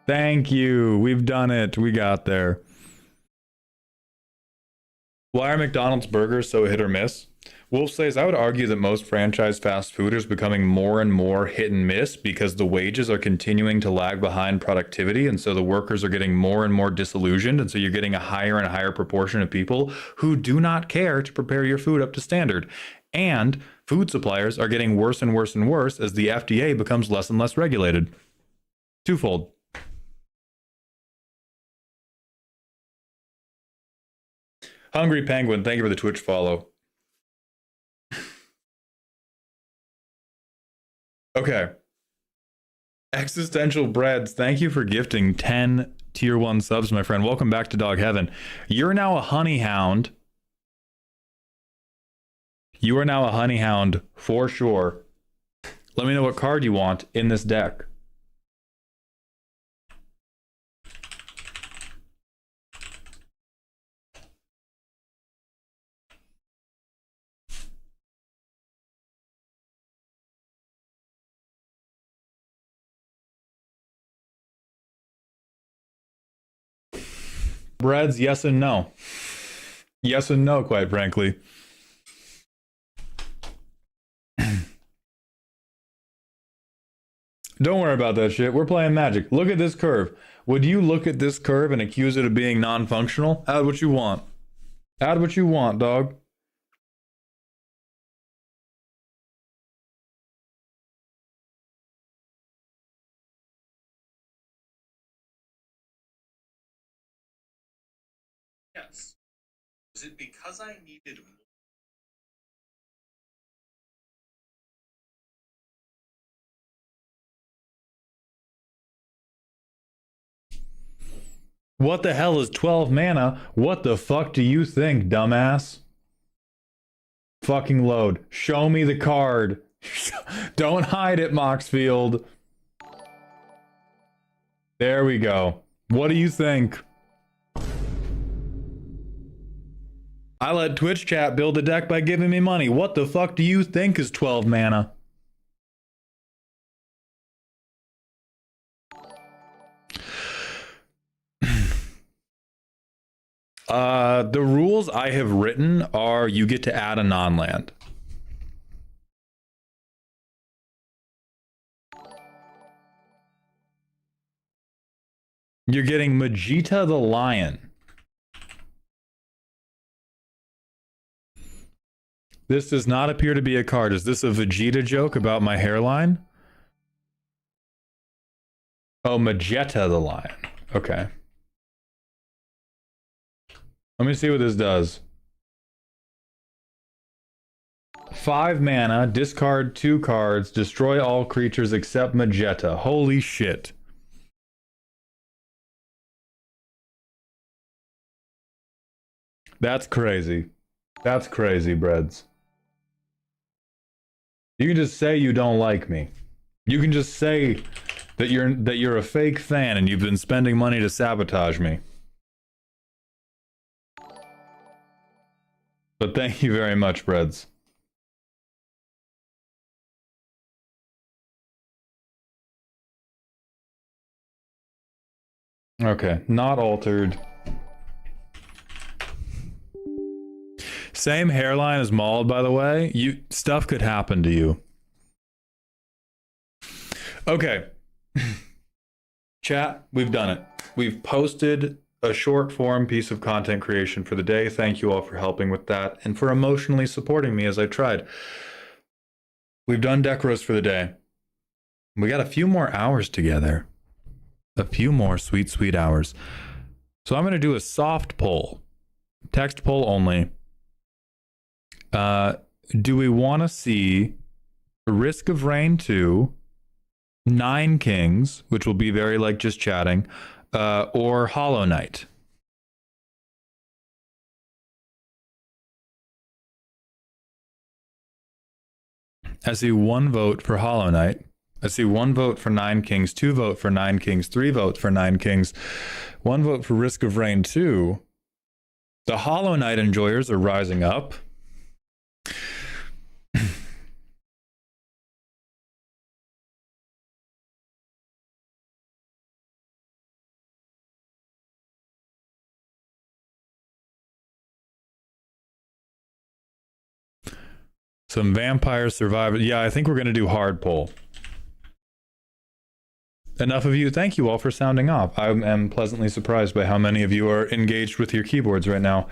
Thank you. We've done it. We got there. Why are McDonald's burgers so hit or miss? Wolf says, I would argue that most franchise fast food is becoming more and more hit and miss because the wages are continuing to lag behind productivity. And so the workers are getting more and more disillusioned. And so you're getting a higher and higher proportion of people who do not care to prepare your food up to standard. And food suppliers are getting worse and worse and worse as the FDA becomes less and less regulated. Twofold. Hungry Penguin, thank you for the Twitch follow. Okay. Existential Breads, thank you for gifting 10 tier 1 subs, my friend. Welcome back to Dog Heaven. You're now a honey hound. You are now a honey hound for sure. Let me know what card you want in this deck. Breads, yes and no. Yes and no, quite frankly. Don't worry about that shit. We're playing Magic. Look at this curve. Would you look at this curve and accuse it of being non-functional? Add what you want. Add what you want, dog. Yes. Was it because I needed more? What the hell is 12 mana? What the fuck do you think, dumbass? Fucking load. Show me the card. Don't hide it, Moxfield. There we go. What do you think? I let Twitch chat build a deck by giving me money. What the fuck do you think is 12 mana? The rules I have written are you get to add a non-land. You're getting Vegeta the Lion. This does not appear to be a card. Is this a Vegeta joke about my hairline? Oh, Magetta the Lion. Okay. Let me see what this does. 5 mana, discard 2 cards, destroy all creatures except Magetta. Holy shit. That's crazy. That's crazy, Breads. You can just say you don't like me. You can just say that you're a fake fan and you've been spending money to sabotage me. But thank you very much, Breads. Okay, not altered. Same hairline as Mauled, by the way. Stuff could happen to you. Okay. Chat, we've done it. We've posted a short form piece of content creation for the day. Thank you all for helping with that and for emotionally supporting me as I tried. We've done Decros for the day. We got a few more hours together. A few more sweet, sweet hours. So I'm going to do a soft poll. Text poll only. Do we want to see Risk of Rain 2, 9 Kings, which will be very like just chatting, or Hollow Knight? I see 1 vote for Hollow Knight. I see 1 vote for Nine Kings, 2 vote for Nine Kings, 3 votes for Nine Kings, 1 vote for Risk of Rain 2. The Hollow Knight enjoyers are rising up. Some Vampire Survivors. Yeah, I think we're going to do hard poll. Enough of you. Thank you all for sounding off. I am pleasantly surprised by how many of you are engaged with your keyboards right now.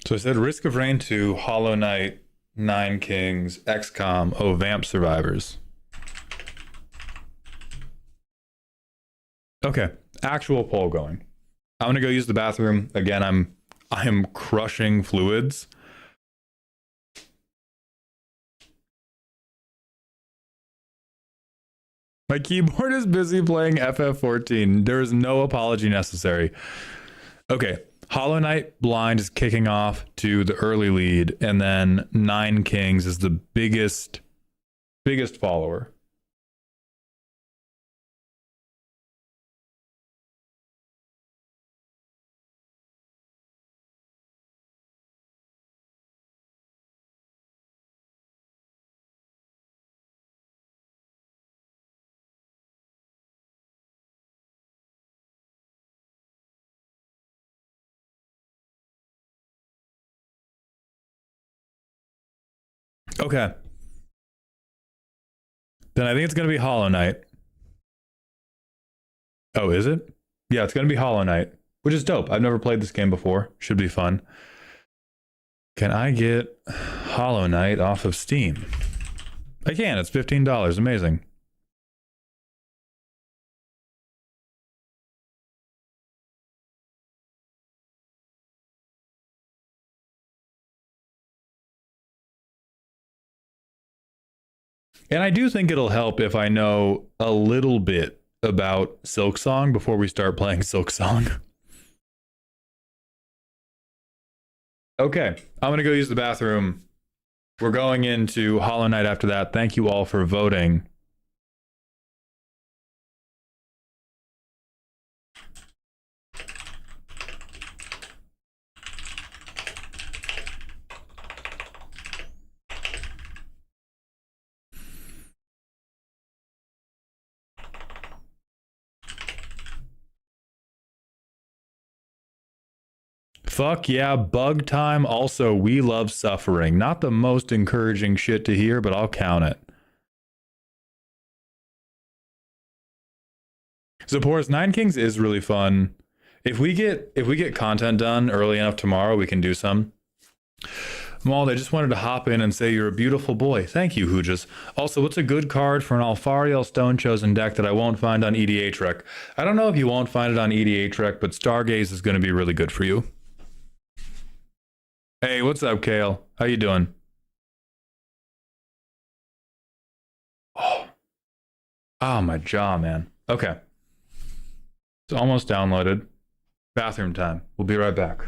So I said Risk of Rain 2, Hollow Knight, Nine Kings, XCOM, Vamp Survivors. Okay, actual poll going. I'm gonna go use the bathroom again. I am crushing fluids. My keyboard is busy playing FF14. There is no apology necessary. Okay, Hollow Knight Blind is kicking off to the early lead, and then Nine Kings is the biggest follower. Okay. Then I think it's going to be Hollow Knight. Oh, is it? Yeah, it's going to be Hollow Knight, which is dope. I've never played this game before. Should be fun. Can I get Hollow Knight off of Steam? I can. It's $15. Amazing. And I do think it'll help if I know a little bit about Silksong before we start playing Silksong. Okay, I'm gonna go use the bathroom. We're going into Hollow Knight after that. Thank you all for voting. Fuck yeah, bug time. Also, we love suffering. Not the most encouraging shit to hear, but I'll count it. Zippor's Nine Kings is really fun. If we get content done early enough tomorrow, we can do some. Maul, I just wanted to hop in and say you're a beautiful boy. Thank you, Hoojas. Also, what's a good card for an Alfariel Stone Chosen deck that I won't find on EDH-Rec? I don't know if you won't find it on EDH-Rec, but Stargaze is going to be really good for you. Hey, what's up, Kale? How you doing? Oh, my jaw, man. Okay. It's almost downloaded. Bathroom time. We'll be right back.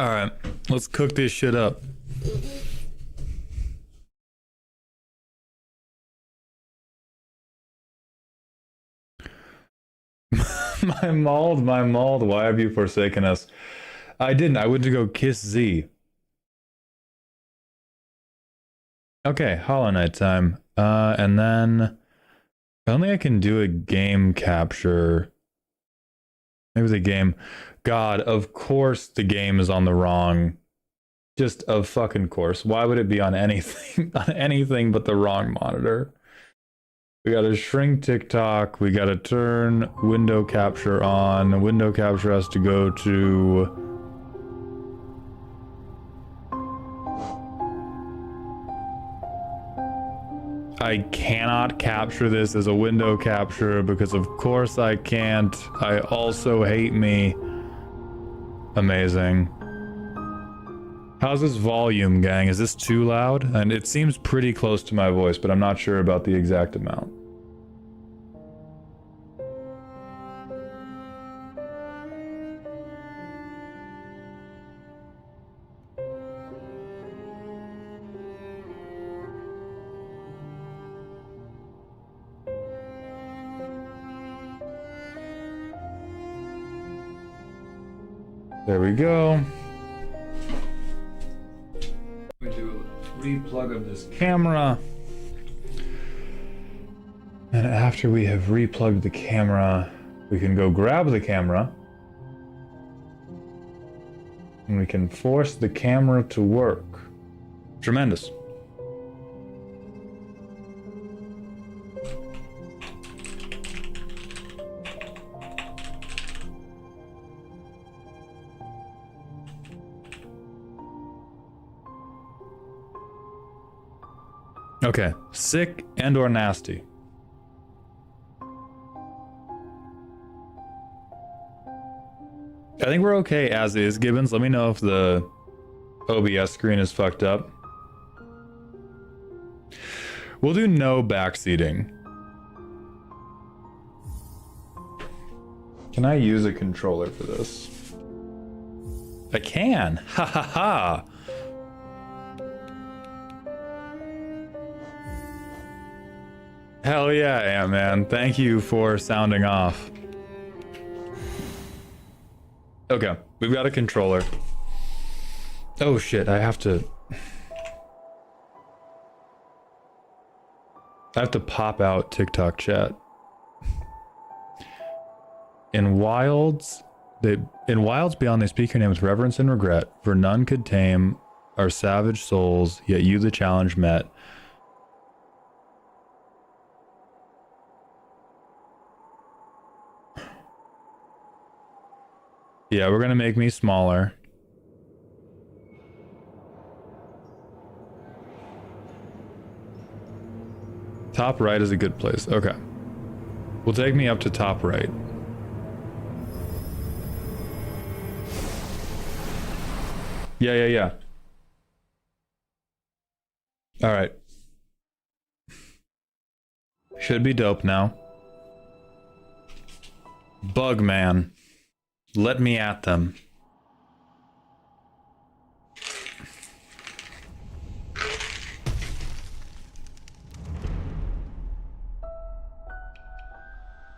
All right, let's cook this shit up. my mauled, why have you forsaken us? I didn't, I went to go kiss Z. Okay, Hollow Knight time. And then I don't think I can do a game capture. Maybe the game. God, of course the game is on the wrong. Just of fucking course. Why would it be on anything on anything but the wrong monitor? We gotta shrink TikTok. We gotta turn window capture on. The window capture has to go to. I cannot capture this as a window capture because of course I can't. I also hate me. Amazing. How's this volume, gang? Is this too loud? And it seems pretty close to my voice, but I'm not sure about the exact amount. There we go. We do a replug of this camera. And after we have replugged the camera, we can go grab the camera. And we can force the camera to work. Tremendous. Okay, sick and or nasty. I think we're okay as is, Gibbons. Let me know if the OBS screen is fucked up. We'll do no backseating. Can I use a controller for this? I can! Ha ha ha! Hell yeah, Ant-Man. Thank you for sounding off. Okay, we've got a controller. Oh shit, I have to pop out TikTok chat. In wilds beyond they speak your name with reverence and regret, for none could tame our savage souls, yet you the challenge met. Yeah, we're gonna make me smaller. Top right is a good place. Okay. Will take me up to top right. Yeah. All right. Should be dope now. Bugman. Let me at them.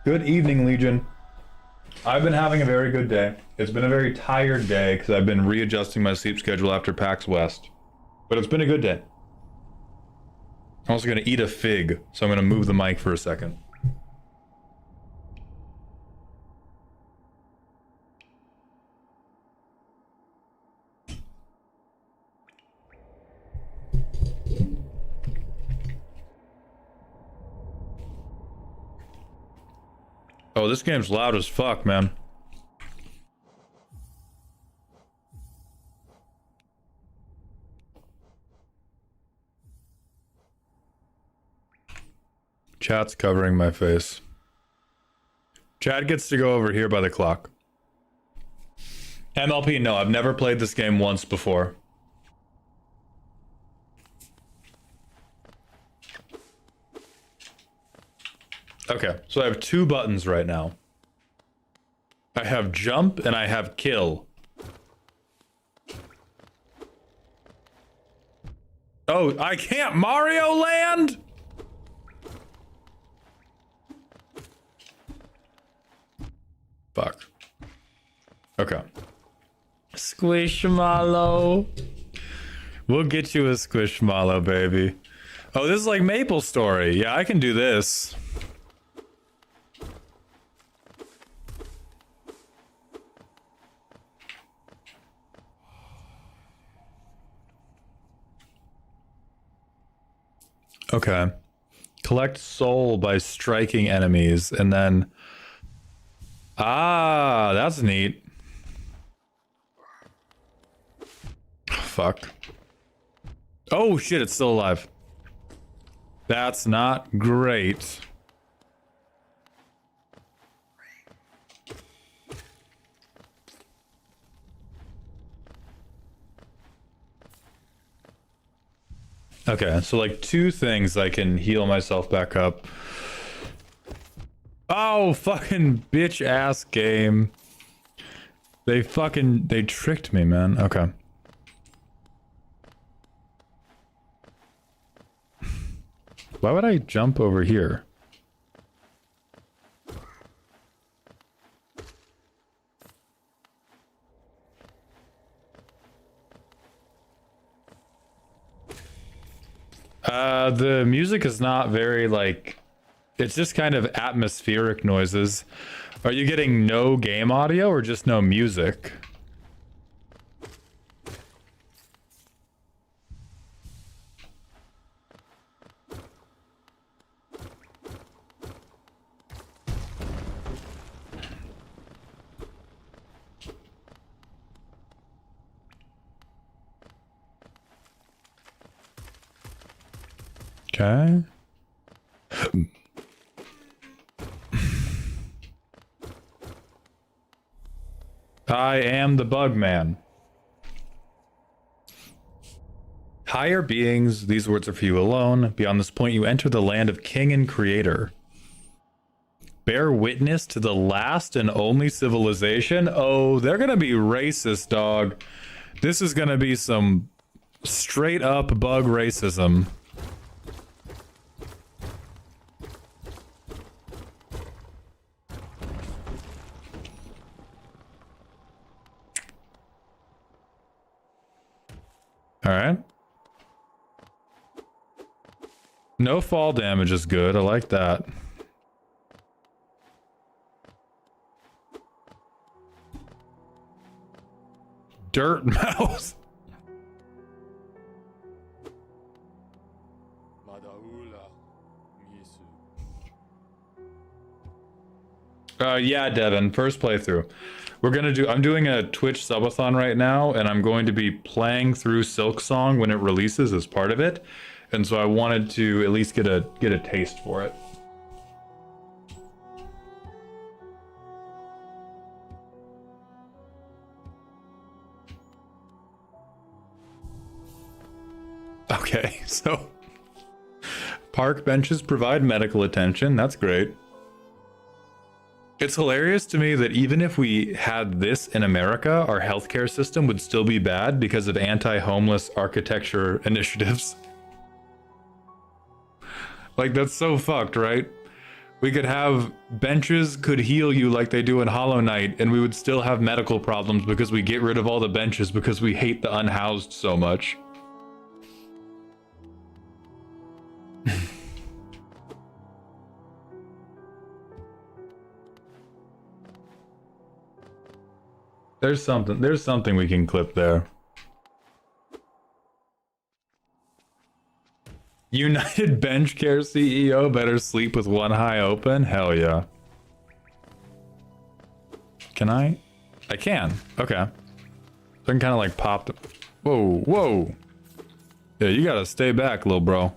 Good evening, Legion. I've been having a very good day. It's been a very tired day because I've been readjusting my sleep schedule after PAX West. But it's been a good day. I'm also going to eat a fig, so I'm going to move the mic for a second. Oh, this game's loud as fuck, man. Chat's covering my face. Chat gets to go over here by the clock. MLP, no, I've never played this game once before. Okay, so I have two buttons right now. I have jump and I have kill. Oh, I can't Mario Land? Fuck. Okay. Squishmallow. We'll get you a Squishmallow, baby. Oh, this is like Maple Story. Yeah, I can do this. Okay. Collect soul by striking enemies, and then... Ah, that's neat. Fuck. Oh shit, it's still alive. That's not great. Okay, so like 2 things I can heal myself back up. Oh, fucking bitch ass game. They tricked me, man. Okay. Why would I jump over here? The music is not very, like, it's just kind of atmospheric noises. Are you getting no game audio or just no music? Okay. I am the bug man. Higher beings, these words are for you alone. Beyond this point, you enter the land of King and Creator. Bear witness to the last and only civilization. Oh, they're gonna be racist, dog. This is gonna be some straight up bug racism. All right. No fall damage is good. I like that. Dirt mouse. Yeah, Devin, first playthrough. I'm doing a Twitch Subathon right now, and I'm going to be playing through Silksong when it releases as part of it. And so I wanted to at least get a taste for it. Okay, so park benches provide medical attention. That's great. It's hilarious to me that even if we had this in America, our healthcare system would still be bad because of anti-homeless architecture initiatives. Like, that's so fucked, right? We could have benches could heal you like they do in Hollow Knight, and we would still have medical problems because we get rid of all the benches because we hate the unhoused so much. There's something we can clip there. United Bench Care CEO better sleep with one eye open? Hell yeah. Can I? I can. Okay. So I can kind of like pop the... Whoa, whoa. Yeah, you gotta stay back, little bro.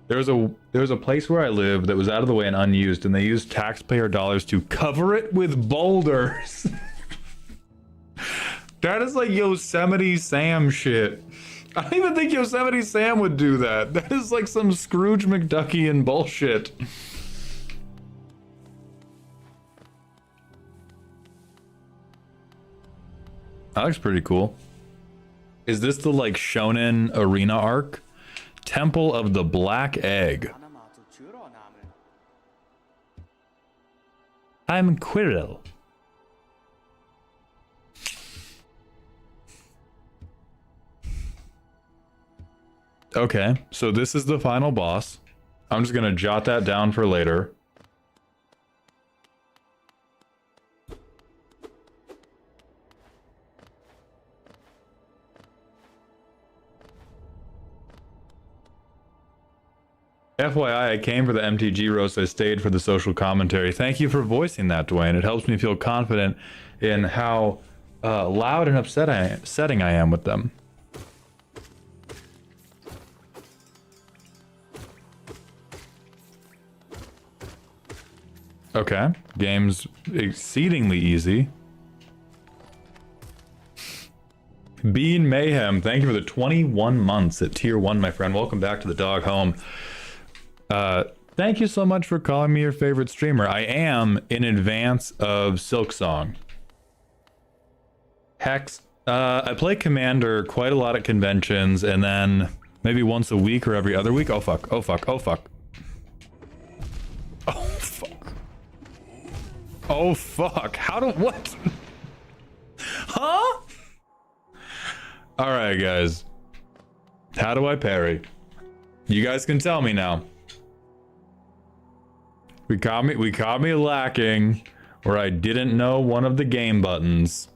There was a place where I lived that was out of the way and unused, and they used taxpayer dollars to cover it with boulders. That is like Yosemite Sam shit. I don't even think Yosemite Sam would do that. That is like some Scrooge McDuckian bullshit. That looks pretty cool. Is this the like shonen arena arc? Temple of the Black Egg. I'm Quirrell. Okay, so this is the final boss. I'm just gonna jot that down for later. FYI, I came for the MTG roast. I stayed for the social commentary. Thank you for voicing that, Dwayne. It helps me feel confident in how loud and upsetting I am with them. Okay, game's exceedingly easy. Bean Mayhem, thank you for the 21 months at tier 1, my friend. Welcome back to the dog home. Thank you so much for calling me your favorite streamer. I am in advance of Silksong. Hex, I play Commander quite a lot at conventions, and then maybe once a week or every other week. Oh fuck, oh fuck, oh fuck. Oh fuck. Oh fuck, how do, what? Huh? Alright guys. How do I parry? You guys can tell me now. We caught me lacking, or I didn't know one of the game buttons.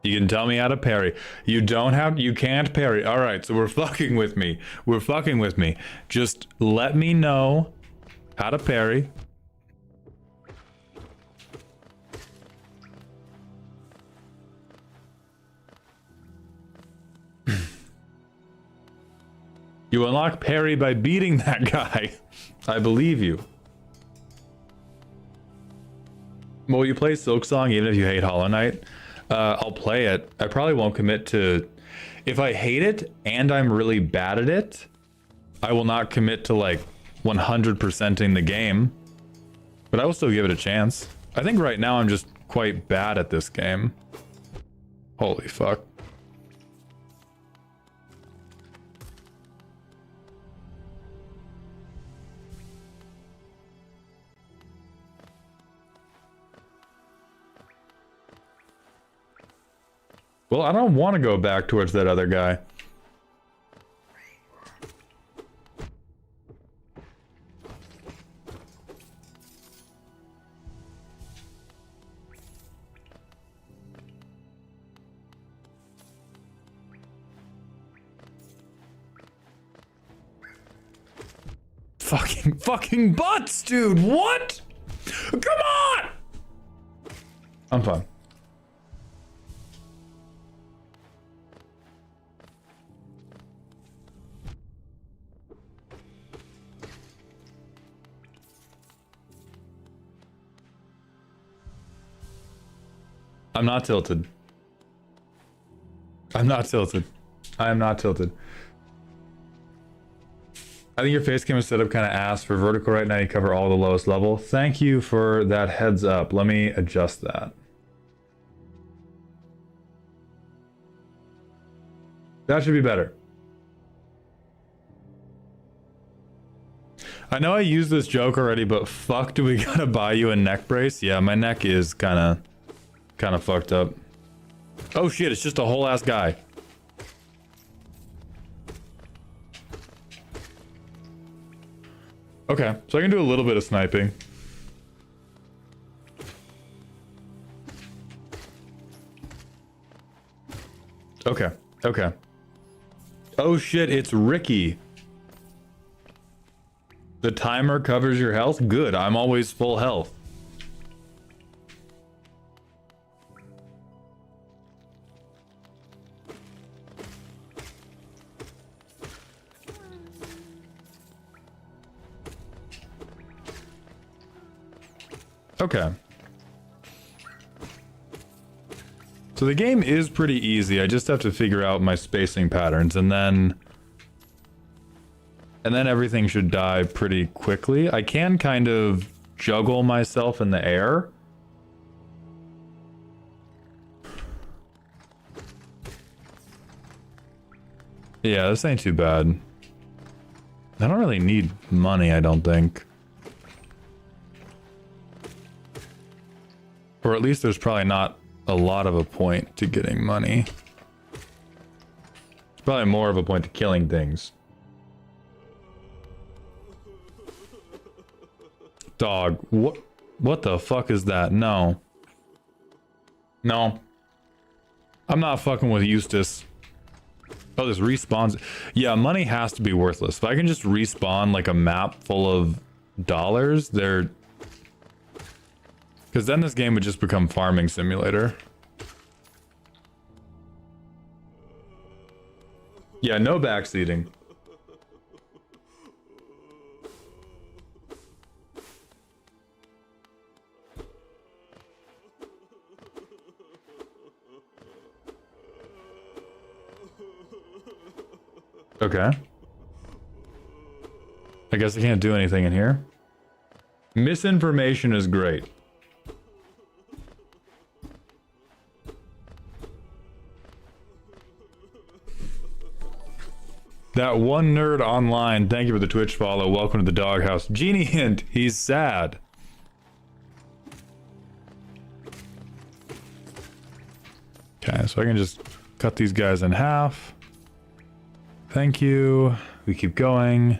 You can tell me how to parry. You can't parry. Alright, so we're fucking with me. We're fucking with me. Just let me know how to parry. You unlock parry by beating that guy. I believe you. Will you play Silksong even if you hate Hollow Knight? I'll play it. I probably won't commit to... If I hate it and I'm really bad at it, I will not commit to like 100%ing the game. But I will still give it a chance. I think right now I'm just quite bad at this game. Holy fuck. Well, I don't want to go back towards that other guy. Fucking butts, dude. What? Come on. I'm fine. I'm not tilted. I'm not tilted. I am not tilted. I think your face cam is set up kind of ass for vertical right now. You cover all the lowest level. Thank you for that heads up. Let me adjust that. That should be better. I know I used this joke already, but fuck, do we gotta buy you a neck brace? Yeah, my neck is kind of fucked up. Oh shit, it's just a whole ass guy. Okay, so I can do a little bit of sniping. Okay, okay. Oh shit, it's Ricky. The timer covers your health? Good, I'm always full health. Okay. So the game is pretty easy. I just have to figure out my spacing patterns, and then everything should die pretty quickly. I can kind of juggle myself in the air. Yeah, this ain't too bad. I don't really need money, I don't think. Or at least there's probably not a lot of a point to getting money. It's probably more of a point to killing things. Dog, what the fuck is that? No. No. I'm not fucking with Eustace. Oh, this respawns. Yeah, money has to be worthless. If I can just respawn like a map full of dollars, they're... Because then this game would just become farming simulator. Yeah, no backseating. Okay. I guess I can't do anything in here. Misinformation is great. That one nerd online, thank you for the Twitch follow. Welcome to the doghouse. Genie hint, he's sad. Okay, so I can just cut these guys in half. Thank you. We keep going.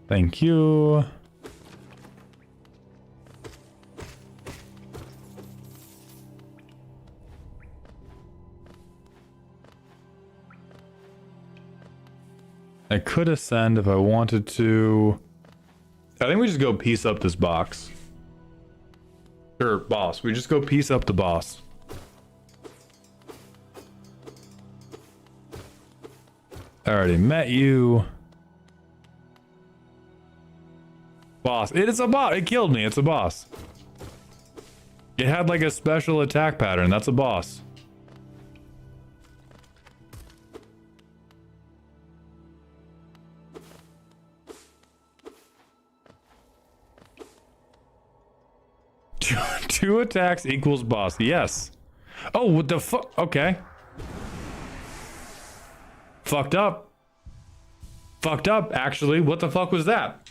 Thank you. I could ascend if I wanted to. I think we just go piece up this box. Or boss. We just go piece up the boss. I already met you. Boss. It is a boss. It killed me. It's a boss. It had like a special attack pattern. That's a boss. Two attacks equals boss. Yes. Oh, what the fuck? Okay. Fucked up. Fucked up, actually. What the fuck was that?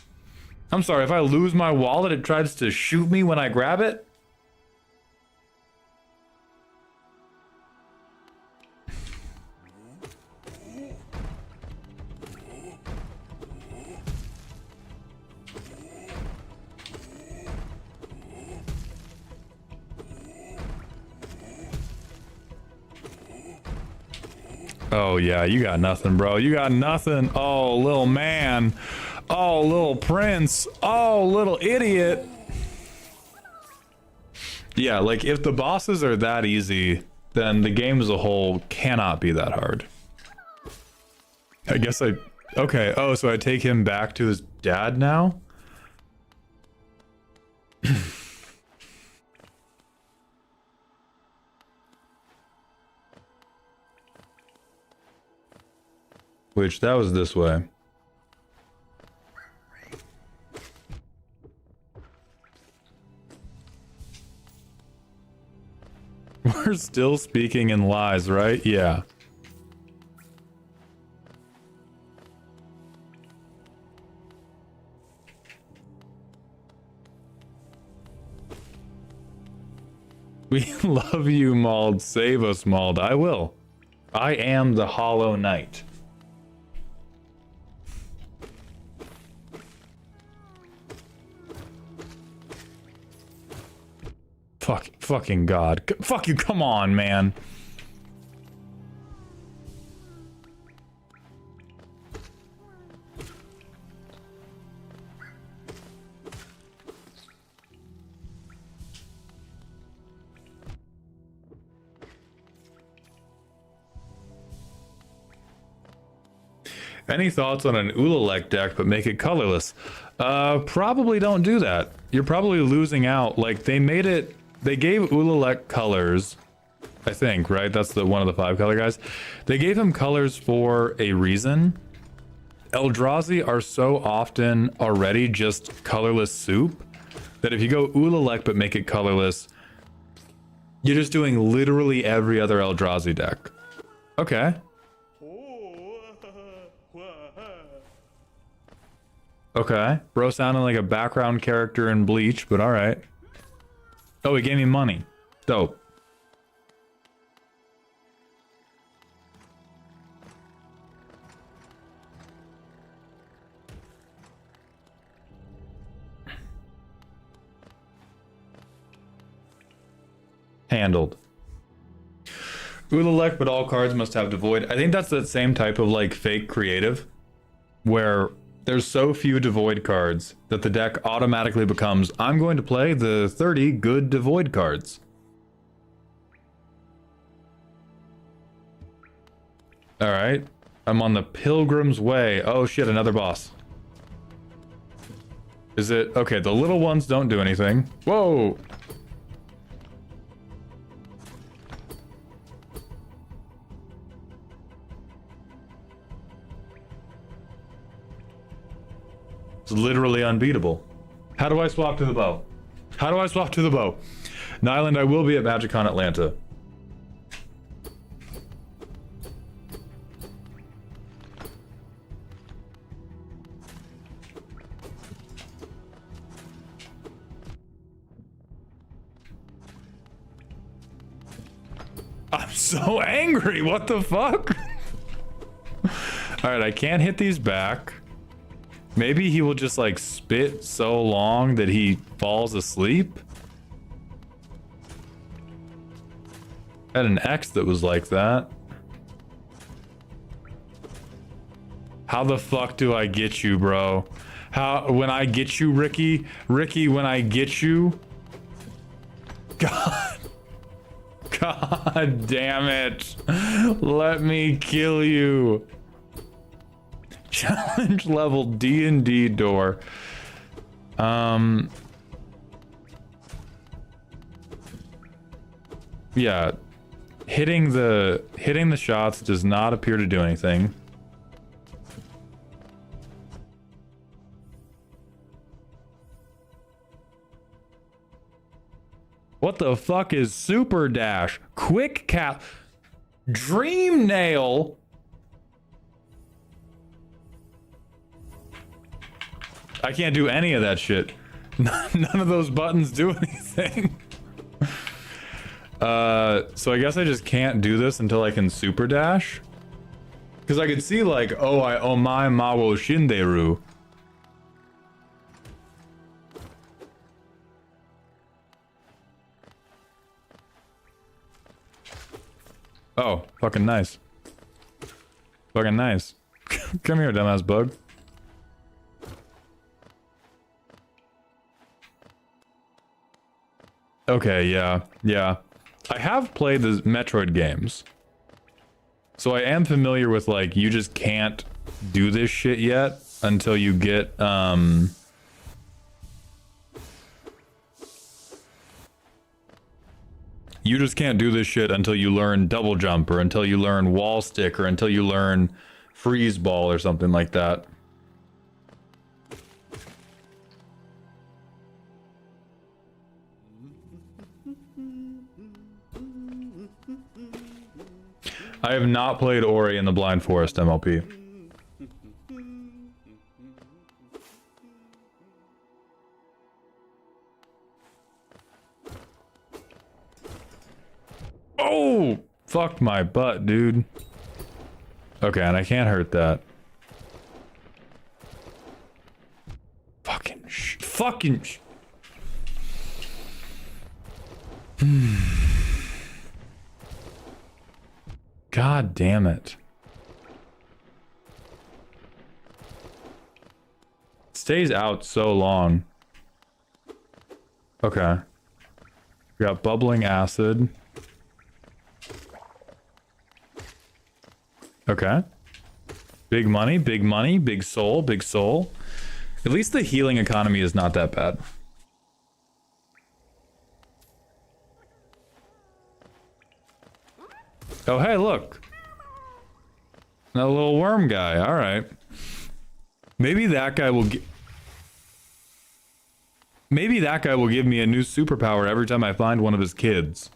I'm sorry, if I lose my wallet, it tries to shoot me when I grab it? Oh yeah, you got nothing, bro. You got nothing. Oh, little man. Oh, little prince. Oh, little idiot. Yeah, like if the bosses are that easy, then the game as a whole cannot be that hard. I guess I... Okay, oh, so I take him back to his dad now? Which, that was this way. We're still speaking in lies, right? Yeah. We love you, Mauld. Save us, Mauld. I will. I am the Hollow Knight. Fucking God. Fuck you, come on, man. Any thoughts on an Ulalek deck, but make it colorless? Probably don't do that. You're probably losing out. Like, they made it... They gave Ulalek colors, I think, right? That's the one of the 5 color guys. They gave him colors for a reason. Eldrazi are so often already just colorless soup that if you go Ulalek but make it colorless, You're just doing literally every other Eldrazi deck. Okay. Okay. Bro sounding like a background character in Bleach, but alright. Oh, he gave me money. Dope. Handled. Ulalek, but all cards must have Devoid. I think that's the same type of like fake creative where there's so few Devoid cards that the deck automatically becomes, I'm going to play the 30 good Devoid cards. Alright. I'm on the Pilgrim's Way. Oh shit, another boss. Is it? Okay, the little ones don't do anything. Whoa! It's literally unbeatable. How do I swap to the bow? How do I swap to the bow? Nyland, I will be at MagicCon Atlanta. I'm so angry. What the fuck? All right, I can't hit these back. Maybe he will just like spit so long that he falls asleep. I had an ex that was like that. How the fuck do I get you, bro? How, when I get you, Ricky? Ricky, when I get you? God. God damn it. Let me kill you. Challenge level D&D door. Yeah. Hitting the shots does not appear to do anything. What the fuck is Super Dash? Quick Cap. Dream Nail. I can't do any of that shit. None of those buttons do anything. So I guess I just can't do this until I can Super Dash. Because I could see like, oh my Mawo Shinderu. Oh, fucking nice. Fucking nice. Come here, dumbass bug. Okay, yeah. I have played the Metroid games. So I am familiar with like, you just can't do this shit yet until you get, you just can't do this shit until you learn double jump or until you learn wall stick or until you learn freeze ball or something like that. I have not played Ori in the Blind Forest MLP. Oh! Fuck my butt, dude. Okay, and I can't hurt that. Fucking God damn it. It stays out so long. Okay. We got bubbling acid. Okay. Big money, big soul, big soul. At least the healing economy is not that bad. Oh, hey, look. That little worm guy. All right. Maybe that guy will Maybe that guy will give me a new superpower every time I find one of his kids.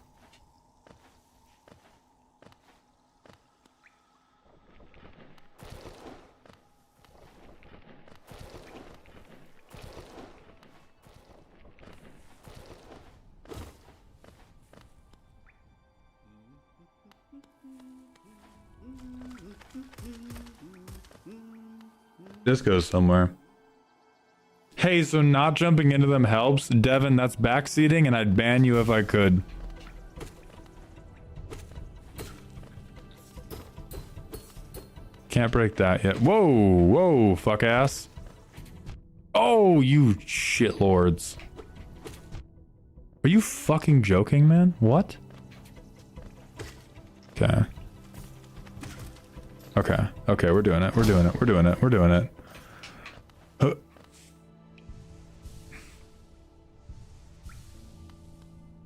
This goes somewhere. Hey, so not jumping into them helps. Devin, that's backseating, and I'd ban you if I could. Can't break that yet. Whoa, whoa, fuck ass. Oh, you shitlords. Are you fucking joking, man? What? Okay. Okay. Okay, we're doing it. We're doing it. We're doing it. We're doing it.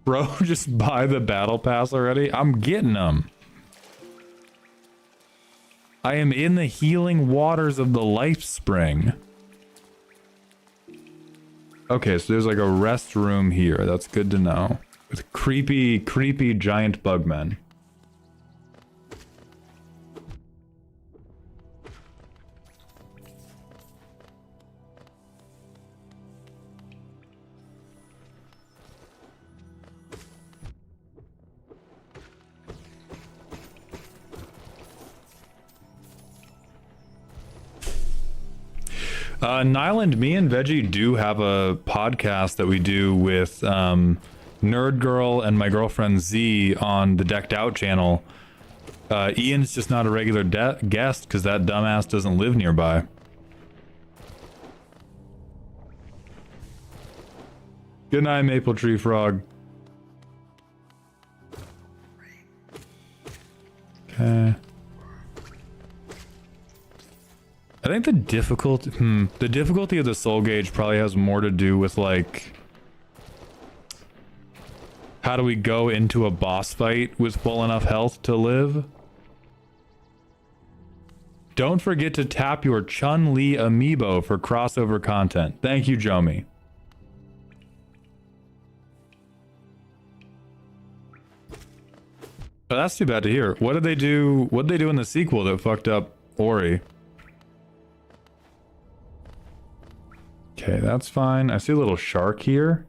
Bro, just buy the battle pass already. I'm getting them. I am in the healing waters of the life spring. Okay, so there's like a rest room here. That's good to know. With creepy, creepy giant bugmen. Nyland, me and Veggie do have a podcast that we do with Nerd Girl and my girlfriend Z on the Decked Out channel. Ian's just not a regular guest because that dumbass doesn't live nearby. Good night, Maple Tree Frog. Okay. I think the difficulty of the soul gauge probably has more to do with like how do we go into a boss fight with full enough health to live? Don't forget to tap your Chun-Li amiibo for crossover content. Thank you, Jomi. Oh, that's too bad to hear. What did they do? What did they do in the sequel that fucked up Ori? Okay, that's fine. I see a little shark here.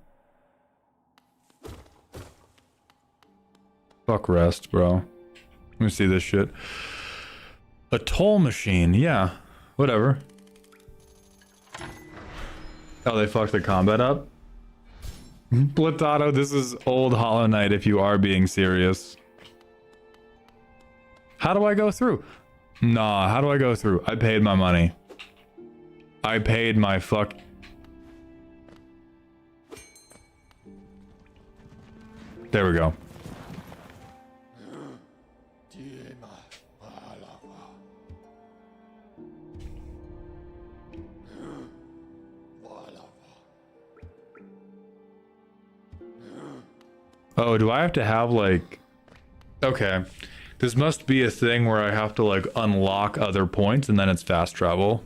Fuck rest, bro. Let me see this shit. A toll machine. Yeah, whatever. Oh, they fucked the combat up? Blitato, this is old Hollow Knight if you are being serious. How do I go through? Nah, how do I go through? I paid my money. I paid my fuck... There we go. Oh, do I have to have like... Okay. This must be a thing where I have to like unlock other points and then it's fast travel.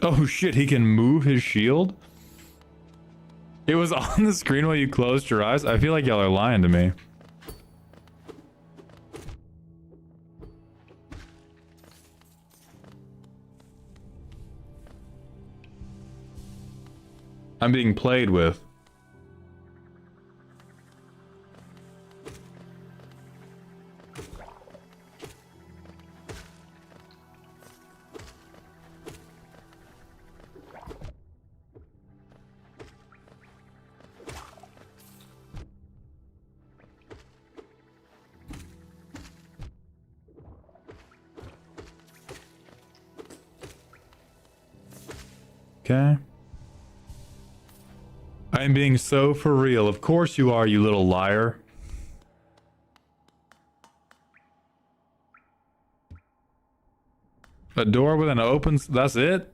Oh shit, he can move his shield? It was on the screen while you closed your eyes? I feel like y'all are lying to me. I'm being played with. Okay. I'm being so for real. Of course you are, you little liar. A door with an open... That's it?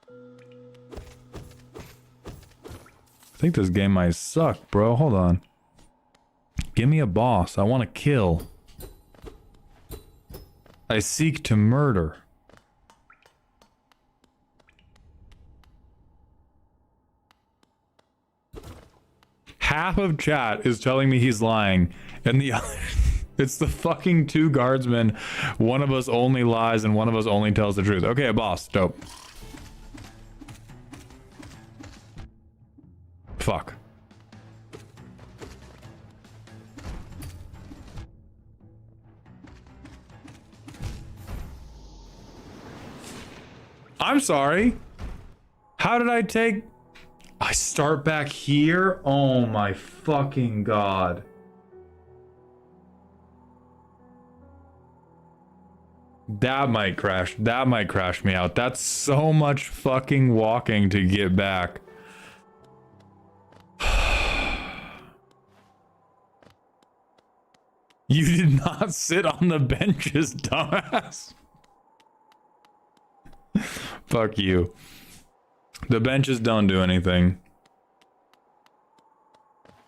I think this game might suck, bro. Hold on. Give me a boss. I want to kill. I seek to murder. half of chat is telling me he's lying, and the other, it's the fucking two guardsmen. One of us only lies and one of us only tells the truth. Okay, boss, dope. Fuck. I'm sorry. How did I take... I start back here? Oh my fucking god. That might crash me out. That's so much fucking walking to get back. You did not sit on the benches, dumbass. Fuck you. The benches don't do anything.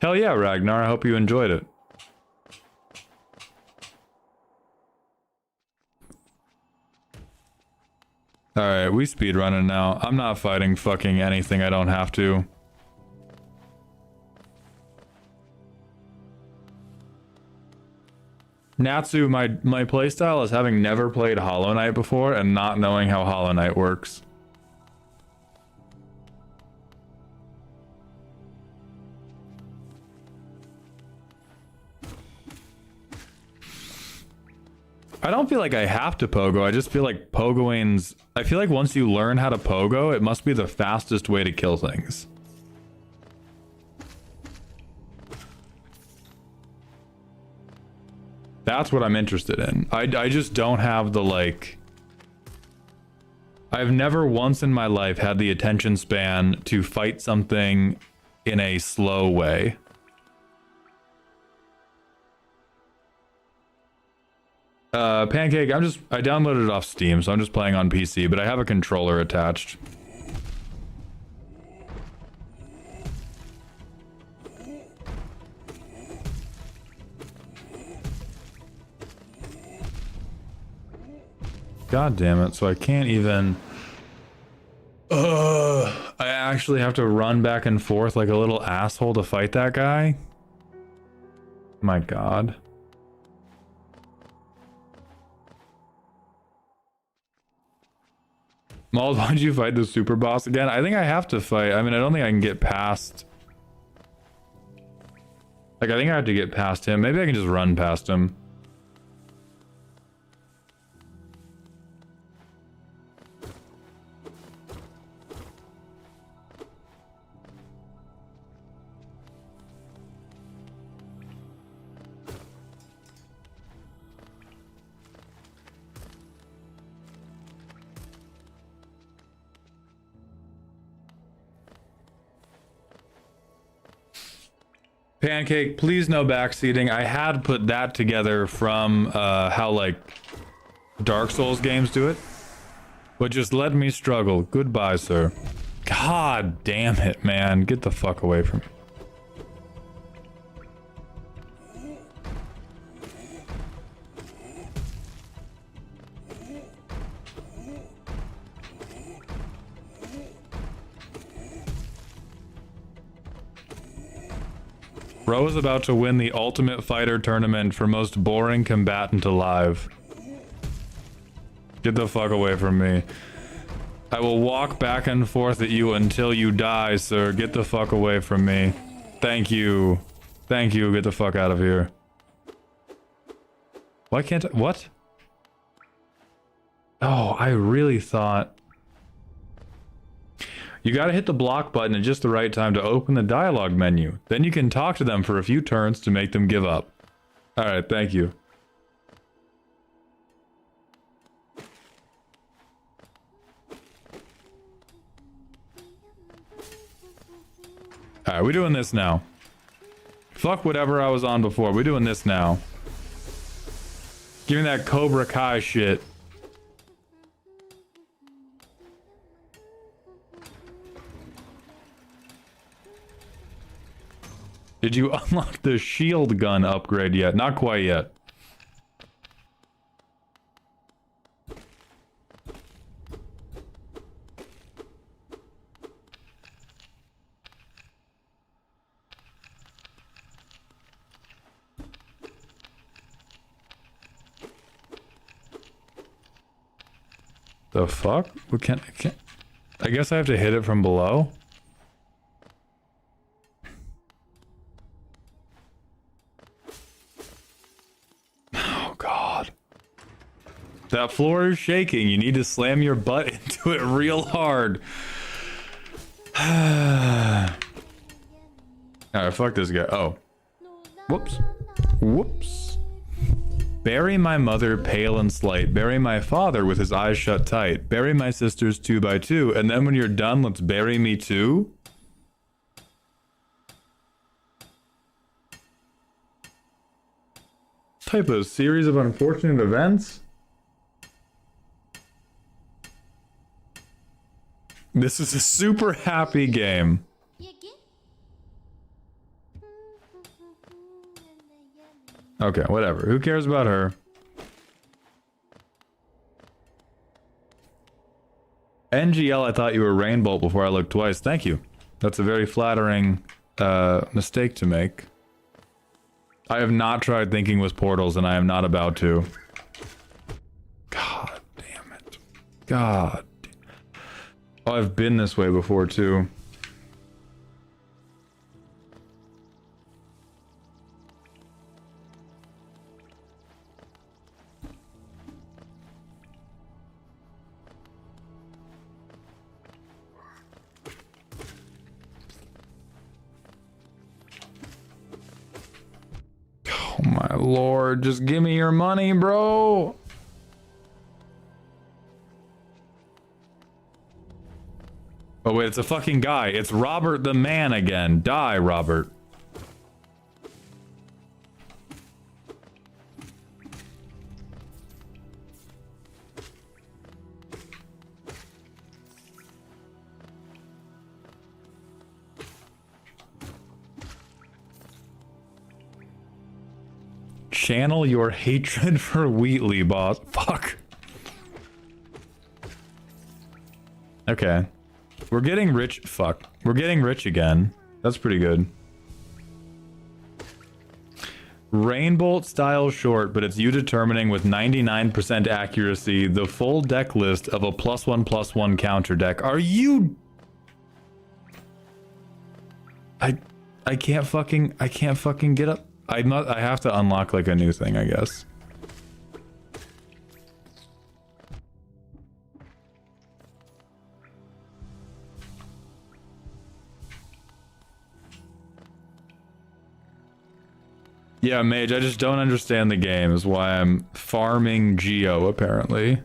Hell yeah, Ragnar. I hope you enjoyed it. Alright, we speedrunning now. I'm not fighting fucking anything I don't have to. Natsu, my playstyle is having never played Hollow Knight before and not knowing how Hollow Knight works. I don't feel like I have to pogo. I just feel like pogoing's... I feel like once you learn how to pogo, it must be the fastest way to kill things. That's what I'm interested in. I just don't have the, like... I've never once in my life had the attention span to fight something in a slow way. Pancake, I downloaded it off Steam, so I'm just playing on PC, but I have a controller attached. God damn it, so I can't even... I actually have to run back and forth like a little asshole to fight that guy? My god. Maul, why'd you fight the super boss again? I think I have to fight. I mean, I don't think I can get past... Like, I think I have to get past him. Maybe I can just run past him. Pancake, please no backseating. I had put that together from how, like, Dark Souls games do it. But just let me struggle. Goodbye, sir. God damn it, man. Get the fuck away from me. Bro is about to win the Ultimate Fighter tournament for most boring combatant alive. Get the fuck away from me. I will walk back and forth at you until you die, sir. Get the fuck away from me. Thank you. Thank you. Get the fuck out of here. Why can't I? What? Oh, I really thought... You gotta hit the block button at just the right time to open the dialogue menu. Then you can talk to them for a few turns to make them give up. Alright, thank you. Alright, we're doing this now. Fuck whatever I was on before. We're doing this now. Give me that Cobra Kai shit. Did you unlock the shield gun upgrade yet? Not quite yet. The fuck? We can't. I guess I have to hit it from below. Oh god. That floor is shaking. You need to slam your butt into it real hard. Alright, fuck this guy. Oh. Whoops. Whoops. Bury my mother pale and slight. Bury my father with his eyes shut tight. Bury my sisters 2 by 2. And then when you're done, let's bury me too? Type of series of unfortunate events? This is a super happy game. Okay, whatever. Who cares about her? NGL, I thought you were Rainbow before I looked twice. Thank you. That's a very flattering mistake to make. I have not tried thinking with portals, and I am not about to. God damn it. God. Oh, I've been this way before, too. Oh my lord, just give me your money, bro. Oh wait, it's a fucking guy. It's Robert the man again. Die, Robert. Channel your hatred for Wheatley, boss. Fuck. Okay. We're getting rich. Fuck. We're getting rich again. That's pretty good. Rainbolt style short, but it's you determining with 99% accuracy the full deck list of a +1/+1 counter deck. Are you... I can't fucking get up. I have to unlock like a new thing, I guess. Yeah, Mage, I just don't understand the game is why I'm farming Geo, apparently.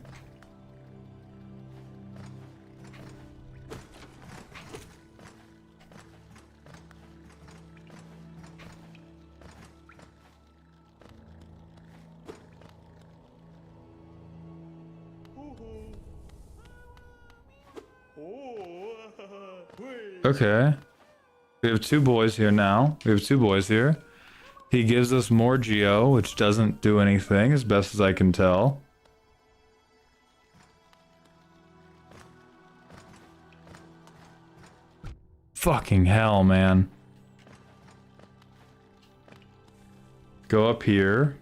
Okay. We have 2 boys here now. We have 2 boys here. He gives us more Geo, which doesn't do anything, as best as I can tell. Fucking hell, man. Go up here.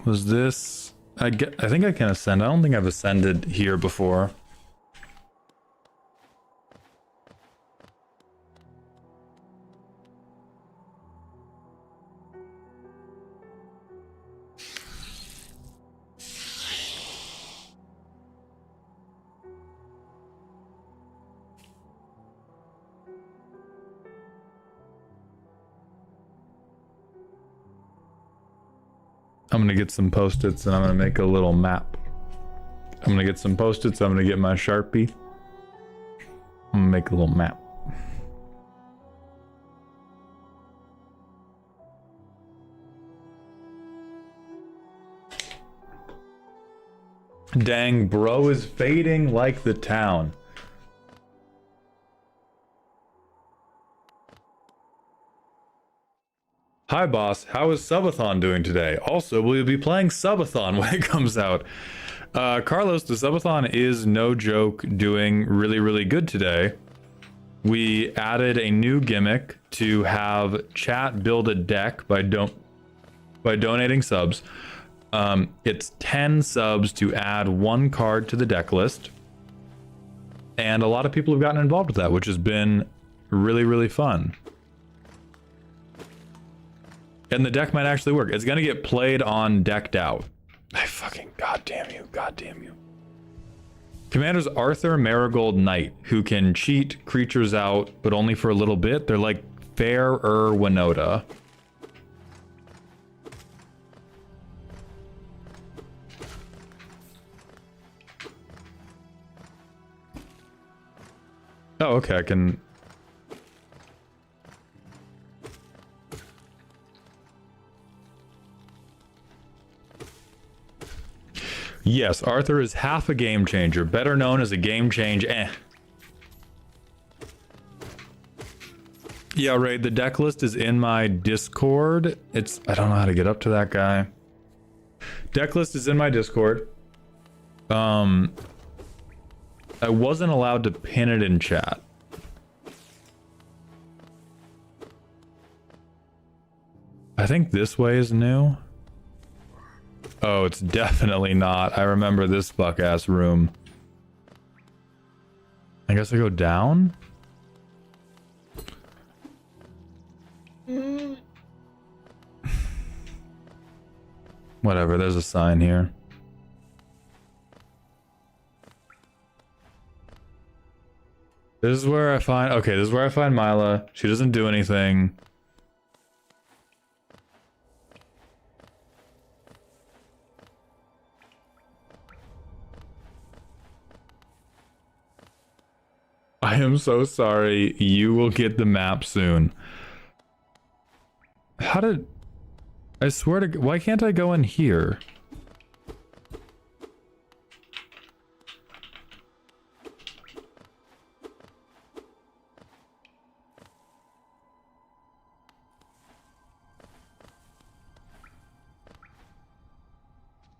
Was this... I think I can ascend. I don't think I've ascended here before. I'm gonna get some post-its and I'm gonna make a little map. I'm gonna get some post-its, I'm gonna get my Sharpie. I'm gonna make a little map. Dang, bro is fading like the town. Hi boss, how is Subathon doing today? Also, will you be playing Subathon when it comes out? Carlos, the Subathon is no joke doing really, really good today. We added a new gimmick to have chat build a deck by donating subs. It's 10 subs to add 1 card to the deck list. And a lot of people have gotten involved with that, which has been really, really fun. And the deck might actually work. It's gonna get played on Decked Out. I fucking goddamn you, goddamn you. Commander's Arthur Marigold Knight, who can cheat creatures out, but only for a little bit. They're like Fairer Winota. Oh, okay, I can... Yes, Arthur is half a game changer, better known as a game change. Yeah, Ray, the deck list is in my Discord. I don't know how to get up to that guy. Deck list is in my Discord. I wasn't allowed to pin it in chat. I think this way is new. Oh, it's definitely not. I remember this fuck-ass room. I guess I go down? Whatever, there's a sign here. This is where I find... Okay, this is where I find Mila. She doesn't do anything. I am so sorry. You will get the map soon. How did... I swear to... Why can't I go in here?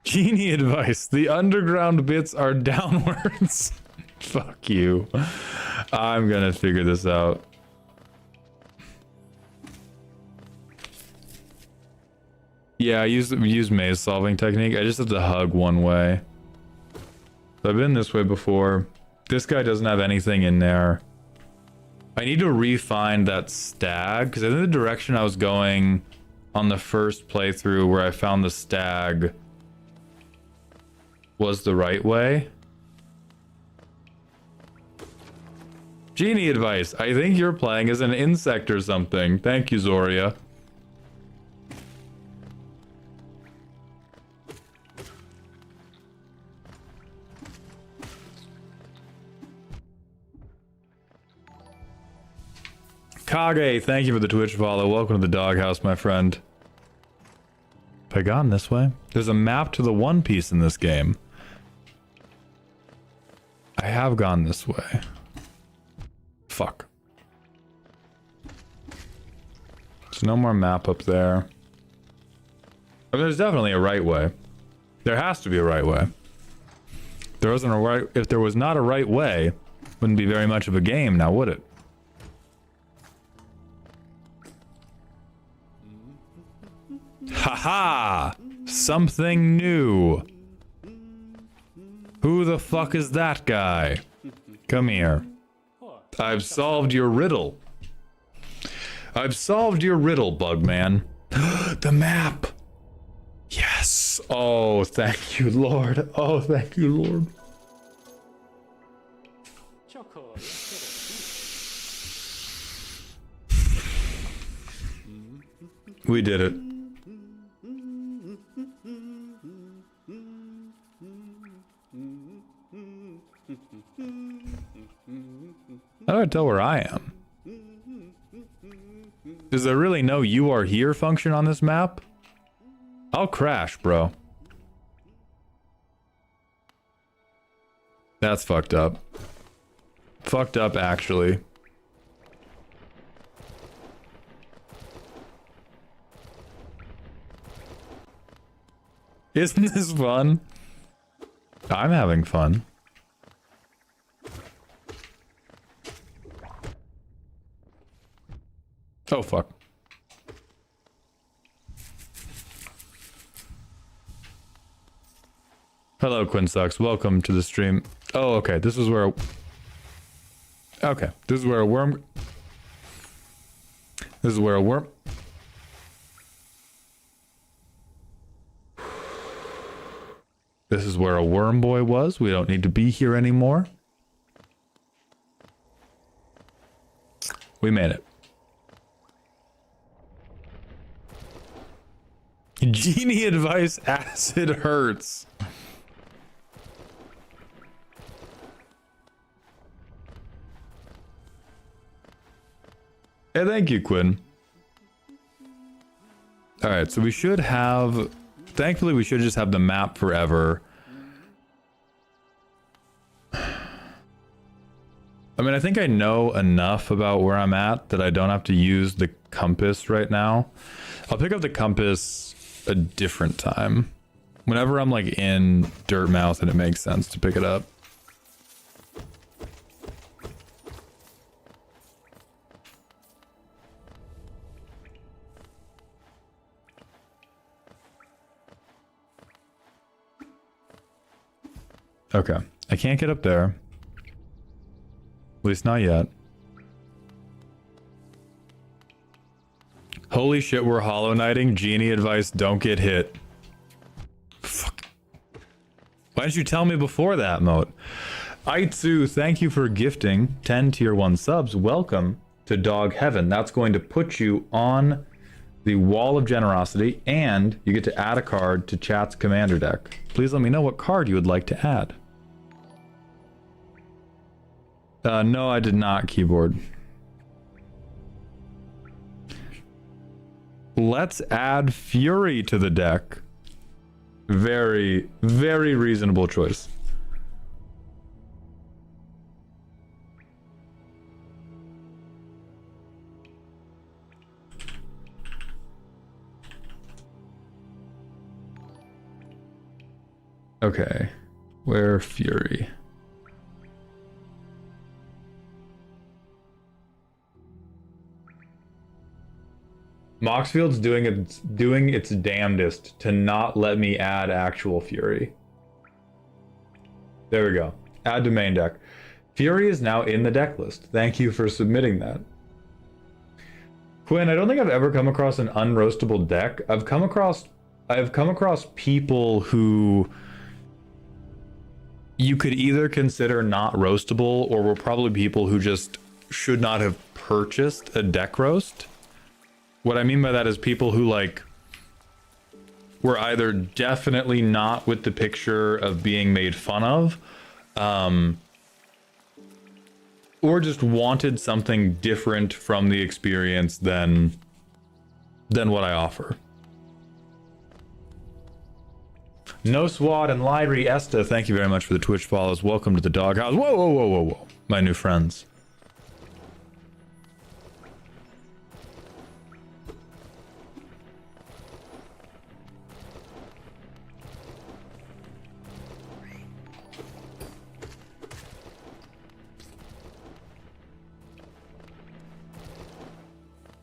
Genie advice. The underground bits are downwards. Fuck you. I'm gonna figure this out. Yeah, I use maze solving technique. I just have to hug one way. So I've been this way before. This guy doesn't have anything in there. I need to re-find that stag, because I think the direction I was going on the first playthrough where I found the stag was the right way. Genie advice. I think you're playing as an insect or something. Thank you, Zoria. Kage, thank you for the Twitch follow. Welcome to the doghouse, my friend. Have I gone this way? There's a map to the One Piece in this game. I have gone this way. Fuck. There's no more map up there. Oh, there's definitely a right way. There has to be a right way. There wasn't a right... If there was not a right way, wouldn't be very much of a game now, would it? Haha! Something new. Who the fuck is that guy? Come here. I've solved your riddle. I've solved your riddle, Bugman. The map! Yes! Oh, thank you, Lord. Oh, thank you, Lord. We did it. How do I tell where I am? Is there really no "you are here" function on this map? I'll crash, bro. That's fucked up. Fucked up, actually. Isn't this fun? I'm having fun. Oh, fuck. Hello, Quinsucks. Welcome to the stream. Oh, okay. This is where... Okay. This is where a worm... This is where a worm... This is where a worm boy was. We don't need to be here anymore. We made it. Genie advice, acid hurts. Hey, thank you, Quinn. Alright, so we should have... Thankfully, we should just have the map forever. I mean, I think I know enough about where I'm at that I don't have to use the compass right now. I'll pick up the compass a different time. Whenever I'm like in Dirtmouth and it makes sense to pick it up. Okay, I can't get up there. At least not yet. Holy shit, we're Hollow Knighting. Genie advice, don't get hit. Fuck. Why didn't you tell me before that, Moat? Aitsu, thank you for gifting 10 tier 1 subs. Welcome to Dog Heaven. That's going to put you on the Wall of Generosity, and you get to add a card to chat's commander deck. Please let me know what card you would like to add. No, I did not, keyboard. Let's add Fury to the deck. Very, very reasonable choice. Okay, where Fury? Moxfield's doing its damnedest to not let me add actual Fury. There we go. Add to main deck. Fury is now in the deck list. Thank you for submitting that. Quinn, I don't think I've ever come across an unroastable deck. I've come across people who you could either consider not roastable, or were probably people who just should not have purchased a deck roast. What I mean by that is people who like were either definitely not with the picture of being made fun of, or just wanted something different from the experience than what I offer. No Swad and Lyrie Esta, thank you very much for the Twitch follows. Welcome to the doghouse. Whoa, whoa, whoa, whoa, whoa. My new friends.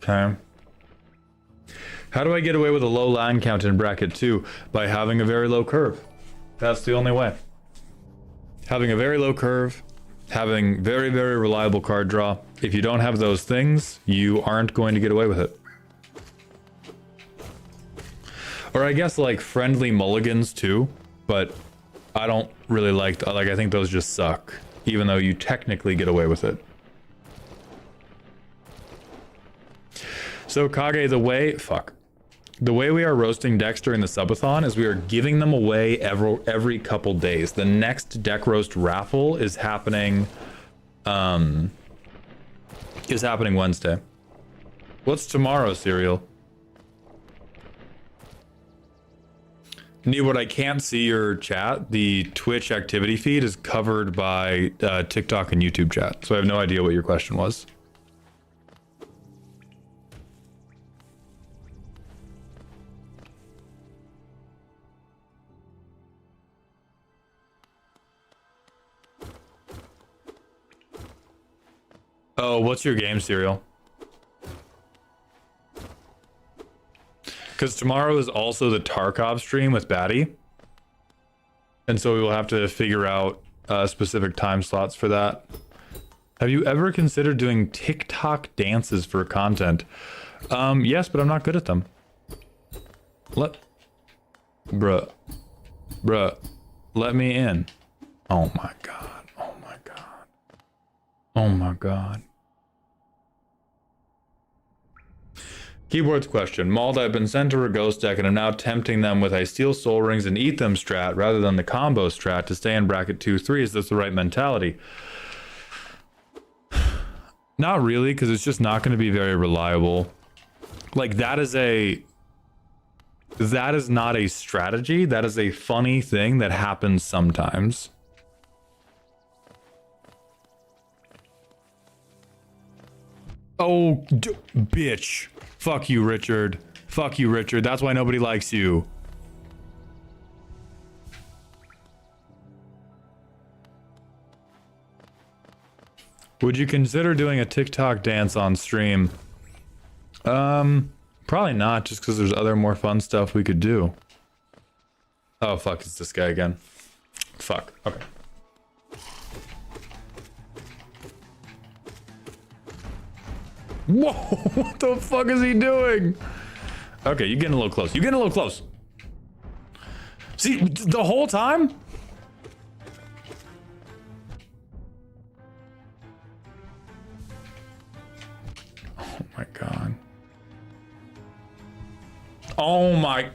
Okay. How do I get away with a low line count in bracket 2? By having a very low curve. That's the only way. Having a very low curve, having very, very reliable card draw. If you don't have those things, you aren't going to get away with it. Or I guess like friendly mulligans too, but I don't really like I think those just suck, even though you technically get away with it. So Kage, the way we are roasting decks during the subathon is we are giving them away every couple days. The next deck roast raffle is happening Wednesday. What's tomorrow, Serial? Newwood, I can't see your chat. The Twitch activity feed is covered by TikTok and YouTube chat, so I have no idea what your question was. Oh, what's your game, Serial? Because tomorrow is also the Tarkov stream with Batty. And so we will have to figure out specific time slots for that. Have you ever considered doing TikTok dances for content? Yes, but I'm not good at them. Bruh, let me in. Oh my god, oh my god. Oh my god. Keyboards question. Mauled, I've been sent to a ghost deck and I'm now tempting them with I steal soul rings and eat them strat rather than the combo strat to stay in bracket 2-3. Is this the right mentality? Not really, because it's just not going to be very reliable. Like, that is not a strategy. That is a funny thing that happens sometimes. Oh, bitch. Fuck you, Richard. Fuck you, Richard. That's why nobody likes you. Would you consider doing a TikTok dance on stream? Probably not, just because there's other more fun stuff we could do. Oh, fuck, it's this guy again. Fuck, okay. Whoa, what the fuck is he doing? Okay, you're getting a little close. You're getting a little close. See, the whole time? Oh my god. Oh my...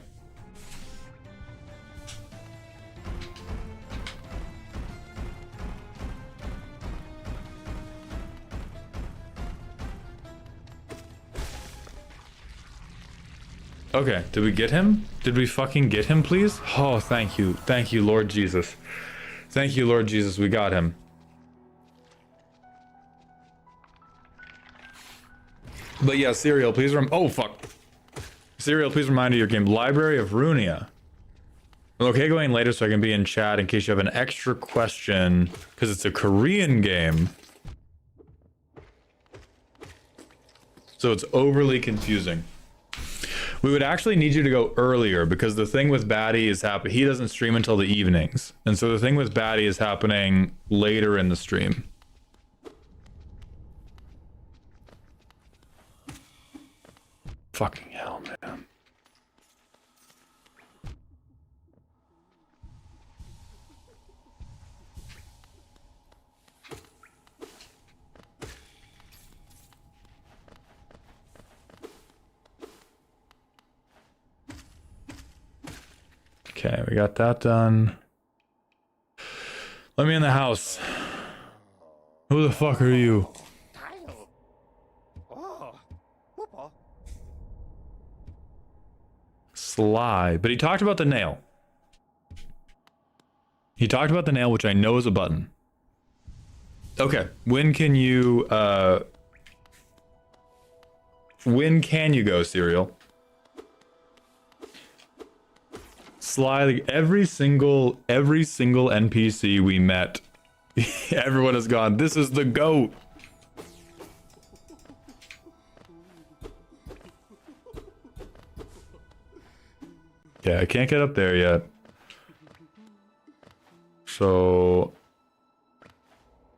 Okay, did we get him? Did we fucking get him, please? Oh, thank you. Thank you, Lord Jesus. Thank you, Lord Jesus, we got him. But yeah, Serial, please oh, fuck. Serial, please remind me of your game. Library of Runia. I'm okay going later so I can be in chat in case you have an extra question, because it's a Korean game. So it's overly confusing. We would actually need you to go earlier because the thing with Batty is he doesn't stream until the evenings. And so the thing with Batty is happening later in the stream. Fucking hell, man. Okay, we got that done. Let me in the house. Who the fuck are you? Sly. But he talked about the nail. He talked about the nail, which I know is a button. Okay, when can you go, Serial? Sly, every single NPC we met, everyone has gone, this is the GOAT. Yeah, I can't get up there yet. So...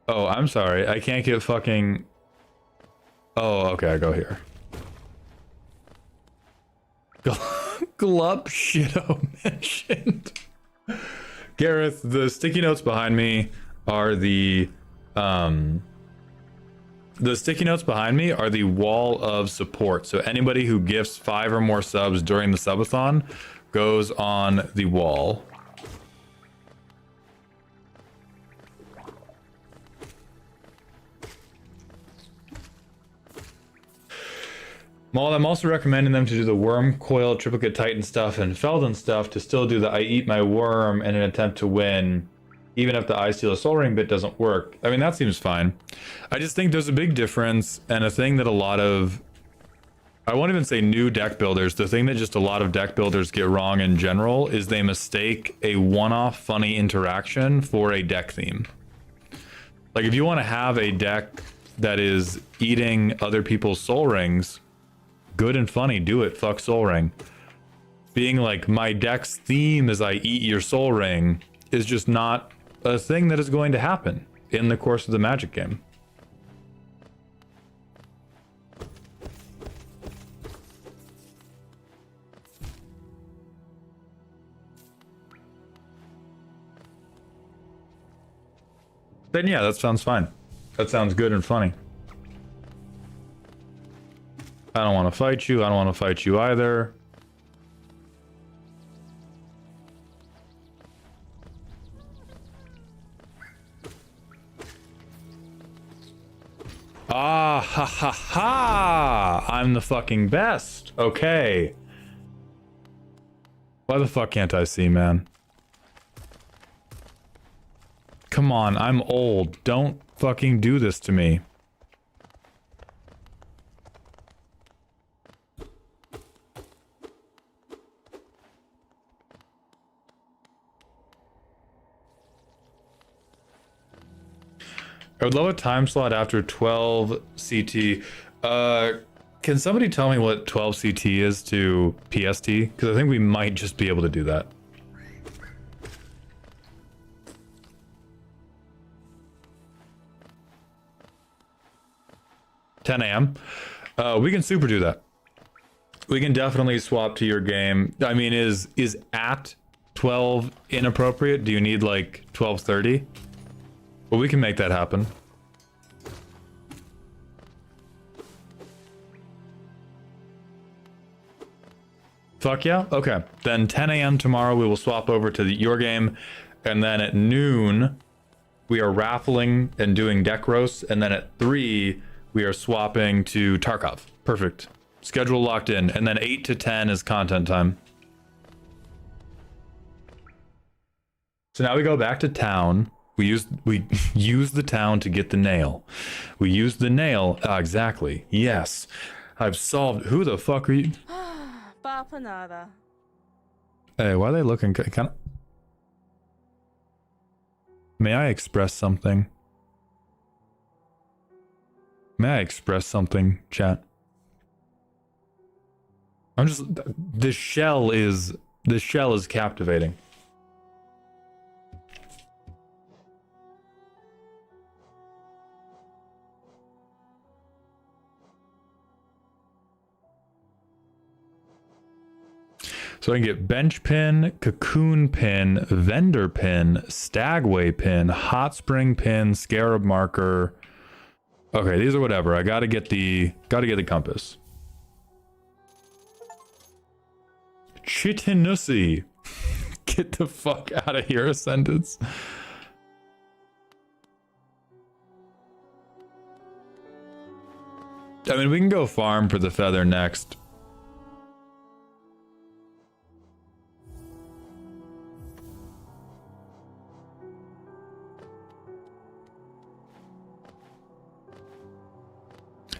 Oh, I'm sorry. I can't get fucking... Oh, okay, I go here. Glup Shitto mentioned. Gareth, the sticky notes behind me are the sticky notes behind me are the wall of support. So anybody who gifts 5 or more subs during the subathon goes on the wall. Maul, I'm also recommending them to do the worm coil, triplicate titan stuff, and Felden stuff to still do the I eat my worm in an attempt to win, even if the I steal a soul ring bit doesn't work. I mean, that seems fine. I just think there's a big difference, and a thing that a lot of, I won't even say new deck builders, the thing that just a lot of deck builders get wrong in general is they mistake a one-off funny interaction for a deck theme. Like, if you want to have a deck that is eating other people's soul rings, good and funny, do it, fuck soul ring. Being like, my deck's theme is I eat your soul ring is just not a thing that is going to happen in the course of the Magic game. Then yeah, that sounds fine. That sounds good and funny. I don't want to fight you. I don't want to fight you either. Ah, ha ha ha! I'm the fucking best. Okay. Why the fuck can't I see, man? Come on, I'm old. Don't fucking do this to me. I would love a time slot after 12 CT. Can somebody tell me what 12 CT is to PST? Because I think we might just be able to do that. $10 a.m. We can super do that. We can definitely swap to your game. I mean, is at 12 inappropriate? Do you need like 12:30? Well, we can make that happen. Fuck yeah? Okay. Then 10 a.m. tomorrow, we will swap over to your game. And then at noon, we are raffling and doing deck roasts. And then at 3, we are swapping to Tarkov. Perfect. Schedule locked in. And then 8 to 10 is content time. So now we go back to town. We use the town to get the nail. We use the nail. Exactly. Yes. I've solved. Who the fuck are you? Hey, why are they looking kind of? May I express something? May I express something, chat? I'm just. This shell is captivating. So I can get bench pin, cocoon pin, vendor pin, stagway pin, hot spring pin, scarab marker. Okay, these are whatever. I gotta get the compass. Chitinussi. Get the fuck out of here, Ascendants. I mean, we can go farm for the feather next.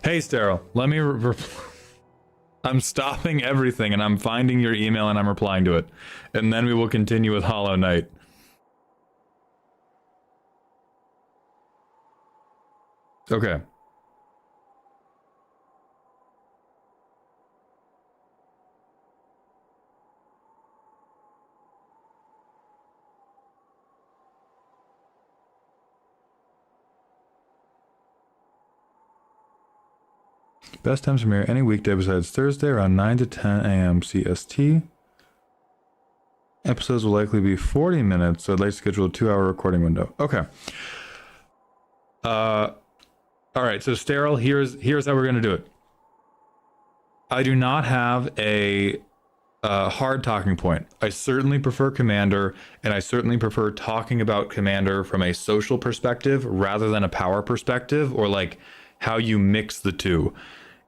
Hey, Sterile, let me I'm stopping everything and I'm finding your email and I'm replying to it. And then we will continue with Hollow Knight. Okay. Best times to premiere any weekday besides Thursday around 9 to 10 a.m. CST. Episodes will likely be 40 minutes, so I'd like to schedule a 2-hour recording window. Okay. All right, so Sterile, here's how we're gonna do it. I do not have a hard talking point. I certainly prefer Commander, and I certainly prefer talking about Commander from a social perspective rather than a power perspective, or like how you mix the two.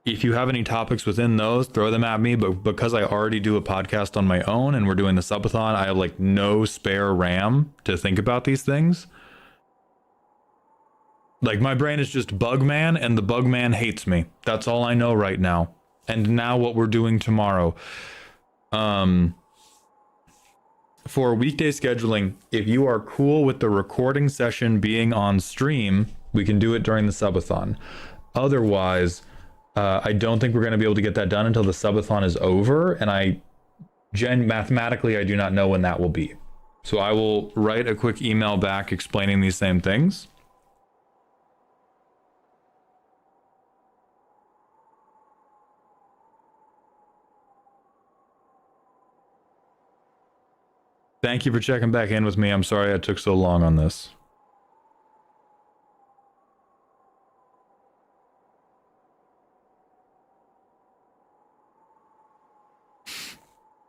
If you have any topics within those, throw them at me. But because I already do a podcast on my own and we're doing the subathon, I have like no spare RAM to think about these things. Like my brain is just Bugman and the Bugman hates me. That's all I know right now. And now what we're doing tomorrow. For weekday scheduling, if you are cool with the recording session being on stream, We can do it during the subathon. Otherwise, I don't think we're going to be able to get that done until the subathon is over, and mathematically, I do not know when that will be. So I will write a quick email back explaining these same things. Thank you for checking back in with me. I'm sorry I took so long on this.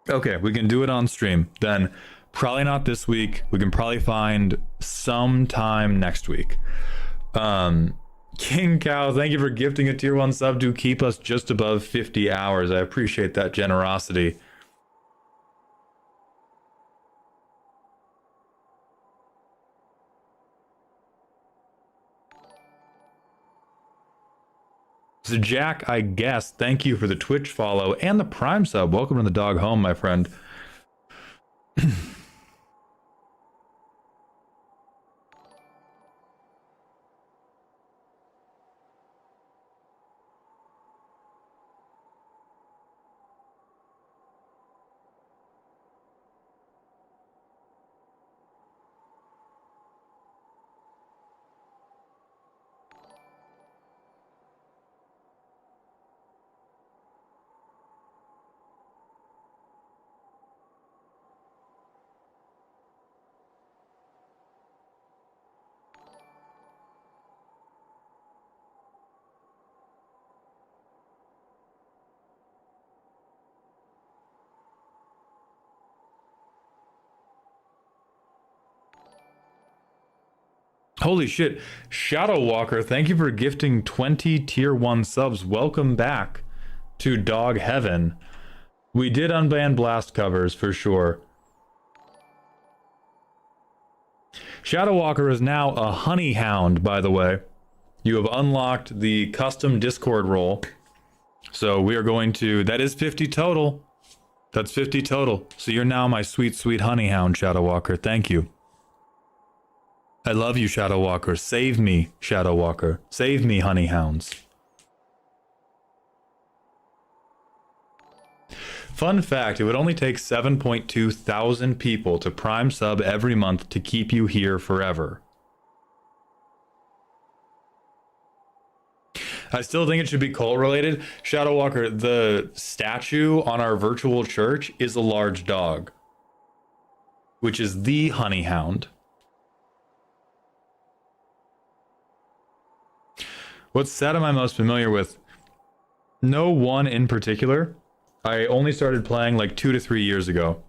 Okay, we can do it on stream. Then probably not this week. We can probably find some time next week. King Cow, thank you for gifting a tier 1 sub to keep us just above 50 hours. I appreciate that generosity. So Jack, I guess, thank you for the Twitch follow and the Prime sub. Welcome to the dog home, my friend. Holy shit. Shadow Walker, thank you for gifting 20 tier 1 subs. Welcome back to Dog Heaven. We did unban blast covers for sure. Shadow Walker is now a honey hound, by the way. You have unlocked the custom Discord role. So we are going to, that is 50 total. That's 50 total. So you're now my sweet, sweet honey hound, Shadow Walker. Thank you. I love you, Shadow Walker. Save me, Shadow Walker. Save me, honey hounds. Fun fact, it would only take 7.2 thousand people to prime sub every month to keep you here forever. I still think it should be cult related. Shadow Walker, the statue on our virtual church is a large dog, which is the honey hound. What set am I most familiar with? No one in particular. I only started playing like 2 to 3 years ago.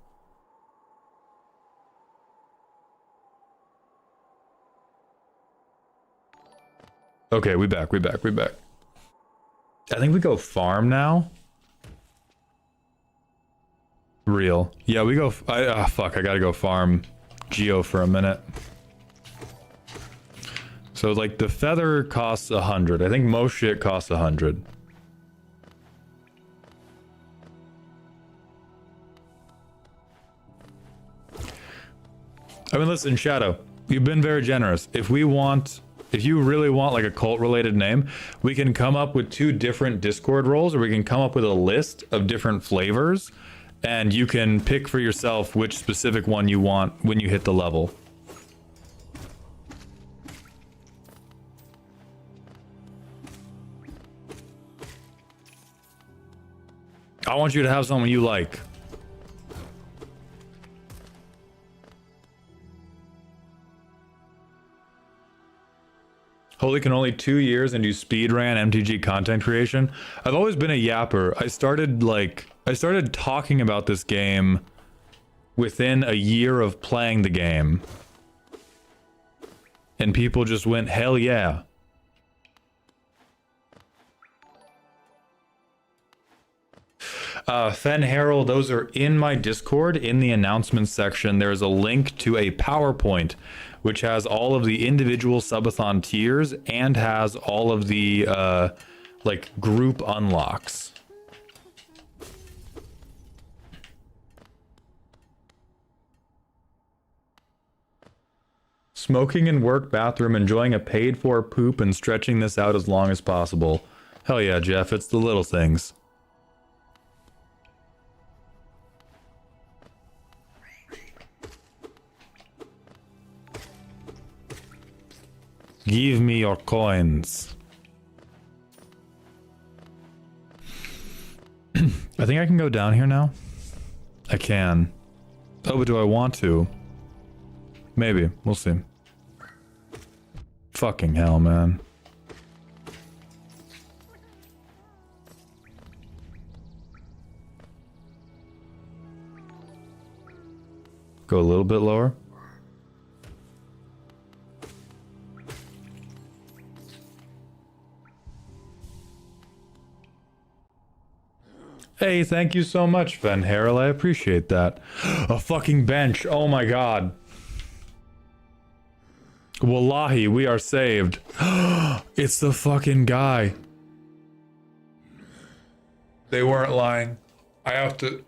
Okay, we back. I think we go farm now. Real. Yeah, we go... fuck, I gotta go farm Geo for a minute. So, like, the feather costs 100. I think most shit costs 100. I mean, listen, Shadow, you've been very generous. If you really want, like, a cult-related name, we can come up with 2 different Discord roles, or we can come up with a list of different flavors, and you can pick for yourself which specific one you want when you hit the level. I want you to have something you like. Holy can only 2 years and do speedran MTG content creation. I've always been a yapper. I started talking about this game within a year of playing the game. And people just went, hell yeah. Fen Herald, those are in my Discord. In the announcements section, there's a link to a PowerPoint, which has all of the individual subathon tiers and has all of the, like, group unlocks. Smoking in work bathroom, enjoying a paid-for poop, and stretching this out as long as possible. Hell yeah, Jeff, it's the little things. Give me your coins. I think I can go down here now. I can. Oh, but do I want to? Maybe. We'll see. Fucking hell, man. Go a little bit lower. Hey, thank you so much, Van Harrell. I appreciate that. A fucking bench. Oh my god. Wallahi, we are saved. It's the fucking guy. They weren't lying. I have to...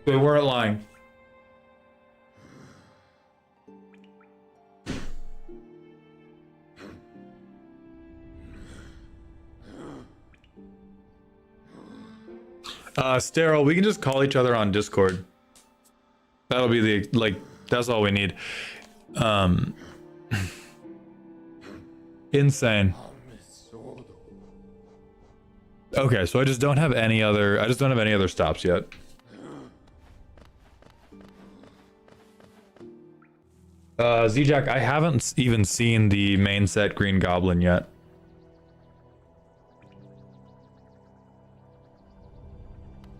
They weren't lying. Sterile, we can just call each other on Discord. That'll be the, like, that's all we need. Insane. Okay, so I just don't have any other stops yet. Z-Jack, I haven't even seen the main set Green Goblin yet.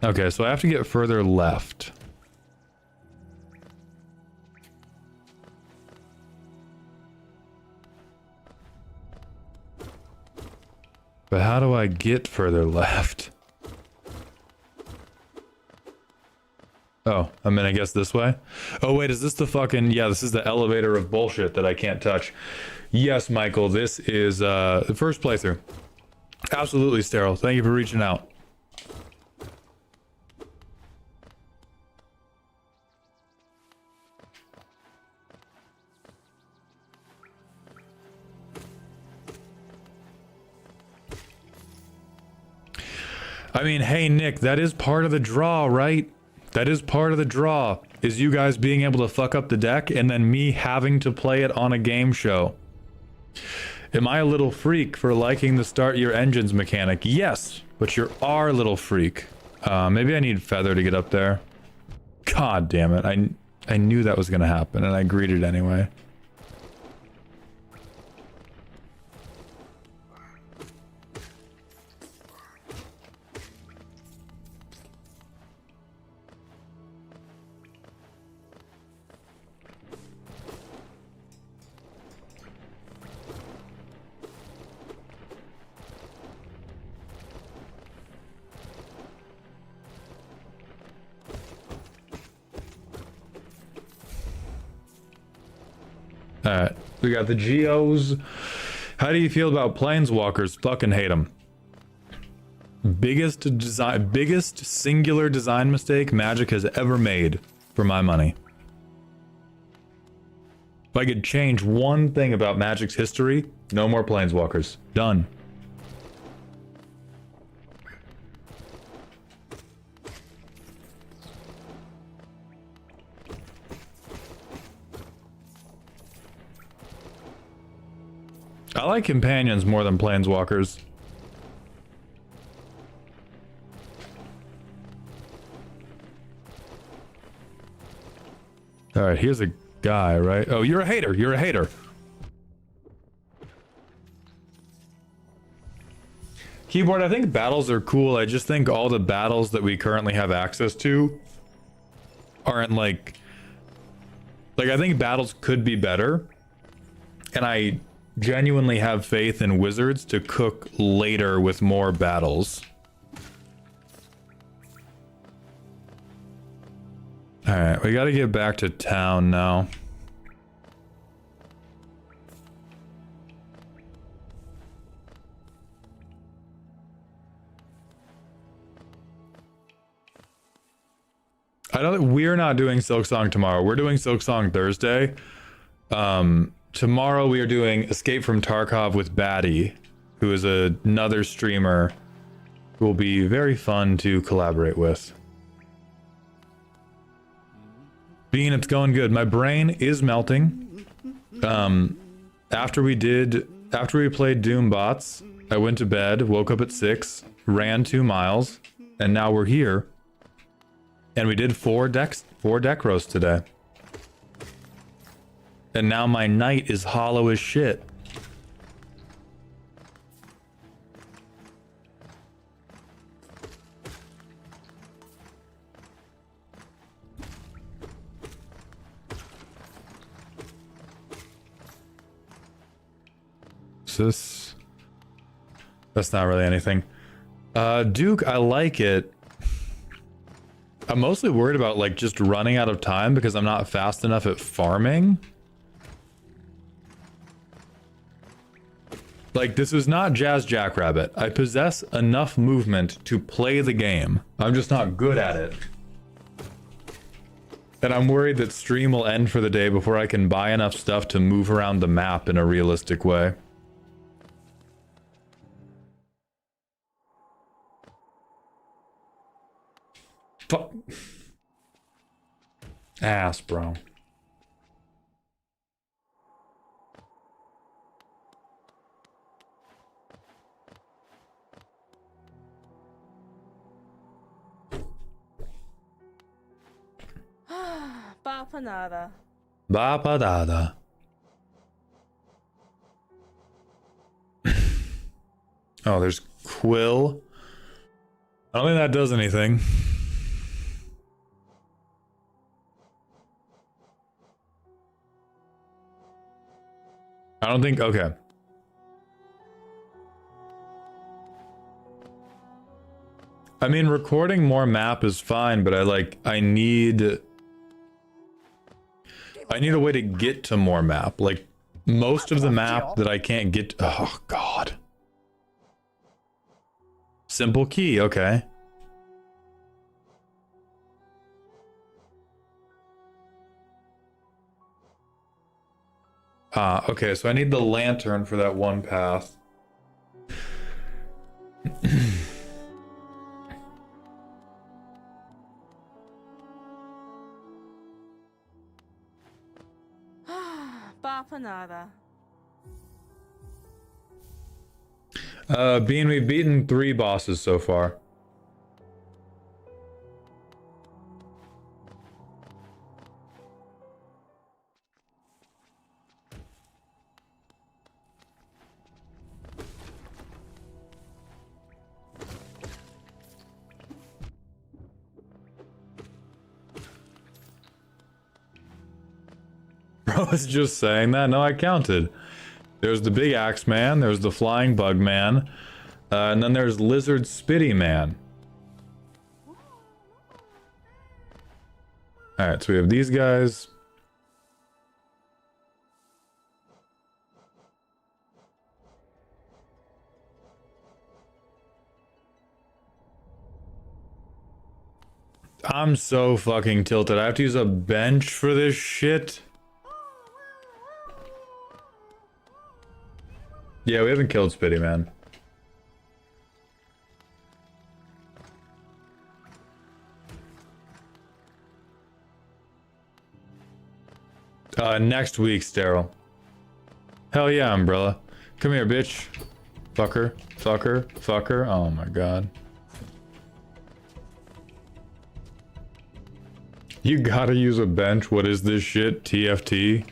Okay, so I have to get further left. But how do I get further left? Oh, I mean, I guess this way? Oh, wait, is this the fucking... Yeah, this is the elevator of bullshit that I can't touch. Yes, Michael, this is the first playthrough. Absolutely, Sterile. Thank you for reaching out. I mean, hey, Nick, that is part of the draw, right? That is part of the draw, is you guys being able to fuck up the deck and then me having to play it on a game show. Am I a little freak for liking the start your engines mechanic? Yes, but you're our little freak. Maybe I need Feather to get up there. God damn it, I knew that was gonna happen and I agreed it anyway. Alright, we got the Geos. How do you feel about Planeswalkers? Fucking hate them. Biggest singular design mistake Magic has ever made, for my money. If I could change one thing about Magic's history, no more Planeswalkers. Done. I like companions more than planeswalkers. Alright, here's a guy, right? Oh, you're a hater. You're a hater. Keyboard, I think battles are cool. I just think all the battles that we currently have access to aren't like I think battles could be better. And I genuinely have faith in Wizards to cook later with more battles. Alright, we gotta get back to town now. I don't. We're not doing Silksong tomorrow. We're doing Silksong Thursday. Tomorrow we are doing Escape from Tarkov with Batty, who is another streamer who will be very fun to collaborate with. Bean, it's going good. My brain is melting. After we played Doom Bots, I went to bed, woke up at 6, ran 2 miles, and now we're here. And we did 4 deck roasts today. And now my night is hollow as shit. That's not really anything. Duke, I like it. I'm mostly worried about like just running out of time because I'm not fast enough at farming. Like, this is not Jazz Jackrabbit. I possess enough movement to play the game. I'm just not good at it. And I'm worried that stream will end for the day before I can buy enough stuff to move around the map in a realistic way. Fuck. Ass, bro. Bapanada. Bapadada. Oh, there's Quill. I don't think that does anything. I don't think, okay. I mean, recording more map is fine, but I need a way to get to more map. Like, most of the map that I can't get, oh God. Simple key, okay. Okay, so I need the lantern for that one path. Bapanada. Bean, we've beaten 3 bosses so far. Bro was just saying that? No, I counted. There's the big axe man, there's the flying bug man, and then there's lizard spitty man. Alright, so we have these guys. I'm so fucking tilted. I have to use a bench for this shit. Yeah, we haven't killed Spitty, man. Next week, Sterile. Hell yeah, Umbrella. Come here, bitch. Fucker, fucker, fucker. Oh my god. You gotta use a bench. What is this shit? TFT?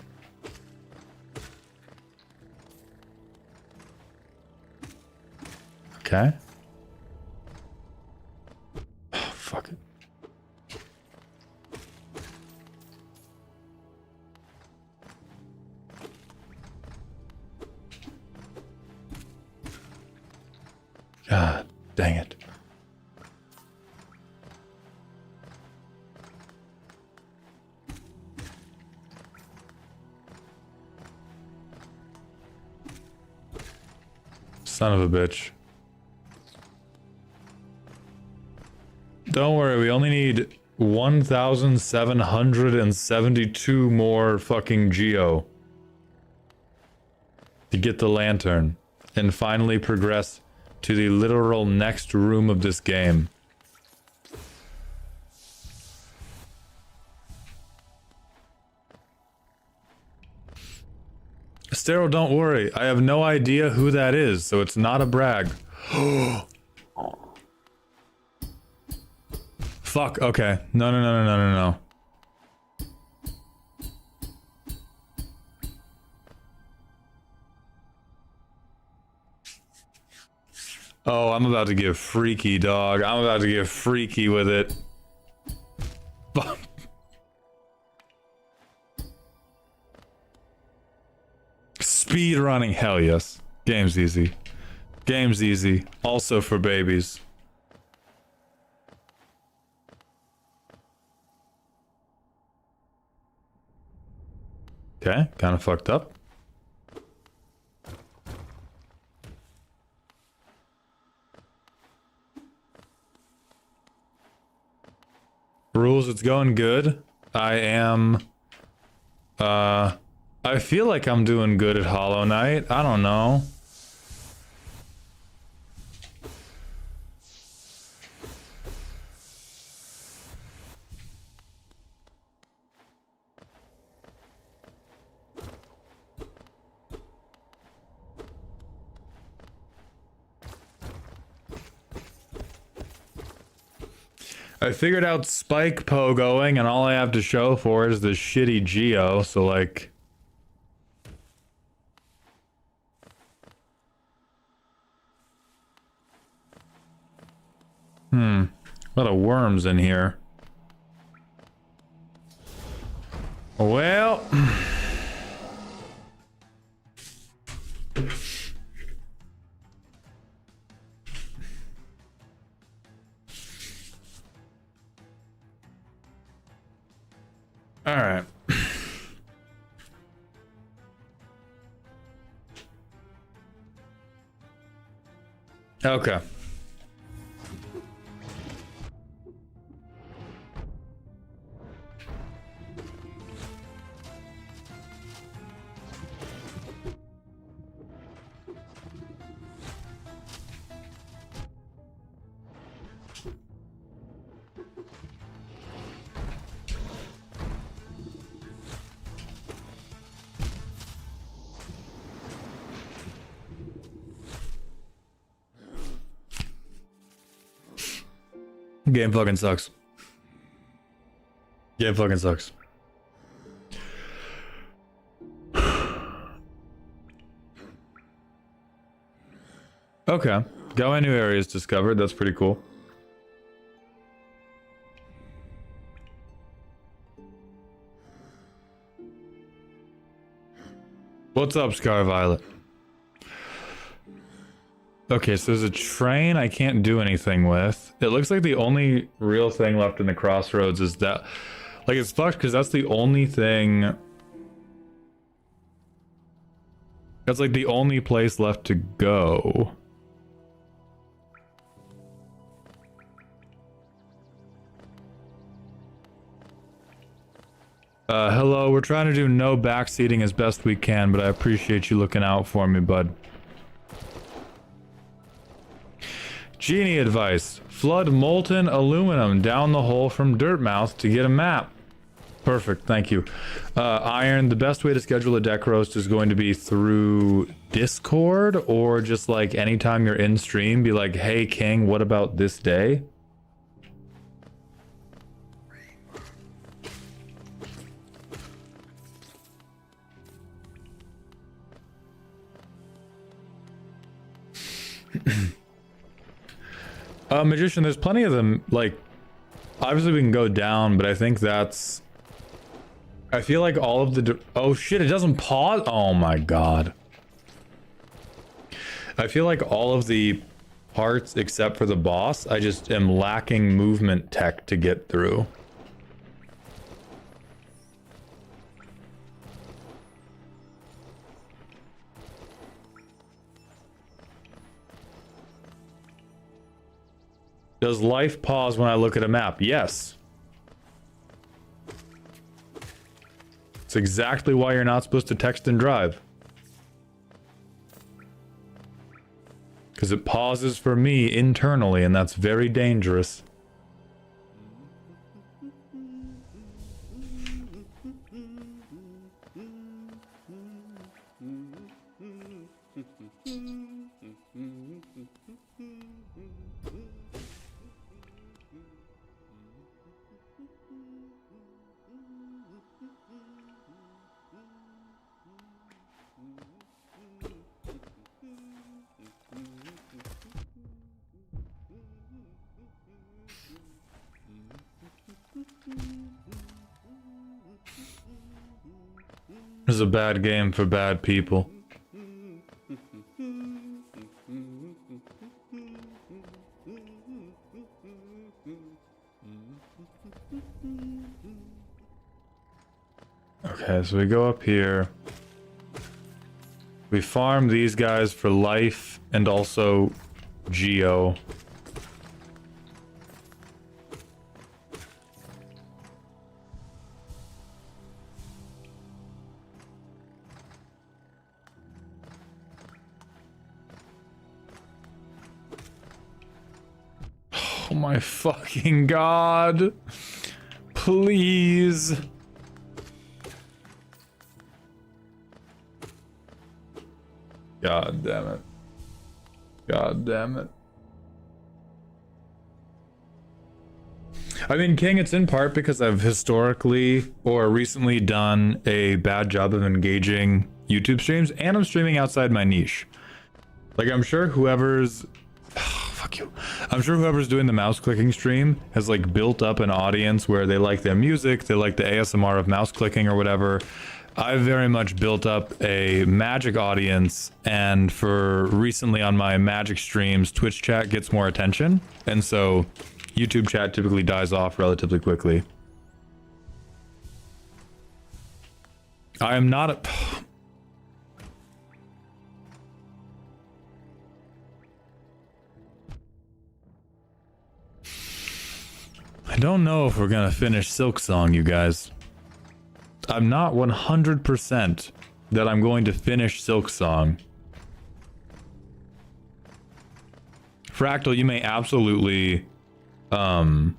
Okay. Oh, fuck it. God dang it. Son of a bitch. Don't worry, we only need 1,772 more fucking geo to get the lantern and finally progress to the literal next room of this game. Stero, don't worry. I have no idea who that is, so it's not a brag. Fuck, okay. No, no, no, no, no, no, no. Oh, I'm about to get freaky, dog. I'm about to get freaky with it. Fuck. Speed running, hell yes. Game's easy. Game's easy. Also for babies. Okay, kind of fucked up. Rules, it's going good. I am... I feel like I'm doing good at Hollow Knight. I don't know. I figured out Spike pogoing, and all I have to show for it is this shitty Geo, so like... A lot of worms in here. Well... All right. Okay. Game fucking sucks. Game fucking sucks. Okay. Got my new areas discovered. That's pretty cool. What's up, Scar Violet? Okay, so there's a train I can't do anything with. It looks like the only real thing left in the crossroads is that... Like, it's fucked because that's the only thing... That's like the only place left to go. Hello, we're trying to do no backseating as best we can, but I appreciate you looking out for me, bud. Genie advice. Flood molten aluminum down the hole from Dirtmouth to get a map. Perfect, thank you. Iron, the best way to schedule a deck roast is going to be through Discord, or just like anytime you're in stream, be like, hey King, what about this day? Magician, there's plenty of them, like, obviously we can go down, but I think that's... I feel like all of the... Oh shit, it doesn't pause? Oh my god. I feel like all of the parts except for the boss, I just am lacking movement tech to get through. Does life pause when I look at a map? Yes. It's exactly why you're not supposed to text and drive. Because it pauses for me internally, and that's very dangerous. This is a bad game for bad people. Okay, so we go up here. We farm these guys for life and also geo. Oh my fucking god. Please. God damn it. God damn it. I mean, King, it's in part because I've historically or recently done a bad job of engaging YouTube streams, and I'm streaming outside my niche. Like, I'm sure whoever's... fuck you. I'm sure whoever's doing the mouse clicking stream has, like, built up an audience where they like their music, they like the ASMR of mouse clicking or whatever. I've very much built up a Magic audience, and for recently on my Magic streams, Twitch chat gets more attention, and so YouTube chat typically dies off relatively quickly. I am not a... I don't know if we're gonna finish Silk Song, you guys. I'm not 100% that I'm going to finish Silk Song. Fractal, you may absolutely... you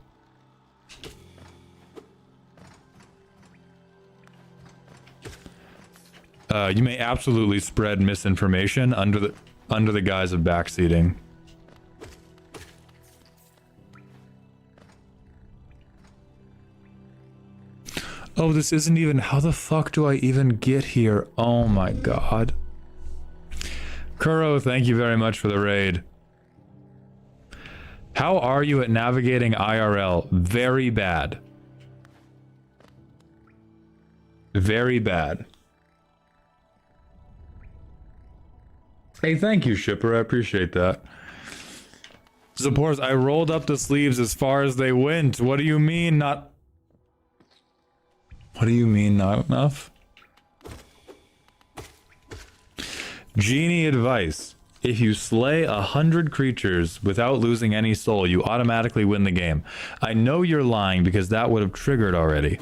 may absolutely spread misinformation under the guise of backseating. Oh, this isn't even... How the fuck do I even get here? Oh my god. Kuro, thank you very much for the raid. How are you at navigating IRL? Very bad. Very bad. Hey, thank you, Shipper. I appreciate that. Suppose I rolled up the sleeves as far as they went. What do you mean not... What do you mean not enough? Genie advice. If you slay 100 creatures without losing any soul, you automatically win the game. I know you're lying because that would have triggered already.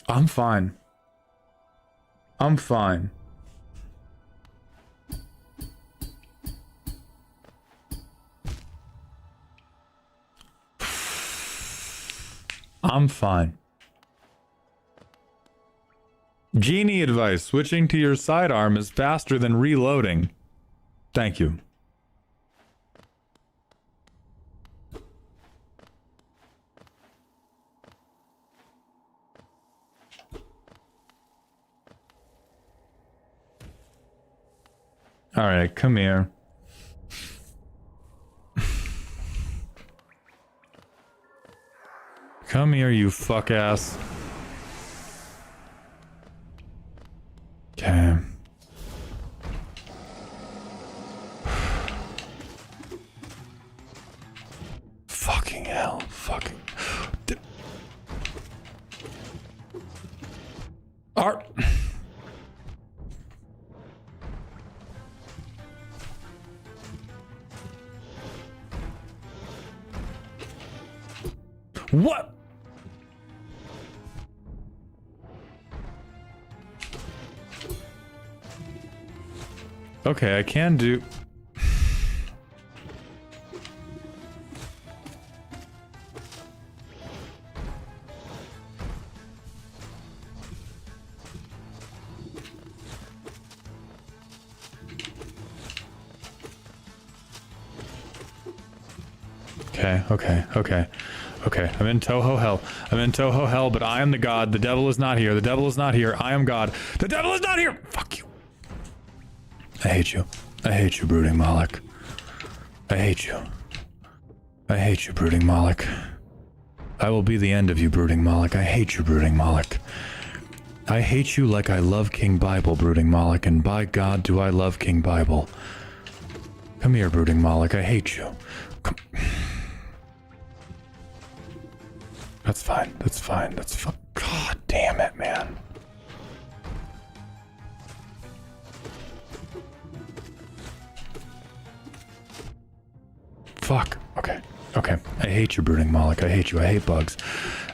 I'm fine. I'm fine. I'm fine. Genie advice. Switching to your sidearm is faster than reloading. Thank you. All right, come here. Come here, you fuck ass. Okay. Fucking hell. Fucking. Art. What? Okay, I can do... Okay. I'm in Toho hell. I'm in Toho hell, but I am the god. The devil is not here. The devil is not here. I am God. The devil is not here. Fuck you. I hate you. I hate you, brooding Moloch. I hate you. I hate you, brooding Moloch. I will be the end of you, brooding Moloch. I hate you, brooding Moloch. I hate you like I love King Bible, brooding Moloch, and by God do I love King Bible. Come here, brooding Moloch. I hate you. Come. That's fine. That's fine. That's fine. God damn it, man. Fuck. Okay. Okay. I hate you, brooding Moloch. I hate you. I hate bugs.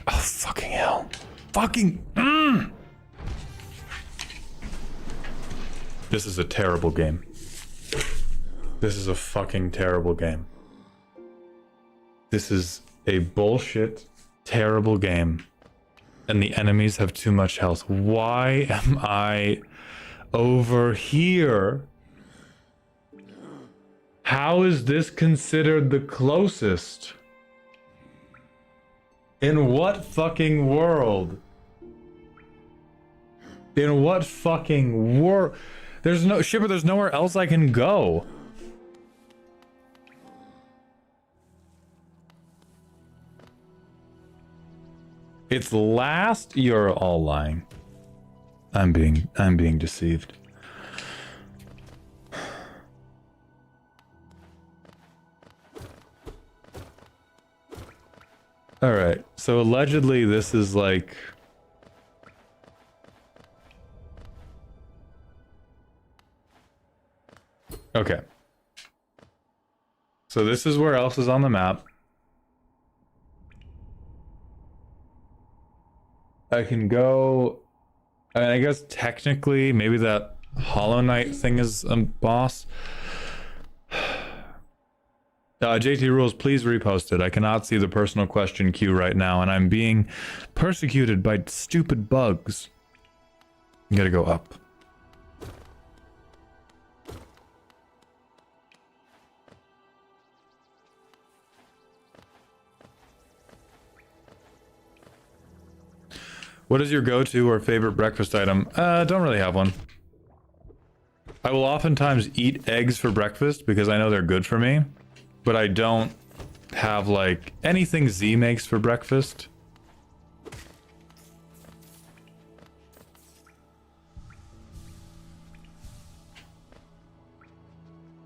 Oh, fucking hell. Fucking. This is a terrible game. This is a fucking terrible game. This is a bullshit, terrible game. And the enemies have too much health. Why am I over here? How is this considered the closest? In what fucking world? In what fucking world? There's no Shipper, there's nowhere else I can go. It's last. You're all lying. I'm being deceived. All right. So allegedly this is like okay. So this is where else is on the map. I can go, I mean, I guess technically maybe that Hollow Knight thing is a boss. JT Rules, please repost it. I cannot see the personal question queue right now, and I'm being persecuted by stupid bugs. You gotta go up. What is your go-to or favorite breakfast item? Don't really have one. I will oftentimes eat eggs for breakfast because I know they're good for me, but I don't have like anything Z makes for breakfast.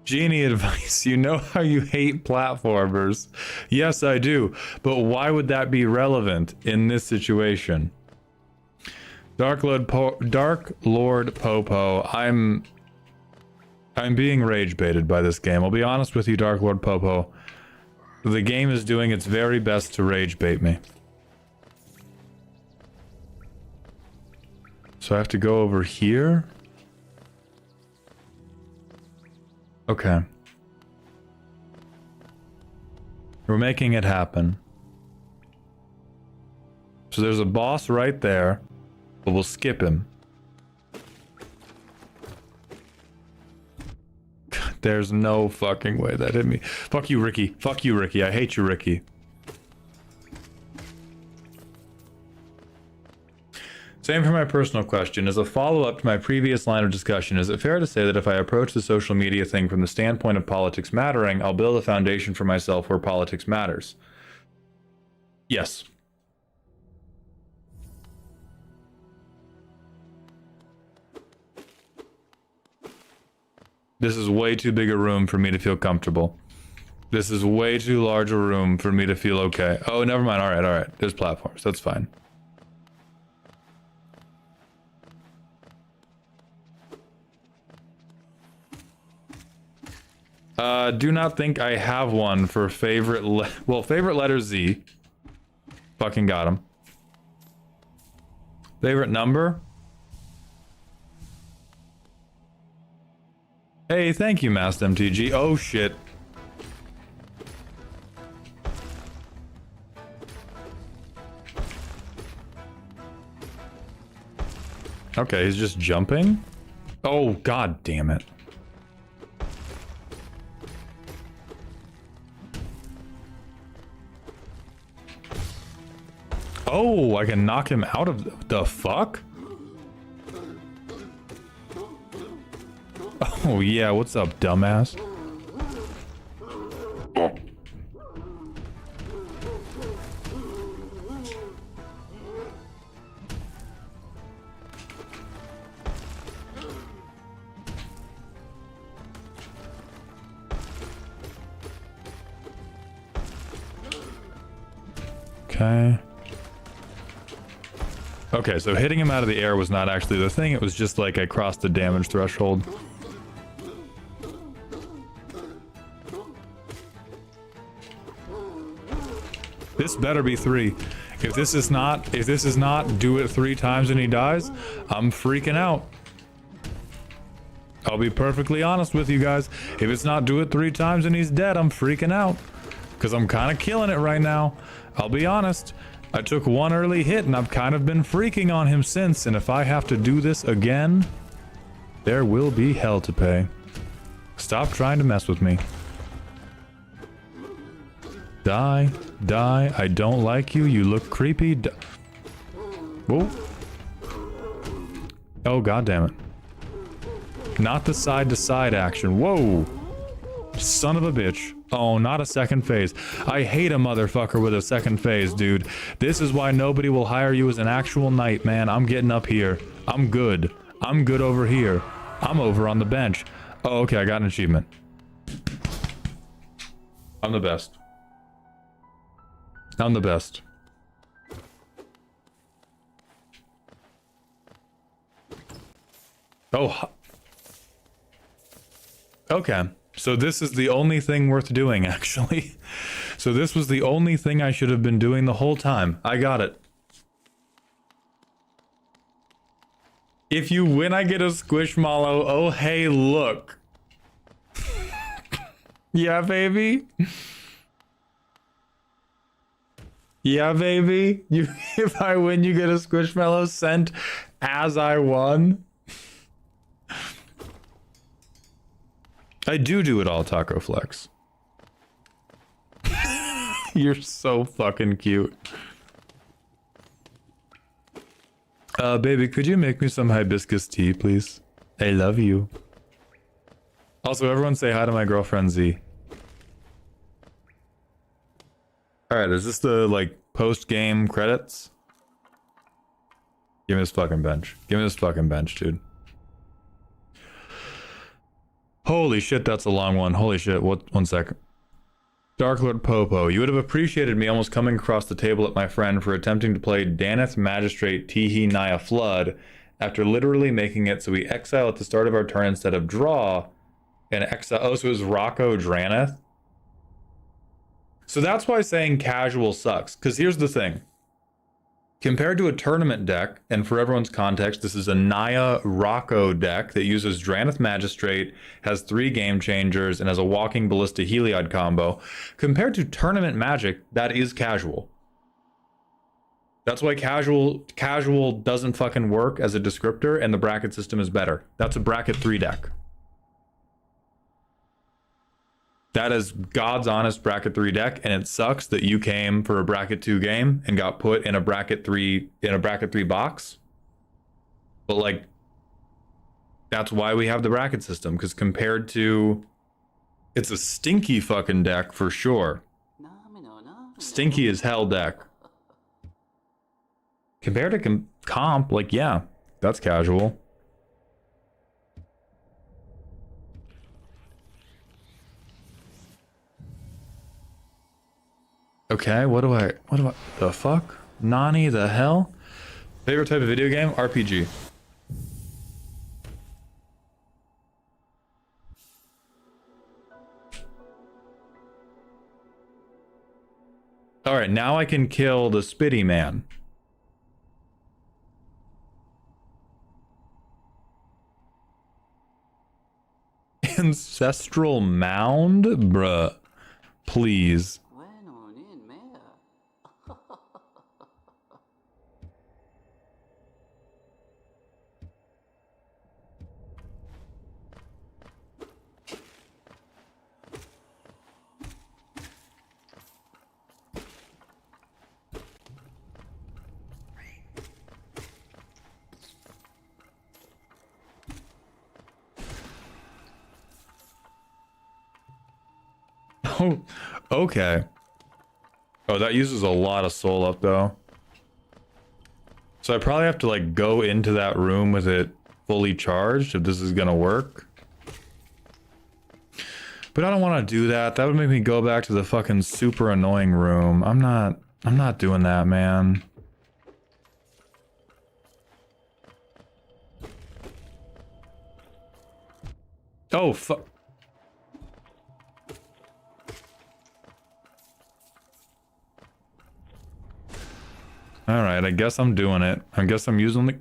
Genie advice, you know how you hate platformers. Yes, I do, but why would that be relevant in this situation? Dark Lord Popo, I'm being rage baited by this game. I'll be honest with you, Dark Lord Popo. The game is doing its very best to rage bait me. So I have to go over here? Okay. We're making it happen. So there's a boss right there. But we'll skip him. There's no fucking way that hit me. Fuck you, Ricky. Fuck you, Ricky. I hate you, Ricky. Same for my personal question. As a follow-up to my previous line of discussion, is it fair to say that if I approach the social media thing from the standpoint of politics mattering, I'll build a foundation for myself where politics matters? Yes. This is way too big a room for me to feel comfortable. This is way too large a room for me to feel okay. Oh, never mind. All right. There's platforms. That's fine. Do not think I have one for favorite favorite letter Z. Fucking got him. Favorite number? Hey, thank you, Master MTG. Oh shit. Okay, he's just jumping? Oh, god damn it. Oh, I can knock him out of the fuck? Oh yeah, what's up, dumbass? Okay. Okay, so hitting him out of the air was not actually the thing. It was just like I crossed the damage threshold. This better be 3. If this is not do it 3 times and he dies, I'm freaking out. I'll be perfectly honest with you guys. If it's not do it 3 times and he's dead, I'm freaking out. Because I'm kind of killing it right now. I'll be honest. I took 1 early hit and I've kind of been freaking on him since. And if I have to do this again, there will be hell to pay. Stop trying to mess with me. Die. Die. I don't like you. You look creepy. Whoa. Oh, god damn it. Not the side to side action. Whoa. Son of a bitch. Oh, not a second phase. I hate a motherfucker with a second phase, dude. This is why nobody will hire you as an actual knight, man. I'm getting up here. I'm good. I'm good over here. I'm over on the bench. Oh, okay. I got an achievement. I'm the best. I'm the best. Oh. Okay. So this is the only thing worth doing, actually. So this was the only thing I should have been doing the whole time. I got it. If you win, I get a Squishmallow. Oh, hey, look. Yeah, baby. Yeah, baby. If I win, you get a Squishmallow sent as I won. I do it all, Taco Flex. You're so fucking cute. Baby, could you make me some hibiscus tea, please? I love you. Also, everyone say hi to my girlfriend Z. Alright, is this the, like, post-game credits? Give me this fucking bench. Give me this fucking bench, dude. Holy shit, that's a long one. Holy shit, what? 1 second. Dark Lord Popo, you would have appreciated me almost coming across the table at my friend for attempting to play Daneth Magistrate Tihi Naya Flood after literally making it so we exile at the start of our turn instead of draw and exile. Oh, so it was Rocco Draneth? So that's why saying casual sucks, because here's the thing. Compared to a tournament deck, and for everyone's context, this is a Naya Rocco deck that uses Draneth Magistrate, has 3 game changers, and has a Walking Ballista Heliod combo. Compared to tournament Magic, that is casual. That's why casual doesn't fucking work as a descriptor, and the bracket system is better. That's a bracket 3 deck. That is God's honest bracket 3 deck, and it sucks that you came for a bracket 2 game and got put in a bracket 3 box. But like, that's why we have the bracket system, because compared to, it's a stinky fucking deck for sure. Stinky as hell deck. Compared to comp, like, yeah, that's casual. Okay, what do I, the fuck? Nani the hell? Favorite type of video game? RPG. All right, now I can kill the Spitty Man. Ancestral mound? Bruh. Please. Oh, okay. Oh, that uses a lot of soul up though. So I probably have to like go into that room with it fully charged if this is gonna work. But I don't want to do that. That would make me go back to the fucking super annoying room. I'm not doing that, man. Oh, fuck. All right, I guess I'm doing it. I guess I'm using the...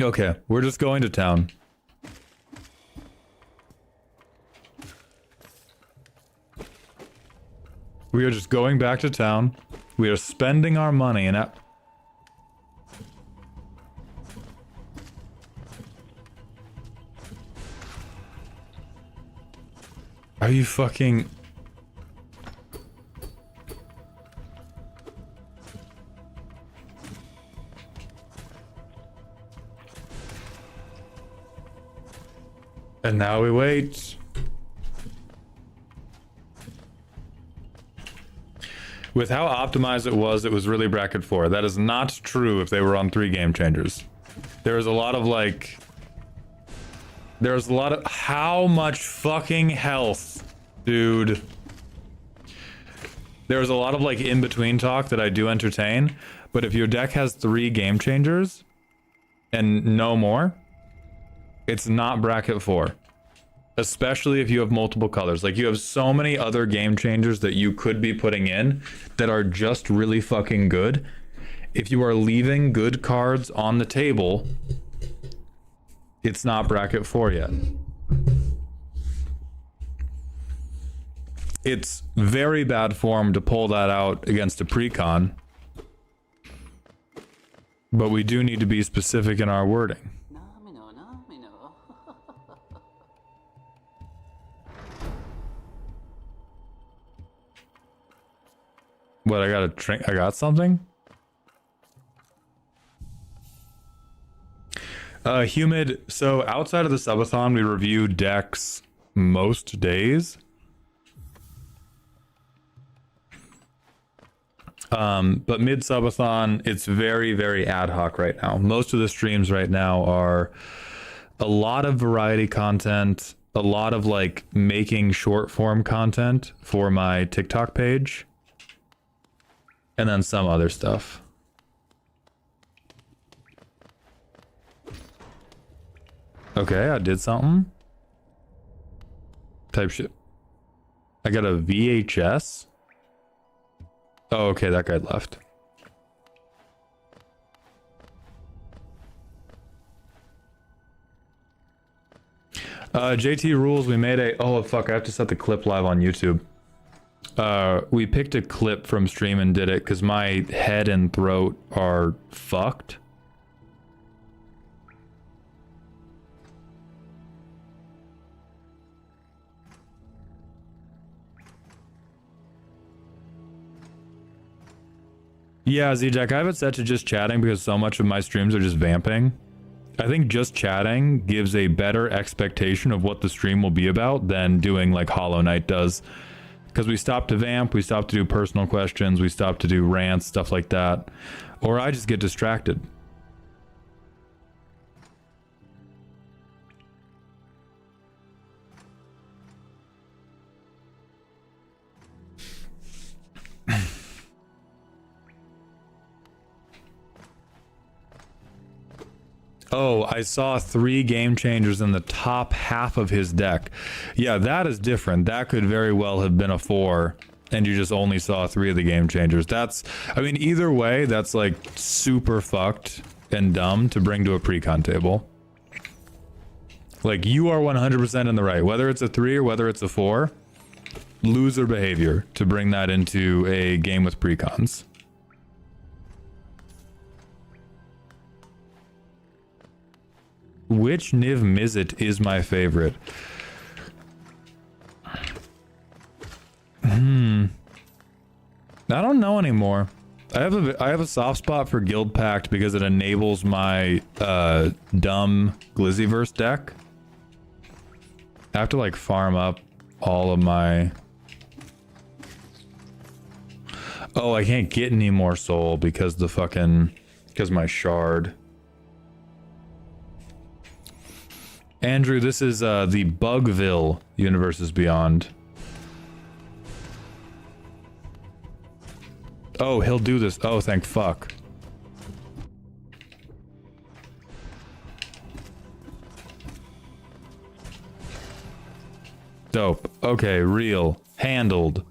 Okay, we're just going to town. We are just going back to town. We are spending our money and... Are you fucking... And now we wait. With how optimized it was really bracket 4. That is not true if they were on 3 game changers. There was a lot of like... There's a lot of... How much fucking health, dude? There's a lot of like in-between talk that I do entertain, but if your deck has 3 game changers and no more, it's not bracket 4. Especially if you have multiple colors. Like, you have so many other game changers that you could be putting in that are just really fucking good. If you are leaving good cards on the table, it's not bracket 4 yet. It's very bad form to pull that out against a precon. But we do need to be specific in our wording. What, I got a drink? I got something? Humid. So outside of the subathon, we review decks most days. But mid subathon, it's very, very ad hoc right now. Most of the streams right now are a lot of variety content, a lot of like making short form content for my TikTok page. And then some other stuff. Okay, I did something. Type shit. I got a VHS. Oh, okay, that guy left. JT rules, we made a... Oh, fuck, I have to set the clip live on YouTube. We picked a clip from stream and did it because my head and throat are fucked. Yeah, Z-Jack, I have it set to just chatting because so much of my streams are just vamping. I think just chatting gives a better expectation of what the stream will be about than doing like Hollow Knight does. Because we stop to vamp, we stop to do personal questions, we stop to do rants, stuff like that. Or I just get distracted. Oh, I saw 3 game changers in the top half of his deck. Yeah, that is different. That could very well have been a 4, and you just only saw 3 of the game changers. That's, I mean, either way, that's like super fucked and dumb to bring to a pre-con table. Like, you are 100% in the right. Whether it's a 3 or whether it's a 4, loser behavior to bring that into a game with pre-cons. Which Niv Mizzet is my favorite? I don't know anymore. I have a soft spot for Guild Pact because it enables my dumb Glizzyverse deck. I have to like farm up all of my... Oh, I can't get any more soul because the fucking... because my shard. Andrew, this is the Bugville Universes Beyond. Oh, he'll do this. Oh, thank fuck. Dope. Okay, real. Handled.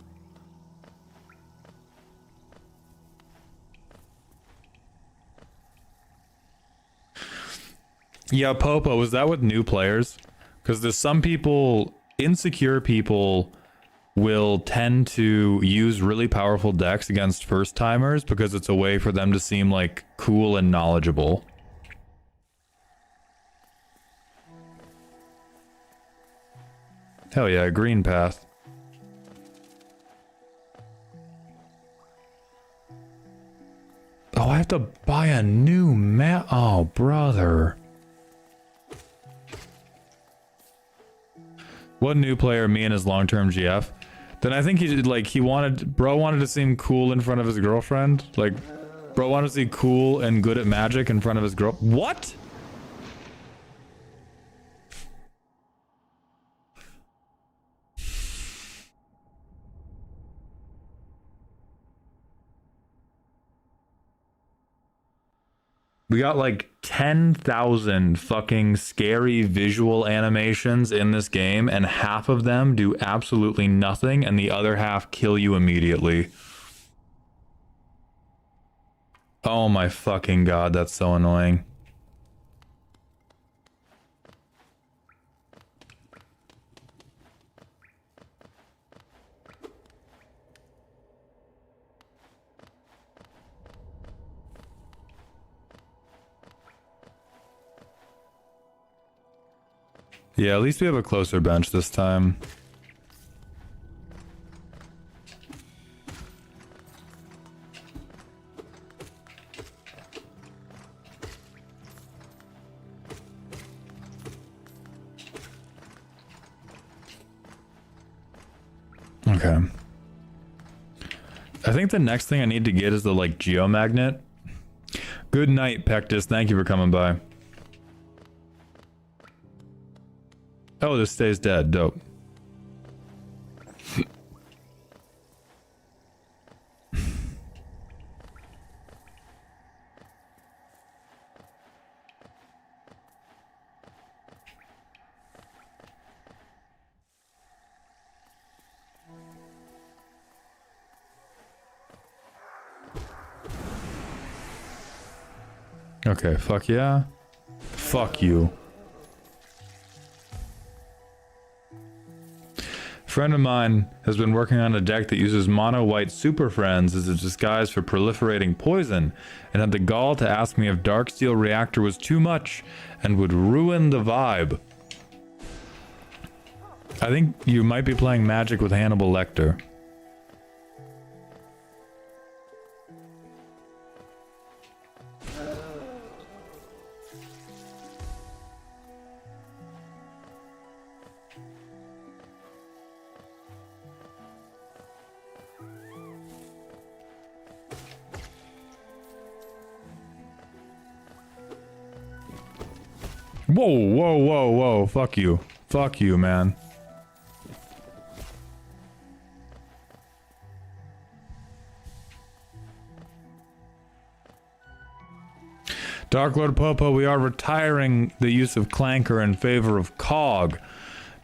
Yeah, Popo, was that with new players? Because there's some people, insecure people, will tend to use really powerful decks against first timers because it's a way for them to seem like cool and knowledgeable. Hell yeah, green path. Oh, I have to buy a new map. Oh, brother. What new player, me and his long-term GF? Then I think he did, like, bro wanted to seem cool in front of his girlfriend. Like, bro wanted to seem cool and good at magic in front of his girl. What? We got like 10,000 fucking scary visual animations in this game, and half of them do absolutely nothing, and the other half kill you immediately. Oh my fucking god, that's so annoying. Yeah, at least we have a closer bench this time. Okay. I think the next thing I need to get is the, like, geomagnet. Good night, Pectus. Thank you for coming by. Oh, this stays dead. Dope. Okay, fuck yeah. Fuck you. Friend of mine has been working on a deck that uses mono white super friends as a disguise for proliferating poison, and had the gall to ask me if Darksteel Reactor was too much and would ruin the vibe. I think you might be playing Magic with Hannibal Lecter. Whoa, whoa, whoa, whoa. Fuck you. Fuck you, man. Dark Lord Popo, we are retiring the use of clanker in favor of cog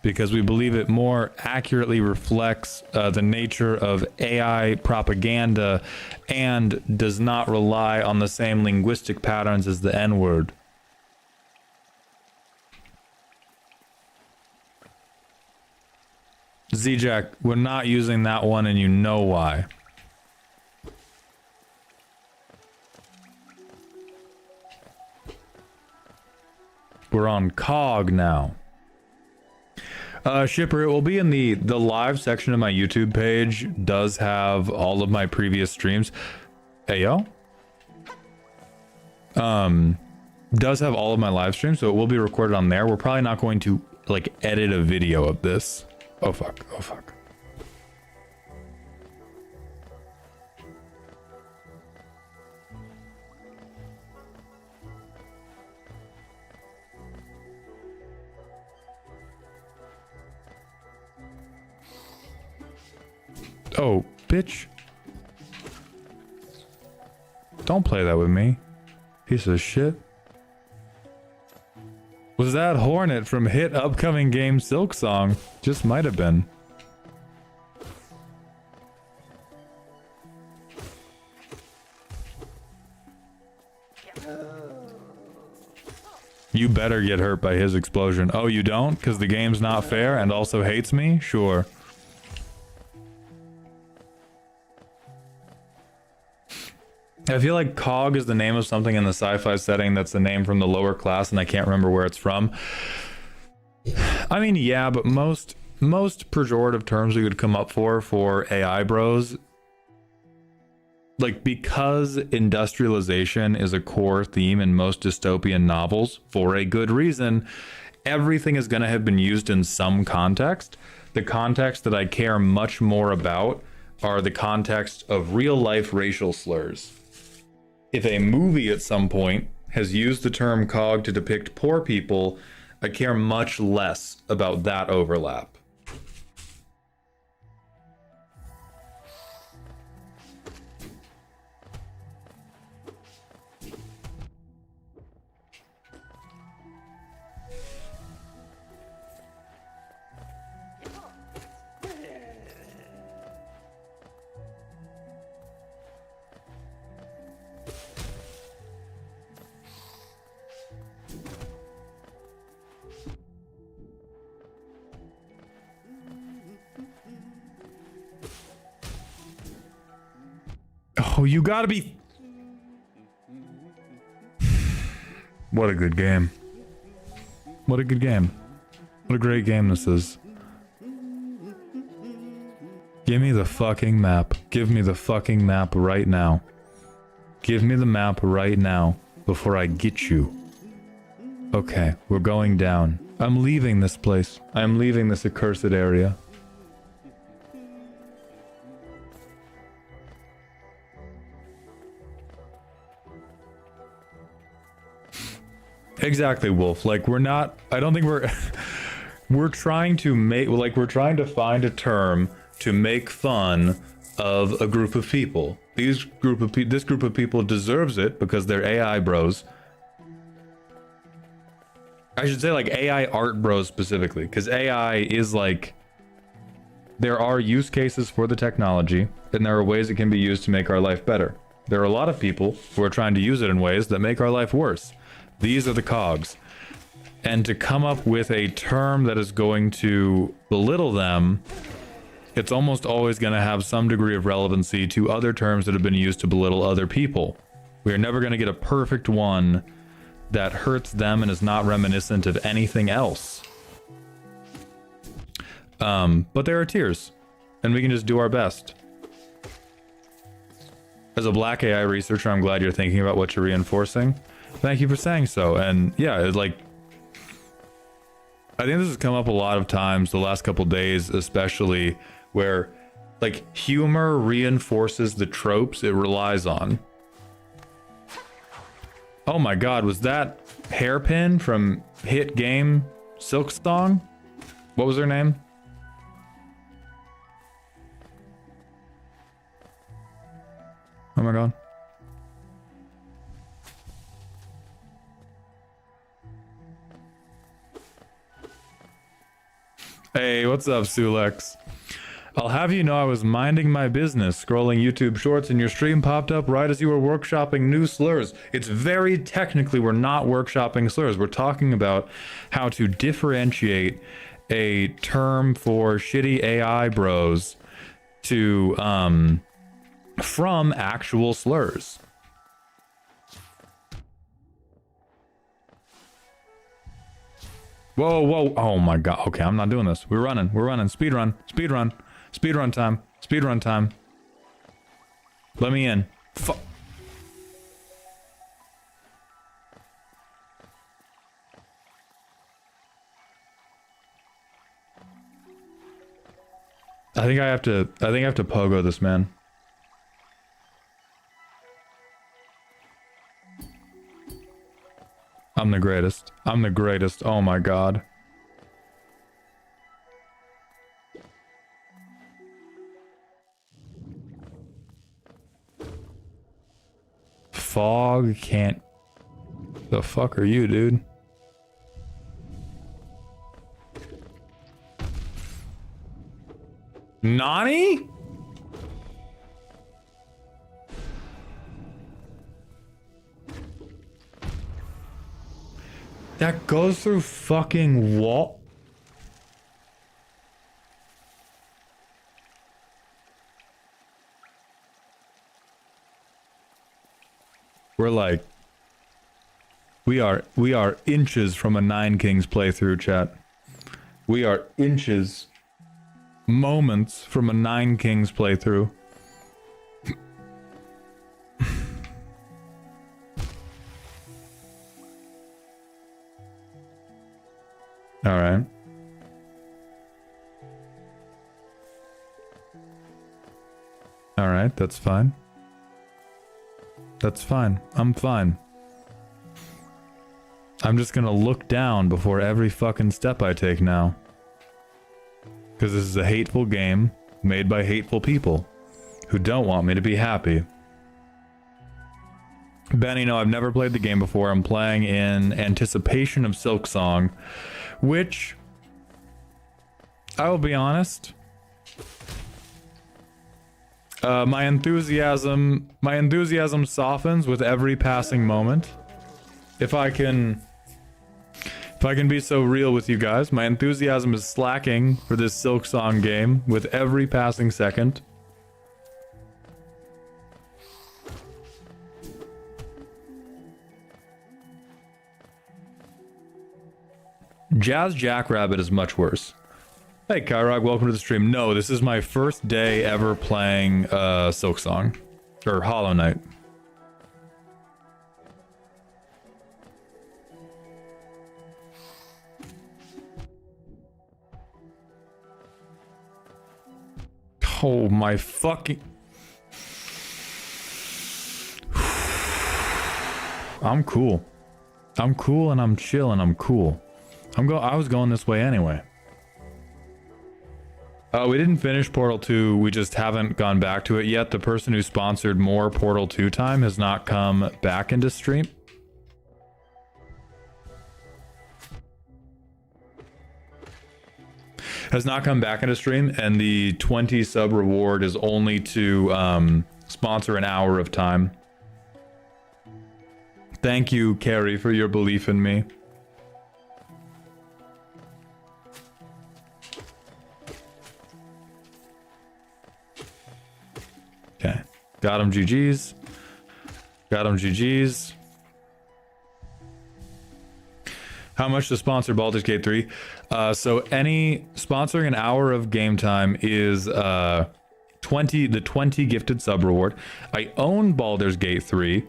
because we believe it more accurately reflects the nature of AI propaganda and does not rely on the same linguistic patterns as the N-word. Z-Jack, we're not using that one and you know why. We're on COG now. Shipper, it will be in the live section of my YouTube page. Does have all of my previous streams. Hey, yo. Does have all of my live streams, so it will be recorded on there. We're probably not going to, like, edit a video of this. Oh, fuck. Oh, fuck. Oh, bitch. Don't play that with me. Piece of shit. Was that Hornet from hit upcoming game Silk Song? Just might have been. You better get hurt by his explosion. Oh, you don't? Because the game's not fair and also hates me? Sure. I feel like COG is the name of something in the sci-fi setting that's the name from the lower class and I can't remember where it's from. I mean, yeah, but most pejorative terms we would come up for AI bros, like, because industrialization is a core theme in most dystopian novels for a good reason, everything is going to have been used in some context. The context that I care much more about are the context of real life racial slurs. If a movie at some point has used the term COG to depict poor people, I care much less about that overlap. Oh, you gotta be... What a good game. What a good game. What a great game this is. Give me the fucking map. Give me the fucking map right now. Give me the map right now before I get you. Okay, we're going down. I'm leaving this place. I'm leaving this accursed area. Exactly, Wolf. Like, we're not... I don't think we're... we're trying to make... Like, we're trying to find a term to make fun of a group of people. This group of people deserves it because they're AI bros. I should say, like, AI art bros specifically, because AI is, like... There are use cases for the technology, and there are ways it can be used to make our life better. There are a lot of people who are trying to use it in ways that make our life worse. These are the cogs. And to come up with a term that is going to belittle them, it's almost always going to have some degree of relevancy to other terms that have been used to belittle other people. We are never going to get a perfect one that hurts them and is not reminiscent of anything else. But there are tiers, and we can just do our best. As a black AI researcher, I'm glad you're thinking about what you're reinforcing. Thank you for saying so. And yeah, it's like, I think this has come up a lot of times the last couple days, especially, where like humor reinforces the tropes it relies on. Oh my god, was that Hairpin from hit game Silk Song? What was her name? Oh my god. Hey, what's up, Sulex? I'll have you know I was minding my business, scrolling YouTube shorts, and your stream popped up right as you were workshopping new slurs. It's very technically, we're not workshopping slurs. We're talking about how to differentiate a term for shitty AI bros to, from actual slurs. Whoa, whoa, oh my god, okay, I'm not doing this. We're running, speed run, time, speed run time. Let me in. Fuck. I think I have to pogo this man. I'm the greatest. I'm the greatest. Oh my god. Fog can't... The fuck are you, dude? Nani? That goes through fucking wall. We're like, we are inches from a Nine Kings playthrough, chat. We are inches, moments from a Nine Kings playthrough. All right. All right, that's fine. That's fine. I'm fine. I'm just gonna look down before every fucking step I take now. Because this is a hateful game made by hateful people who don't want me to be happy. Benny, no, I've never played the game before. I'm playing in anticipation of Silksong, which, I will be honest, my enthusiasm softens with every passing moment. If I can be so real with you guys, my enthusiasm is slacking for this Silksong game with every passing second. Jazz Jackrabbit is much worse. Hey Kyrog, welcome to the stream. No, this is my first day ever playing Silksong. Or Hollow Knight. Oh my fucking... I'm cool. I'm cool and I'm chill and I'm cool. I was going this way anyway. We didn't finish Portal 2, we just haven't gone back to it yet. The person who sponsored more Portal 2 time has not come back into stream. Has not come back into stream, and the 20 sub reward is only to sponsor an hour of time. Thank you, Carrie, for your belief in me. Okay. Got him, GG's. Got him, GG's. How much to sponsor Baldur's Gate 3? So any sponsoring an hour of game time is the 20 gifted sub reward. I own Baldur's Gate 3.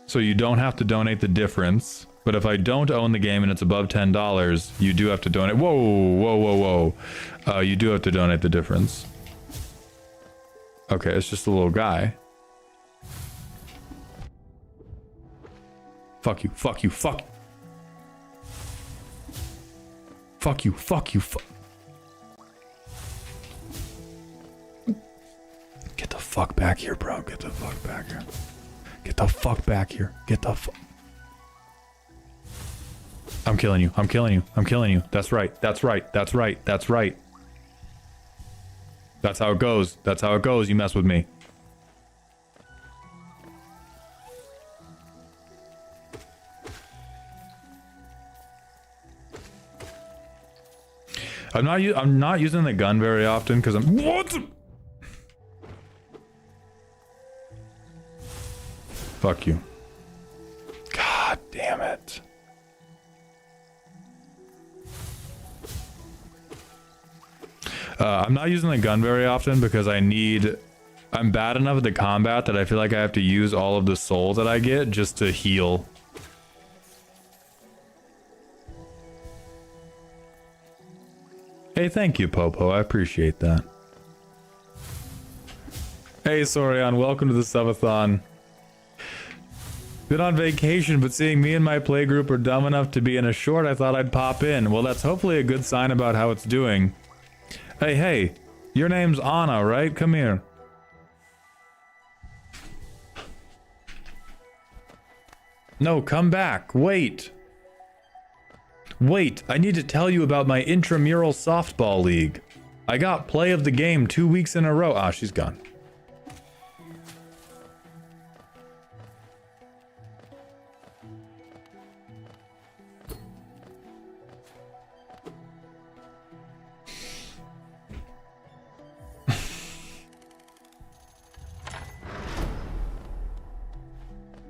So you don't have to donate the difference. But if I don't own the game and it's above $10, you do have to donate. Whoa, whoa, whoa, whoa. You do have to donate the difference. Okay, it's just a little guy. Fuck you, fuck you, fuck. Fuck you, fuck you, fuck. Get the fuck back here, bro. Get the fuck back here. Get the fuck back here. Get the fuck. I'm killing you. I'm killing you. I'm killing you. That's right. That's right. That's right. That's right. That's how it goes. That's how it goes. You mess with me. I'm not using the gun very often because I'm what? Fuck you. God damn it. I'm not using the gun very often because I'm bad enough at the combat that I feel like I have to use all of the soul that I get just to heal. Hey, thank you, Popo. I appreciate that. Hey, Sorian, welcome to the Subathon. Been on vacation, but seeing me and my playgroup are dumb enough to be in a short, I thought I'd pop in. Well, that's hopefully a good sign about how it's doing. Hey, your name's Anna, right? Come here. No, come back. Wait. Wait, I need to tell you about my intramural softball league. I got play of the game 2 weeks in a row. Ah, she's gone.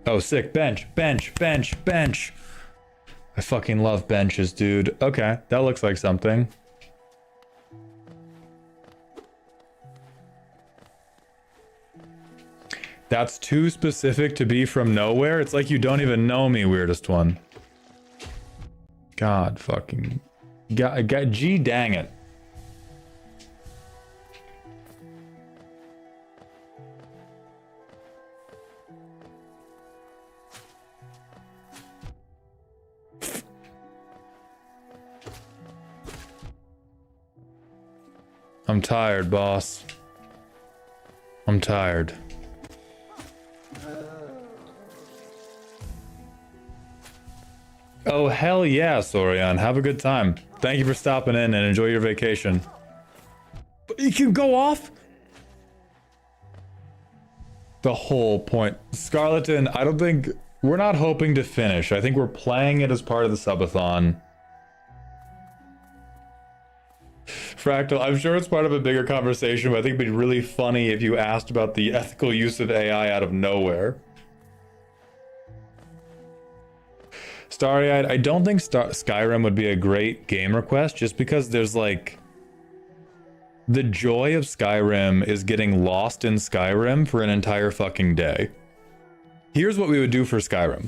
Oh, sick. Bench, bench, bench, bench. I fucking love benches, dude. Okay, that looks like something. That's too specific to be from nowhere. It's like you don't even know me, weirdest one. God fucking... Gee dang it. I'm tired, boss. I'm tired. Oh, hell yeah, Sorian. Have a good time. Thank you for stopping in and enjoy your vacation. But you can go off? The whole point. Scarleton, I don't think... We're not hoping to finish. I think we're playing it as part of the subathon. Fractal, I'm sure it's part of a bigger conversation, but I think it'd be really funny if you asked about the ethical use of AI out of nowhere. Starry-eyed, I don't think Skyrim would be a great game request, just because there's like... The joy of Skyrim is getting lost in Skyrim for an entire fucking day. Here's what we would do for Skyrim.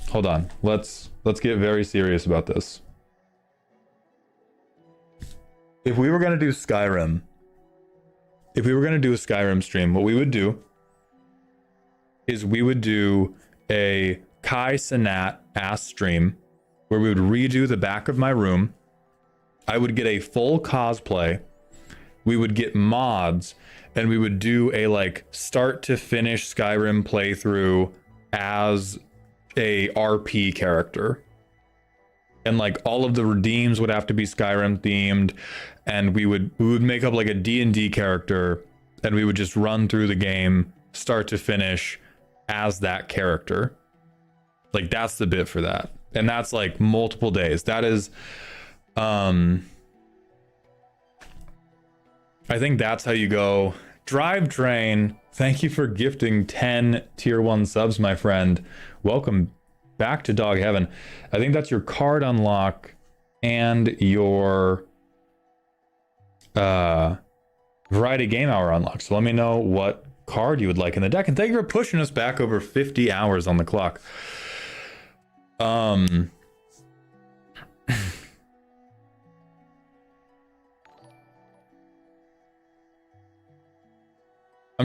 Hold on, let's get very serious about this. If we were going to do Skyrim, if we were going to do a Skyrim stream, what we would do is we would do a Kai Sanat ass stream where we would redo the back of my room. I would get a full cosplay. We would get mods and we would do a like start to finish Skyrim playthrough as a RP character. And like all of the redeems would have to be Skyrim themed, and we would make up like a D&D character, and we would just run through the game start to finish as that character. Like that's the bit for that, and that's like multiple days. That is I think that's how you go. Drivetrain, thank you for gifting 10 tier 1 subs, my friend. Welcome back to Dog Heaven. I think that's your card unlock and your variety game hour unlock. So let me know what card you would like in the deck. And thank you for pushing us back over 50 hours on the clock. I'm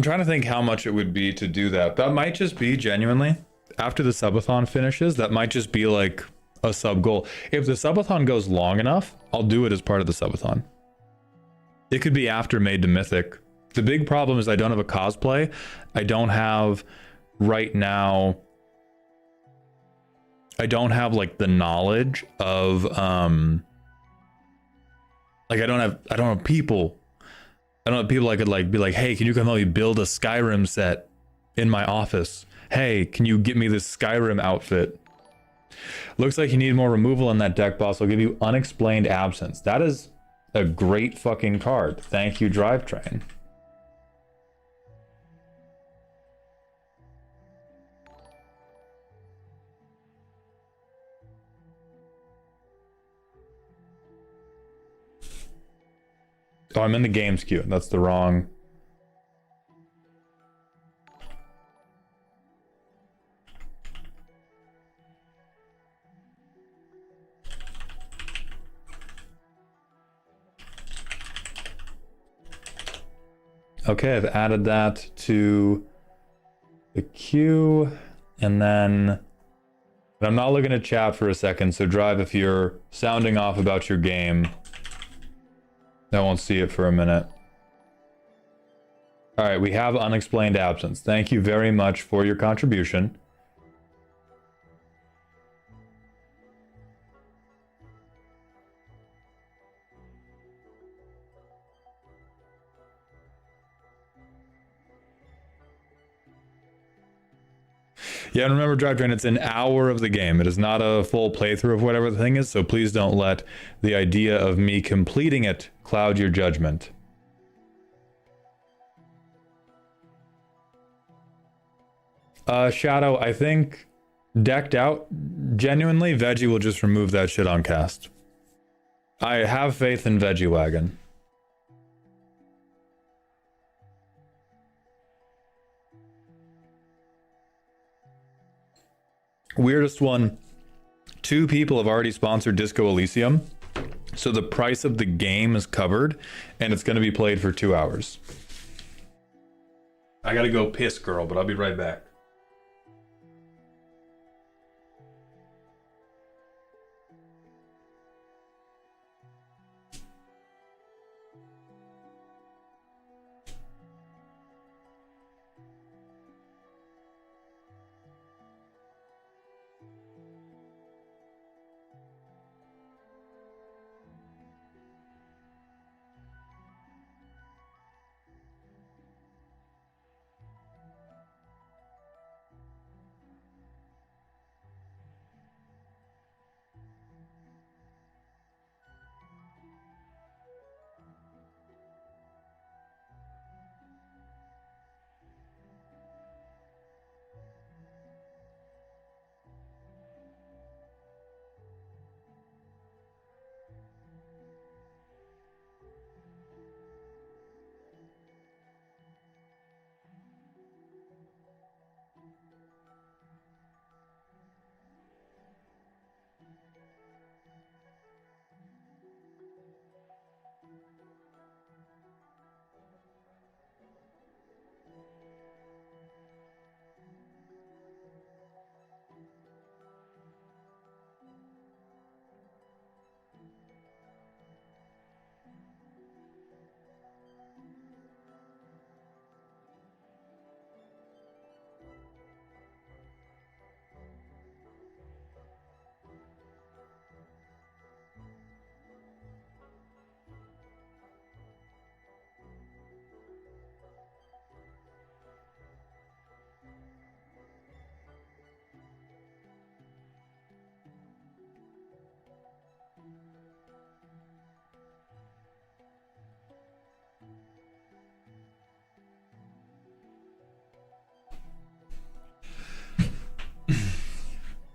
trying to think how much it would be to do that. That might just be genuinely after the subathon finishes, that might just be like a sub goal. If the subathon goes long enough, I'll do it as part of the subathon. It could be after Made to Mythic. The big problem is I don't have a cosplay. I don't have right now I don't have like the knowledge of like I don't have people. I don't have people I could like be like, hey, can you come help me build a Skyrim set in my office? Hey, can you get me this Skyrim outfit? Looks like you need more removal in that deck, boss. I'll give you Unexplained Absence. That is a great fucking card. Thank you, Drivetrain. Oh, I'm in the games queue. That's the wrong. Okay, I've added that to the queue, and then but I'm not looking at chat for a second, so Drive, if you're sounding off about your game, I won't see it for a minute. All right, we have Unexplained Absence. Thank you very much for your contribution. Yeah, and remember, Drivetrain, it's an hour of the game. It is not a full playthrough of whatever the thing is, so please don't let the idea of me completing it cloud your judgment. Shadow, I think decked out, genuinely, Veggie will just remove that shit on cast. I have faith in Veggie Wagon. Weirdest one. 2 people have already sponsored Disco Elysium, so the price of the game is covered, and it's going to be played for 2 hours. I gotta go piss, girl, but I'll be right back.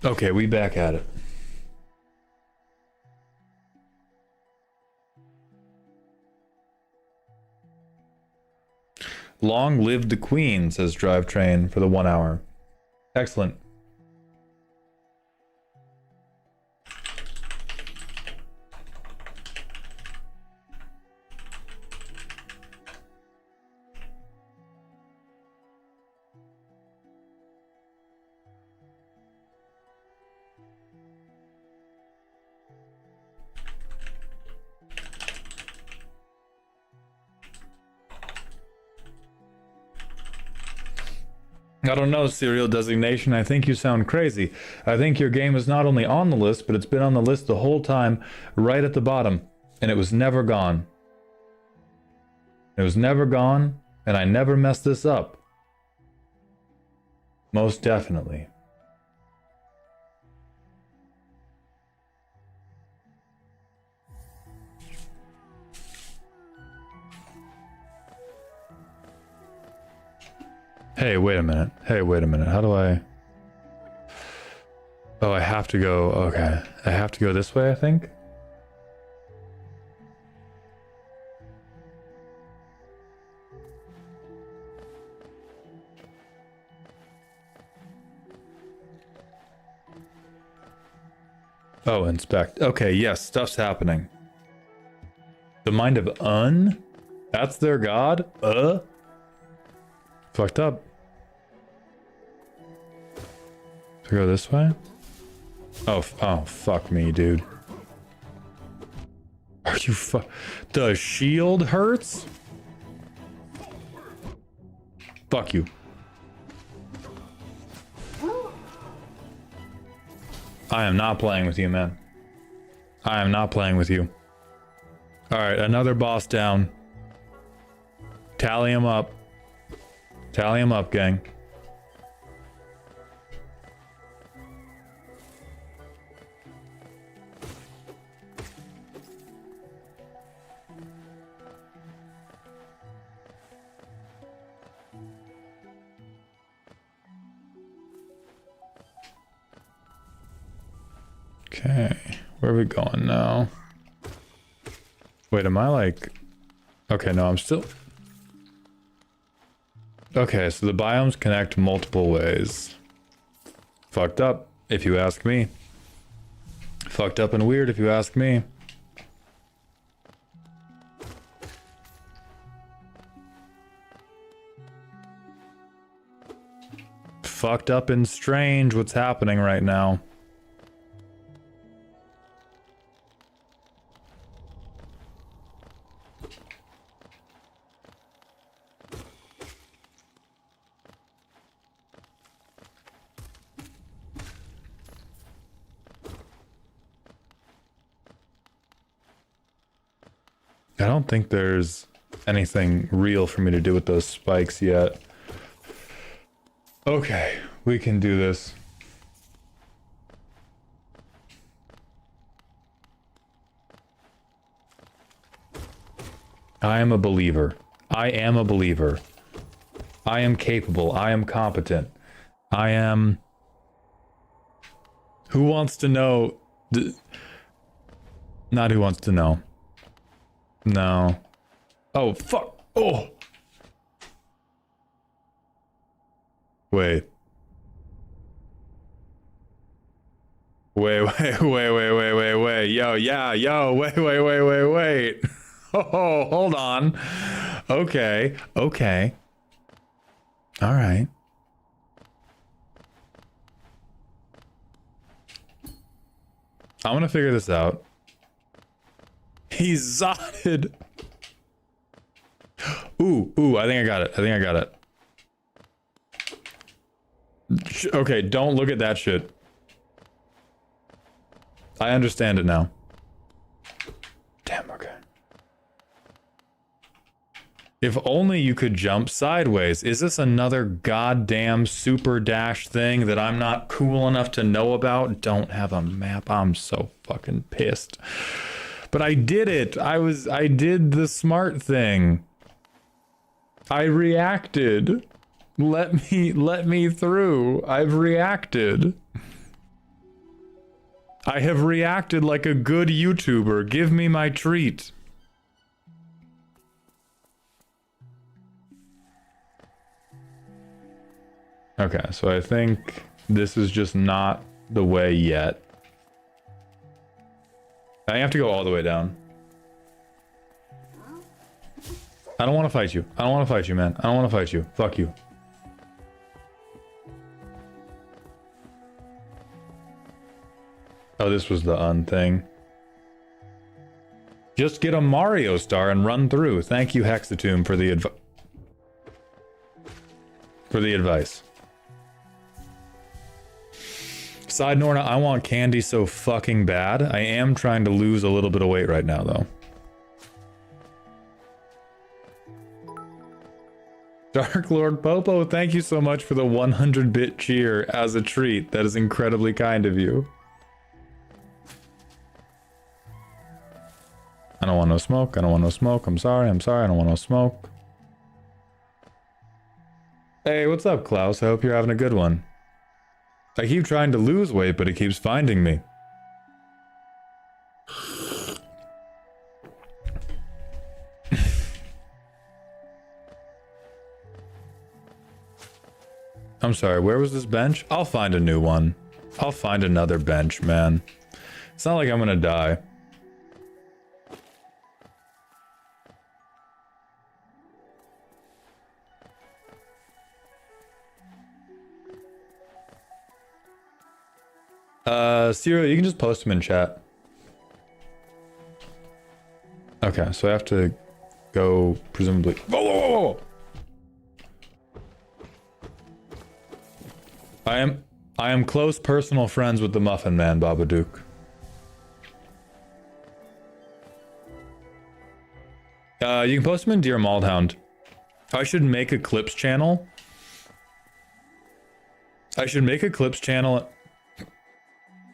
Okay, we back at it. Long live the Queen, says Drivetrain for the 1 hour. Excellent. I don't know, serial designation. I think you sound crazy. I think your game is not only on the list, but it's been on the list the whole time, right at the bottom. And it was never gone. It was never gone, and I never messed this up. Most definitely. Hey, wait a minute. Hey, wait a minute. How do I... Oh, I have to go... Okay. I have to go this way, I think? Oh, inspect. Okay, yes, stuff's happening. The mind of Un? That's their god? Fucked up. To go this way? Oh, fuck me, dude. Are you The shield hurts? Fuck you. I am not playing with you, man. I am not playing with you. Alright, another boss down. Tally him up. Tally him up, gang. Okay, where are we going now? Wait, am I like... Okay, no, I'm still... Okay, so the biomes connect multiple ways. Fucked up, if you ask me. Fucked up and weird, if you ask me. Fucked up and strange what's happening right now. I don't think there's anything real for me to do with those spikes yet. Okay, we can do this. I am a believer. I am a believer. I am capable. I am competent. I am... Who wants to know... Not who wants to know. No. Oh, fuck. Oh. Wait. Wait. Yo, yeah, yo, wait. Oh, hold on. Okay. All right. I'm gonna figure this out. He's zotted. Ooh, I think I got it. Okay, don't look at that shit. I understand it now. Damn, okay. If only you could jump sideways. Is this another goddamn super dash thing that I'm not cool enough to know about? Don't have a map. I'm so fucking pissed. But I did it. I did the smart thing. I reacted. Let me through. I've reacted. I have reacted like a good YouTuber. Give me my treat. Okay, so I think this is just not the way yet. I have to go all the way down. I don't want to fight you. I don't want to fight you, man. I don't want to fight you. Fuck you. Oh, this was the thing. Just get a Mario star and run through. Thank you, Hexatomb, for the advice. Side Norna, I want candy so fucking bad. I am trying to lose a little bit of weight right now, though. Dark Lord Popo, thank you so much for the 100-bit cheer as a treat. That is incredibly kind of you. I don't want no smoke. I don't want no smoke. I'm sorry. I'm sorry. I don't want no smoke. Hey, what's up, Klaus? I hope you're having a good one. I keep trying to lose weight, but it keeps finding me. I'm sorry, where was this bench? I'll find a new one. I'll find another bench, man. It's not like I'm gonna die. Cyril, you can just post them in chat. Okay, so I have to go, presumably... Whoa, whoa, whoa, whoa! I am close personal friends with the Muffin Man, Babadook. You can post them in Dear Baldhound. I should make a clips channel. I should make a clips channel.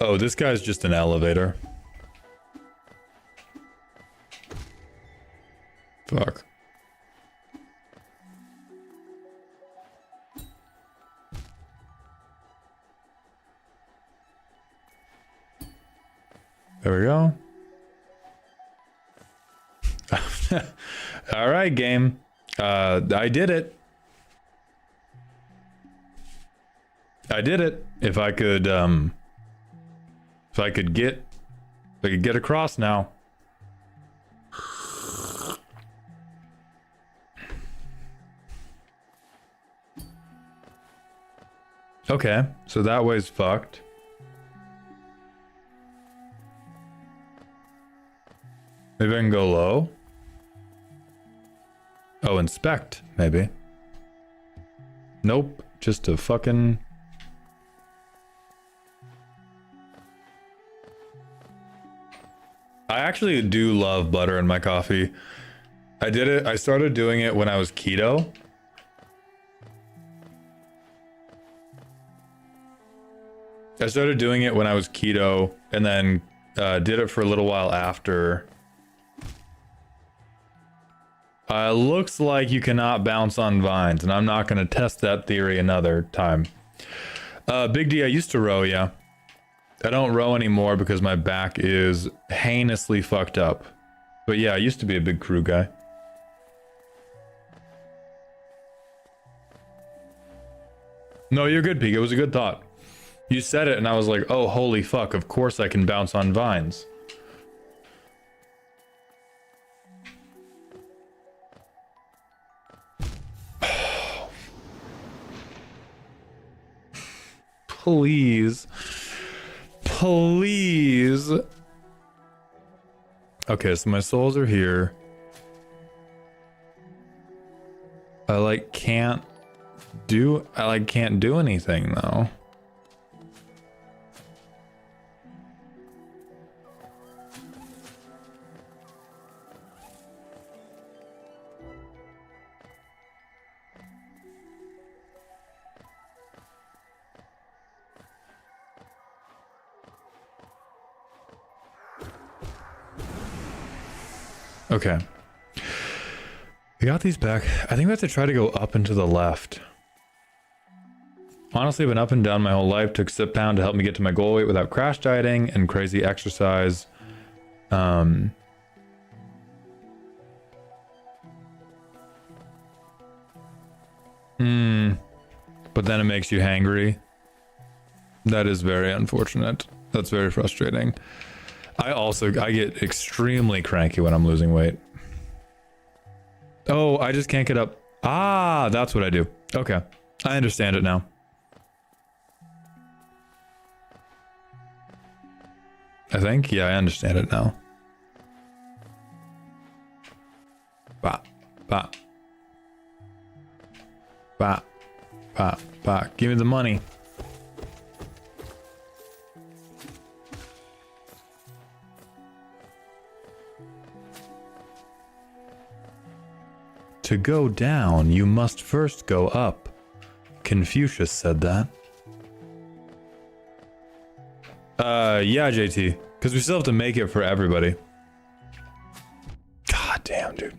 Oh, this guy's just an elevator. Fuck. There we go. All right, game. I did it. I did it. If I could get across now. Okay, so that way's fucked. Maybe I can go low. Oh, inspect, maybe. Nope, just a fucking... I actually do love butter in my coffee. I started doing it when I was keto. I started doing it when I was keto and then did it for a little while after. Looks like you cannot bounce on vines, and I'm not going to test that theory another time. Big D, I used to row, yeah. I don't row anymore because my back is heinously fucked up. But yeah, I used to be a big crew guy. No, you're good, Pete. It was a good thought. You said it and I was like, oh, holy fuck, of course I can bounce on vines. Please. Please. Okay, so my souls are here. I can't do anything though. Okay. We got these back. I think we have to try to go up and to the left. Honestly, I've been up and down my whole life. Took Sip Pound to help me get to my goal weight without crash dieting and crazy exercise. But then it makes you hangry. That is very unfortunate. That's very frustrating. I get extremely cranky when I'm losing weight. Oh, I just can't get up. Ah, that's what I do. Okay. I understand it now. I think. Yeah, I understand it now. Bah. Bah. Bah. Bah. Bah. Give me the money. To go down, you must first go up. Confucius said that. Yeah, JT. Because we still have to make it for everybody. God damn, dude.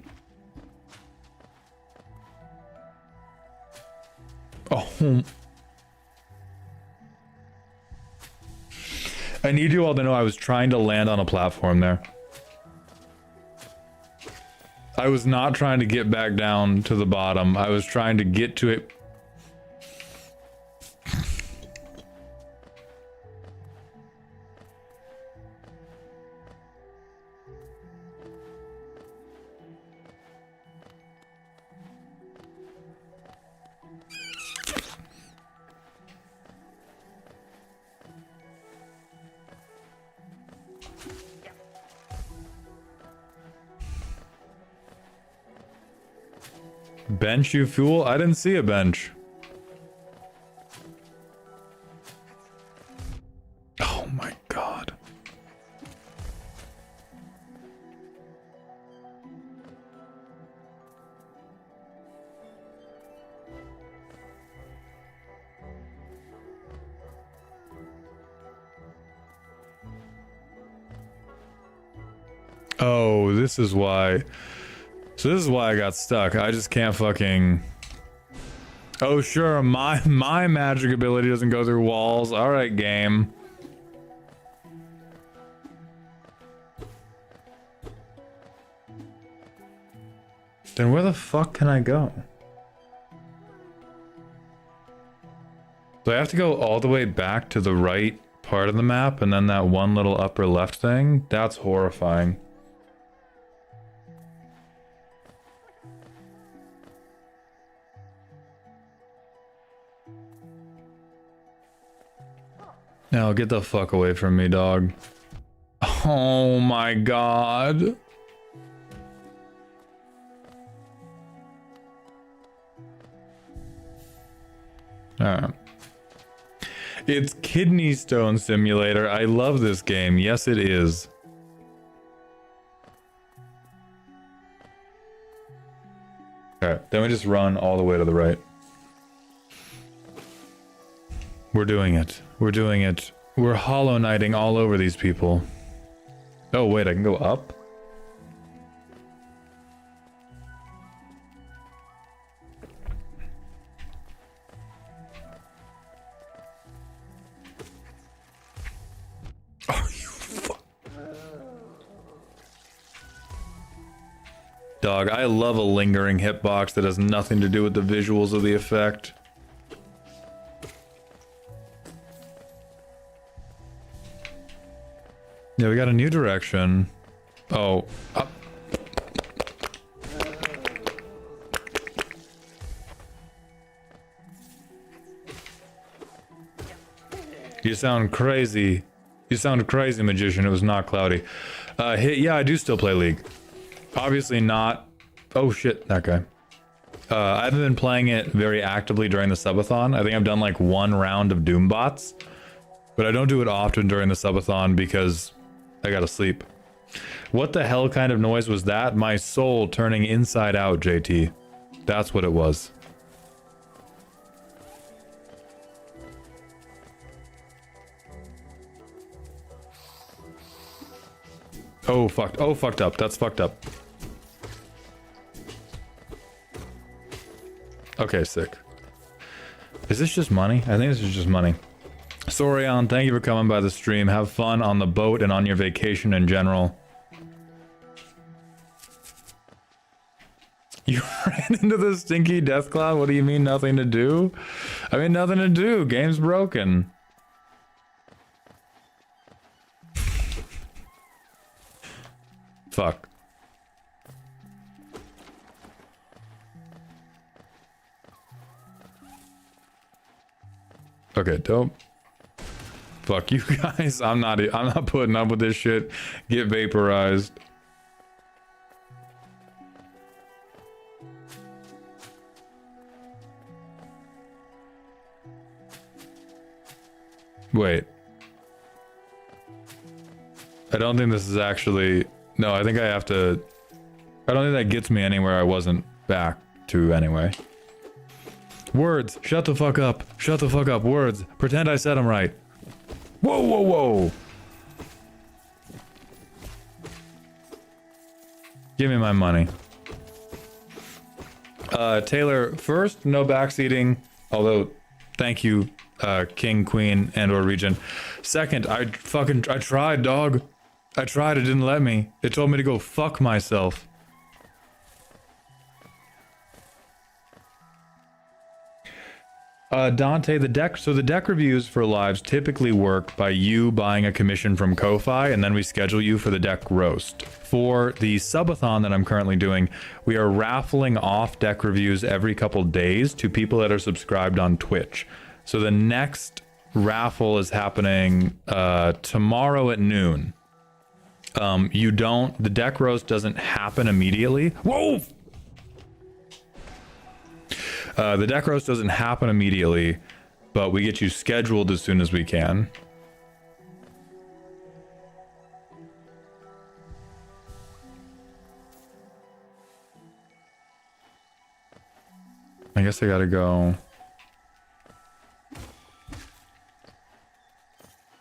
Oh. I need you all to know I was trying to land on a platform there. I was not trying to get back down to the bottom. I was trying to get to it. Bench, you fool? I didn't see a bench. Oh my god. Oh, this is why. So this is why I got stuck. I just can't fucking... Oh sure, my magic ability doesn't go through walls. Alright, game. Then where the fuck can I go? Do I have to go all the way back to the right part of the map and then that one little upper left thing? That's horrifying. Now get the fuck away from me, dog. Oh my god. Alright. It's Kidney Stone Simulator. I love this game. Yes, it is. Alright, then we just run all the way to the right. We're doing it. We're doing it. We're Hollow Knighting all over these people. Oh, wait, I can go up? Oh, you fuck. Dog, I love a lingering hitbox that has nothing to do with the visuals of the effect. Yeah, we got a new direction. Oh, up. You sound crazy. You sound crazy, magician. It was not cloudy. Yeah, I do still play League. Obviously not. Oh shit, that guy. I haven't been playing it very actively during the subathon. I think I've done like one round of Doombots, but I don't do it often during the subathon because I gotta sleep. What the hell kind of noise was that? My soul turning inside out, JT. That's what it was. Oh, fucked. Oh, fucked up. That's fucked up. Okay, sick. Is this just money? I think this is just money. Sorion, thank you for coming by the stream. Have fun on the boat and on your vacation in general. You ran into the stinky death cloud? What do you mean nothing to do? I mean nothing to do. Game's broken. Fuck. Okay, dope. Fuck you guys. I'm not putting up with this shit. Get vaporized. Wait. I don't think this is actually... No, I think I have to... I don't think that gets me anywhere I wasn't back to anyway. Words. Shut the fuck up. Shut the fuck up. Words. Pretend I said them right. Whoa, whoa, whoa. Give me my money. Taylor, first, no backseating. Although, thank you, King, Queen, and or Regent. Second, I tried, dog. I tried, it didn't let me. It told me to go fuck myself. Dante, the deck reviews for lives typically work by you buying a commission from Ko-Fi, and then we schedule you for the deck roast. For the subathon that I'm currently doing, we are raffling off deck reviews every couple days to people that are subscribed on Twitch. So the next raffle is happening tomorrow at noon. The deck roast doesn't happen immediately. Whoa! The deck roast doesn't happen immediately, but we get you scheduled as soon as we can. I guess I gotta go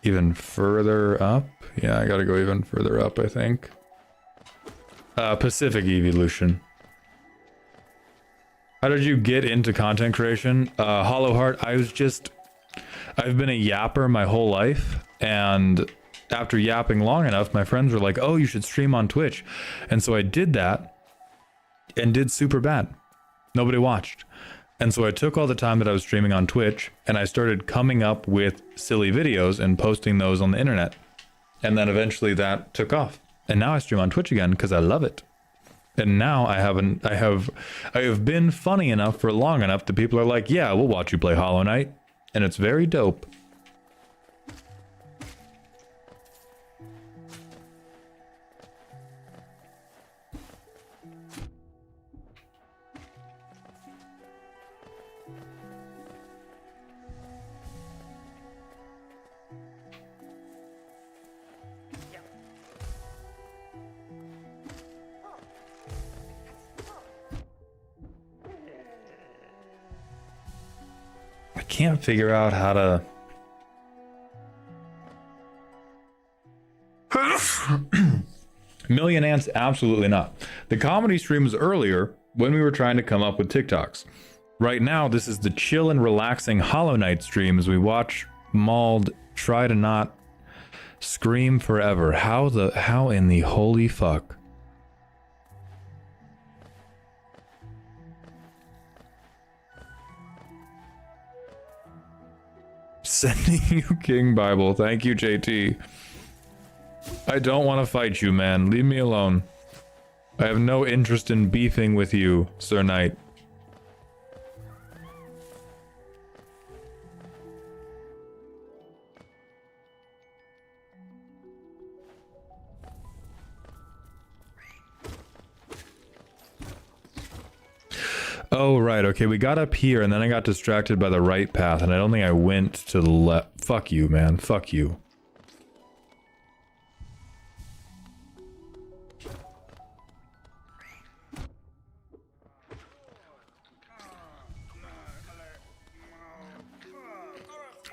even further up. Yeah, I gotta go even further up, I think. Pacific Evolution. How did you get into content creation? Hollow Heart, I've been a yapper my whole life, and after yapping long enough, my friends were like, oh, you should stream on Twitch. And so I did that, and did super bad. Nobody watched. And so I took all the time that I was streaming on Twitch, and I started coming up with silly videos and posting those on the internet. And then eventually that took off. And now I stream on Twitch again because I love it. And now I have been funny enough for long enough that people are like, yeah, we'll watch you play Hollow Knight. And it's very dope. Can't figure out how to Million Ants, absolutely not. The comedy stream was earlier when we were trying to come up with TikToks. Right now, this is the chill and relaxing Hollow Knight stream as we watch Mauled try to not scream forever. How in the holy fuck? Sending you King Bible. Thank you, JT. I don't want to fight you, man. Leave me alone. I have no interest in beefing with you, Sir Knight. Oh, right. Okay, we got up here, and then I got distracted by the right path, and I don't think I went to the left. Fuck you, man. Fuck you.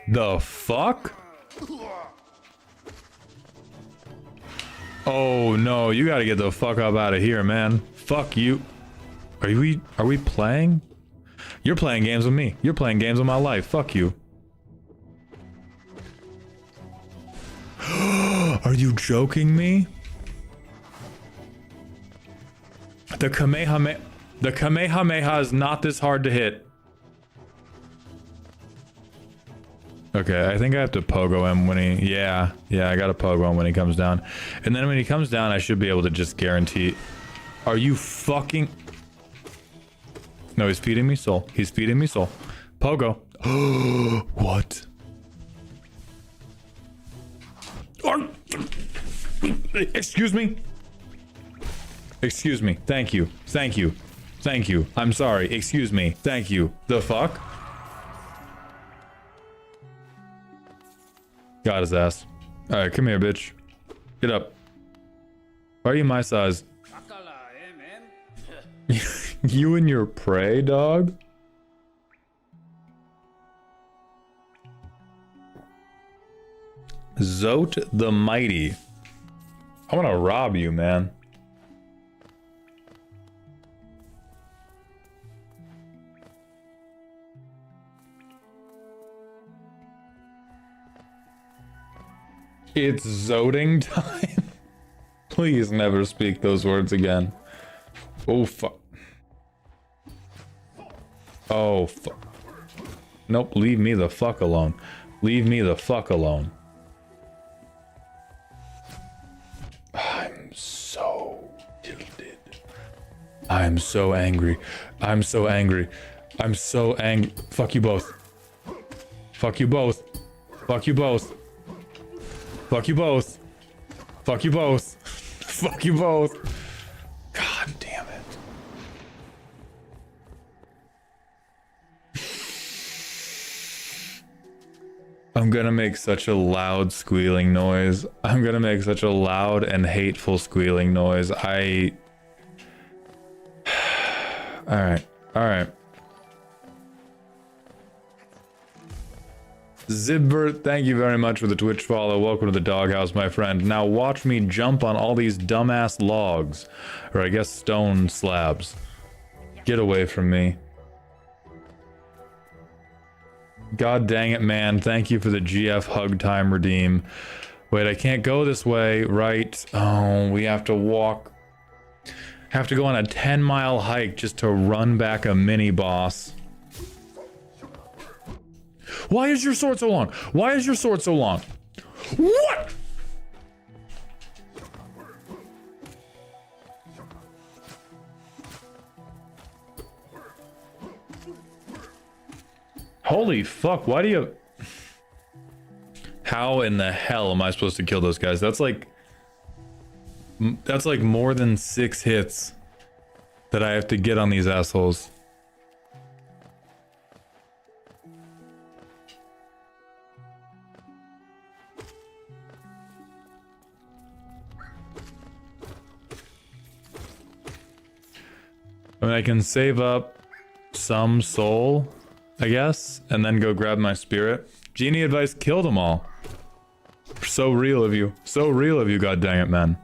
The fuck? Oh, no. You gotta get the fuck up out of here, man. Fuck you. Are we playing? You're playing games with me. You're playing games with my life. Fuck you. Are you joking me? The Kamehameha is not this hard to hit. Okay, I think I have to pogo him when he... Yeah, I gotta pogo him when he comes down. And then when he comes down, I should be able to just guarantee... Are you fucking... No, he's feeding me soul. He's feeding me soul. Pogo. What? Excuse me? Excuse me. Thank you. Thank you. Thank you. I'm sorry. Excuse me. Thank you. The fuck? Got his ass. Alright, come here, bitch. Get up. Why are you my size? You and your prey, dog? Zote the Mighty. I want to rob you, man. It's zoting time. Please never speak those words again. Oh, fuck. Oh, fuck. Nope, leave me the fuck alone. Leave me the fuck alone. I'm so tilted. I'm so angry. I'm so angry. I'm so angry. Fuck you both. Fuck you both. Fuck you both. Fuck you both. Fuck you both. Fuck you both. God damn it. I'm gonna make such a loud squealing noise. I'm gonna make such a loud and hateful squealing noise. Alright. Alright. Zibbert, thank you very much for the Twitch follow. Welcome to the doghouse, my friend. Now watch me jump on all these dumbass logs. Or I guess stone slabs. Get away from me. God dang it, man. Thank you for the GF hug time redeem. Wait, I can't go this way, right? Oh, we have to walk. Have to go on a 10-mile hike just to run back a mini boss. Why is your sword so long? Why is your sword so long? What? Holy fuck, why do you... How in the hell am I supposed to kill those guys? That's like more than 6 hits that I have to get on these assholes. I mean, I can save up some soul, I guess, and then go grab my spirit. Genie advice, kill them all. So real of you. So real of you, god dang it, man.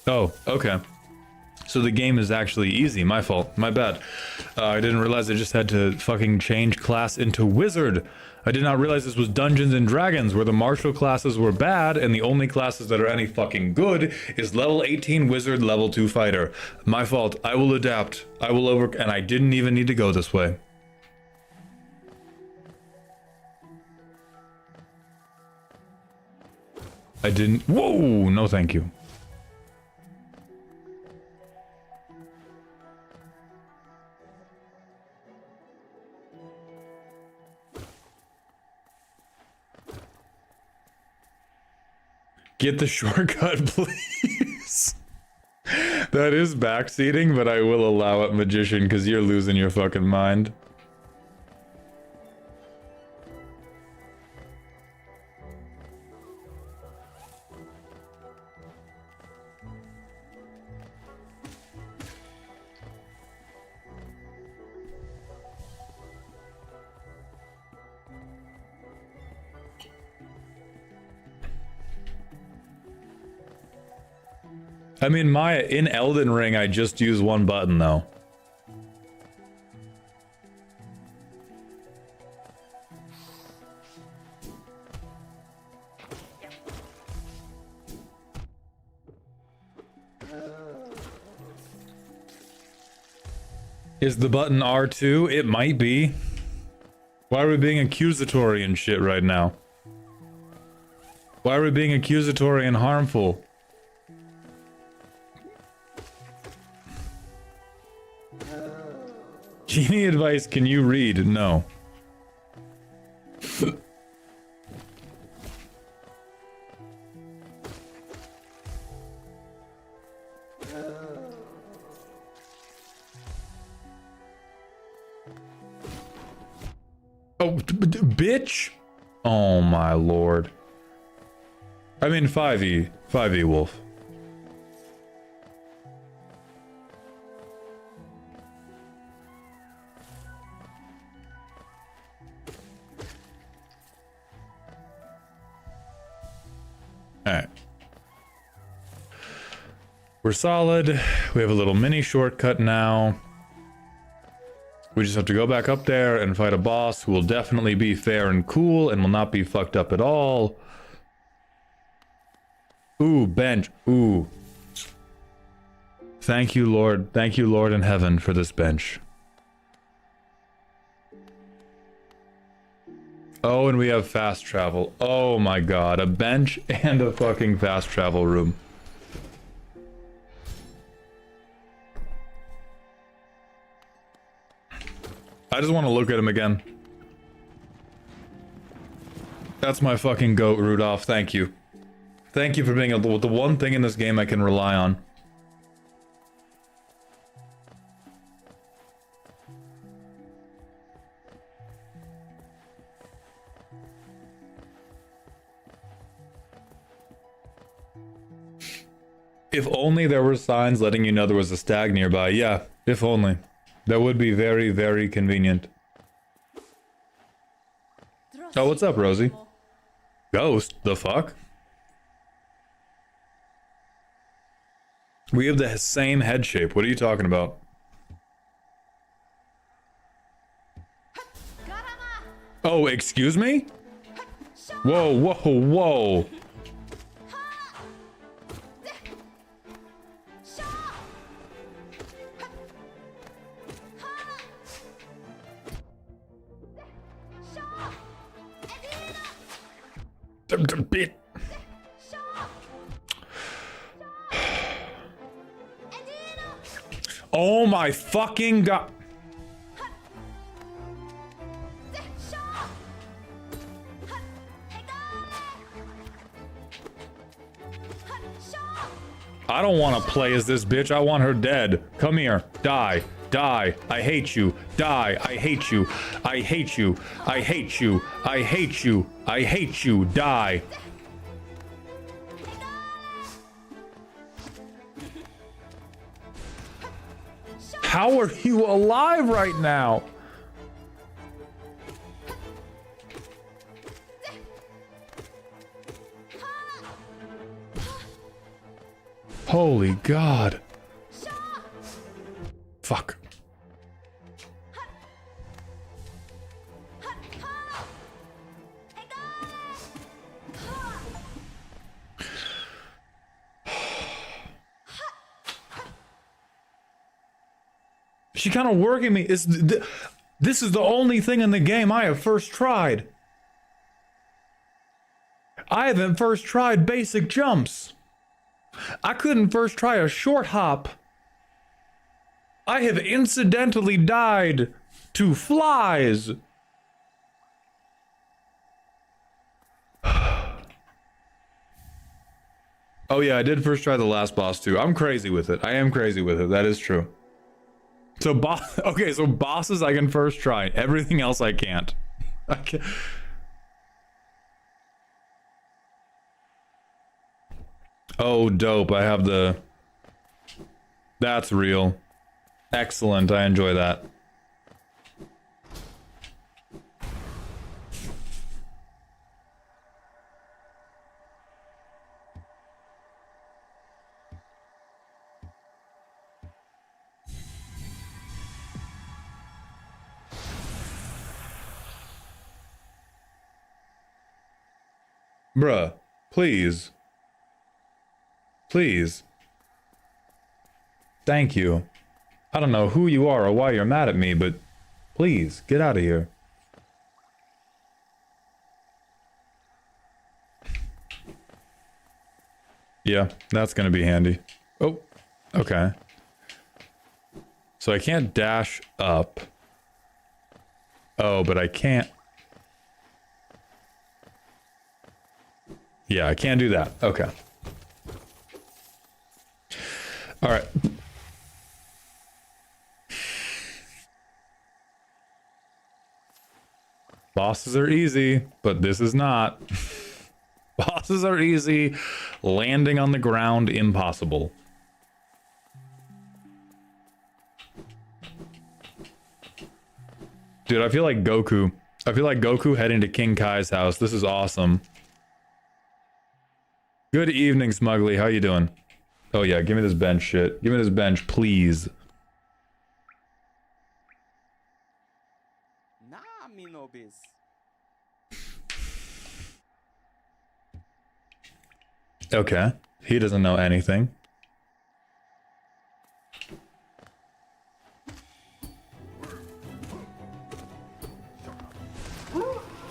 Oh, okay. So the game is actually easy. My fault. My bad. I didn't realize I just had to fucking change class into wizard. I did not realize this was Dungeons and Dragons, where the martial classes were bad, and the only classes that are any fucking good is level 18 wizard, level 2 fighter. My fault. I will adapt. I will and I didn't even need to go this way. I didn't. Whoa! No, thank you. Get the shortcut, please. That is backseating, but I will allow it, Magician, because you're losing your fucking mind. I mean, in Elden Ring, I just use one button, though. Is the button R2? It might be. Why are we being accusatory and shit right now? Why are we being accusatory and harmful? Genie advice, can you read? No. Oh, bitch! Oh my lord. I mean 5e. 5e wolf. Alright. We're solid. We have a little mini shortcut now. We just have to go back up there and fight a boss who will definitely be fair and cool and will not be fucked up at all. Ooh, bench. Ooh. Thank you, Lord. Thank you, Lord in heaven, for this bench. Oh, and we have fast travel. Oh my god, a bench and a fucking fast travel room. I just want to look at him again. That's my fucking goat, Rudolph. Thank you. Thank you for being the one thing in this game I can rely on. If only there were signs letting you know there was a stag nearby. Yeah, if only. That would be very, very convenient. Oh, what's up, Rosie? Ghost? The fuck? We have the same head shape. What are you talking about? Oh, excuse me? Whoa, whoa, whoa. Bit. Oh my fucking god. I don't want to play as this bitch. I want her dead. Come here. Die. Die. I hate you. Die. I hate you. I hate you. I hate you. I hate you. I hate you. Die. How are you alive right now? Holy God. Fuck. She kind of working me. This is the only thing in the game I have first tried. I haven't first tried basic jumps. I couldn't first try a short hop. I have incidentally died to flies. Oh yeah, I did first try the last boss too. I'm crazy with it. I am crazy with it. That is true. So okay, so bosses I can first try. Everything else I can't. I can't. Oh, dope. I have the... That's real. Excellent. I enjoy that. Bruh, please. Please. Thank you. I don't know who you are or why you're mad at me, but please, get out of here. Yeah, that's gonna be handy. Oh, okay. So I can't dash up. Oh, but I can't. Yeah, I can't do that. Okay. All right. Bosses are easy, but this is not. Bosses are easy. Landing on the ground, impossible. Dude, I feel like Goku. I feel like Goku heading to King Kai's house. This is awesome. Good evening, Smugly. How you doing? Oh yeah, give me this bench shit. Give me this bench, please. Nah, me no biz. Okay. He doesn't know anything.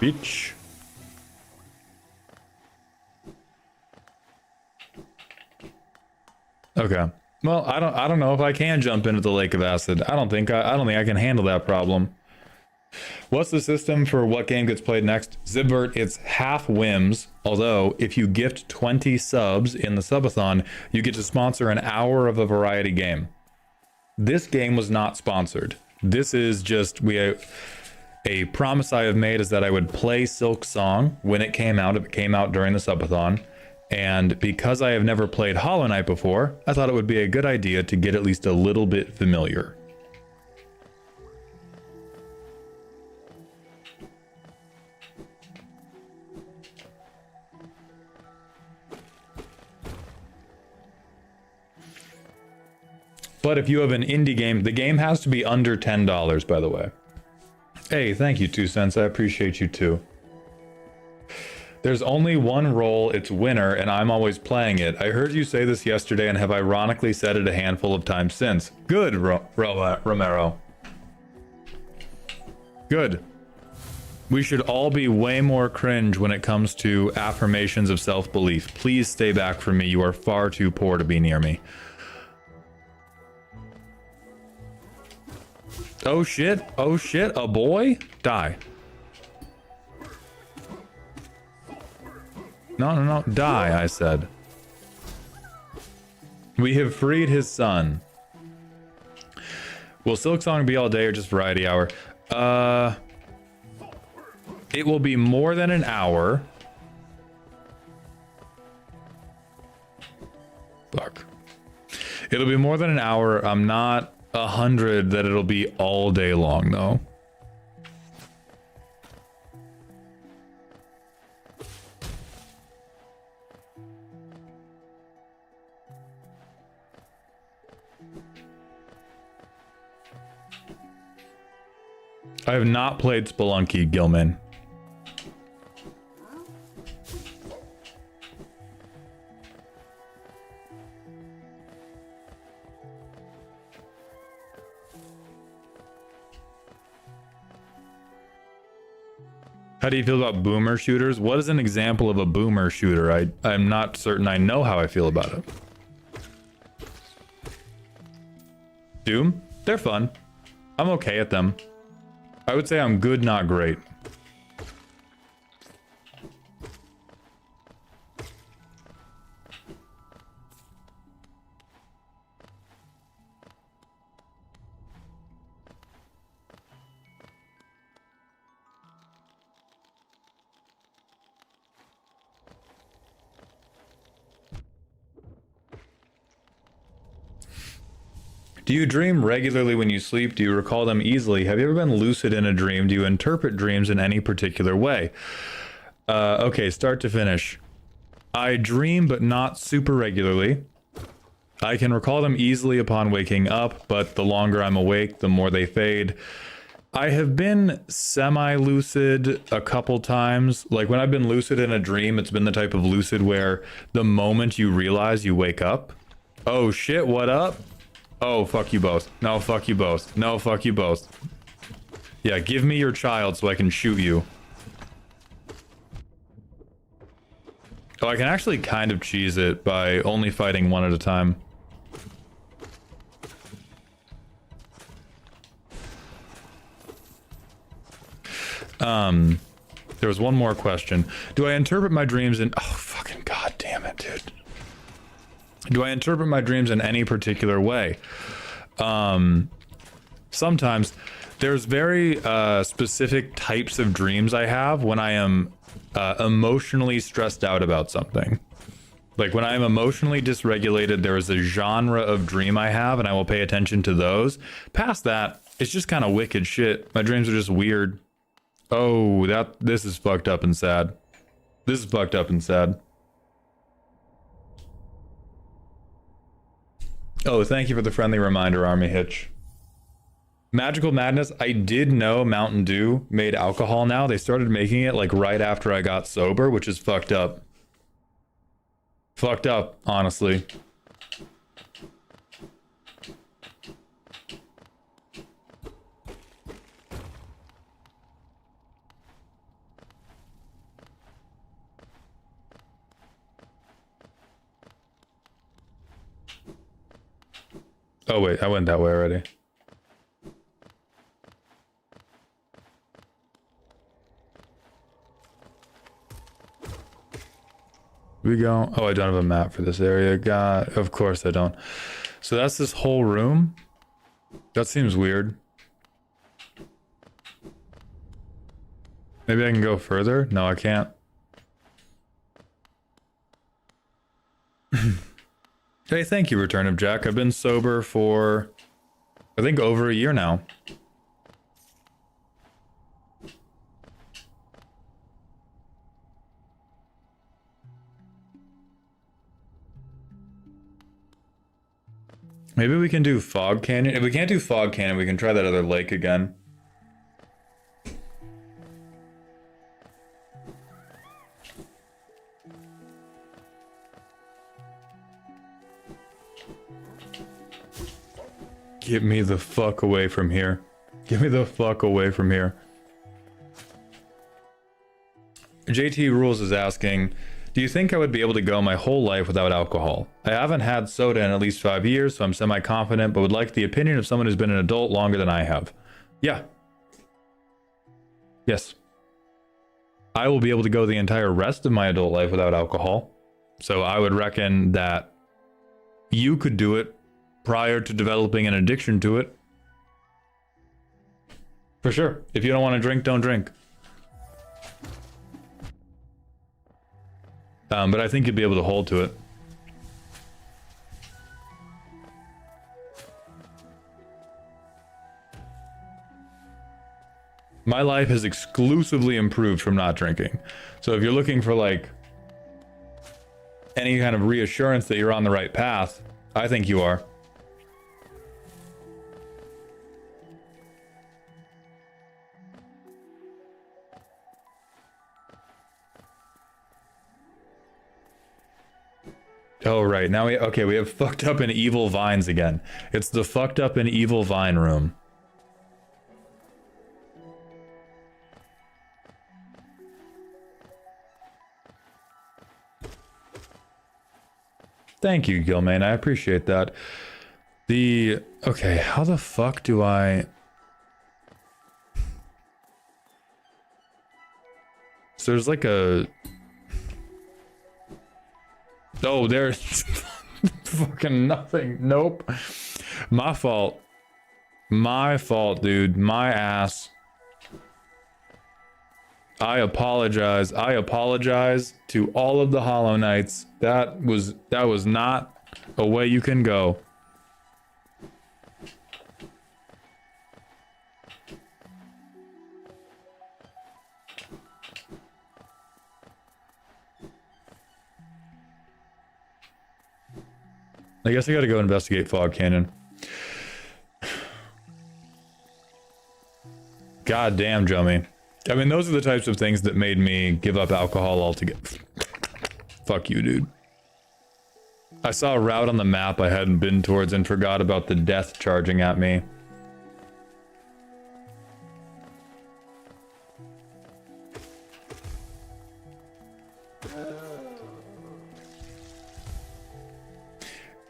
Bitch. Okay. Well, I don't know if I can jump into the lake of acid. I don't think I can handle that problem. What's the system for what game gets played next? Zibert, it's half whims. Although, if you gift 20 subs in the subathon, you get to sponsor an hour of a variety game. This game was not sponsored. This is just a promise I have made is that I would play Silk Song when it came out. If it came out during the subathon. And because I have never played Hollow Knight before, I thought it would be a good idea to get at least a little bit familiar. But if you have an indie game, the game has to be under $10, by the way. Hey, thank you, 2 cents. I appreciate you too. There's only one role, it's winner, and I'm always playing it. I heard you say this yesterday and have ironically said it a handful of times since. Good, Romero. Good. We should all be way more cringe when it comes to affirmations of self-belief. Please stay back from me. You are far too poor to be near me. Oh shit, a boy? Die. No, die, I said. We have freed his son. Will Silksong be all day or just variety hour? It will be more than an hour. Fuck. It'll be more than an hour. I'm not 100 that it'll be all day long, though. I have not played Spelunky, Gilman. How do you feel about boomer shooters? What is an example of a boomer shooter? I'm not certain I know how I feel about it. Doom? They're fun. I'm okay at them. I would say I'm good, not great. Do you dream regularly when you sleep? Do you recall them easily? Have you ever been lucid in a dream? Do you interpret dreams in any particular way? Okay, start to finish. I dream, but not super regularly. I can recall them easily upon waking up, but the longer I'm awake, the more they fade. I have been semi-lucid a couple times. Like when I've been lucid in a dream, it's been the type of lucid where the moment you realize you wake up, oh shit, what up? Oh, fuck you both. No, fuck you both. No, fuck you both. Yeah, give me your child so I can shoot you. Oh, I can actually kind of cheese it by only fighting one at a time. There was one more question. Do I interpret my dreams in... Oh, fucking god damn it, dude. Do I interpret my dreams in any particular way? Sometimes. There's very specific types of dreams I have when I am emotionally stressed out about something. Like when I am emotionally dysregulated, there is a genre of dream I have, and I will pay attention to those. Past that, it's just kind of wicked shit. My dreams are just weird. Oh, this is fucked up and sad. This is fucked up and sad. Oh, thank you for the friendly reminder, Army Hitch. Magical Madness, I did know Mountain Dew made alcohol now. They started making it like right after I got sober, which is fucked up. Fucked up, honestly. Oh wait, I went that way already. We go. Oh, I don't have a map for this area. God, of course I don't. So that's this whole room. That seems weird. Maybe I can go further? No, I can't. Hey, thank you, Return of Jack. I've been sober for, I think, over a year now. Maybe we can do Fog Canyon. If we can't do Fog Canyon, we can try that other lake again. Get me the fuck away from here. Get me the fuck away from here. JT Rules is asking, do you think I would be able to go my whole life without alcohol? I haven't had soda in at least 5 years, so I'm semi-confident, but would like the opinion of someone who's been an adult longer than I have. Yeah. Yes. I will be able to go the entire rest of my adult life without alcohol. So I would reckon that you could do it prior to developing an addiction to it. For sure. If you don't want to drink, don't drink. But I think you'd be able to hold to it. My life has exclusively improved from not drinking. So if you're looking for like any kind of reassurance that you're on the right path, I think you are. Oh, right. Now we have fucked up and evil vines again. It's the fucked up and evil vine room. Thank you, Gilmain. I appreciate that. Okay, how the fuck do I... So there's like a... Oh, there's fucking nothing. Nope. My fault. My fault, dude. My ass. I apologize. I apologize to all of the Hollow Knights. That was not a way you can go. I guess I gotta go investigate Fog Canyon. God damn, Jummy. I mean, those are the types of things that made me give up alcohol altogether. Fuck you, dude. I saw a route on the map I hadn't been towards and forgot about the death charging at me.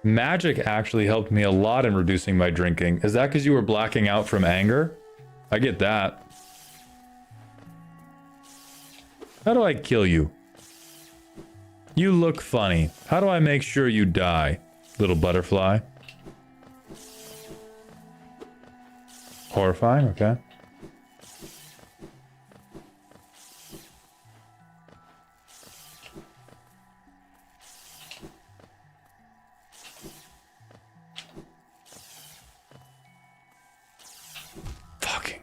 Magic actually helped me a lot in reducing my drinking. Is that because you were blacking out from anger? I get that. How do I kill you? You look funny. How do I make sure you die, little butterfly? Horrifying, okay. Fucking.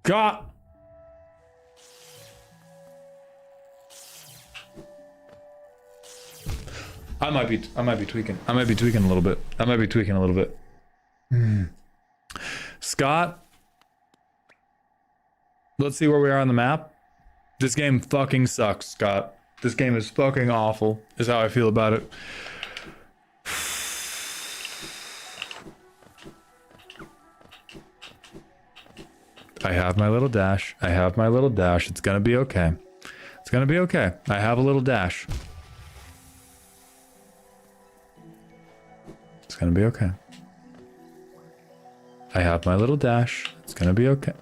God. I might be tweaking. I might be tweaking a little bit. Scott, let's see where we are on the map. This game fucking sucks, Scott. This game is fucking awful, is how I feel about it. I have my little dash. It's gonna be okay. I have a little dash. It's gonna be okay. I have my little dash. It's gonna be okay.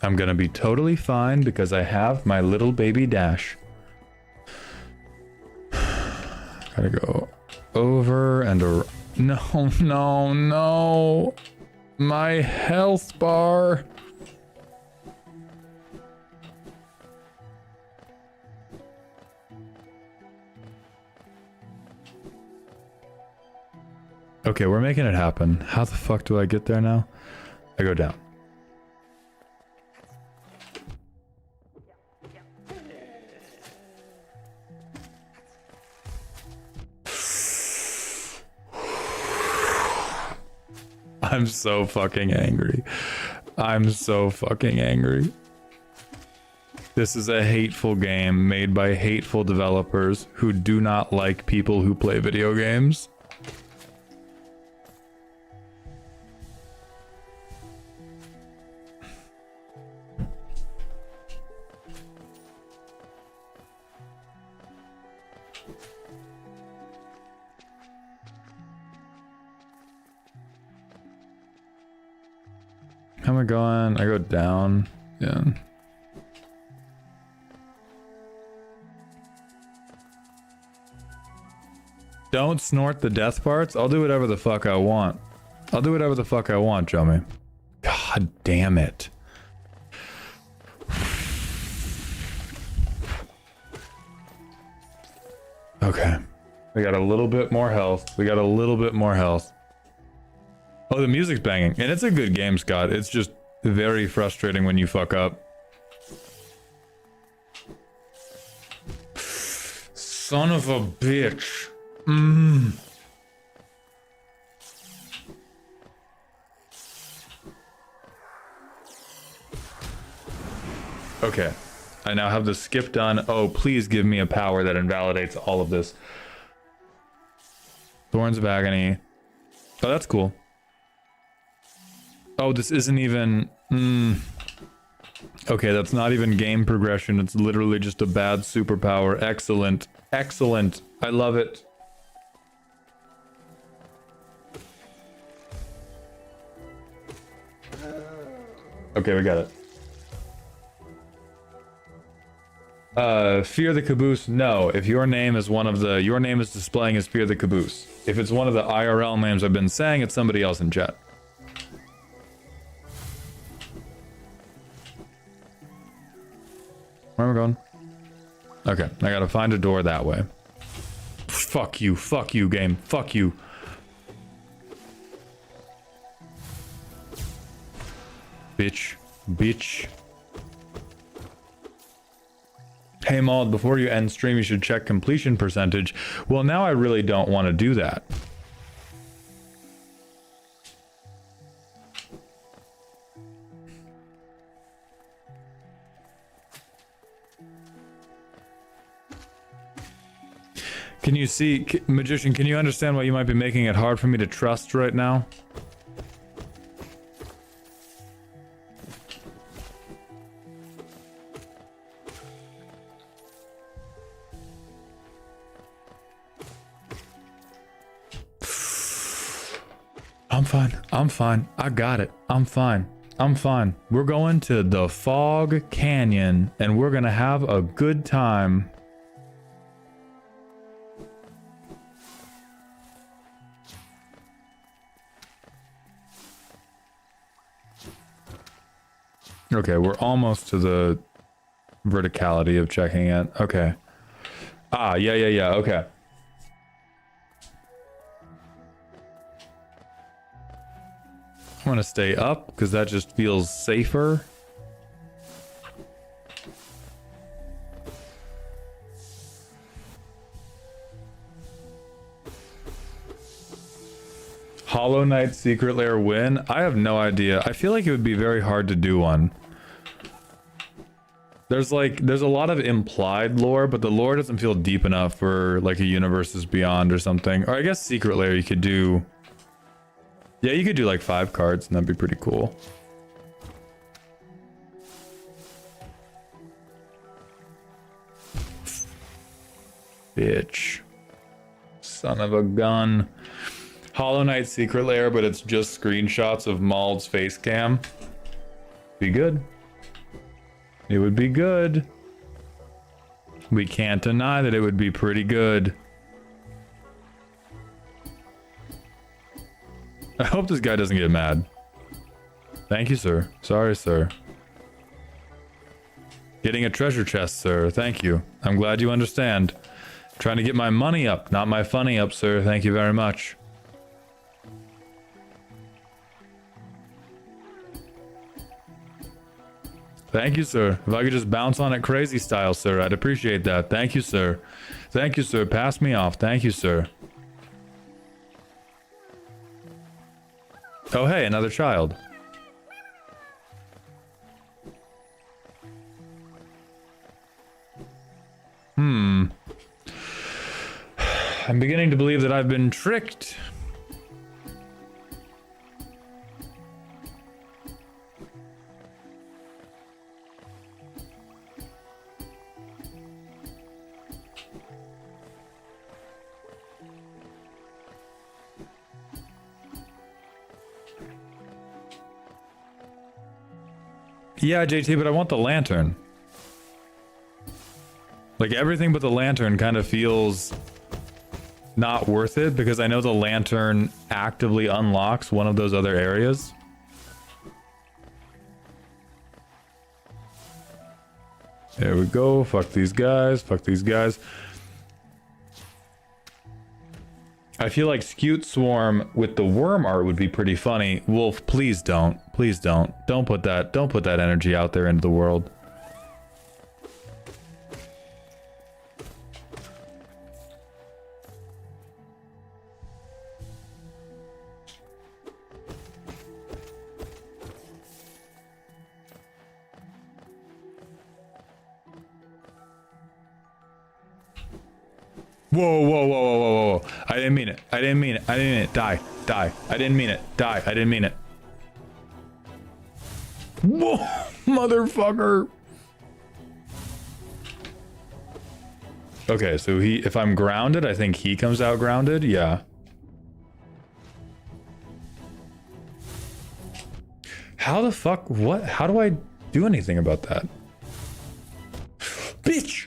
I'm gonna be totally fine because I have my little baby dash. Gotta go over and around. No. My health bar. Okay, we're making it happen. How the fuck do I get there now? I go down. I'm so fucking angry. This is a hateful game made by hateful developers who do not like people who play video games. How am I going? I go down. Yeah. Don't snort the death parts. I'll do whatever the fuck I want. Joey. God damn it. Okay. We got a little bit more health. Oh, the music's banging. And it's a good game, Scott. It's just very frustrating when you fuck up. Son of a bitch. Okay. I now have the skip done. Oh, please give me a power that invalidates all of this. Thorns of Agony. Oh, that's cool. Oh, this isn't even... Okay, that's not even game progression. It's literally just a bad superpower. Excellent. I love it. Okay, we got it. Fear the Caboose, no. If your name is your name is displaying as Fear the Caboose. If it's one of the IRL names I've been saying, it's somebody else in chat. Where am I going? Okay, I gotta find a door that way. Fuck you, game. Fuck you. Bitch. Hey Maud, before you end stream, you should check completion percentage. Well, now I really don't want to do that. Can you see, Magician, can you understand why you might be making it hard for me to trust right now? I'm fine. I'm fine. I got it. I'm fine. I'm fine. We're going to the Fog Canyon and we're gonna have a good time. Okay, we're almost to the verticality of checking it. Okay. Ah, yeah. Okay. I'm gonna stay up because that just feels safer. Hollow Knight Secret Lair win? I have no idea. I feel like it would be very hard to do one. There's a lot of implied lore, but the lore doesn't feel deep enough for like a Universes Beyond or something. Or I guess Secret Lair you could do. Yeah, you could do like 5 cards and that'd be pretty cool. Bitch. Son of a gun. Hollow Knight Secret Lair, but it's just screenshots of Mald's face cam. Be good. It would be good. We can't deny that it would be pretty good. I hope this guy doesn't get mad. Thank you, sir. Sorry, sir. Getting a treasure chest, sir. Thank you. I'm glad you understand. Trying to get my money up, not my funny up, sir. Thank you very much. Thank you, sir. If I could just bounce on it crazy style, sir, I'd appreciate that. Thank you, sir. Thank you, sir. Pass me off. Thank you, sir. Oh, hey, another child. I'm beginning to believe that I've been tricked. Yeah, JT, but I want the lantern. Like, everything but the lantern kind of feels not worth it because I know the lantern actively unlocks one of those other areas. There we go. Fuck these guys. Fuck these guys. I feel like Scute Swarm with the worm art would be pretty funny. Wolf, please don't. Please don't. Don't put that energy out there into the world. Whoa. I didn't mean it. I didn't mean it. Die. I didn't mean it. Die. I didn't mean it. Whoa, motherfucker. Okay, so if I'm grounded, I think he comes out grounded. Yeah. How the fuck? What? How do I do anything about that? Bitch!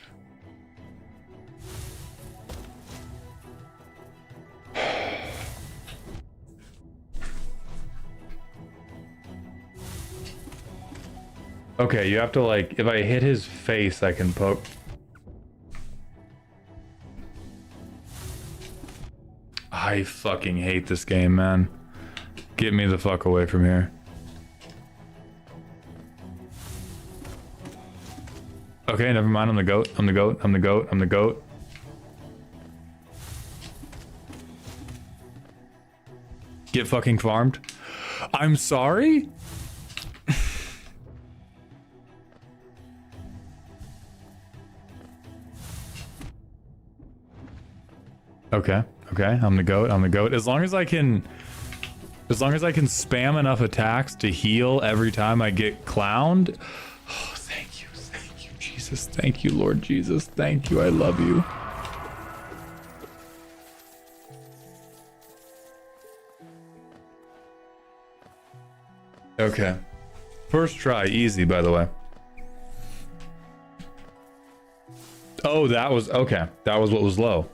Okay, you have to like, if I hit his face, I can poke. I fucking hate this game, man. Get me the fuck away from here. Okay, never mind. I'm the goat. I'm the goat. I'm the goat. I'm the goat. Get fucking farmed. I'm sorry? Okay, I'm the goat. I'm the goat. As long as I can spam enough attacks to heal every time I get clowned. Oh, thank you, Jesus. Thank you, Lord Jesus. Thank you. I love you. Okay. First try, easy, by the way. Oh, that was... Okay. That was what was low.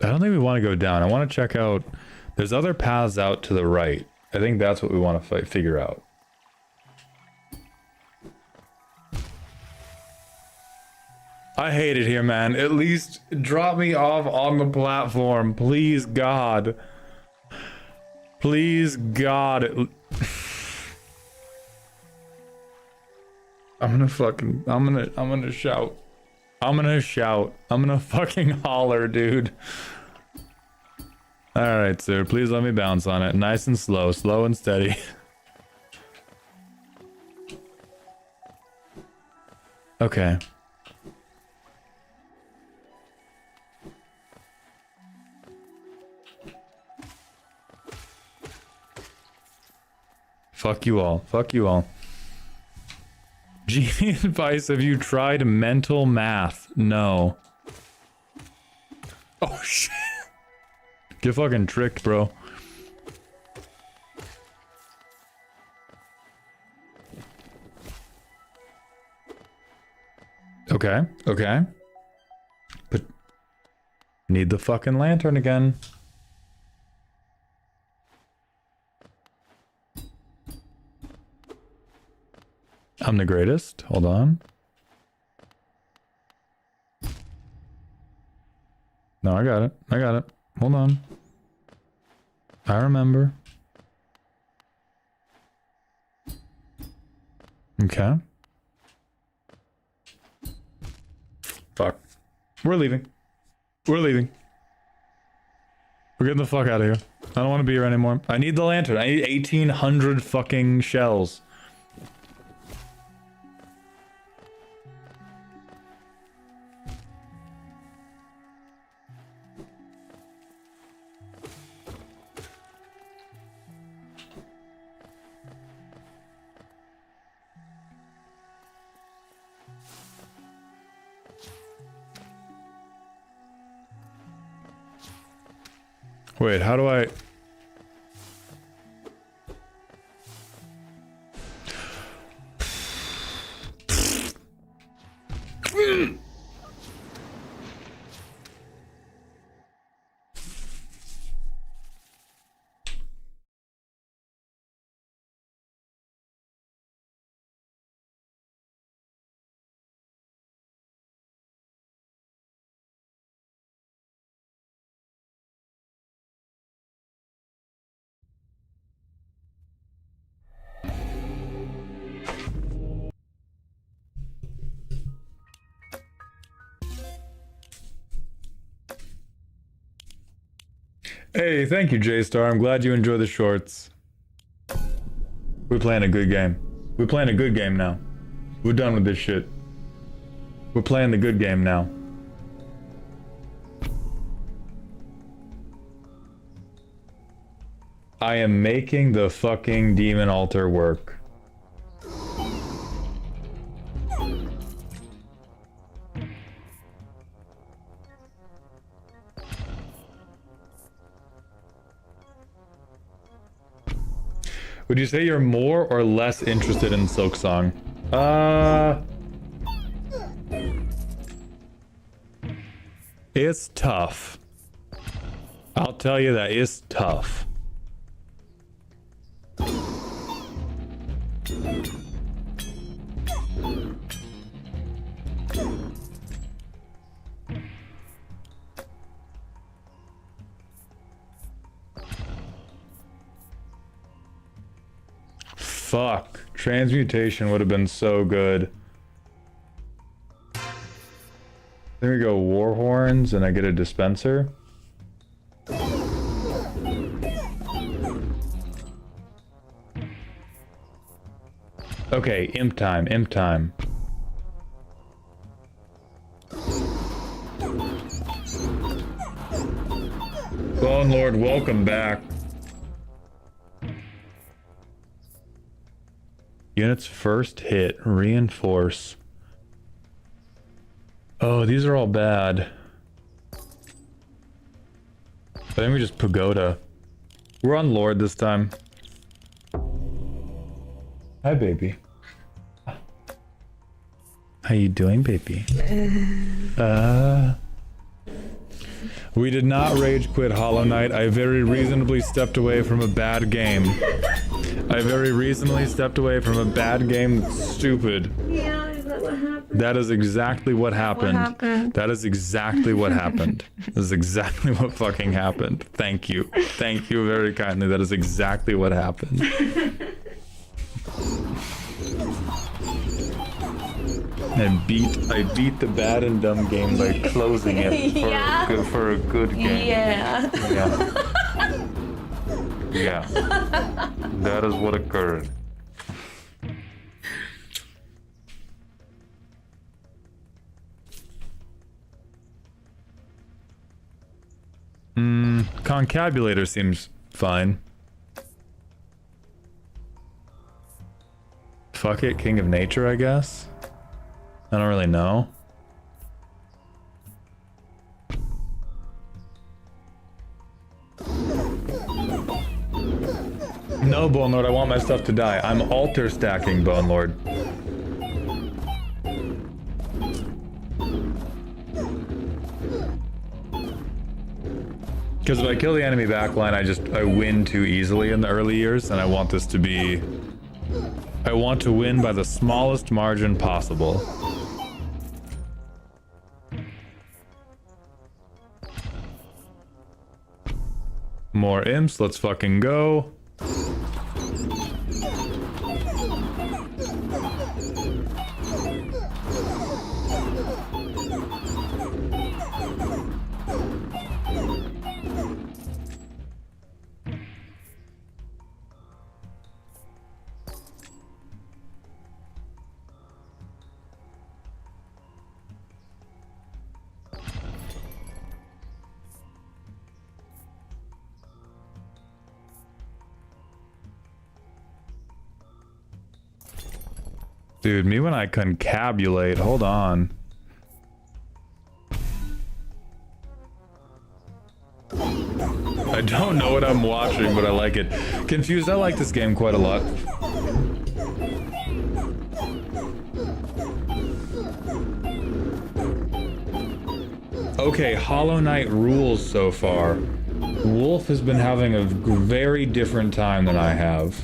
I don't think we want to go down. I want to check out... There's other paths out to the right. I think that's what we want to figure out. I hate it here, man. At least drop me off on the platform. Please, God. Please, God. I'm gonna fucking... I'm gonna shout. I'm gonna shout. I'm gonna fucking holler, dude. Alright, sir. Please let me bounce on it. Nice and slow. Slow and steady. Okay. Fuck you all. Fuck you all. Genie advice, have you tried mental math? No. Oh shit. Get fucking tricked, bro. Okay, okay. But need the fucking lantern again. I'm the greatest. Hold on. No, I got it. I got it. Hold on. I remember. Okay. Fuck. We're leaving. We're leaving. We're getting the fuck out of here. I don't want to be here anymore. I need the lantern. I need 1,800 fucking shells. Wait, how do I... Hey, thank you, J-Star. I'm glad you enjoy the shorts. We're playing a good game. We're playing a good game now. We're done with this shit. We're playing the good game now. I am making the fucking demon altar work. Would you say you're more or less interested in Silksong? It's tough. I'll tell you that it's tough. Fuck. Transmutation would have been so good. There we go, war horns, and I get a dispenser. Okay, imp time, imp time. Bone Lord, welcome back. Unit's first hit. Reinforce. Oh, these are all bad. I think we just pagoda. We're on Lord this time. Hi, baby. How you doing, baby? We did not rage quit Hollow Knight. I very reasonably stepped away from a bad game. I very reasonably stepped away from a bad game that's stupid. Yeah, is that what happened? That is exactly what happened. What happened? That is exactly what happened. That is exactly what fucking happened. Thank you. Thank you very kindly. That is exactly what happened. I beat the bad and dumb game by closing it for a good game. Yeah. Yeah. That is what occurred. Concabulator seems fine. Fuck it, King of Nature, I guess. I don't really know. No, Bone Lord, I want my stuff to die. I'm altar stacking, Bone Lord. Because if I kill the enemy backline, I win too easily in the early years, and I want this to be... I want to win by the smallest margin possible. More imps, let's fucking go. Dude, me when I concabulate, hold on. I don't know what I'm watching, but I like it. Confused, I like this game quite a lot. Okay, Hollow Knight rules so far. Wolf has been having a very different time than I have.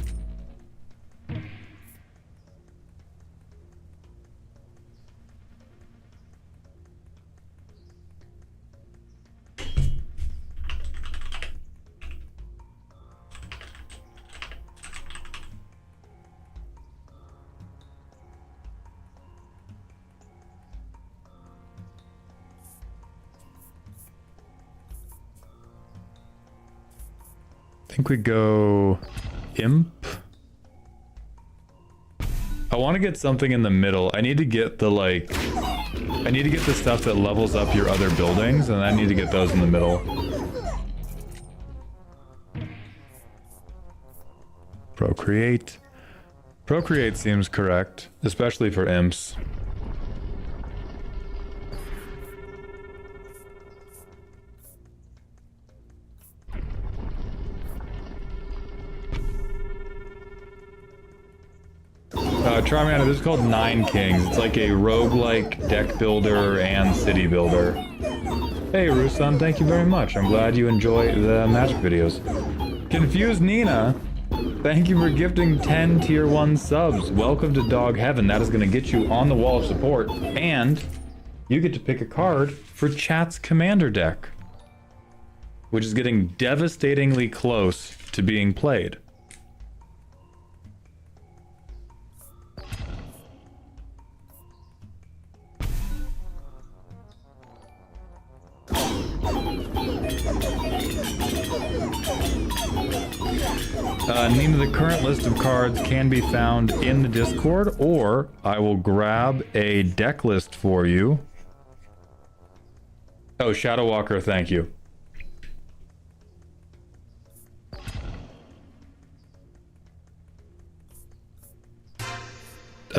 I think we go imp. I want to get something in the middle. I need to get the I need to get the stuff that levels up your other buildings, and I need to get those in the middle. Procreate. Procreate seems correct, especially for imps. Charmander, this is called Nine Kings. It's like a roguelike deck builder and city builder. Hey, Rusan, thank you very much. I'm glad you enjoy the Magic videos. Confused Nina, thank you for gifting 10 tier 1 subs. Welcome to Dog Heaven. That is going to get you on the wall of support, and you get to pick a card for Chat's Commander deck, which is getting devastatingly close to being played. Nina, the current list of cards can be found in the Discord, or I will grab a deck list for you. Oh, Shadow Walker, thank you.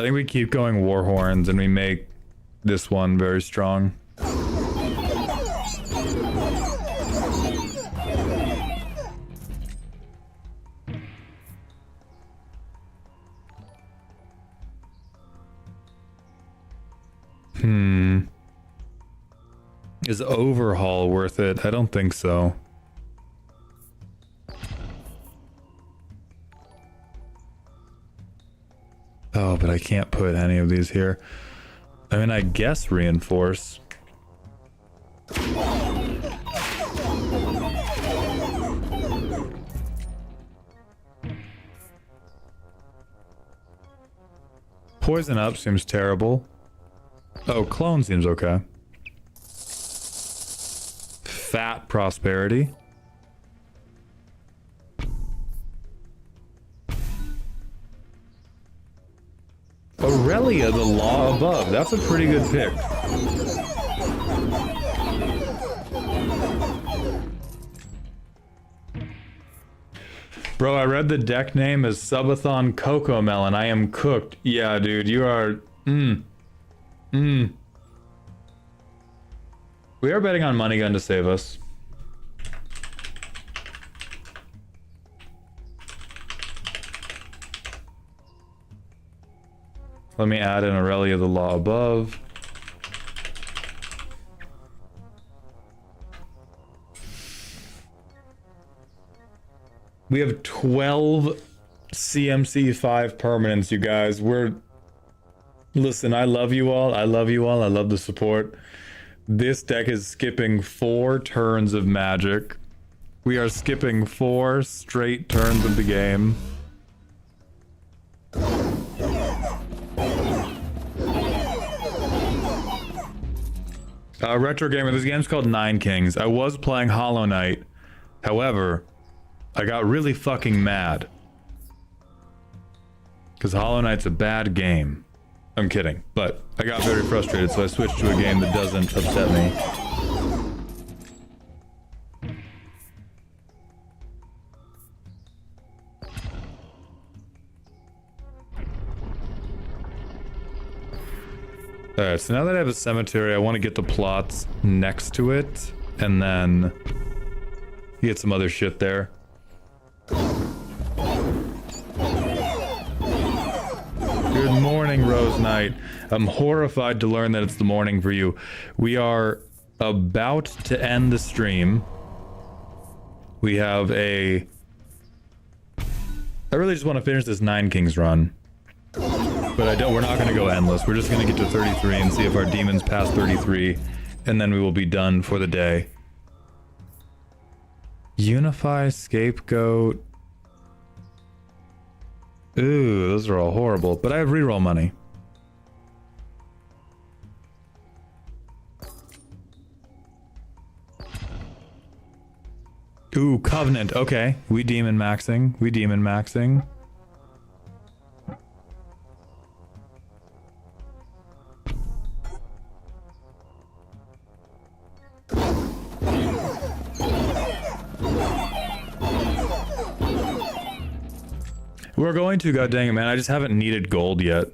I think we keep going war horns and we make this one very strong. Is overhaul worth it? I don't think so. Oh, but I can't put any of these here. I mean, I guess reinforce. Poison up seems terrible. Oh, clone seems okay. Fat prosperity. Aurelia, the law above. That's a pretty good pick. Bro, I read the deck name as Subathon Cocoa Melon. I am cooked. Yeah, dude, you are... We are betting on Money Gun to save us. Let me add in Aurelia, the law above. We have 12 CMC 5 permanents, you guys. Listen, I love you all. I love you all. I love the support. This deck is skipping 4 turns of magic. We are skipping 4 straight turns of the game. Retro Gamer, this game's called Nine Kings. I was playing Hollow Knight. However, I got really fucking mad. Because Hollow Knight's a bad game. I'm kidding, but I got very frustrated, so I switched to a game that doesn't upset me. Alright, so now that I have a cemetery, I want to get the plots next to it, and then get some other shit there. Good morning, Rose Knight. I'm horrified to learn that it's the morning for you. We are about to end the stream. We have I really just want to finish this Nine Kings run. But we're not going to go endless. We're just going to get to 33 and see if our demons pass 33. And then we will be done for the day. Unify, Scapegoat. Ooh, those are all horrible. But I have reroll money. Ooh, Covenant. Okay. We demon maxing. We demon maxing. We're going to, god dang it, man. I just haven't needed gold yet.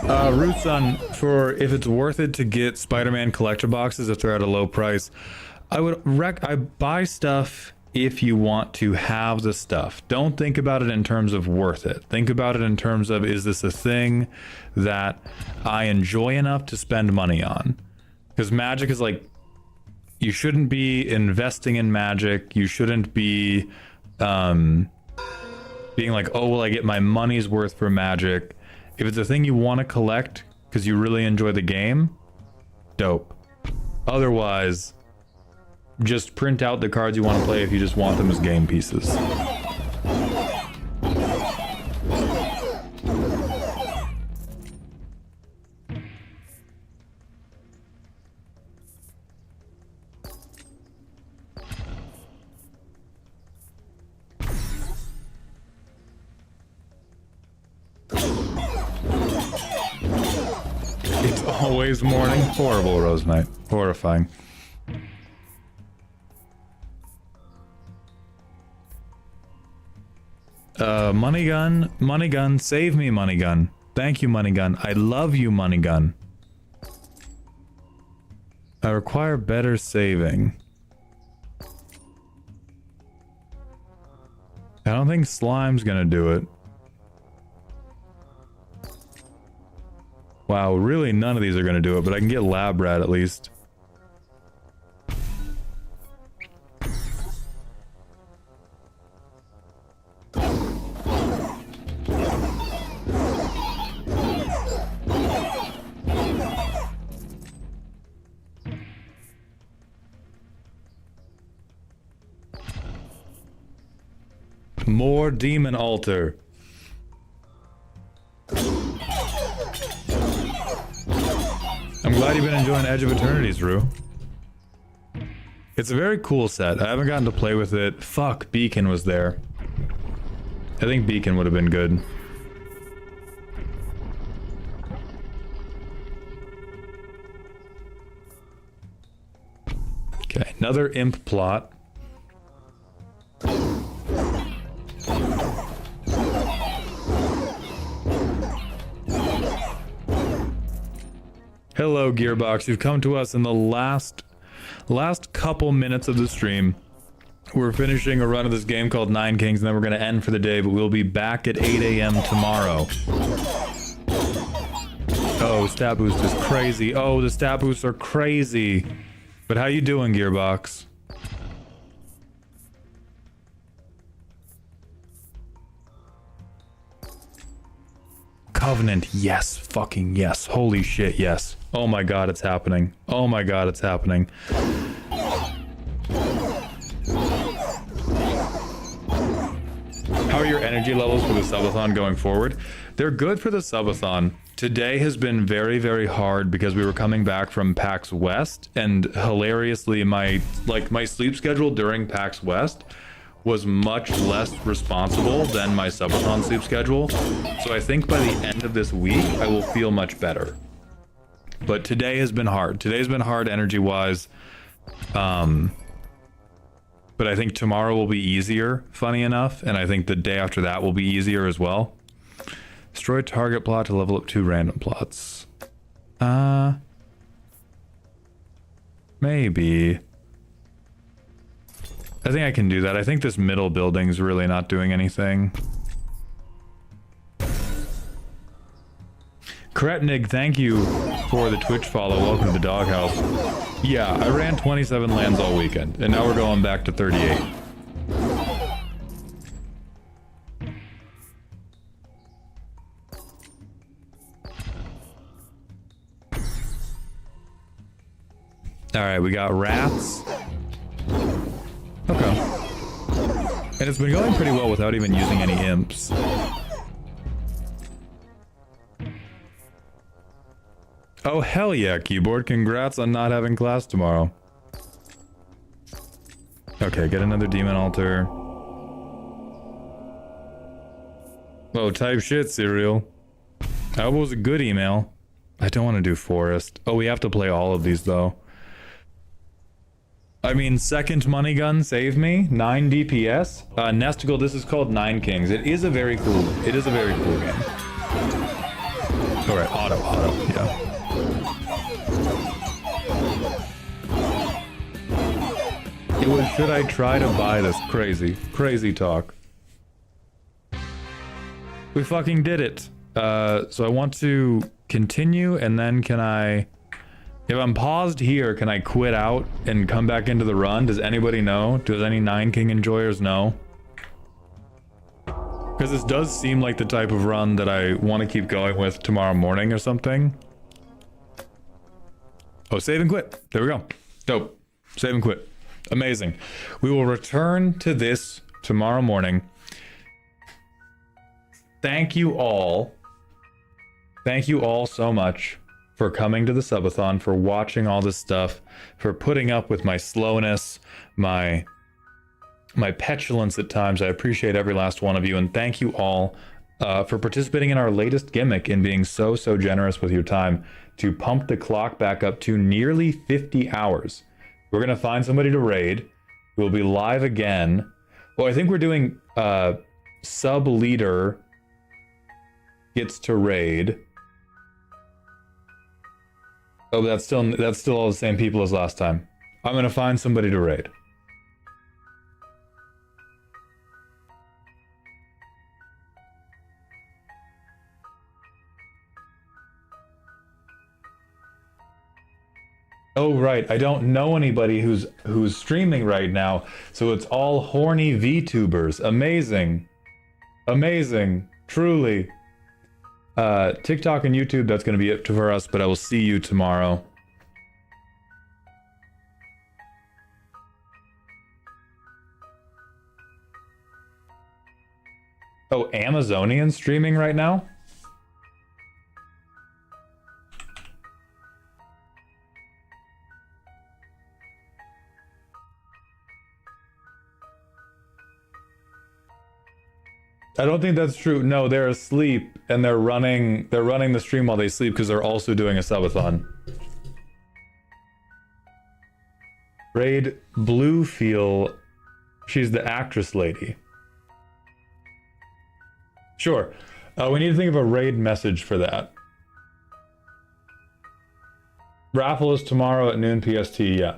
Rootsun, for if it's worth it to get Spider-Man collector boxes if they're at a low price, I buy stuff if you want to have the stuff. Don't think about it in terms of worth it. Think about it in terms of, is this a thing that I enjoy enough to spend money on? Because Magic is like, you shouldn't be investing in Magic. You shouldn't be being like, oh, will I get my money's worth for Magic? If it's a thing you want to collect because you really enjoy the game, dope. Otherwise, just print out the cards you want to play if you just want them as game pieces. It's always morning. Horrible, Rose Knight. Horrifying. Money gun, save me, money gun. Thank you, money gun. I love you, money gun. I require better saving. I don't think slime's gonna do it. Wow, really none of these are gonna do it, but I can get lab rat at least. More demon altar. I'm glad you've been enjoying Edge of Eternities, Rue. It's a very cool set. I haven't gotten to play with it. Fuck, Beacon was there. I think Beacon would have been good. Okay, another imp plot. Hello, Gearbox. You've come to us in the last couple minutes of the stream. We're finishing a run of this game called Nine Kings, and then we're going to end for the day, but we'll be back at 8 a.m. tomorrow. Oh, stat boost is crazy. Oh, the stat boosts are crazy. But how you doing, Gearbox? Covenant, yes, fucking yes. Holy shit, yes. Oh my god, it's happening. Oh my god, it's happening. How are your energy levels for the subathon going forward? They're good for the subathon. Today has been very, very hard because we were coming back from PAX West, and hilariously, my sleep schedule during PAX West was much less responsible than my subathon sleep schedule. So I think by the end of this week, I will feel much better. But today has been hard. Today's been hard energy-wise. But I think tomorrow will be easier, funny enough. And I think the day after that will be easier as well. Destroy target plot to level up 2 random plots. Maybe. I think I can do that. I think this middle building's really not doing anything. Kretnig, thank you for the Twitch follow. Welcome to the doghouse. Yeah, I ran 27 lands all weekend, and now we're going back to 38. Alright, we got rats. Okay. And it's been going pretty well without even using any imps. Oh, hell yeah, keyboard. Congrats on not having class tomorrow. Okay, get another demon altar. Oh, type shit, Serial. That was a good email. I don't want to do forest. Oh, we have to play all of these, though. I mean, second money gun, save me. 9 DPS. Nesticle, this is called Nine Kings. It is a very cool game. Alright, auto, yeah. It was, should I try to buy this? Crazy talk. We fucking did it. So I want to continue, and then can I... If I'm paused here, can I quit out and come back into the run? Does anybody know? Does any Nine King enjoyers know? Because this does seem like the type of run that I want to keep going with tomorrow morning or something. Oh, save and quit. There we go. Dope. Save and quit. Amazing. We will return to this tomorrow morning. Thank you all. Thank you all so much for coming to the subathon, for watching all this stuff, for putting up with my slowness, my petulance at times. I appreciate every last one of you, and thank you all for participating in our latest gimmick and being so generous with your time to pump the clock back up to nearly 50 hours. We're going to find somebody to raid. We'll be live again. Well, I think we're doing sub leader gets to raid. Oh, that's still all the same people as last time. I'm going to find somebody to raid. Oh, right. I don't know anybody who's streaming right now, so it's all horny VTubers. Amazing. Amazing. Truly. TikTok and YouTube, that's going to be it for us, but I will see you tomorrow. Oh, Amazonian streaming right now? I don't think that's true. No, they're asleep and they're running the stream while they sleep because they're also doing a subathon. Raid Bluefeel. She's the actress lady. Sure. We need to think of a raid message for that. Raffle is tomorrow at noon PST, yeah.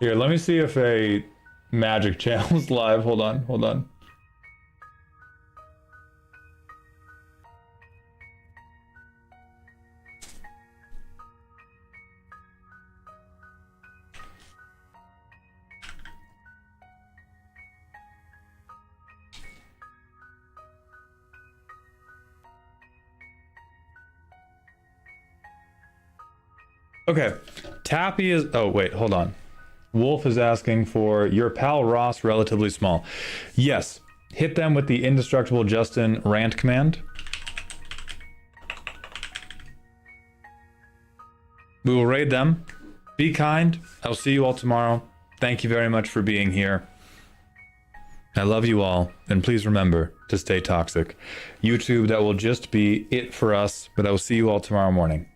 Here, let me see if a magic channel's live. Hold on. Okay, Tappy is... Oh, wait, hold on. Wolf is asking for your pal Ross, relatively small. Yes, hit them with the indestructible Justin rant command. We will raid them. Be kind. I'll see you all tomorrow. Thank you very much for being here. I love you all, and please remember to stay toxic. YouTube, that will just be it for us, but I will see you all tomorrow morning.